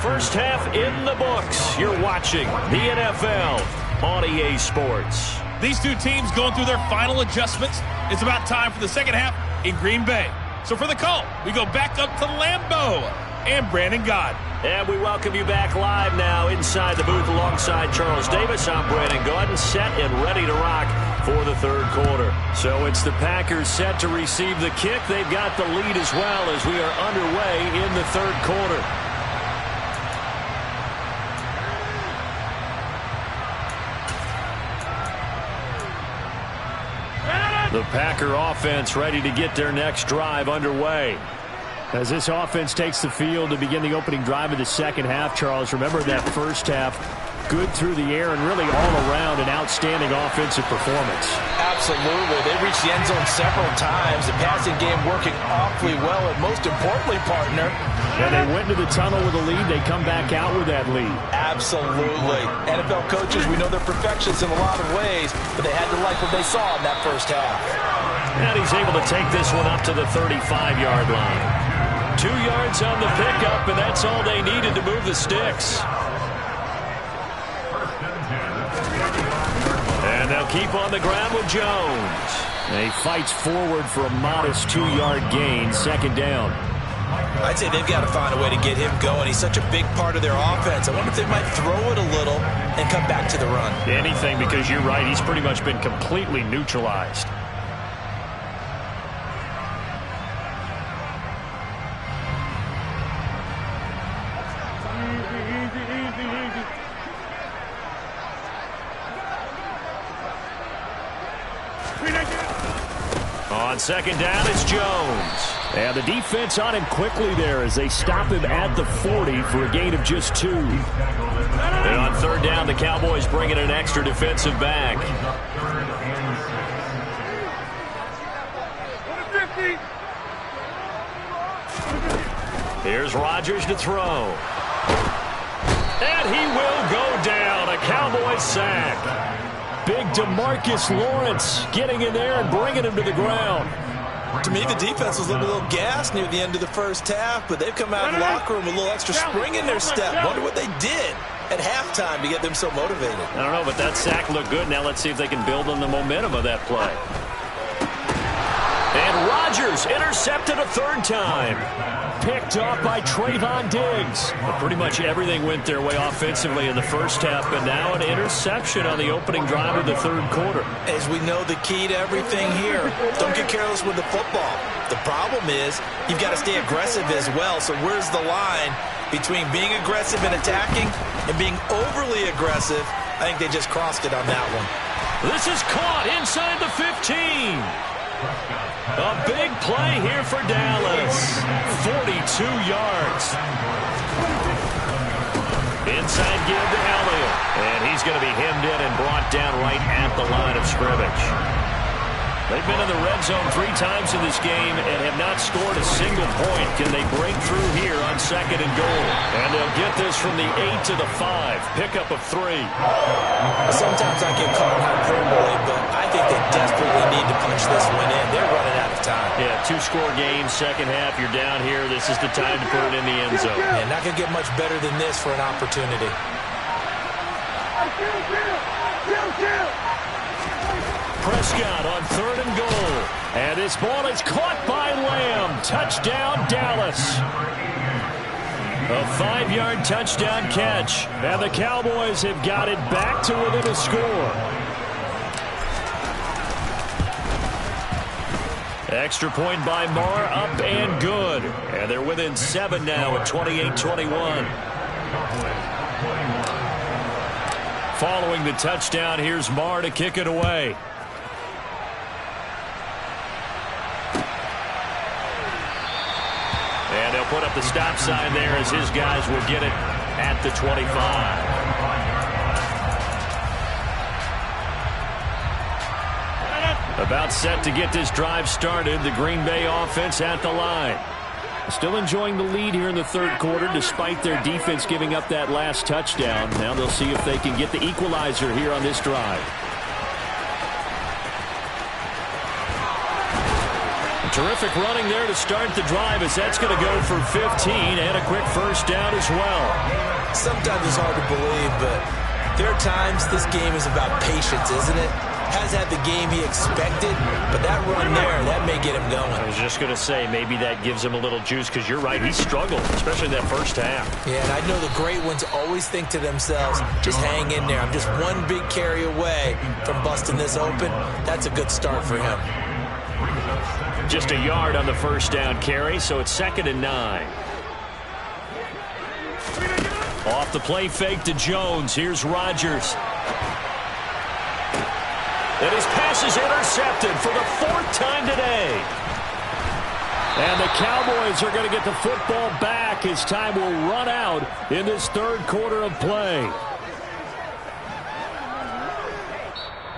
First half in the books. You're watching the NFL on EA Sports. These two teams going through their final adjustments. It's about time for the second half in Green Bay. So for the call, we go back up to Lambeau and Brandon Gaud. And we welcome you back live now inside the booth alongside Charles Davis. I'm Brandon Gaud, set and ready to rock for the third quarter. So it's the Packers set to receive the kick. They've got the lead as well as we are underway in the third quarter. The Packer offense ready to get their next drive underway. As this offense takes the field to begin the opening drive of the second half, Charles, remember that first half, good through the air and really all around an outstanding offensive performance. Absolutely. They reached the end zone several times. The passing game working awfully well, and most importantly, partner. And they went into the tunnel with a lead. They come back out with that lead. Absolutely. NFL coaches, we know they're perfectionists in a lot of ways, but they had to like what they saw in that first half. And he's able to take this one up to the 35-yard line. 2 yards on the pickup, and that's all they needed to move the sticks. And they'll keep on the ground with Jones. And he fights forward for a modest 2-yard gain, second down. I'd say they've got to find a way to get him going. He's such a big part of their offense. I wonder if they might throw it a little and come back to the run. Anything, because you're right. He's pretty much been completely neutralized. On second down, it's Jones. And the defense on him quickly there as they stop him at the 40 for a gain of just 2. And on third down, the Cowboys bring in an extra defensive back. Here's Rodgers to throw. And he will go down. A Cowboys sack. Big DeMarcus Lawrence getting in there and bringing him to the ground. To me, the defense was looking a little gassed near the end of the first half, but they've come out of the locker room with a little extra spring in their step. Wonder what they did at halftime to get them so motivated. I don't know, but that sack looked good. Now let's see if they can build on the momentum of that play. And Rodgers intercepted a third time. Picked off by Trayvon Diggs. But pretty much everything went their way offensively in the first half, but now an interception on the opening drive of the third quarter. As we know, the key to everything here, don't get careless with the football. The problem is you've got to stay aggressive as well. So where's the line between being aggressive and attacking and being overly aggressive? I think they just crossed it on that one. This is caught inside the 15. A big play here for Dallas. 42 yards. Inside give to Elliott. And he's going to be hemmed in and brought down right at the line of scrimmage. They've been in the red zone 3 times in this game and have not scored a single point. Can they break through here on second and goal? And they'll get this from the 8 to the 5. Pickup of 3. Sometimes I get caught in hyperbole, but I think they desperately need to punch this one in. They're running out of time. Yeah, 2-score game, second half. You're down here. This is the time to put it in the end zone. Yeah, not going to get much better than this for an opportunity. Prescott on 3rd and goal. And this ball is caught by Lamb. Touchdown, Dallas. A 5-yard touchdown catch. And the Cowboys have got it back to within a score. Extra point by Marr, up and good. And they're within 7 now at 28-21. Following the touchdown, here's Marr to kick it away. And they'll put up the stop sign there as his guys will get it at the 25. About set to get this drive started. The Green Bay offense at the line. Still enjoying the lead here in the 3rd quarter despite their defense giving up that last touchdown. Now they'll see if they can get the equalizer here on this drive. Terrific running there to start the drive as that's going to go for 15 and a quick first down as well. Sometimes it's hard to believe, but there are times this game is about patience, isn't it? Has had the game he expected, but that run there, that may get him going. I was just going to say, maybe that gives him a little juice because you're right, he struggled, especially that first half. Yeah, and I know the great ones always think to themselves, just hang in there. I'm just one big carry away from busting this open. That's a good start for him. Just a yard on the first down carry, so it's 2nd and 9. Off the play fake to Jones. Here's Rodgers. And his pass is intercepted for the 4th time today. And the Cowboys are going to get the football back as time will run out in this 3rd quarter of play.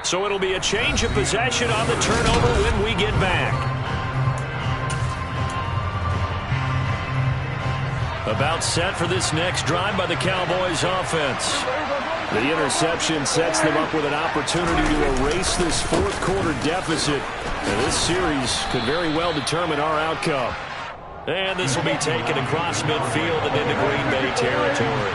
So it'll be a change of possession on the turnover when we get back. About set for this next drive by the Cowboys offense. The interception sets them up with an opportunity to erase this 4th quarter deficit. And this series could very well determine our outcome. And this will be taken across midfield and into Green Bay territory.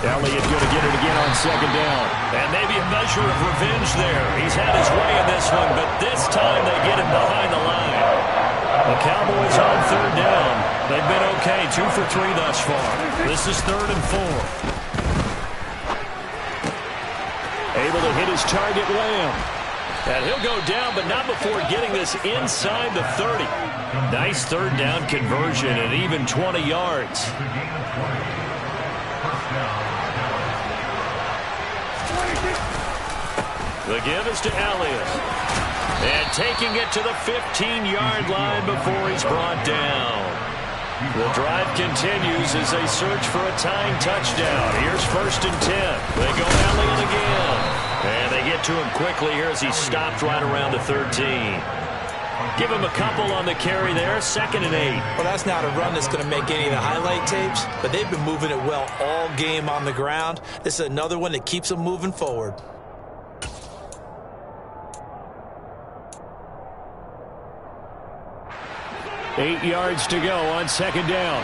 Elliott going to get it again on 2nd down. And maybe a measure of revenge there. He's had his way in this one, but this time they get him behind the line. The Cowboys on 3rd down. They've been okay, 2 for 3 thus far. This is 3rd and 4. Able to hit his target, Lamb. And he'll go down, but not before getting this inside the 30. Nice 3rd down conversion and even 20 yards. The give is to Elliott. And taking it to the 15-yard line before he's brought down. The drive continues as they search for a tying touchdown. Here's 1st and 10. They go Elliott again. And they get to him quickly here as he stopped right around the 13. Give him a couple on the carry there. 2nd and 8. Well, that's not a run that's going to make any of the highlight tapes, but they've been moving it well all game on the ground. This is another one that keeps them moving forward. Eight yards to go on 2nd down.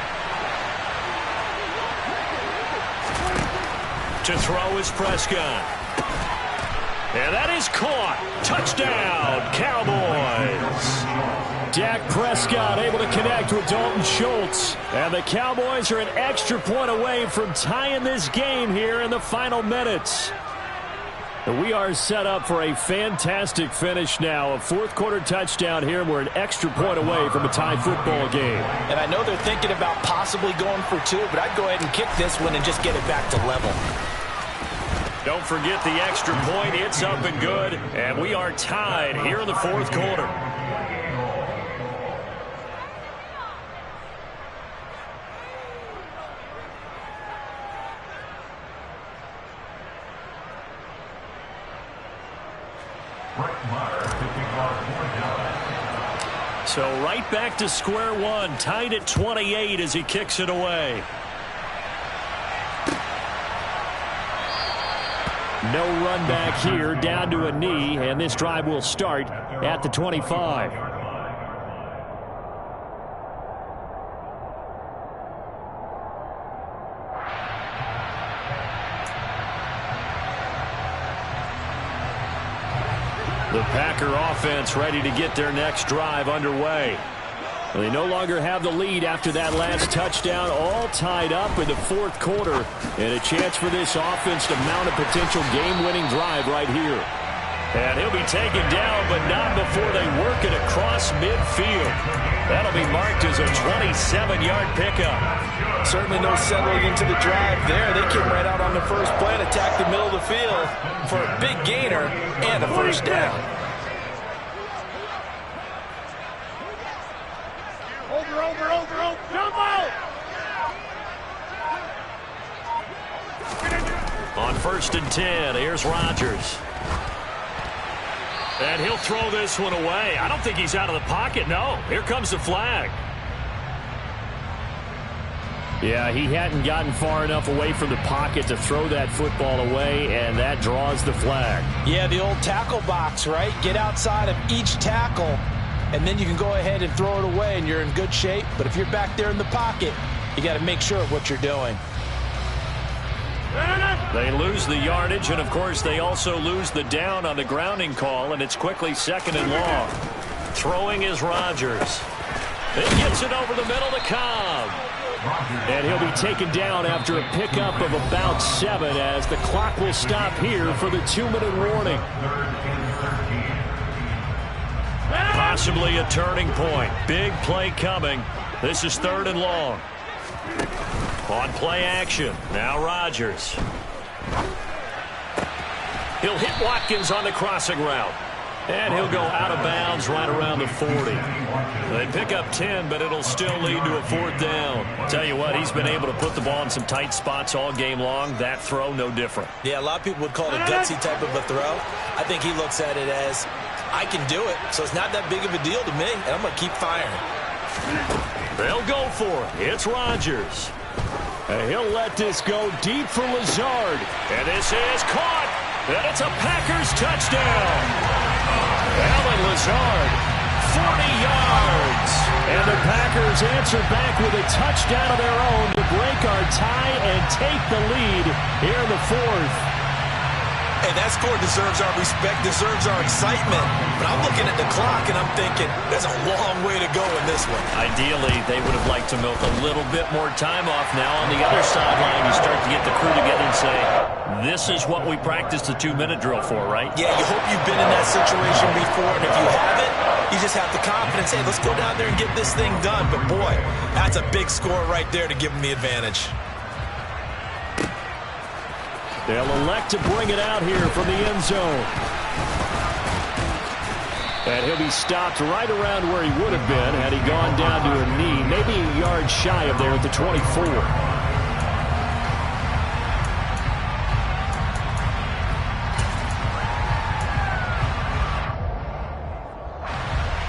To throw is Prescott. And that is caught. Touchdown, Cowboys. Dak Prescott able to connect with Dalton Schultz. And the Cowboys are an extra point away from tying this game here in the final minutes. We are set up for a fantastic finish now. A 4th quarter touchdown here. We're an extra point away from a tie football game. And I know they're thinking about possibly going for 2, but I'd go ahead and kick this one and just get it back to level. Don't forget the extra point. It's up and good. And we are tied here in the 4th quarter. So right back to square one, tied at 28 as he kicks it away. No run back here, down to a knee, and this drive will start at the 25. The Packer offense ready to get their next drive underway. They no longer have the lead after that last touchdown, all tied up in the fourth quarter, and a chance for this offense to mount a potential game-winning drive right here. And he'll be taken down, but not before they work it across midfield. That'll be marked as a 27-yard pickup. Certainly no settling into the drive there. They came right out on the first play and attacked the middle of the field for a big gainer and a first down. Over, jump out! On 1st and 10, here's Rodgers. And he'll throw this one away. I don't think he's out of the pocket, no. Here comes the flag. Yeah, he hadn't gotten far enough away from the pocket to throw that football away, and that draws the flag. Yeah, the old tackle box, right? Get outside of each tackle, and then you can go ahead and throw it away, and you're in good shape. But if you're back there in the pocket, you got to make sure of what you're doing. They lose the yardage, and, of course, they also lose the down on the grounding call, and it's quickly 2nd and long. Throwing is Rodgers. He gets it over the middle to Cobb. And he'll be taken down after a pickup of about 7 as the clock will stop here for the 2-minute warning. Possibly a turning point. Big play coming. This is 3rd and long. On play action, now Rodgers. He'll hit Watkins on the crossing route. And he'll go out of bounds right around the 40. They pick up 10, but it'll still lead to a 4th down. Tell you what, he's been able to put the ball in some tight spots all game long. That throw, no different. Yeah, a lot of people would call it a gutsy type of a throw. I think he looks at it as, I can do it, so it's not that big of a deal to me, and I'm going to keep firing. They'll go for it. It's Rodgers. And he'll let this go deep for Lazard. And this is caught. And it's a Packers touchdown. Alan Lazard, 40 yards. And the Packers answer back with a touchdown of their own to break our tie and take the lead here in the 4th. Hey, that score deserves our respect, deserves our excitement. But I'm looking at the clock, and I'm thinking, there's a long way to go in this one. Ideally, they would have liked to milk a little bit more time off. Now, on the other sideline, you start to get the crew together and say, this is what we practiced the 2-minute drill for, right? Yeah, you hope you've been in that situation before, and if you haven't, you just have the confidence, hey, let's go down there and get this thing done. But, boy, that's a big score right there to give them the advantage. They'll elect to bring it out here from the end zone. And he'll be stopped right around where he would have been had he gone down to a knee, maybe a yard shy of there at the 24.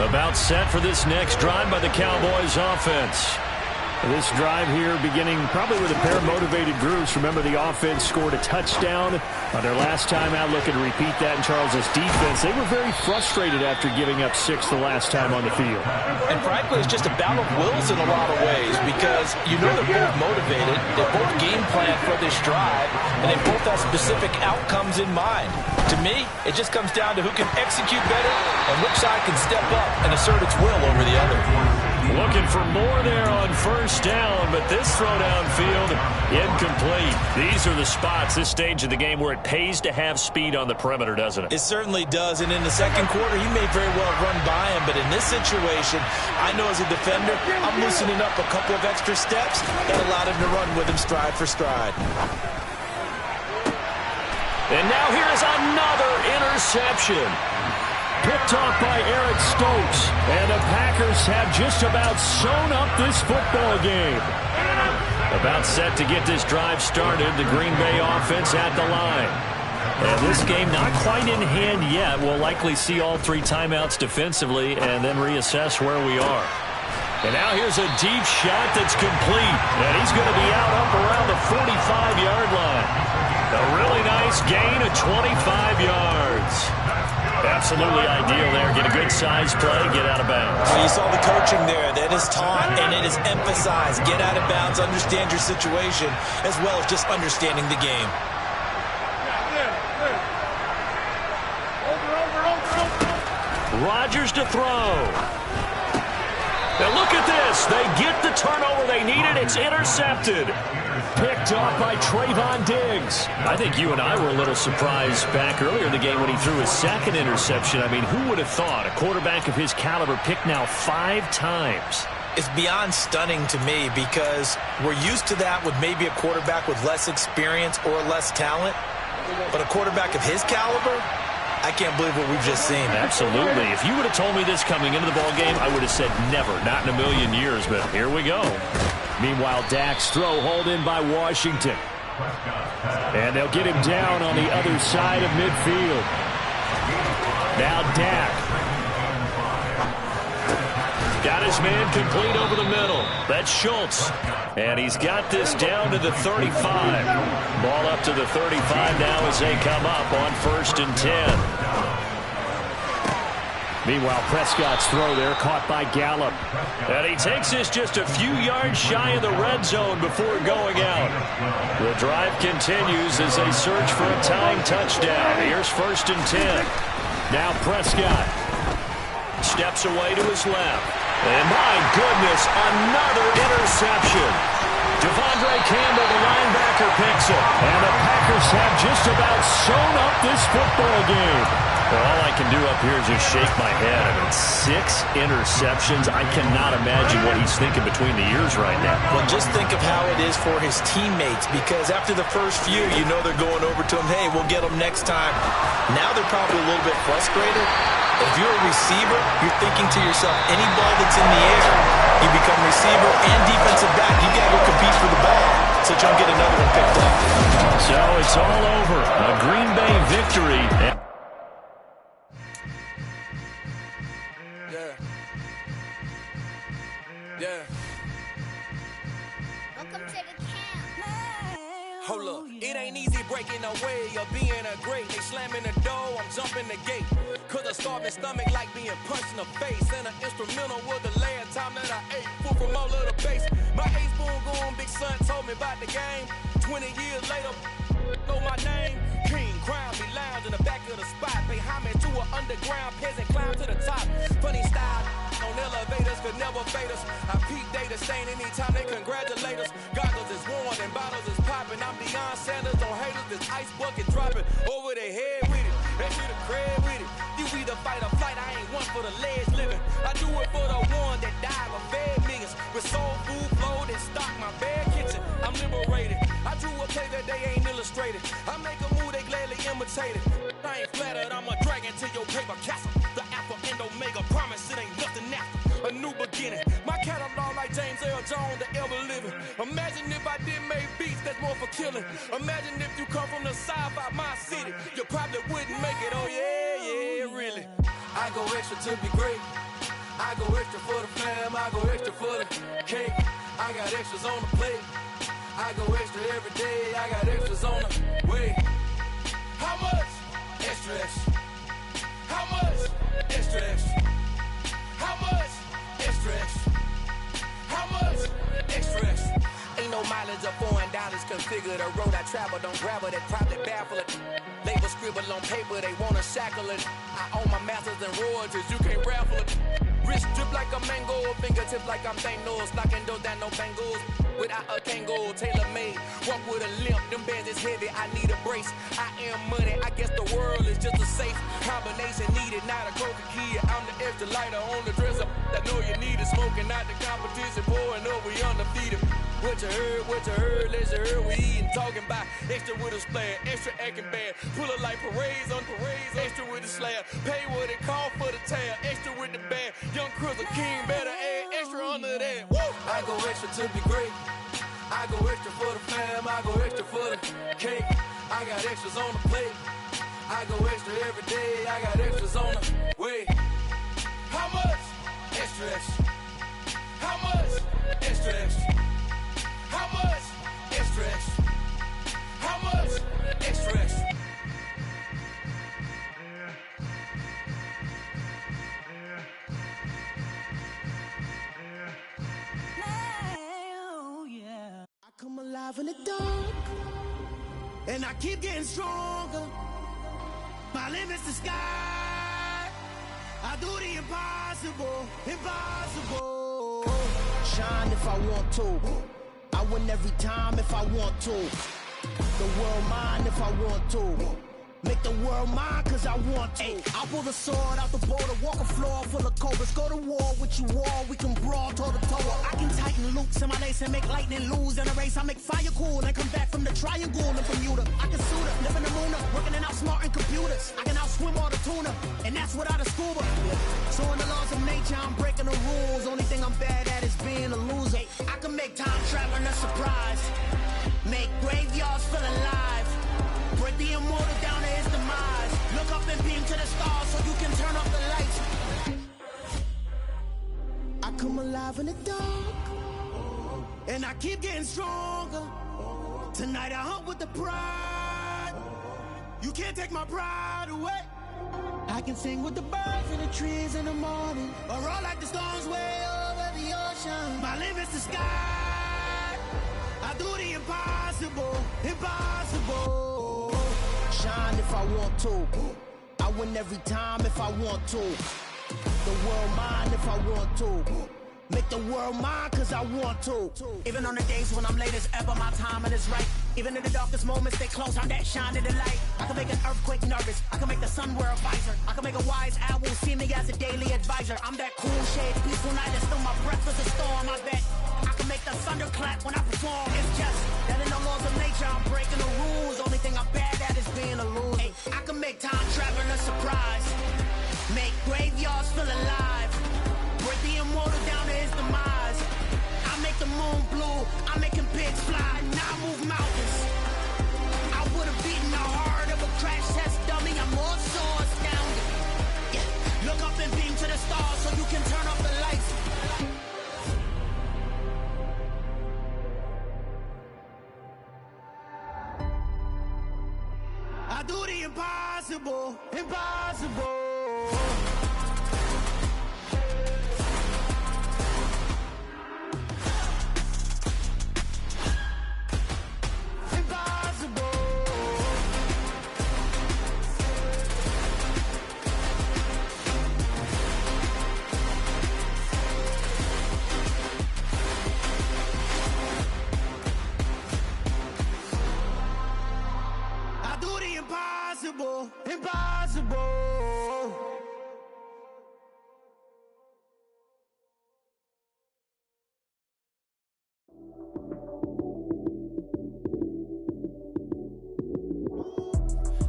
About set for this next drive by the Cowboys offense. This drive here beginning probably with a pair of motivated groups. Remember, the offense scored a touchdown on their last time out. Looking to repeat that in Charles' defense. They were very frustrated after giving up 6 the last time on the field. And frankly, it's just a battle of wills in a lot of ways because you know they're both motivated. They both game plan for this drive, and they both have specific outcomes in mind. To me, it just comes down to who can execute better and which side can step up and assert its will over the other. Looking for more there on first down, but this throw downfield incomplete. These are the spots, this stage of the game, where it pays to have speed on the perimeter, doesn't it? It certainly does, and in the second quarter, he may very well run by him, but in this situation, I know as a defender, I'm loosening up a couple of extra steps that allowed him to run with him stride for stride. And now here's another interception. Picked off by Eric Stokes. And the Packers have just about sewn up this football game. About set to get this drive started. The Green Bay offense at the line. And this game not quite in hand yet. We'll likely see all 3 timeouts defensively and then reassess where we are. And now here's a deep shot that's complete. And he's going to be out up around the 45-yard line. A really nice gain of 25 yards. Absolutely ideal there. Get a good size play, get out of bounds. Well, you saw the coaching there. That is taught and it is emphasized. Get out of bounds, understand your situation, as well as just understanding the game. Over. Rodgers to throw. And look at this. They get the turnover they needed. It's intercepted. Picked off by Trayvon Diggs. I think you and I were a little surprised back earlier in the game when he threw his second interception. I mean, who would have thought a quarterback of his caliber picked now 5 times? It's beyond stunning to me because we're used to that with maybe a quarterback with less experience or less talent. But a quarterback of his caliber, I can't believe what we've just seen. Absolutely. If you would have told me this coming into the ballgame, I would have said never, not in a million years, but here we go. Meanwhile, Dak's throw hauled in by Washington. And they'll get him down on the other side of midfield. Now Dak. Got his man complete over the middle. That's Schultz. And he's got this down to the 35. Ball up to the 35 now as they come up on 1st and 10. Meanwhile, Prescott's throw there caught by Gallup. And he takes this just a few yards shy of the red zone before going out. The drive continues as they search for a tying touchdown. Here's 1st and 10. Now Prescott steps away to his left. And my goodness, another interception. Devondre Campbell, the linebacker, picks it. And the Packers have just about sewn up this football game. Well, all I can do up here is just shake my head. I mean, 6 interceptions. I cannot imagine what he's thinking between the ears right now. Well, just think of how it is for his teammates, because after the first few, you know they're going over to him, hey, we'll get him next time. Now they're probably a little bit frustrated. If you're a receiver, you're thinking to yourself, any ball that's in the air, you become receiver and defensive back. You got to go compete for the ball so you don't get another one picked up. So it's all over. A Green Bay victory. Hold up, it ain't easy breaking away or being a great. They slamming the door, I'm jumping the gate. Cause a starving stomach like being punched in the face. And an instrumental was the last time that I ate food from all of the base. My ace boom goon, big son told me about the game. 20 years later, know my name. King, crown me, lounge in the back of the spot. Pay homage to an underground peasant, climb to the top. Funny style on elevators could never fade us. I peep data stain anytime they congratulate us. Goggles is worn and bottles is popping. I'm Deion Sanders on haters, this ice bucket dropping over their head with it. They should have cred with it. You either fight or flight, I ain't one for the legs living. I do it for the one that died or fed millions. With soul food flow that stock my bare kitchen. I'm liberated. I drew a play that they ain't illustrated. I make a move, they gladly imitate it. I ain't flattered, I'm a dragon to your paper castle. The alpha and omega, promise it ain't nothing after. A new beginning. My catalog like James Earl Jones, the ever living. Imagine if I did make beats that's more for killing. Imagine if you come from the south out my city. You probably wouldn't make it, oh yeah, really. I go extra to be great. I go extra for the fam, I go extra for the cake. I got extras on the plate. I go extra every day, I got extras on the way. How much? Extra, extra. How much? Extra, extra. How much? Extra, extra. How much? Extra, extra. Ain't no mileage of $4 configure the road I travel. Don't grab it, that probably baffle it. Label scribble on paper, they wanna shackle it. I own my masters and royalties, you can't raffle it. Wrist drip like a mango, fingertips like I'm Thanos. Knocking those down, no bangles. Without a Kangol, tailor-made. Walk with a limp, them bands is heavy, I need a brace. I am money, I guess the world is just a safe combination needed, not a coca kid. I'm the extra lighter on the dresser. I know you need it, smoking out the competition, pouring up, we undefeated. What you heard, let's heard, we eating, talking about extra with a splash, extra acting bad. Pull it like parades on parades, extra with the slab. Pay what it cost for the tab, extra with the bag. Young Crizzle King, better add extra under that. Woo! I go extra to be great. I go extra for the fam, I go extra for the cake. I got extras on the plate. I go extra every day, I got extras on the way. How much? Extra, extra. How much? Extra, extra. How much? Extra, extra. How much? Extra, extra. I come alive in the dark, and I keep getting stronger. My limit's the sky. I do the impossible, impossible. Shine if I want to. I win every time if I want to. The world mine if I want to. Make the world mine cause I want to. I pull the sword out the border, walk a floor full of cobras. Go to war with you all, we can brawl toe to toe. I can tighten loops in my lace and make lightning lose in a race. I make fire cool and come back from the triangle in Bermuda. I can suit up, live in the moon up, working and outsmarting computers. I can outswim all the tuna, and that's without a scuba. So in the laws of nature, I'm breaking the rules. Only thing I'm bad at is being a loser. I can make time traveling a surprise, make graveyards feel alive, break the immortal down to his demise. Look up and beam to the stars so you can turn off the lights. I come alive in the dark, and I keep getting stronger. Tonight I hunt with the pride. You can't take my pride away. I can sing with the birds and the trees in the morning, or roll like the storms way over the ocean. My limit's the sky. I do the impossible, impossible. Shine if I want to. I win every time if I want to. The world mine if I want to. Make the world mine cause I want to. Even on the days when I'm late as ever, my timing is right. Even in the darkest moments, stay close, I'm that shining the light. I can make an earthquake nervous, I can make the sun wear a visor. I can make a wise owl see me as a daily advisor. I'm that cool shade, peaceful night, and still my breath is a storm. I bet I can make the thunder clap when I perform. It's just that in the laws of nature, I'm breaking the rules. Only thing I'm bad at is being a loser. Hey, I can make time traveling a surprise, make graveyards feel alive, break the immortal down to his demise. I make the moon blue, I'm making pigs fly, now I move mountains. I would've beaten the heart of a crash test dummy, I'm more so astounded. Yeah. Look up and beam to the stars so you can turn off the lights. I do the impossible, impossible. Impossible, impossible.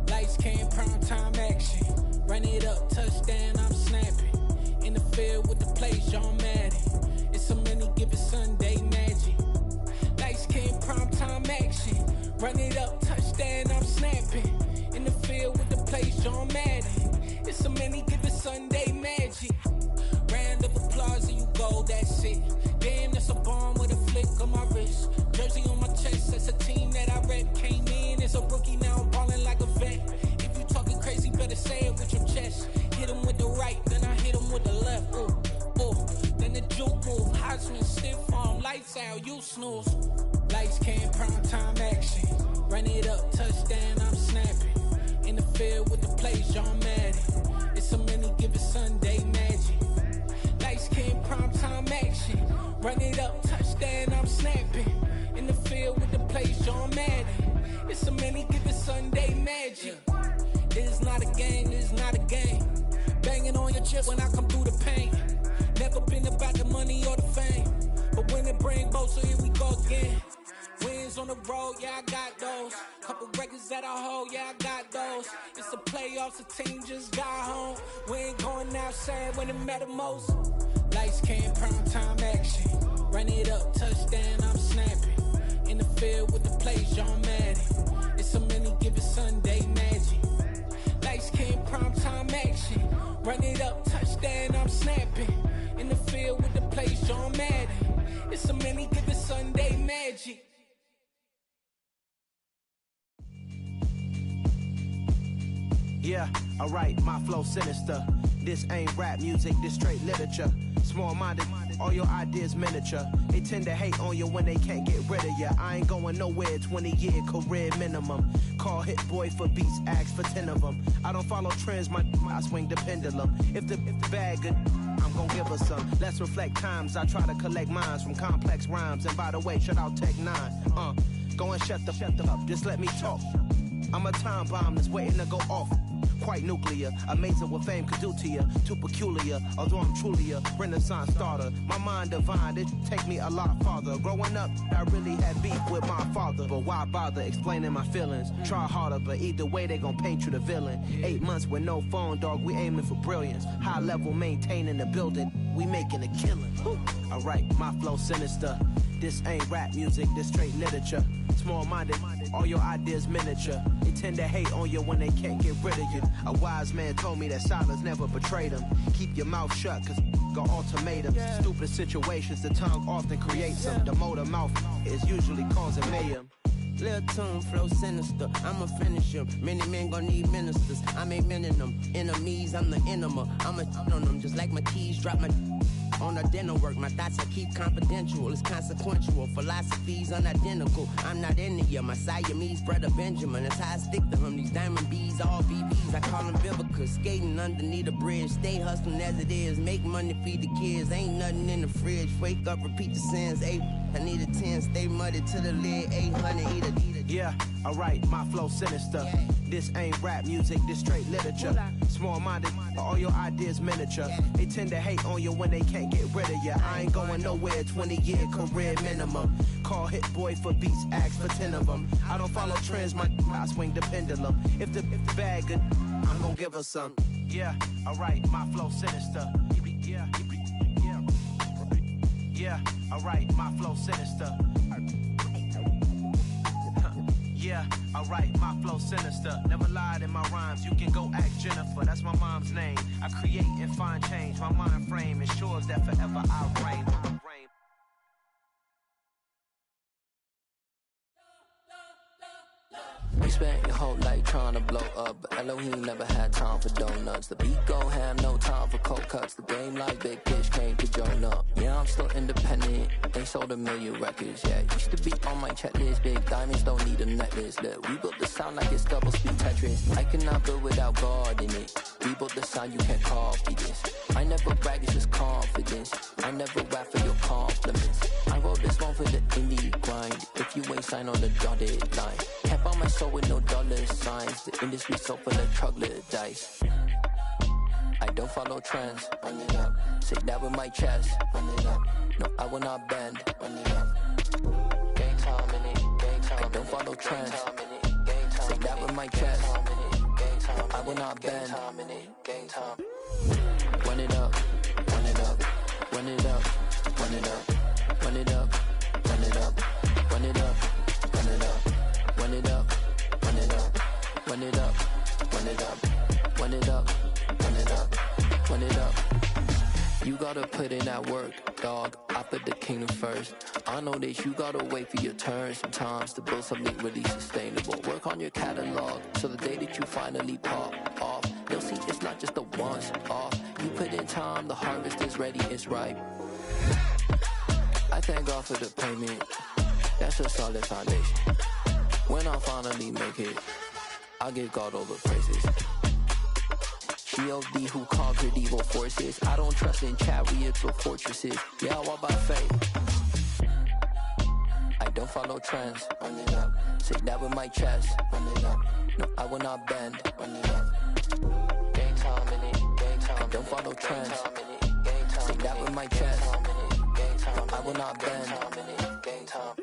Lights came, prime time action. Run it up, touchdown, I'm snapping. In the field with the plays, John Madden. It's a many given Sunday magic. Lights came, prime time action. Run it up, touchdown, I'm snapping. In the field with the plays, John Madden. It's a many given Sunday magic. Round of applause and you go, that's it. Damn, that's a bomb with a flick on my wrist. Jersey on my chest, that's a team that I rep. Came in as a rookie, now I'm ballin' like a vet. If you talking crazy, better say it with your chest. Hit him with the right, then I hit him with the left. Ooh, ooh. Then the juke move, Heisman, stiff arm, lights out, you snooze. Lights came, prime time action. Run it up, touchdown, I'm snapping. In the field with the plays, John Madden. It's a many given Sunday magic. Lights came, prime time action. Run it up, touchdown, I'm snapping. In the field with the plays, John Madden. It's a many given Sunday magic. This is not a game, this is not a game. Banging on your chip when I come through the paint. Never been about the money or the fame, but when it bring both, so here we go again. Wins on the road, yeah, I got those. Couple records that I hold, yeah, I got those. It's the playoffs, the team just got home. We ain't going outside when it matter most. Lights came, prime time action. Run it up, touchdown, I'm snapping. In the field with the plays, John Madden. It's a many given Sunday magic. Lights came, prime time action. Run it up, touchdown, I'm snapping. In the field with the plays, John Madden. It's a many given Sunday magic. Yeah, alright, my flow sinister. This ain't rap music, this straight literature. Small-minded, all your ideas miniature. They tend to hate on you when they can't get rid of you. I ain't going nowhere, 20-year career minimum. Call hit boy for beats, ask for 10 of them. I don't follow trends, I swing the pendulum. If the bag good, I'm gon' give her some. Let's reflect times, I try to collect minds from complex rhymes. And by the way, shout out Tech 9. Go and shut the up, just let me talk. I'm a time bomb that's waiting to go off. Quite nuclear, amazing what fame could do to you. Too peculiar, although I'm truly a renaissance starter. My mind divine, it take me a lot farther. Growing up, I really had beef with my father. But why bother explaining my feelings? Try harder, but either way they gon' paint you the villain. 8 months with no phone, dog, we aiming for brilliance. High level maintaining the building, we making a killing. Alright, my flow sinister. This ain't rap music, this straight literature. Small-minded, all your ideas miniature. They tend to hate on you when they can't get rid of you. A wise man told me that silence never betrayed him. Keep your mouth shut, cause got ultimatums. Stupid situations, the tongue often creates them. The motor mouth is usually causing mayhem. Lil' tune, flow sinister, I'ma finish him. Many men gon' need ministers, I ain't mending them. Enemies, I'm the enema, I'ma on them. Just like my keys, drop my on the dinner work. My thoughts I keep confidential, it's consequential. Philosophies unidentical, I'm not in the year. My Siamese brother Benjamin, that's how I stick to him. These diamond bees, all BBs, I call them Vivica. Skating underneath the bridge, stay hustling as it is. Make money, feed the kids, ain't nothing in the fridge. Wake up, repeat the sins, I need a 10, stay muddy to the lid, 800, eat it. Yeah, alright, my flow sinister. This ain't rap music, this straight literature. Small-minded, all your ideas miniature. They tend to hate on you when they can't get rid of you. I ain't going nowhere, 20-year career minimum. Call hit boy for beats, ask for 10 of them. I don't follow trends, I swing the pendulum. If the bag good, I'm gon' give her some. Yeah, alright, my flow sinister. Yeah, alright, my flow sinister. Yeah, alright, my flow sinister. Never lied in my rhymes, you can go ask Jennifer, that's my mom's name. I create and find change, my mind frame ensures that forever I reign. We spent your whole life trying to blow up, but Elohim never had time for donuts. The beat go ham, no time for cold cuts. The game like Big Pitch came to join up. Yeah, I'm still independent, ain't sold 1 million records yet. Used to be on my checklist, big diamonds don't need a necklace. Look, we built the sound like it's double speed Tetris. I cannot build without God in it. We built the sound, you can't copy this. I never brag, it's just confidence. I never rap for your compliments. I wrote this one for the indie grind. If you ain't signed on the dotted line, can't buy my soul with no dollar signs. The industry so full of troglodytes. I don't follow trends. Run it up. Say that with my chest. Run it up. No, I will not bend. Run it up. Gang time in it. Gang time. I don't follow trends. Say that with my chest. I will not bend. Gang time. Run it up. Run it up. Run it up. Run it up. Run it up. Run it up. Run it up. Run it up. Run it up. Run it up. Run it up. Run it up. Run it up. Run it up. Run it up. You gotta put in that work, dog. I put the kingdom first. I know that you gotta wait for your turn sometimes to build something really sustainable. Work on your catalog so the day that you finally pop off, you'll see it's not just a once off. You put in time, the harvest is ready, it's ripe. I thank God for the payment. That's a solid foundation. When I finally make it, I'll give God all the praises. G.O.D. who conquered evil forces. I don't trust in chariots or fortresses. Yeah, I walk by faith. I don't follow trends. Run it up. Say that with my chest. Run it up. No, I will not bend. Run it up. Gang time in it. Gang time. I don't follow trends. Say that with my chest. No, I will not bend. Gang time.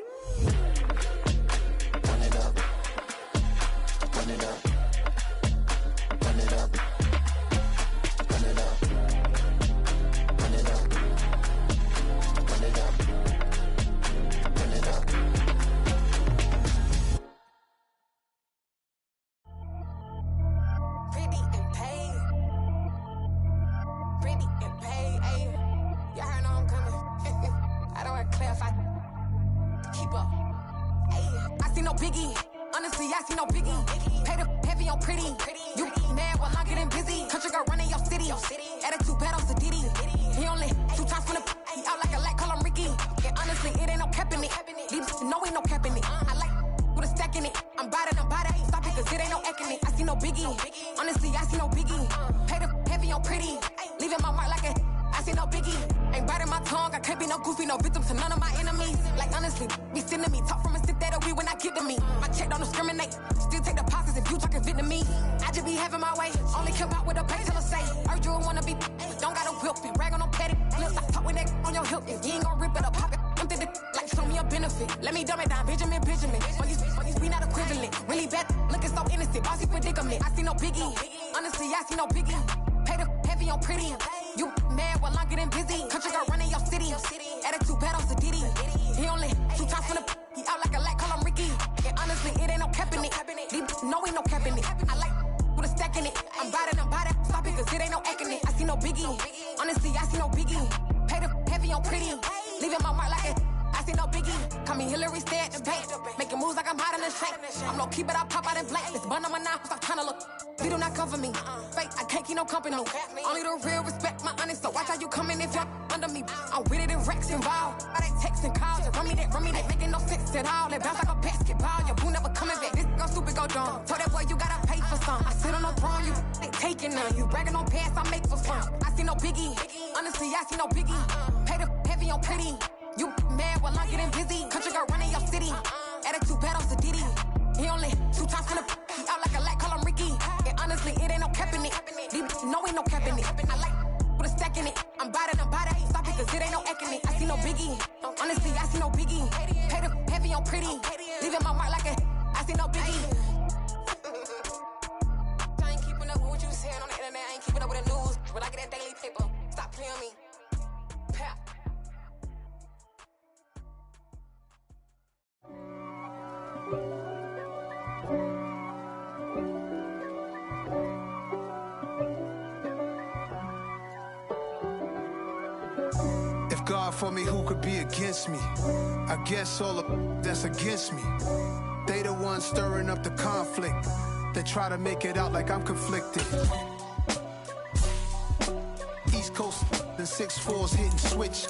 Run it up. Run it up. Run it up. Run it up. Run it up. Run it up. Run it up. Pretty and paid. Pretty and paid. Ayy. Y'all heard know I'm coming. I don't want to clarify. Keep up. Ayy. I see no biggie. Honestly, I see no biggie. Pay the heavy on pretty. You mad while I'm getting busy. Country girl running your city. Attitude battles to Diddy. He only 2 times from the he out like a light, call him Ricky. And honestly, it ain't no cap in it. These no ain't no cap in it. I like with a stack in it. I'm bout it. Stop it, cause it ain't no acting it. I see no biggie. Honestly, I see no biggie. Pay the heavy on pretty. Leaving my mark like a I see no biggie. Ain't biting my tongue. I can't be no goofy, no victim to none of my enemies. Like honestly, be sending me talk from a sip that a weed when I get to me. My check don't discriminate. Still take deposits if you talking Vietnamese. I just be having my way. Only come out with a pay till I say. Urge you wanna be, don't gotta whip it. Rag on no petty flips. I talk with that on your hip. If you ain't gon' rip it up, pop it. Empty the like show me a benefit. Let me dumb it down, Benjamin. We not equivalent. Really bad, looking so innocent. Bossy predicament. I see no biggie. Honestly, I see no biggie. Pay the heavy on pretty. You mad while I'm getting busy. Country girl running your city. Attitude bad on Sadidi. He only 2 times from the he out like a light, call him Ricky. And honestly, it ain't no cap in it. No, ain't no cap in it. I like with a stack in it. I'm bout it. Stop it, cause it ain't no acting it. I see no biggie. Honestly, I see no biggie. Pay the heavy on pretty. Leaving my mark like a I see no biggie. Call me Hillary, stay at the bank. Making moves like I'm hot in the shank. I'm low key, but I pop out in blank. This bun on my knife, stop trying to look. They do not cover me. Fake, I can't keep no company. Only the real respect my honest. So watch how you coming if you're under me. I'm with it in Rex involved. I they texting calls. Run me that. Making no sense at all. They bounce like a basketball. Your boo never coming back. This go stupid, go dumb. Told that boy you gotta pay for some. I sit on no throne, you they taking none. You bragging on pants, I make for fun. I see no biggie. Honestly, I see no biggie. Pay the heavy on pretty. You mad while I'm getting busy. Country girl running your city. Attitude bad on Sadidi. He only 2 times from the he out like a light, call him Ricky. And honestly, it ain't no cap in it. No, ain't no cap in it. I like with a stack in it. I'm bout it. Stop it, cause it ain't no acting it. I see no biggie. Honestly, I see no biggie. Pay the heavy on pretty. Leaving my mark like a I see no biggie. I ain't keeping up with what you saying on the internet. I ain't keeping up with the news. But I get that daily paper. Stop playing me. Pap. If God for me, who could be against me? I guess all of that's against me. They the ones stirring up the conflict. They try to make it out like I'm conflicted. East Coast and 6'4's hitting switch.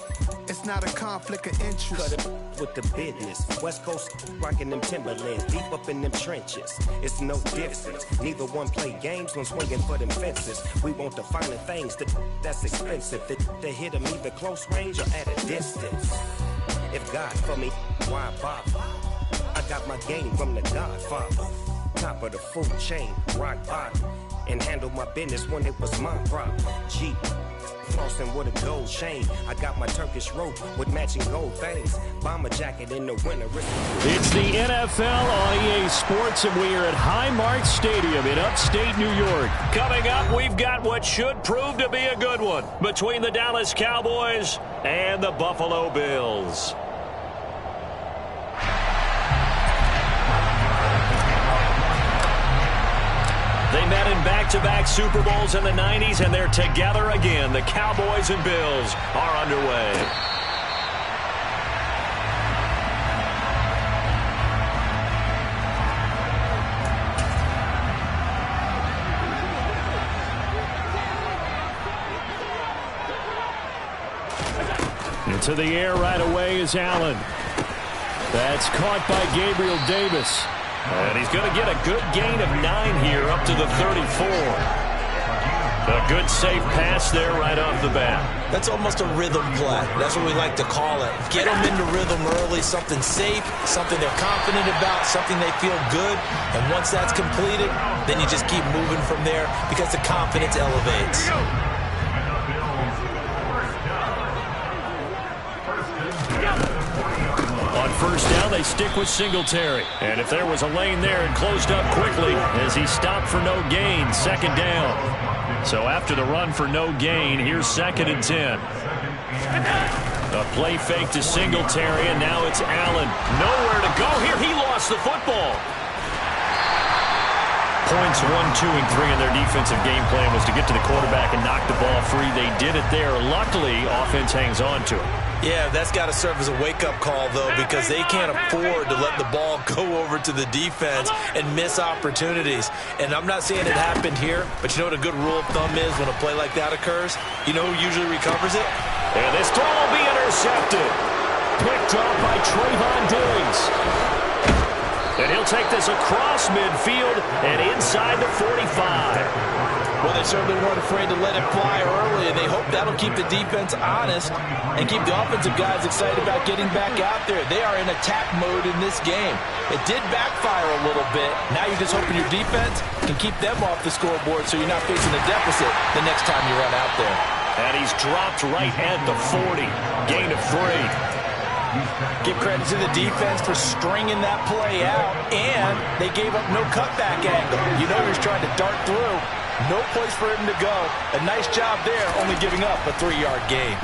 It's not a conflict of interest. Cut it with the business. West Coast rocking them Timberlands, deep up in them trenches. It's no difference. Neither one play games when swinging for them fences. We want the finer things that's expensive. They hit them either close range or at a distance. If God for me, why bother? I got my game from the Godfather. Top of the food chain, rock bottom. And handle my business when it was my problem. G. Flossing with a gold chain. I got my Turkish rope with matching gold things. Bomber jacket in the winter. It's the NFL on EA Sports, and we are at Highmark Stadium in upstate New York. Coming up, we've got what should prove to be a good one between the Dallas Cowboys and the Buffalo Bills. They met in back-to-back Super Bowls in the 90s, and they're together again. The Cowboys and Bills are underway. Into the air right away is Allen. That's caught by Gabriel Davis. And he's going to get a good gain of 9 here up to the 34. A good safe pass there right off the bat. That's almost a rhythm play. That's what we like to call it. Get them into rhythm early, something safe, something they're confident about, something they feel good. And once that's completed, then you just keep moving from there because the confidence elevates. On first down, they stick with Singletary. And if there was a lane there, it closed up quickly as he stopped for no gain. Second down. So after the run for no gain, here's 2nd and 10. A play fake to Singletary, and now it's Allen. Nowhere to go here. He lost the football. points 1, 2, and 3 in their defensive game plan was to get to the quarterback and knock the ball free. They did it there. Luckily, offense hangs on to it. Yeah, that's got to serve as a wake-up call, though, because they can't afford to let the ball go over to the defense and miss opportunities. And I'm not saying it happened here, but you know what a good rule of thumb is when a play like that occurs? You know who usually recovers it? And this throw will be intercepted. Picked up by Trayvon Diggs. And he'll take this across midfield and inside the 45. Well, they certainly weren't afraid to let it fly early, and they hope that'll keep the defense honest and keep the offensive guys excited about getting back out there. They are in attack mode in this game. It did backfire a little bit. Now you're just hoping your defense can keep them off the scoreboard so you're not facing a deficit the next time you run out there. And he's dropped right at the 40. Gain of 3. Give credit to the defense for stringing that play out, and they gave up no cutback angle. You know he's trying to dart through. No place for him to go. A nice job there, only giving up a 3-yard gain.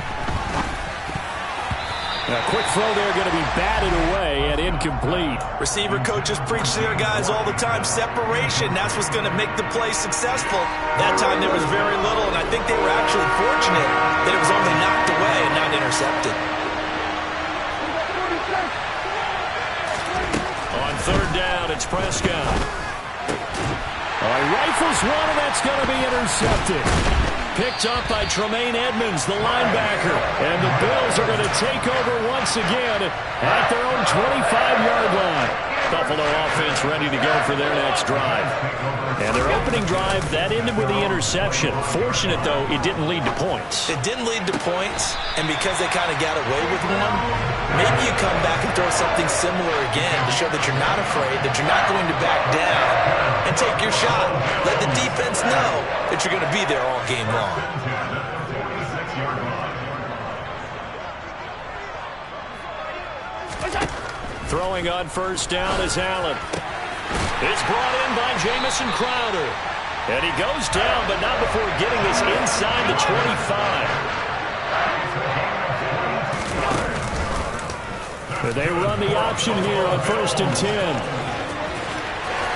A quick throw there going to be batted away and incomplete. Receiver coaches preach to their guys all the time. Separation, that's what's going to make the play successful. That time there was very little, and I think they were actually fortunate that it was only knocked away and not intercepted. On third down, it's Prescott. Rifles one, and that's going to be intercepted. Picked up by Tremaine Edmonds, the linebacker. And the Bills are going to take over once again at their own 25-yard line. Buffalo offense ready to go for their next drive. And their opening drive, that ended with the interception. Fortunate, though, it didn't lead to points. It didn't lead to points, and because they kind of got away with one, maybe you come back and throw something similar again to show that you're not afraid, that you're not going to back down, and take your shot. Let the defense know that you're going to be there all game long. Throwing on first down is Allen. It's brought in by Jamison Crowder. And he goes down, but not before getting this inside the 25. They run the option here on 1st and 10.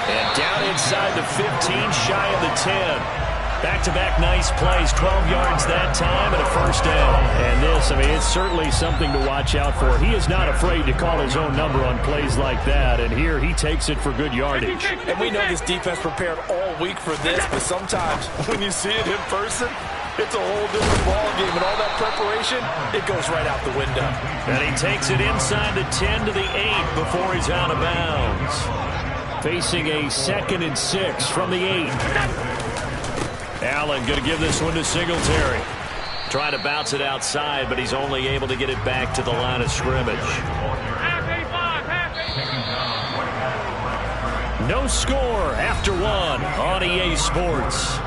And down inside the 15, shy of the 10. Back-to-back nice plays, 12 yards that time and a first down. And this, I mean, it's certainly something to watch out for. He is not afraid to call his own number on plays like that, and here he takes it for good yardage. And we know this defense prepared all week for this, but sometimes when you see it in person, it's a whole different ballgame, and all that preparation, it goes right out the window. And he takes it inside the 10 to the 8 before he's out of bounds. Facing a 2nd and 6 from the 8. Allen going to give this one to Singletary. Trying to bounce it outside, but he's only able to get it back to the line of scrimmage. No score after 1 on EA Sports.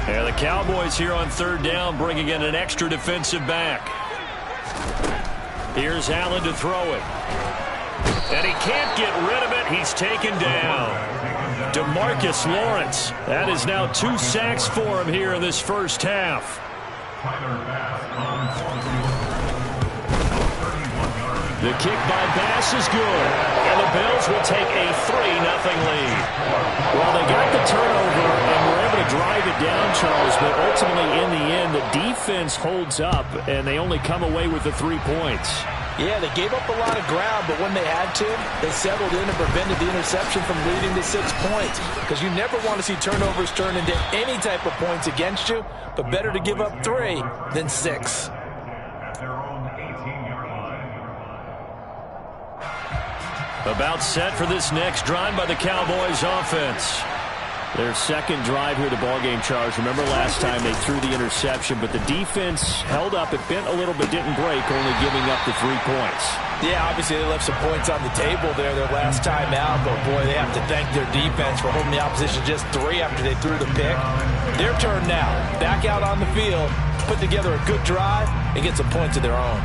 And the Cowboys here on third down bringing in an extra defensive back. Here's Allen to throw it. And he can't get rid of it. He's taken down. DeMarcus Lawrence. That is now 2 sacks for him here in this first half. The kick by Bass is good. And the Bills will take a 3-0 lead. Well, they got the turnover and were able to drive it down, Charles, but ultimately in the end, the defense holds up, and they only come away with the 3 points. Yeah, they gave up a lot of ground, but when they had to, they settled in and prevented the interception from leading to 6 points. Because you never want to see turnovers turn into any type of points against you, but better to give up 3 than 6. About set for this next drive by the Cowboys offense. Their second drive here, the ballgame, Charles. Remember last time they threw the interception, but the defense held up. It bent a little but didn't break, only giving up the 3 points. Yeah, obviously they left some points on the table there their last time out, but boy, they have to thank their defense for holding the opposition just 3 after they threw the pick. Their turn now. Back out on the field, put together a good drive, and get some points of their own.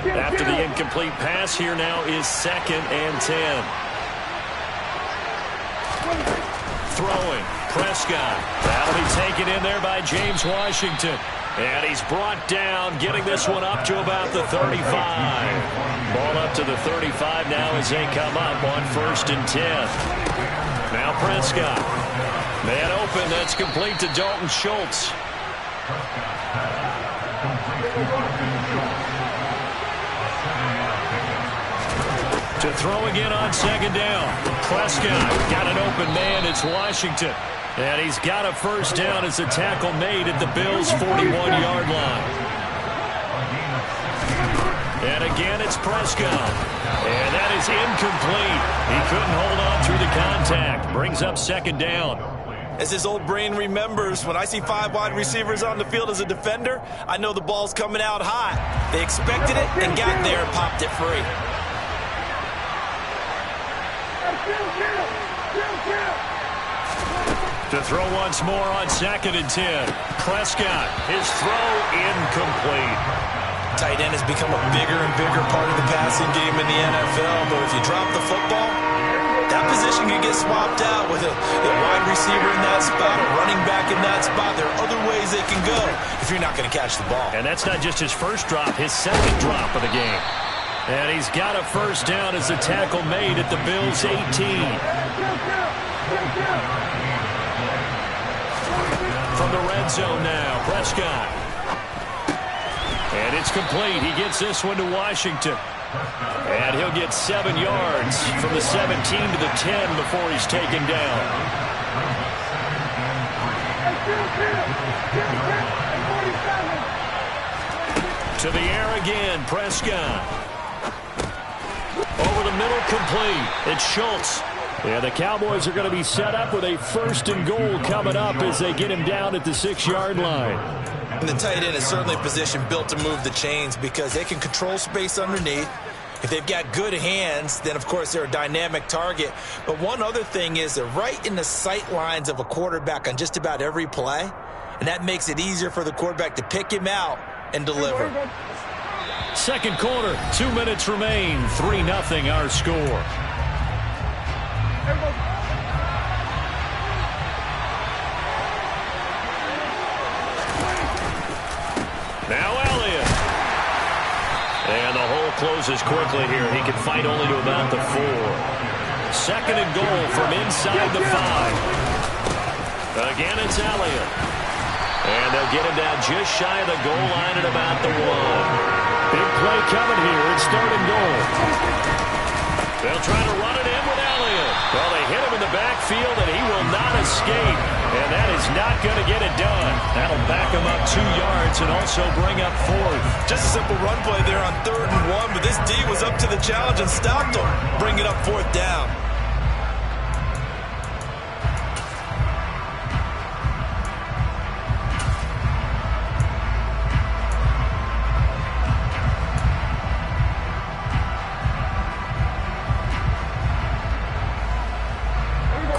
After the incomplete pass, here now is 2nd and 10. Throwing. Prescott. That'll be taken in there by James Washington. And he's brought down, getting this one up to about the 35. Ball up to the 35 now as they come up on 1st and 10. Now Prescott. Man open, that's complete to Dalton Schultz. To throw again on 2nd down. Prescott got an open man. It's Washington. And he's got a 1st down as a tackle made at the Bills' 41-yard line. And again, it's Prescott. And that is incomplete. He couldn't hold on through the contact. Brings up 2nd down. As his old brain remembers, when I see 5 wide receivers on the field as a defender, I know the ball's coming out hot. They expected it and got there and popped it free. To throw once more on 2nd and 10. Prescott, his throw incomplete. Tight end has become a bigger and bigger part of the passing game in the NFL, but if you drop the football, that position can get swapped out with a wide receiver in that spot, a running back in that spot. There are other ways they can go if you're not going to catch the ball. And that's not just his first drop, his 2nd drop of the game. And he's got a 1st down as a tackle made at the Bills' 18. From the red zone now, Prescott. And it's complete. He gets this one to Washington. And he'll get 7 yards from the 17 to the 10 before he's taken down. To the air again, Prescott. Over the middle, complete. It's Schultz. Yeah, the Cowboys are going to be set up with a 1st and goal coming up as they get him down at the 6-yard line. And the tight end is certainly a position built to move the chains because they can control space underneath. If they've got good hands, then, of course, they're a dynamic target. But one other thing is they're right in the sight lines of a quarterback on just about every play, and that makes it easier for the quarterback to pick him out and deliver. 2nd quarter, 2 minutes remain, 3-0 our score. Now Elliott. And the hole closes quickly here. He can fight only to about the 4. 2nd and goal from inside the 5. Again, it's Elliott. And they'll get him down just shy of the goal line at about the 1. Big play coming here. It's 3rd and goal. They'll try to run it in with Elliott. Well, they hit him in the backfield, and he will not escape. And that is not going to get it done. That'll back him up 2 yards and also bring up 4th. Just a simple run play there on 3rd and 1, but this D was up to the challenge and stopped him, bringing up 4th down.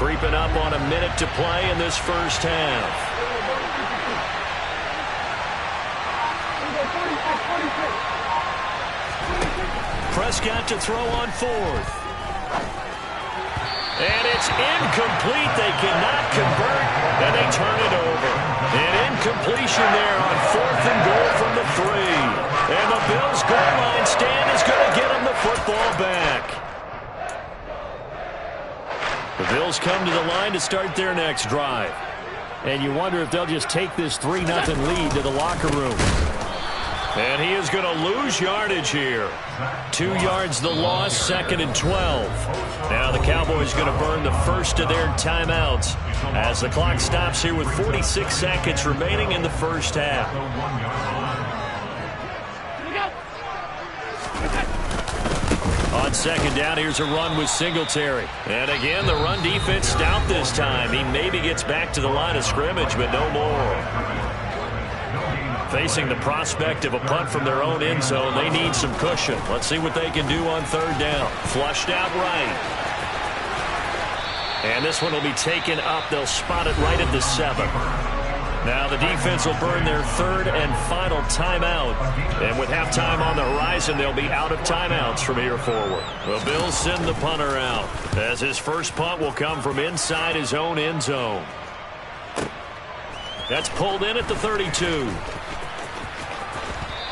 Creeping up on a minute to play in this 1st half. Prescott to throw on 4th. And it's incomplete. They cannot convert, and they turn it over. An incompletion there on 4th and goal from the 3. And the Bills' goal line stand is going to get them the football back. The Bills come to the line to start their next drive. And you wonder if they'll just take this 3-0 lead to the locker room. And he is going to lose yardage here. 2 yards the loss, 2nd and 12. Now the Cowboys going to burn the first of their timeouts as the clock stops here with 46 seconds remaining in the 1st half. On 2nd down, here's a run with Singletary. And again, the run defense stout this time. He maybe gets back to the line of scrimmage, but no more. Facing the prospect of a punt from their own end zone, they need some cushion. Let's see what they can do on 3rd down. Flushed out right. And this one will be taken up. They'll spot it right at the 7. Now the defense will burn their 3rd and final timeout. And with halftime on the horizon, they'll be out of timeouts from here forward. The Bills send the punter out as his first punt will come from inside his own end zone. That's pulled in at the 32.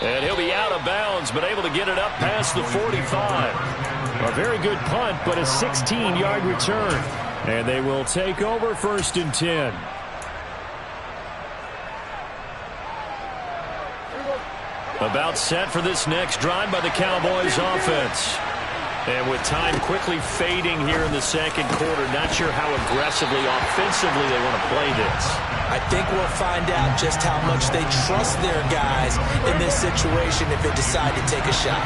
And he'll be out of bounds, but able to get it up past the 45. A very good punt, but a 16-yard return. And they will take over 1st and 10. About set for this next drive by the Cowboys offense. And with time quickly fading here in the second quarter, not sure how aggressively, offensively they want to play this. I think we'll find out just how much they trust their guys in this situation if they decide to take a shot.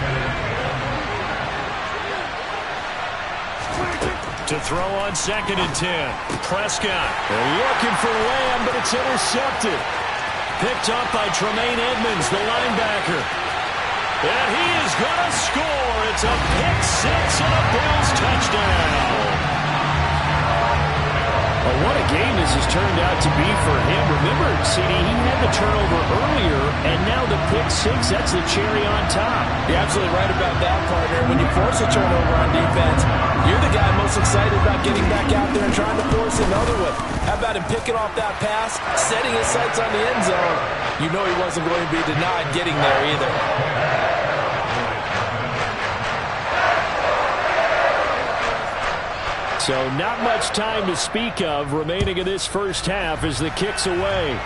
To throw on 2nd and 10. Prescott. They're looking for Lamb, but it's intercepted. Picked up by Tremaine Edmonds, the linebacker. And he is going to score. It's a pick-6 and a Bills touchdown. Well, what a game this has turned out to be for him. Remember, CD, he had the turnover earlier, and now the pick-6, that's the cherry on top. You're absolutely right about that, partner. When you force a turnover on defense, you're the guy most excited about getting back out there and trying to force another one. How about him picking off that pass, setting his sights on the end zone? You know he wasn't going to be denied getting there either. So not much time to speak of remaining in this first half as the kick's away.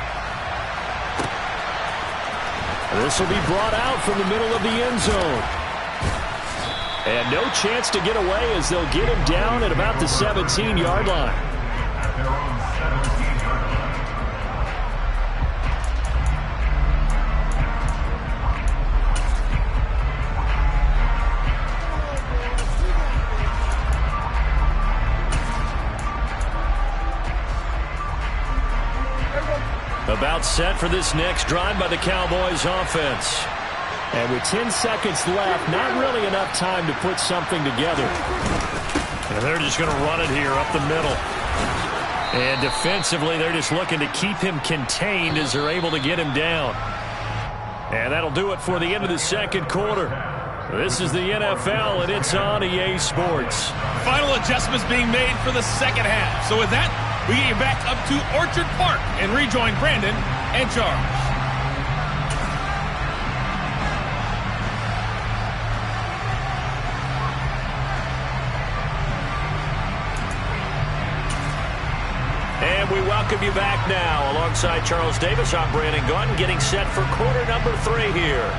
This will be brought out from the middle of the end zone. And no chance to get away as they'll get him down at about the 17-yard line. About set for this next drive by the Cowboys offense. And with 10 seconds left, not really enough time to put something together. And they're just going to run it here up the middle. And defensively, they're just looking to keep him contained as they're able to get him down. And that'll do it for the end of the second quarter. This is the NFL, and it's on EA Sports. Final adjustments being made for the second half. So with that, we get you back up to Orchard Park and rejoin Brandon and Charles. And we welcome you back now. Alongside Charles Davis, I'm Brandon Gunn, getting set for quarter number 3 here.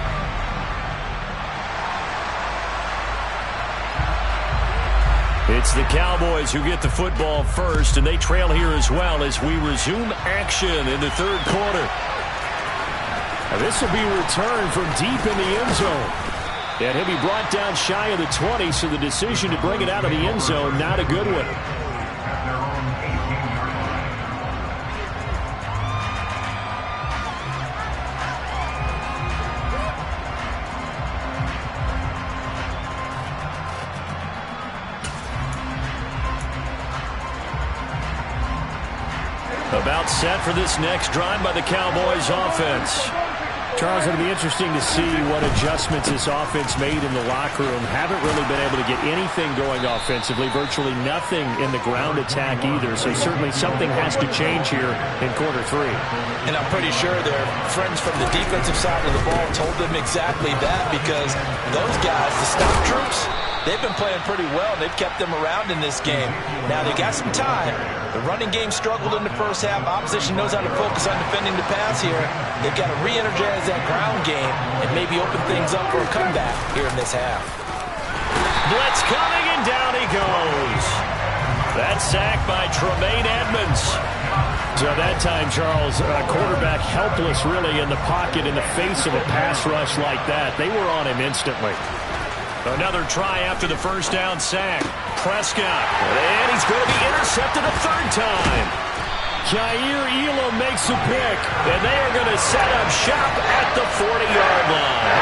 It's the Cowboys who get the football first, and they trail here as well as we resume action in the third quarter. Now this will be returned from deep in the end zone. And he'll be brought down shy of the 20, so the decision to bring it out of the end zone, not a good one. About set for this next drive by the Cowboys offense. Charles, it'll be interesting to see what adjustments this offense made in the locker room. Haven't really been able to get anything going offensively, virtually nothing in the ground attack either. So certainly something has to change here in quarter 3. And I'm pretty sure their friends from the defensive side of the ball told them exactly that, because those guys, the stop troops, they've been playing pretty well. They've kept them around in this game. Now, they got some time. The running game struggled in the first half. Opposition knows how to focus on defending the pass here. They've got to re-energize that ground game and maybe open things up for a comeback here in this half. Blitz coming, and down he goes. That sack by Tremaine Edmonds. So that time, Charles, quarterback helpless really in the pocket in the face of a pass rush like that. They were on him instantly. Another try after the first down sack. Prescott. And he's going to be intercepted a third time. Jair Elam makes a pick. And they are going to set up shop at the 40-yard line.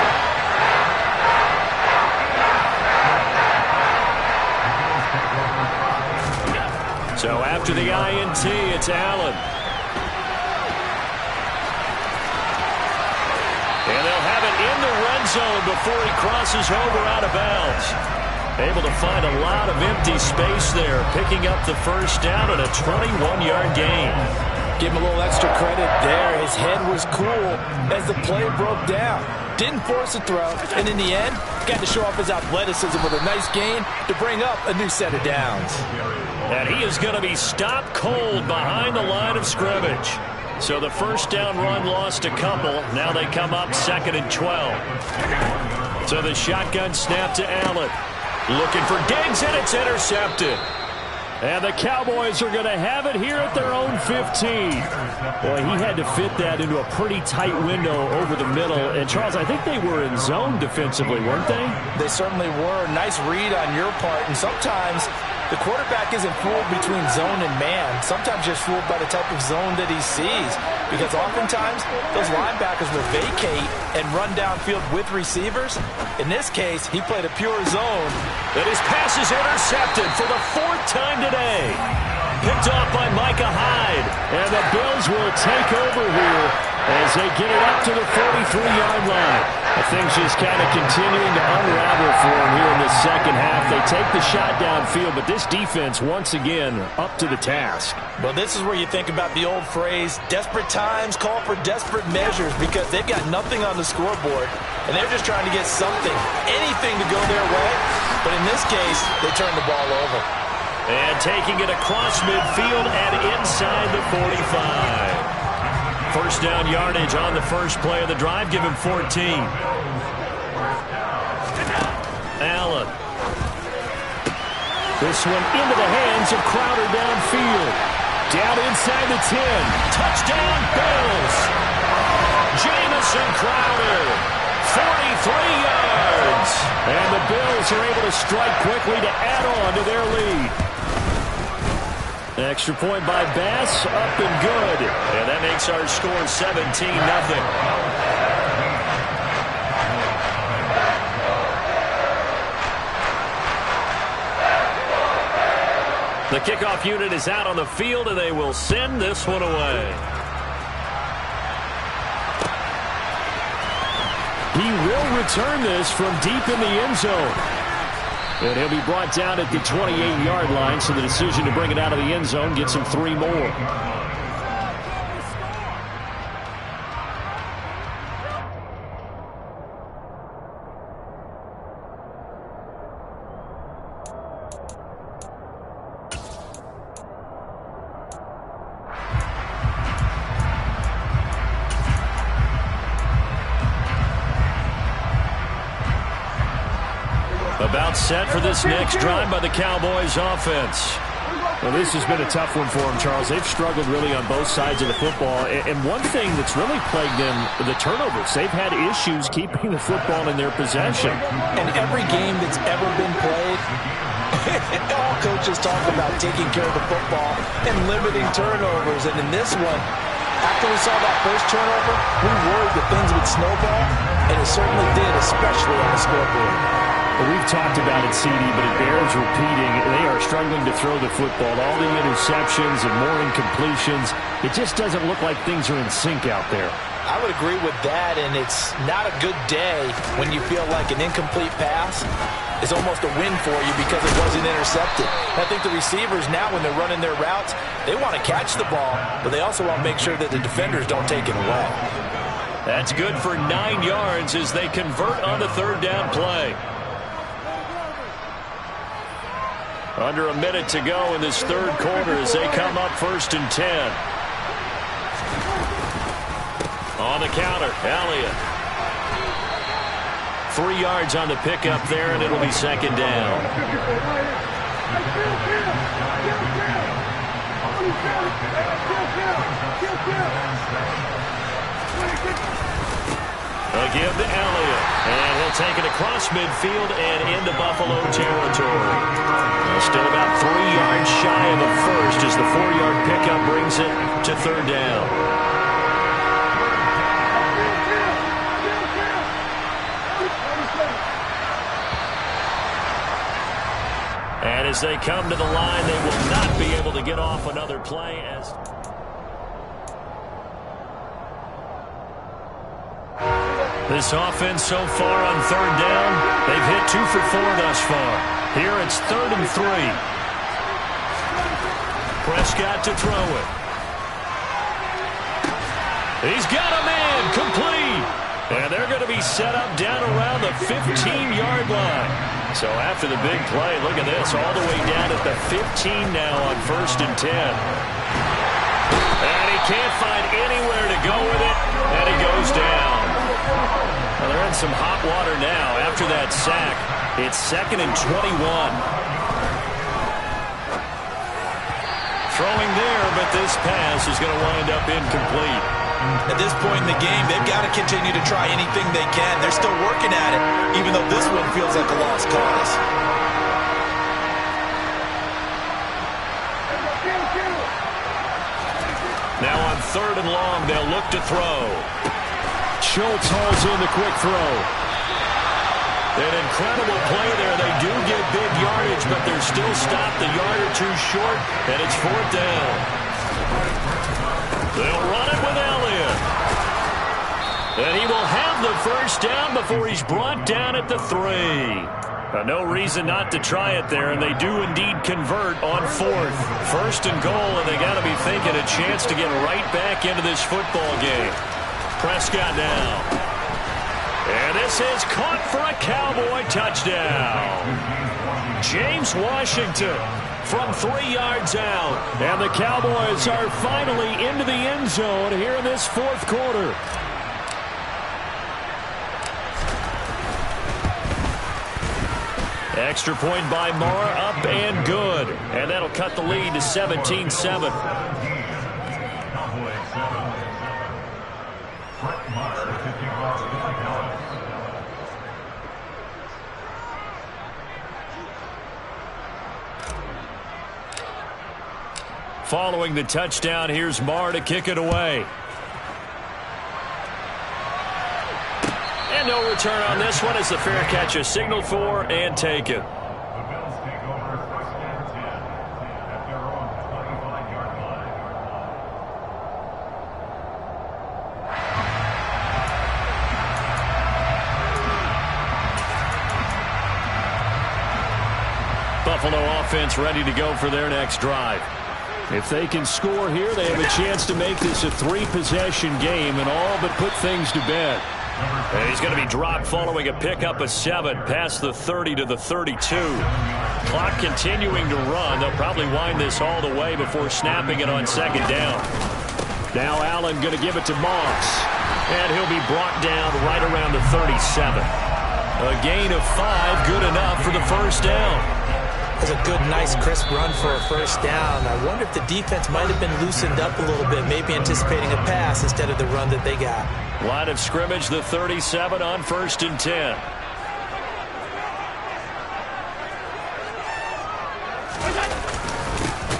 So after the INT, it's Allen. And they'll have it in the red zone before he crosses over out of bounds. Able to find a lot of empty space there, picking up the first down and a 21-yard gain. Give him a little extra credit there. His head was cool as the play broke down. Didn't force a throw, and in the end, got to show off his athleticism with a nice gain to bring up a new set of downs. And he is going to be stopped cold behind the line of scrimmage. So the first down run lost a couple. Now they come up 2nd and 12. So the shotgun snap to Allen. Looking for Diggs, and it's intercepted. And the Cowboys are going to have it here at their own 15. Boy, he had to fit that into a pretty tight window over the middle. And, Charles, I think they were in zone defensively, weren't they? They certainly were. Nice read on your part. And sometimes the quarterback isn't fooled between zone and man. Sometimes just fooled by the type of zone that he sees. Because oftentimes, those linebackers will vacate and run downfield with receivers. In this case, he played a pure zone. And his pass is intercepted for the 4th time today. Picked off by Micah Hyde. And the Bills will take over here as they get it up to the 43-yard line. Things just kind of continuing to unravel for them here in the second half. They take the shot downfield, but this defense, once again, up to the task. Well, this is where you think about the old phrase, desperate times call for desperate measures, because they've got nothing on the scoreboard, and they're just trying to get something, anything to go their way. But in this case, they turn the ball over. And taking it across midfield and inside the 45. First down yardage on the first play of the drive. Give him 14. Allen. This one into the hands of Crowder downfield. Down inside the 10. Touchdown, Bills. Jamison Crowder. 43 yards. And the Bills are able to strike quickly to add on to their lead. Extra point by Bass, up and good. And that makes our score 17-0. The kickoff unit is out on the field, and they will send this one away. He will return this from deep in the end zone. And he'll be brought down at the 28-yard line, so the decision to bring it out of the end zone gets him 3 more. About set for this next drive by the Cowboys offense. Well, this has been a tough one for them, Charles. They've struggled really on both sides of the football. And one thing that's really plagued them, the turnovers. They've had issues keeping the football in their possession. In every game that's ever been played, all coaches talk about taking care of the football and limiting turnovers. And in this one, after we saw that first turnover, we worried that things would snowball, and it certainly did, especially on the scoreboard. Well, we've talked about it, CD, but it bears repeating. They are struggling to throw the football. All the interceptions and more incompletions. It just doesn't look like things are in sync out there. I would agree with that, and it's not a good day when you feel like an incomplete pass is almost a win for you because it wasn't intercepted. I think the receivers now, when they're running their routes, they want to catch the ball, but they also want to make sure that the defenders don't take it away. That's good for 9 yards as they convert on the third down play. Under a minute to go in this third quarter as they come up 1st and 10. On the counter, Elliott. 3 yards on the pickup there, and it'll be 2nd down. Again to Elliott, and he'll take it across midfield and into Buffalo territory. Still about 3 yards shy of the first as the 4-yard pickup brings it to 3rd down. And as they come to the line, they will not be able to get off another play as... This offense so far on 3rd down, they've hit 2 for 4 thus far. Here it's 3rd and 3. Prescott to throw it. He's got a man complete. And they're going to be set up down around the 15-yard line. So after the big play, look at this, all the way down at the 15 now on 1st and 10. And he can't find anywhere to go with it, and he goes down. Well, they're in some hot water now after that sack. It's 2nd and 21. Throwing there, but this pass is going to wind up incomplete. At this point in the game, they've got to continue to try anything they can. They're still working at it, even though this one feels like a lost cause. Now on 3rd and long, they'll look to throw. Schultz hauls in the quick throw. An incredible play there. They do get big yardage, but they're still stopped a yard or two short, and it's 4th down. They'll run it with Elliott. And he will have the 1st down before he's brought down at the 3. No reason not to try it there, and they do indeed convert on 4th. 1st and goal, and they got to be thinking a chance to get right back into this football game. Prescott now. And this is caught for a Cowboy touchdown. James Washington from 3 yards out. And the Cowboys are finally into the end zone here in this 4th quarter. Extra point by Moore, up and good. And that'll cut the lead to 17-7. Following the touchdown, here's Marr to kick it away. And no return on this one as the fair catch is signaled for and taken. Buffalo offense ready to go for their next drive. If they can score here, they have a chance to make this a 3-possession game and all but put things to bed. And he's going to be dropped following a pickup of 7 past the 30 to the 32. Clock continuing to run. They'll probably wind this all the way before snapping it on 2nd down. Now Allen going to give it to Moss. And he'll be brought down right around the 37. A gain of 5, good enough for the 1st down. That's a good, nice, crisp run for a 1st down. I wonder if the defense might have been loosened up a little bit, maybe anticipating a pass instead of the run that they got. Line of scrimmage, the 37 on 1st and 10.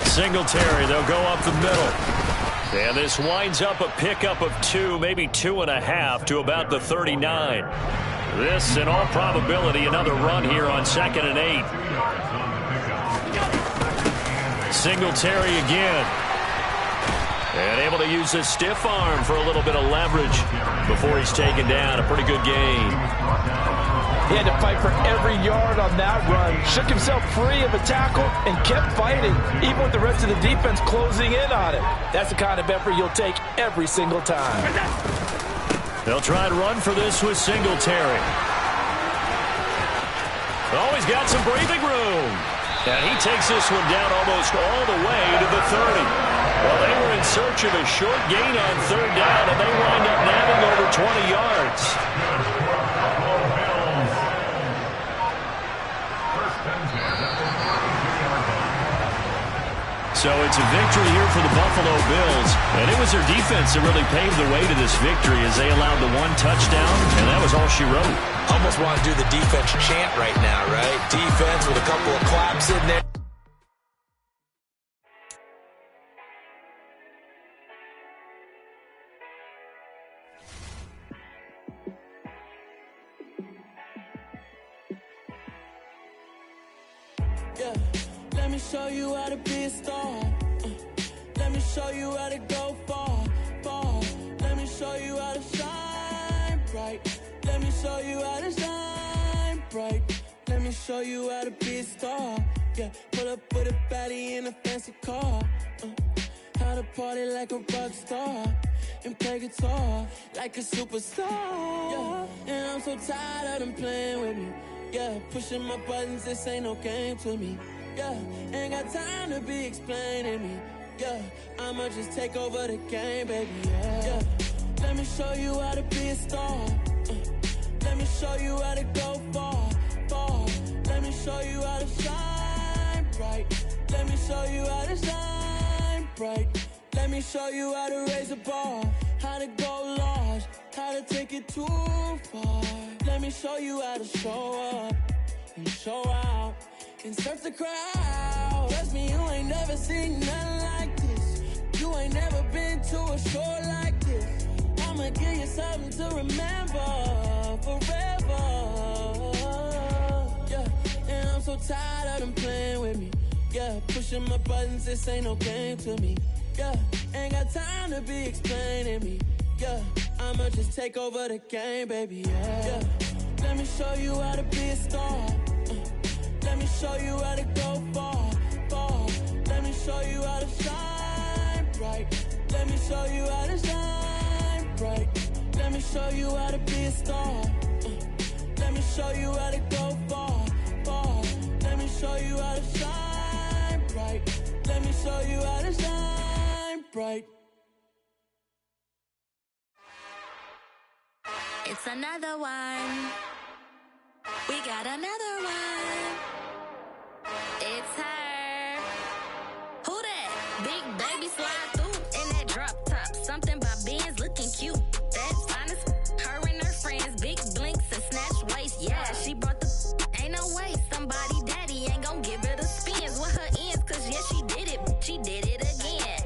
Singletary, they'll go up the middle. And this winds up a pickup of 2, maybe 2.5 to about the 39. This, in all probability, another run here on 2nd and 8. Singletary again. And able to use his stiff arm for a little bit of leverage before he's taken down. A pretty good gain. He had to fight for every yard on that run. Shook himself free of a tackle and kept fighting, even with the rest of the defense closing in on it. That's the kind of effort you'll take every single time. They'll try to run for this with Singletary. Oh, he's got some breathing room. And he takes this one down almost all the way to the 30. Well, they were in search of a short gain on 3rd down, and they wind up nabbing over 20 yards. So it's a victory here for the Buffalo Bills, and it was their defense that really paved the way to this victory as they allowed the 1 touchdown, and that was all she wrote. Almost want to do the defense chant right now, right? Defense with a couple of claps in there. Yeah, let me show you how to be a star. Let me show you how to go far, far. Let me show you how to shine bright. Let me show you how to shine bright. Let me show you how to be a star. Yeah, pull up with a baddie in a fancy car. How to party like a rock star and play guitar like a superstar. Yeah, and I'm so tired of them playing with me. Yeah, pushing my buttons, this ain't no game to me. Yeah, ain't got time to be explaining me. Yeah, I'ma just take over the game, baby. Yeah, let me show you how to be a star. Let me show you how to go far, far. Let me show you how to shine bright. Let me show you how to shine bright. Let me show you how to raise a bar, how to go large, how to take it too far. Let me show you how to show up and show out and surf the crowd. Trust me, you ain't never seen nothing like this. You ain't never been to a show like this. I'ma give you something to remember forever. Yeah, and I'm so tired of them playing with me. Yeah, pushing my buttons, this ain't no game to me. Yeah, ain't got time to be explaining me. Yeah, I'ma just take over the game, baby. Yeah, let me show you how to be a star. Let me show you how to go far, far. Let me show you how to shine bright. Let me show you how to shine bright. Let me show you how to be a star. Let me show you how to go far, far. Let me show you how to shine bright. Let me show you how to shine bright. It's another one. We got another one. It's her. Who that? Big baby slide through in that drop top. Something by Benz looking cute. That's fine as her and her friends. Big blinks and snatch waist. Yeah, she brought the ain't no way. Somebody daddy ain't gon' give her the spins with her ends. Cause yeah, she did it. She did it again.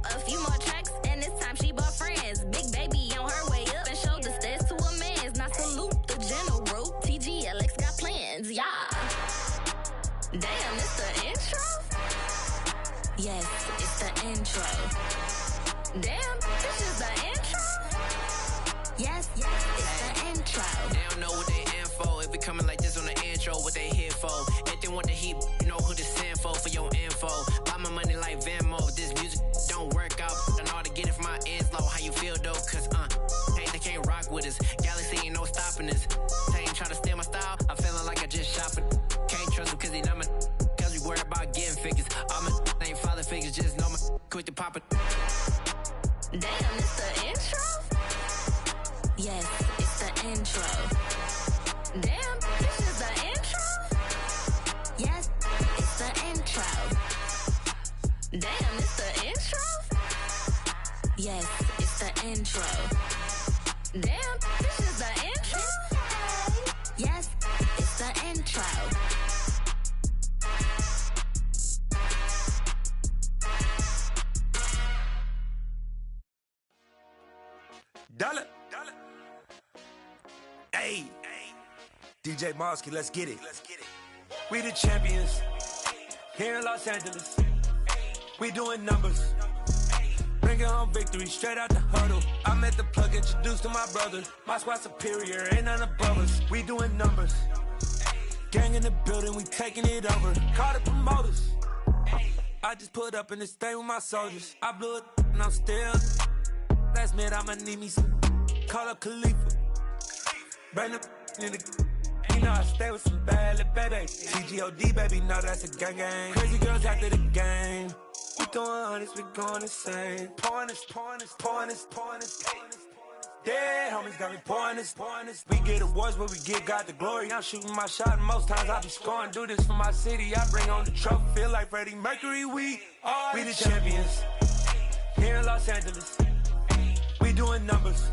A few more tracks and this time she bought friends. Big baby on her way up and showed the stairs to a man's. Now salute the general. TGLX got plans, yeah. Damn, it's the intro? Yes, it's the intro. Damn, this is the intro? Yes, it's the intro. They don't know what they in for. If we coming like this on the intro, what they here for? If they want the heat, you know who to send for your info. Buy my money like Venmo. If this music don't work out, I know how to get it from my ends low. How you feel though? Cause hey, they can't rock with us. Galaxy ain't no stopping us. They ain't trying to steal my style. I'm feeling like I just shop it. Can't trust them cause they know my. Cause we worried about getting figures. All my ain't father figures, just know my quick to pop it. Damn, it's the intro? Yes, it's the intro. Damn, this is the intro? Yes, it's the intro. Damn, it's the intro? Yes, it's the intro. Damn, this is the intro? Yes, it's the intro. Dollar. Hey. DJ Mosky, let's get it. We the champions here in Los Angeles. We doing numbers. Bringing home victory straight out the huddle. I met the plug, introduced to my brother. My squad superior, ain't none above us. We doing numbers. Gang in the building, we taking it over. Call the promoters. I just put up in this thing with my soldiers. I blew it and I'm still. Last minute, I'ma need me some. Call up Khalifa. Bring the in the. You know I stay with some bad little baby. TGOD, baby, know that's a gang gang. Crazy girls after the game. We throwing hundreds, we going insane. Pouring this. Dead homies got me pouring this. We get awards, but we get God the glory. I'm shooting my shot, and most times I be scoring. Do this for my city, I bring on the trophy. Feel like Freddie Mercury, we the champions here in Los Angeles. We doing numbers.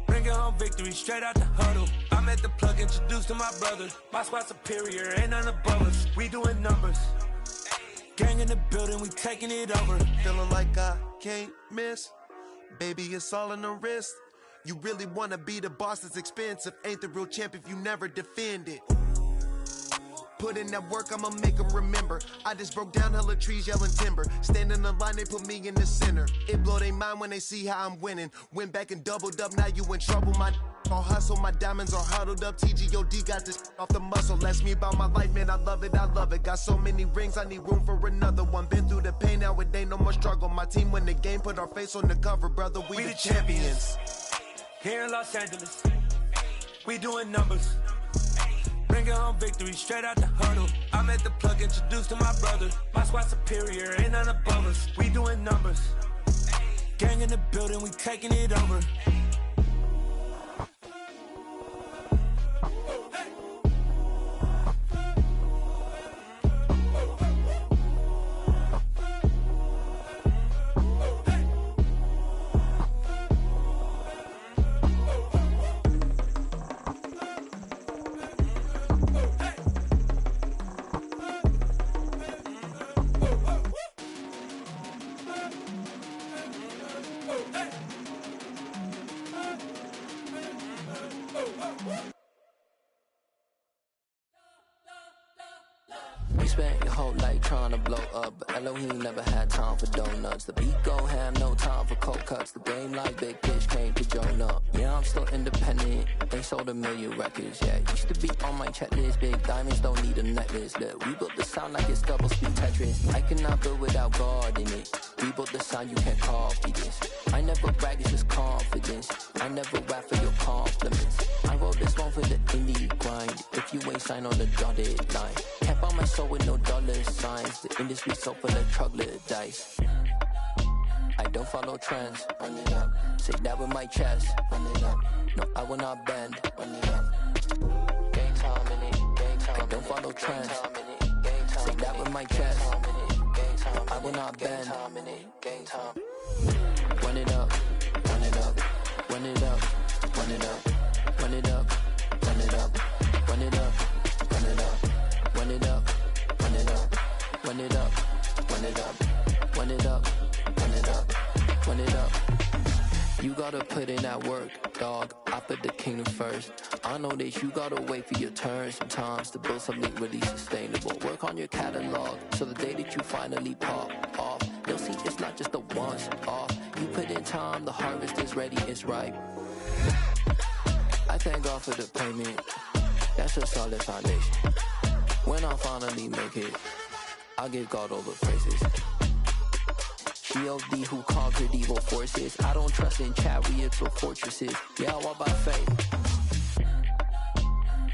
Bringing home victory straight out the huddle. I met the plug, introduced to my brother. My squad superior, ain't none above us. We doing numbers. Gang in the building, we taking it over. Feeling like I can't miss. Baby, it's all in the wrist. You really wanna be the boss, it's expensive. Ain't the real champ if you never defend it. Put in that work, I'ma make them remember. I just broke down hella trees, yelling timber. Stand in the line, they put me in the center. It blow they mind when they see how I'm winning. Went back and doubled up, now you in trouble. My all hustle, my diamonds are huddled up. TGOD got this off the muscle. Ask me about my life, man, I love it. Got so many rings, I need room for another one. Been through the pain, now it ain't no more struggle. My team win the game, put our face on the cover, brother. We the champions. Here in Los Angeles, we doing numbers. Bringing home victory straight out the huddle. I'm at the plug, introduced to my brother. My squad superior, ain't none above us. We doing numbers. Gang in the building, we taking it over. You spent your whole life trying to blow up, but Elohim never had time for donuts. The beat go ham, no time for cold cuts. The game like Big Fish came to Jonah. Yeah, I'm still independent. They sold 1 million records, yeah. Used to be on my checklist. Big diamonds don't need a necklace. Look, we built the sound like it's double speed Tetris. I cannot build without God in it. We built the sound, you can't copy this. I never brag, it's just confidence. I never rap for your compliments. I wrote this one for the indie grind. If you ain't signed on the dotted line, can't buy my soul with no dollar signs. The industry so full of troglodytes. I don't follow trends. Run it up. Say that with my chest. Run it up. No, I will not bend. Run it up. Game time in it. Game time. I don't follow trends. Say that with my chest. I will not bend. Game time. Run it up. Run it up. Run it up. Run it up. Run it up. Run it up. Run it up. Run it up. Run it up. Run it up. Run it up. Run it up. Run it up. Run it up. Run it up. You gotta put in that work, dog. I put the kingdom first. I know that you gotta wait for your turn sometimes to build something really sustainable. Work on your catalog, so the day that you finally pop off, you'll see it's not just a once off. You put in time, the harvest is ready, it's ripe. I thank God for the payment. That's a solid foundation. When I finally make it, I'll give God all the praises. G.O.D. who conquered evil forces. I don't trust in chariots or fortresses. Yeah, I walk by faith.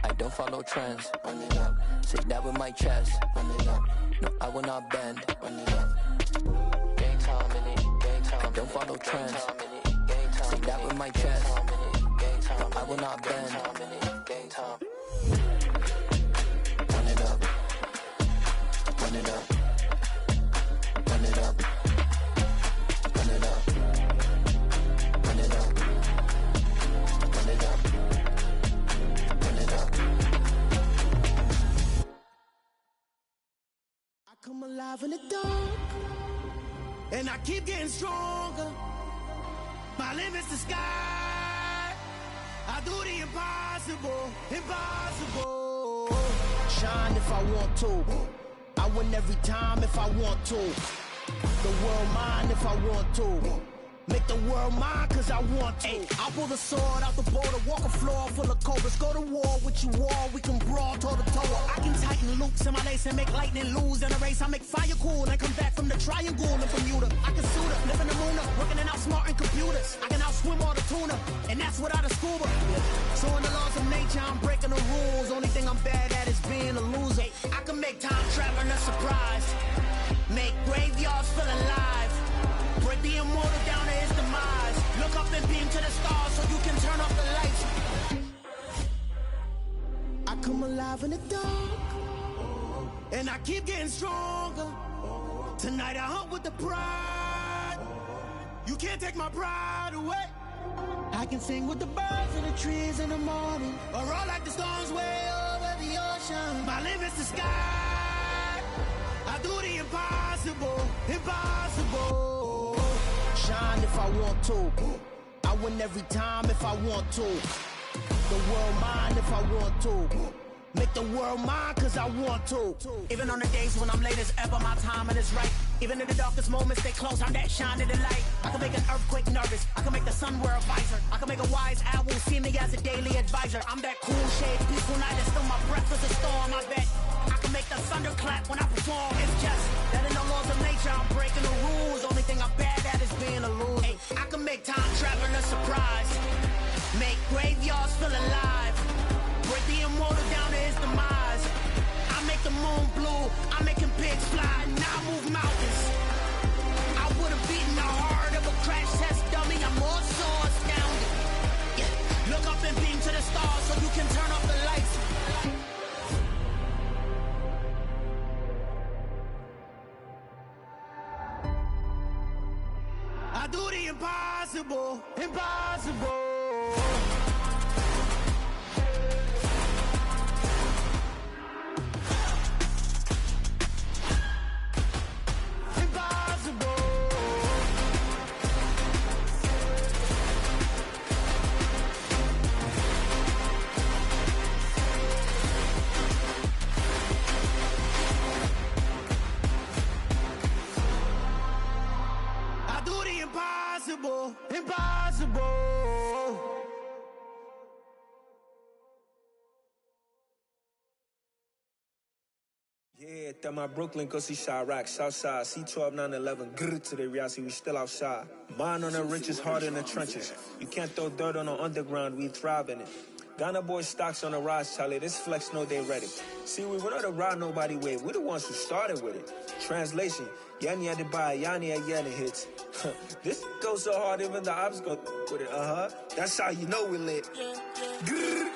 I don't follow trends. Run it up. Say that with my chest. Run it up. No, I will not bend. Run it up. Game time in it. Game time. I don't follow trends. Say that with my chest. No, I will not bend. Game time. Run it up. Run it up. Run it up. Run it up. Run it up. Run it up. Run it up. I come alive in the dark, and I keep getting stronger. My limit's the sky. I do the impossible, impossible. Shine if I want to. I win every time if I want to. The world mine if I want to. Make the world mine cause I want to. I'll pull the sword out the border, walk a floor full of cobras. Go to war with you all, we can brawl toe to toe. I can tighten loops in my lace and make lightning lose in a race. I make fire cool and come back from the triangle in Bermuda. I can suit up, live in the moon up, working and outsmarting computers. I can outswim all the tuna, and that's without a scuba. So in the laws of nature, I'm breaking the rules. Only thing I'm bad at is being a loser. I can make time traveling a surprise. Make graveyards feel alive. Break the immortal down to his demise. Look up and beam to the stars so you can turn off the lights. I come alive in the dark, and I keep getting stronger. Tonight I hunt with the pride. You can't take my pride away. I can sing with the birds and the trees in the morning, or roll like the storms way over the ocean. My limit's the sky. I do the impossible, impossible. Shine if I want to. I win every time if I want to. The world mine if I want to. Make the world mine cause I want to. Even on the days when I'm late as ever, my timing is right. Even in the darkest moments, stay close, I'm that shining the light. I can make an earthquake nervous, I can make the sun wear a visor. I can make a wise owl see me as a daily advisor. I'm that cool shade, peaceful night, and still my breath is a storm, I bet. I can make the thunder clap when I perform. It's just that in the laws of nature, I'm do the impossible, impossible. Impossible, impossible. Yeah, that my Brooklyn, go see Chirac, Southside, C12, 911, grrr to the reality, we still outside. Mine on the riches, hard in the trenches. You can't throw dirt on the underground, we thrive in it. Ghana boys stocks on the rise, Charlie, this flex know they ready. See, we not to ride nobody with, we the ones who started with it. Translation, Yani had to buy, Yani had Yanni hits. This goes so hard, even the ops go with it, That's how you know we lit. Grrr.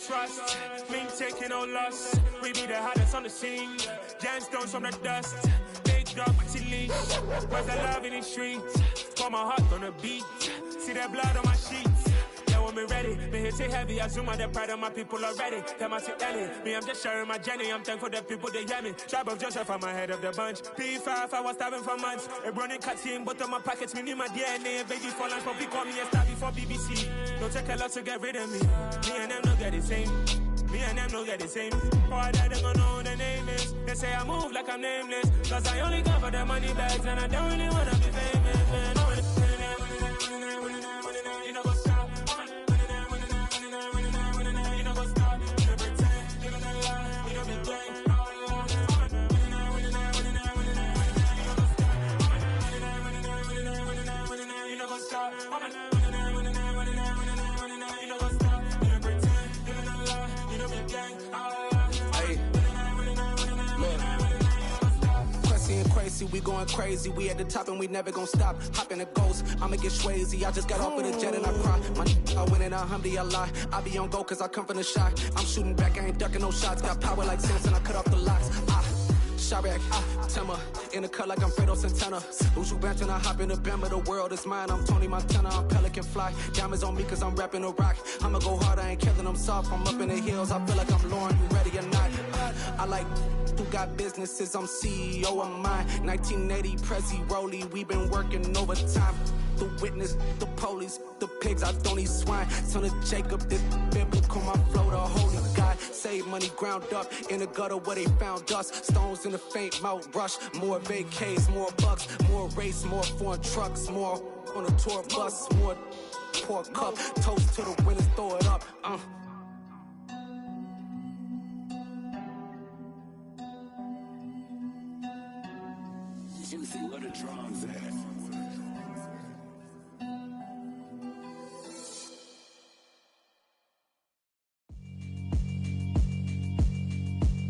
Trust, we ain't taking no loss. We be the hottest on the scene. Gemstones from the dust. Big dog with your leash. Where's the love in the streets? Pour my heart on the beat. See that blood on my sheets. Yeah, when me ready, me hit it heavy. I zoom out the pride of my people already. Tell my sit Ellie. Me, I'm just sharing my journey. I'm thankful the people they hear me. Tribe of Joseph, I'm ahead of the bunch. P5, I was starving for months. A running cut team, but on my pockets, me need my DNA. Baby for lunch, but we call me a star before BBC. Don't take a lot to get rid of me. Me and them don't get the same. Me and them don't get the same. All that they gonna know who the name is. They say I move like I'm nameless. Cause I only come for the money bags and I don't really wanna be famous, man. You know what's up? You know what's up? You know pretend, living a lie. You know be gang. You know what's up? Crazy, we going crazy. We at the top and we never gonna stop. Hop in a ghost, I'ma get swayzy. I just got off with a jet and I cry. I win in alhamdulillah. I be on go cause I come from the shot. I'm shooting back, I ain't ducking no shots. Got power like Samson, I cut off the locks. Chirac, Timmer, in the cut like I'm Fredo Santana. Uju Banton, I hop in the Bama, the world is mine. I'm Tony Montana, I'm Pelican Fly. Diamonds on me cause I'm rapping a rock. I'ma go hard, I ain't killing them soft. I'm up in the hills, I feel like I'm Lauren, you ready or not? I like who got businesses, I'm CEO of mine. 1980 Prezi Rolly, we been working overtime. The witness, the police, the pigs, I don't eat swine. Son of Jacob, this biblical, my flow, the holy God. Save money ground up in the gutter where they found us. Stones in the faint mouth rush. More vacays, more bucks, more race, more foreign trucks, more on a tour bus, more pour cup. Toast to the winners, throw it up. Juicy, where the drums at?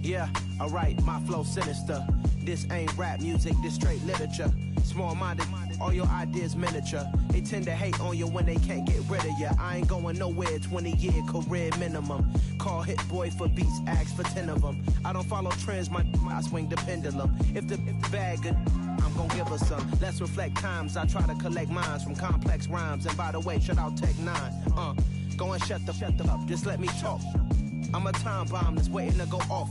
Yeah, alright, my flow sinister. This ain't rap music, this straight literature. Small-minded, all your ideas miniature. They tend to hate on you when they can't get rid of you. I ain't going nowhere, 20-year career minimum. Call Hit Boy for beats, ask for 10 of them. I don't follow trends, I swing the pendulum. If the bag good, I'm gon' give her some. Let's reflect times, I try to collect minds from complex rhymes. And by the way, shout out Tech 9. Go and shut the up, just let me talk. I'm a time bomb that's waiting to go off.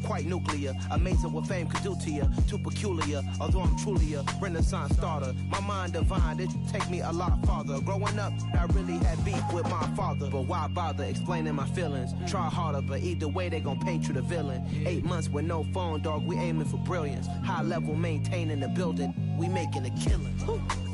Quite nuclear, amazing what fame could do to you. Too peculiar, although I'm truly a renaissance starter. My mind divine, it take me a lot farther. Growing up, I really had beef with my father. But why bother explaining my feelings? Try harder, but either way they gon' paint you the villain. 8 months with no phone, dog, we aiming for brilliance. High level maintaining the building, we making a killing.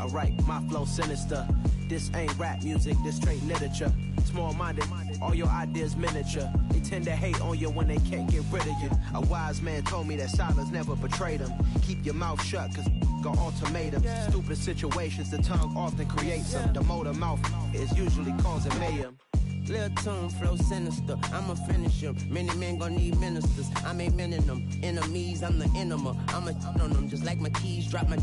Alright, my flow sinister. This ain't rap music, this straight literature. Small-minded, all your ideas miniature. They tend to hate on you when they can't get rid of you. A wise man told me that silence never betrayed him. Keep your mouth shut, cause got ultimatums. Stupid situations, the tongue often creates them. The motor mouth is usually causing mayhem. Lil' tune, flow sinister, I'ma finish him. Many men gon' need ministers, I ain't mending them. Enemies, I'm the enema, I'ma on them. Just like my keys, drop my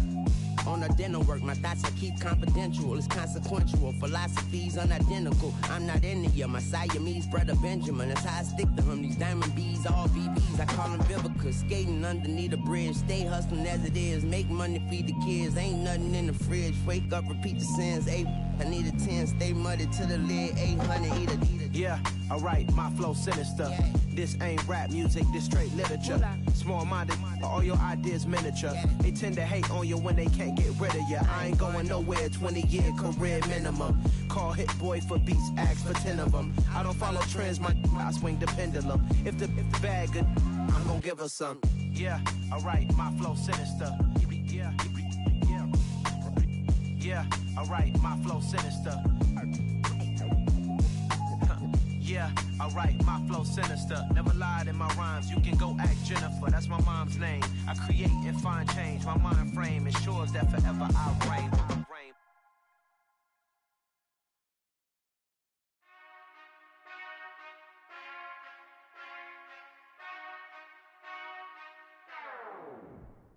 on a dinner work. My thoughts I keep confidential, it's consequential. Philosophies unidentical, I'm not into you. My Siamese brother Benjamin, that's how I stick to him. These diamond bees, all BBs, I call them Vivica. Skating underneath a bridge, stay hustling as it is. Make money, feed the kids, ain't nothing in the fridge. Wake up, repeat the sins, I need a 10, stay muddy to the lid, 800, eat a. Yeah, alright, my flow sinister. This ain't rap music, this straight literature. Small-minded, all your ideas miniature. They tend to hate on you when they can't get rid of you. I ain't going nowhere, 20-year career minimum. Call Hit Boy for beats, ask for 10 of them. I don't follow trends, I swing the pendulum. If the bag good, I'm gonna give her some. Yeah, alright, my flow sinister. Yeah, alright, my flow sinister. Yeah, alright, my flow sinister. Never lied in my rhymes, you can go ask Jennifer. That's my mom's name. I create and find change. My mind frame ensures that forever I'll reign.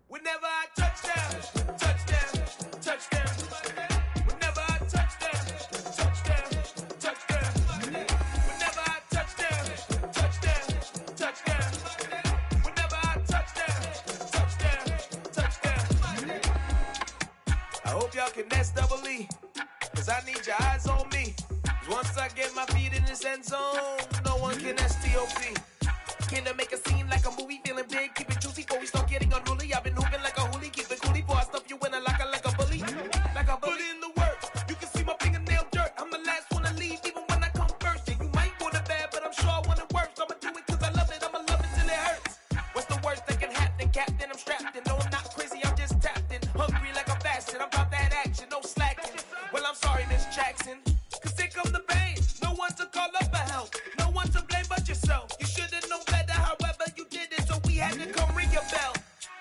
Whenever I touchdown, touchdown, touchdown. Whenever I touchdown, touchdown, touchdown. Whenever I touchdown, touchdown, touchdown. Whenever I touchdown, touchdown, touchdown. I hope y'all can nest double E, cause I need your eyes on me. Cause once I get my feet in this end zone, no one can STOP. Came to make a scene like a movie, feeling big, keep it juicy before we start getting unruly. I've been hooping like a hoolie, keep it coolie before I stuff you in a locker like a bully. Like a bully. Put in the work, you can see my fingernail dirt. I'm the last one to leave, even when I come first. Yeah, you might want it bad, but I'm sure I want it worse. I'ma do it cause I love it, I'ma love it till it hurts. What's the worst that can happen, Captain? I'm strapped in, no I'm not crazy, I'm just tapped in. Hungry like I'm fasting, I'm about that action, no slacking. Well, I'm sorry, Miss Jackson, cause here come the pain. No one to call up for help, no one to blame but yourself. You should've known better, however you did it, so we had to come ring your bell.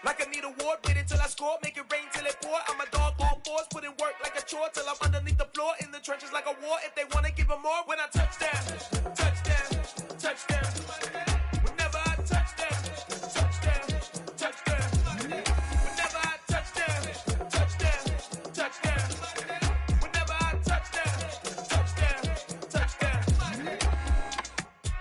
Like I need a ward, wait until I score, make it rain till it pour. I'm a dog on fours, put in work like a chore till I'm underneath the floor, in the trenches like a war. If they wanna give them more, when I touchdown, touchdown, touchdown. Whenever I touchdown, touchdown, touchdown. Whenever I touchdown, touchdown, touchdown. Whenever I touchdown, touchdown, touchdown.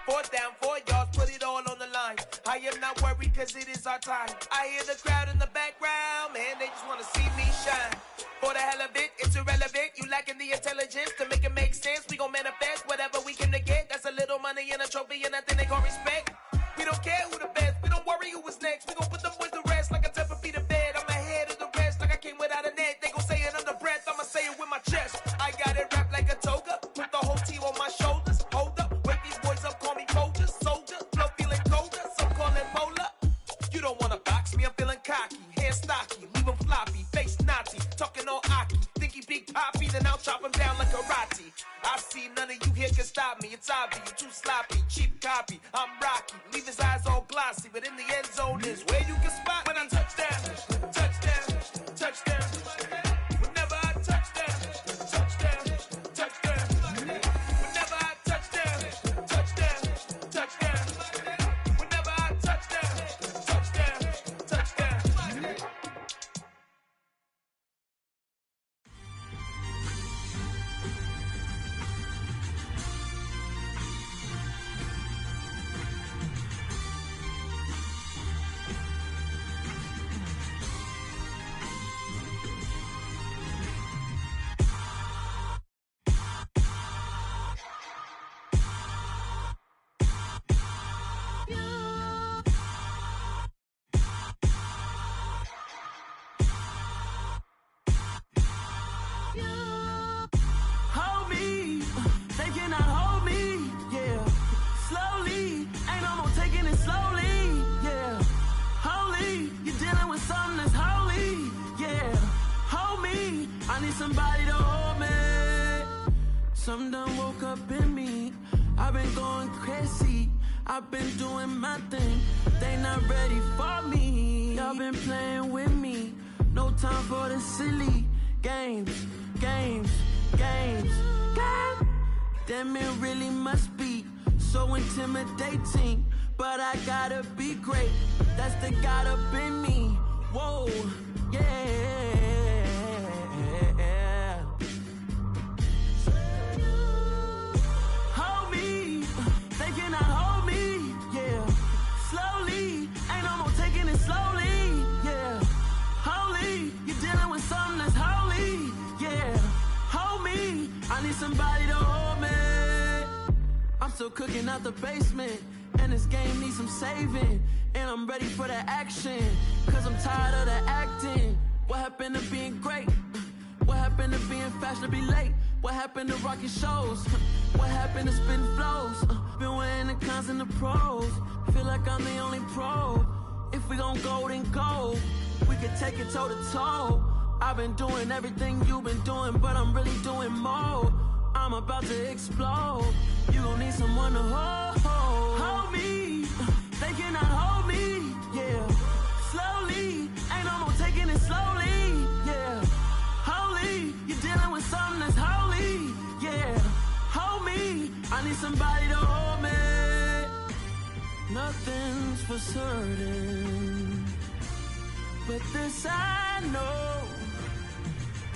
4th down, 4 yards, put it all on the line. I am not worried cause it is our time. I hear the crowd in the background, man, they just wanna see me shine. For the hell of it, it's irrelevant. You lacking the intelligence to make it make sense. We gon' manifest whatever we came to get. That's a little money and a trophy and nothing they gon' respect. We don't care who the best, we don't worry who was next. We gon' put them boys to rest like a Tempur-Pedic to bed. I'm ahead of the rest like I came without a net. They gon' say it under breath, I'ma say it with my chest. I got it wrapped like a toga, put the whole team on my shoulders. Hold up, wake these boys up, call me Folger, soldier. Flow feeling colder, some call it polar. You don't wanna box me, I'm feeling cocky. Hair stocky, leave him floppy, face naughty. Talking all aki, think he big poppy, then I'll chop him down like karate. I see none of you here can stop me. It's obvious, you too sloppy, cheap copy. I'm Rocky, leave his eyes all glossy, but in the end zone is where you can spot when I touchdown, touchdown, touchdown. Whenever I touchdown, touchdown, touchdown. Whenever I touchdown, touchdown, touchdown. Whenever I touchdown, touchdown, touchdown. been going crazy. I've been doing my thing. They not ready for me. Y'all been playing with me. No time for the silly games. Damn, it really must be so intimidating. But I gotta be great. That's the God up in me. Whoa, yeah. Hold me, they cannot hold me, yeah. Slowly, ain't no more taking it slowly, yeah. Holy, you're dealing with something that's holy, yeah. Hold me, I need somebody to hold me. I'm still cooking out the basement, and this game needs some saving. And I'm ready for the action, cause I'm tired of the acting. What happened to being great? What happened to being fashionably late? What happened to rocking shows? What happened to spitting flows? Been wearing the cons and the pros. Feel like I'm the only pro. If we gon' go, then go. We could take it toe to toe. I've been doing everything you've been doing, but I'm really doing more. I'm about to explode. You gon' need someone to hold me. They cannot hold me, yeah. Slowly, ain't no more taking it slowly, yeah. Holy, you're dealing with something that's holy, yeah. Hold me, I need somebody to hold me. Nothing's for certain, but this I know.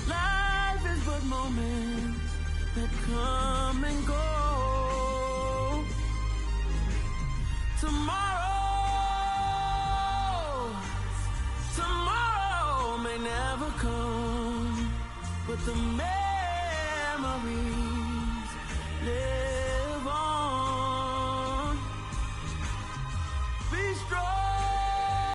Life is but moments that come and go. Tomorrow may never come, but the memories live.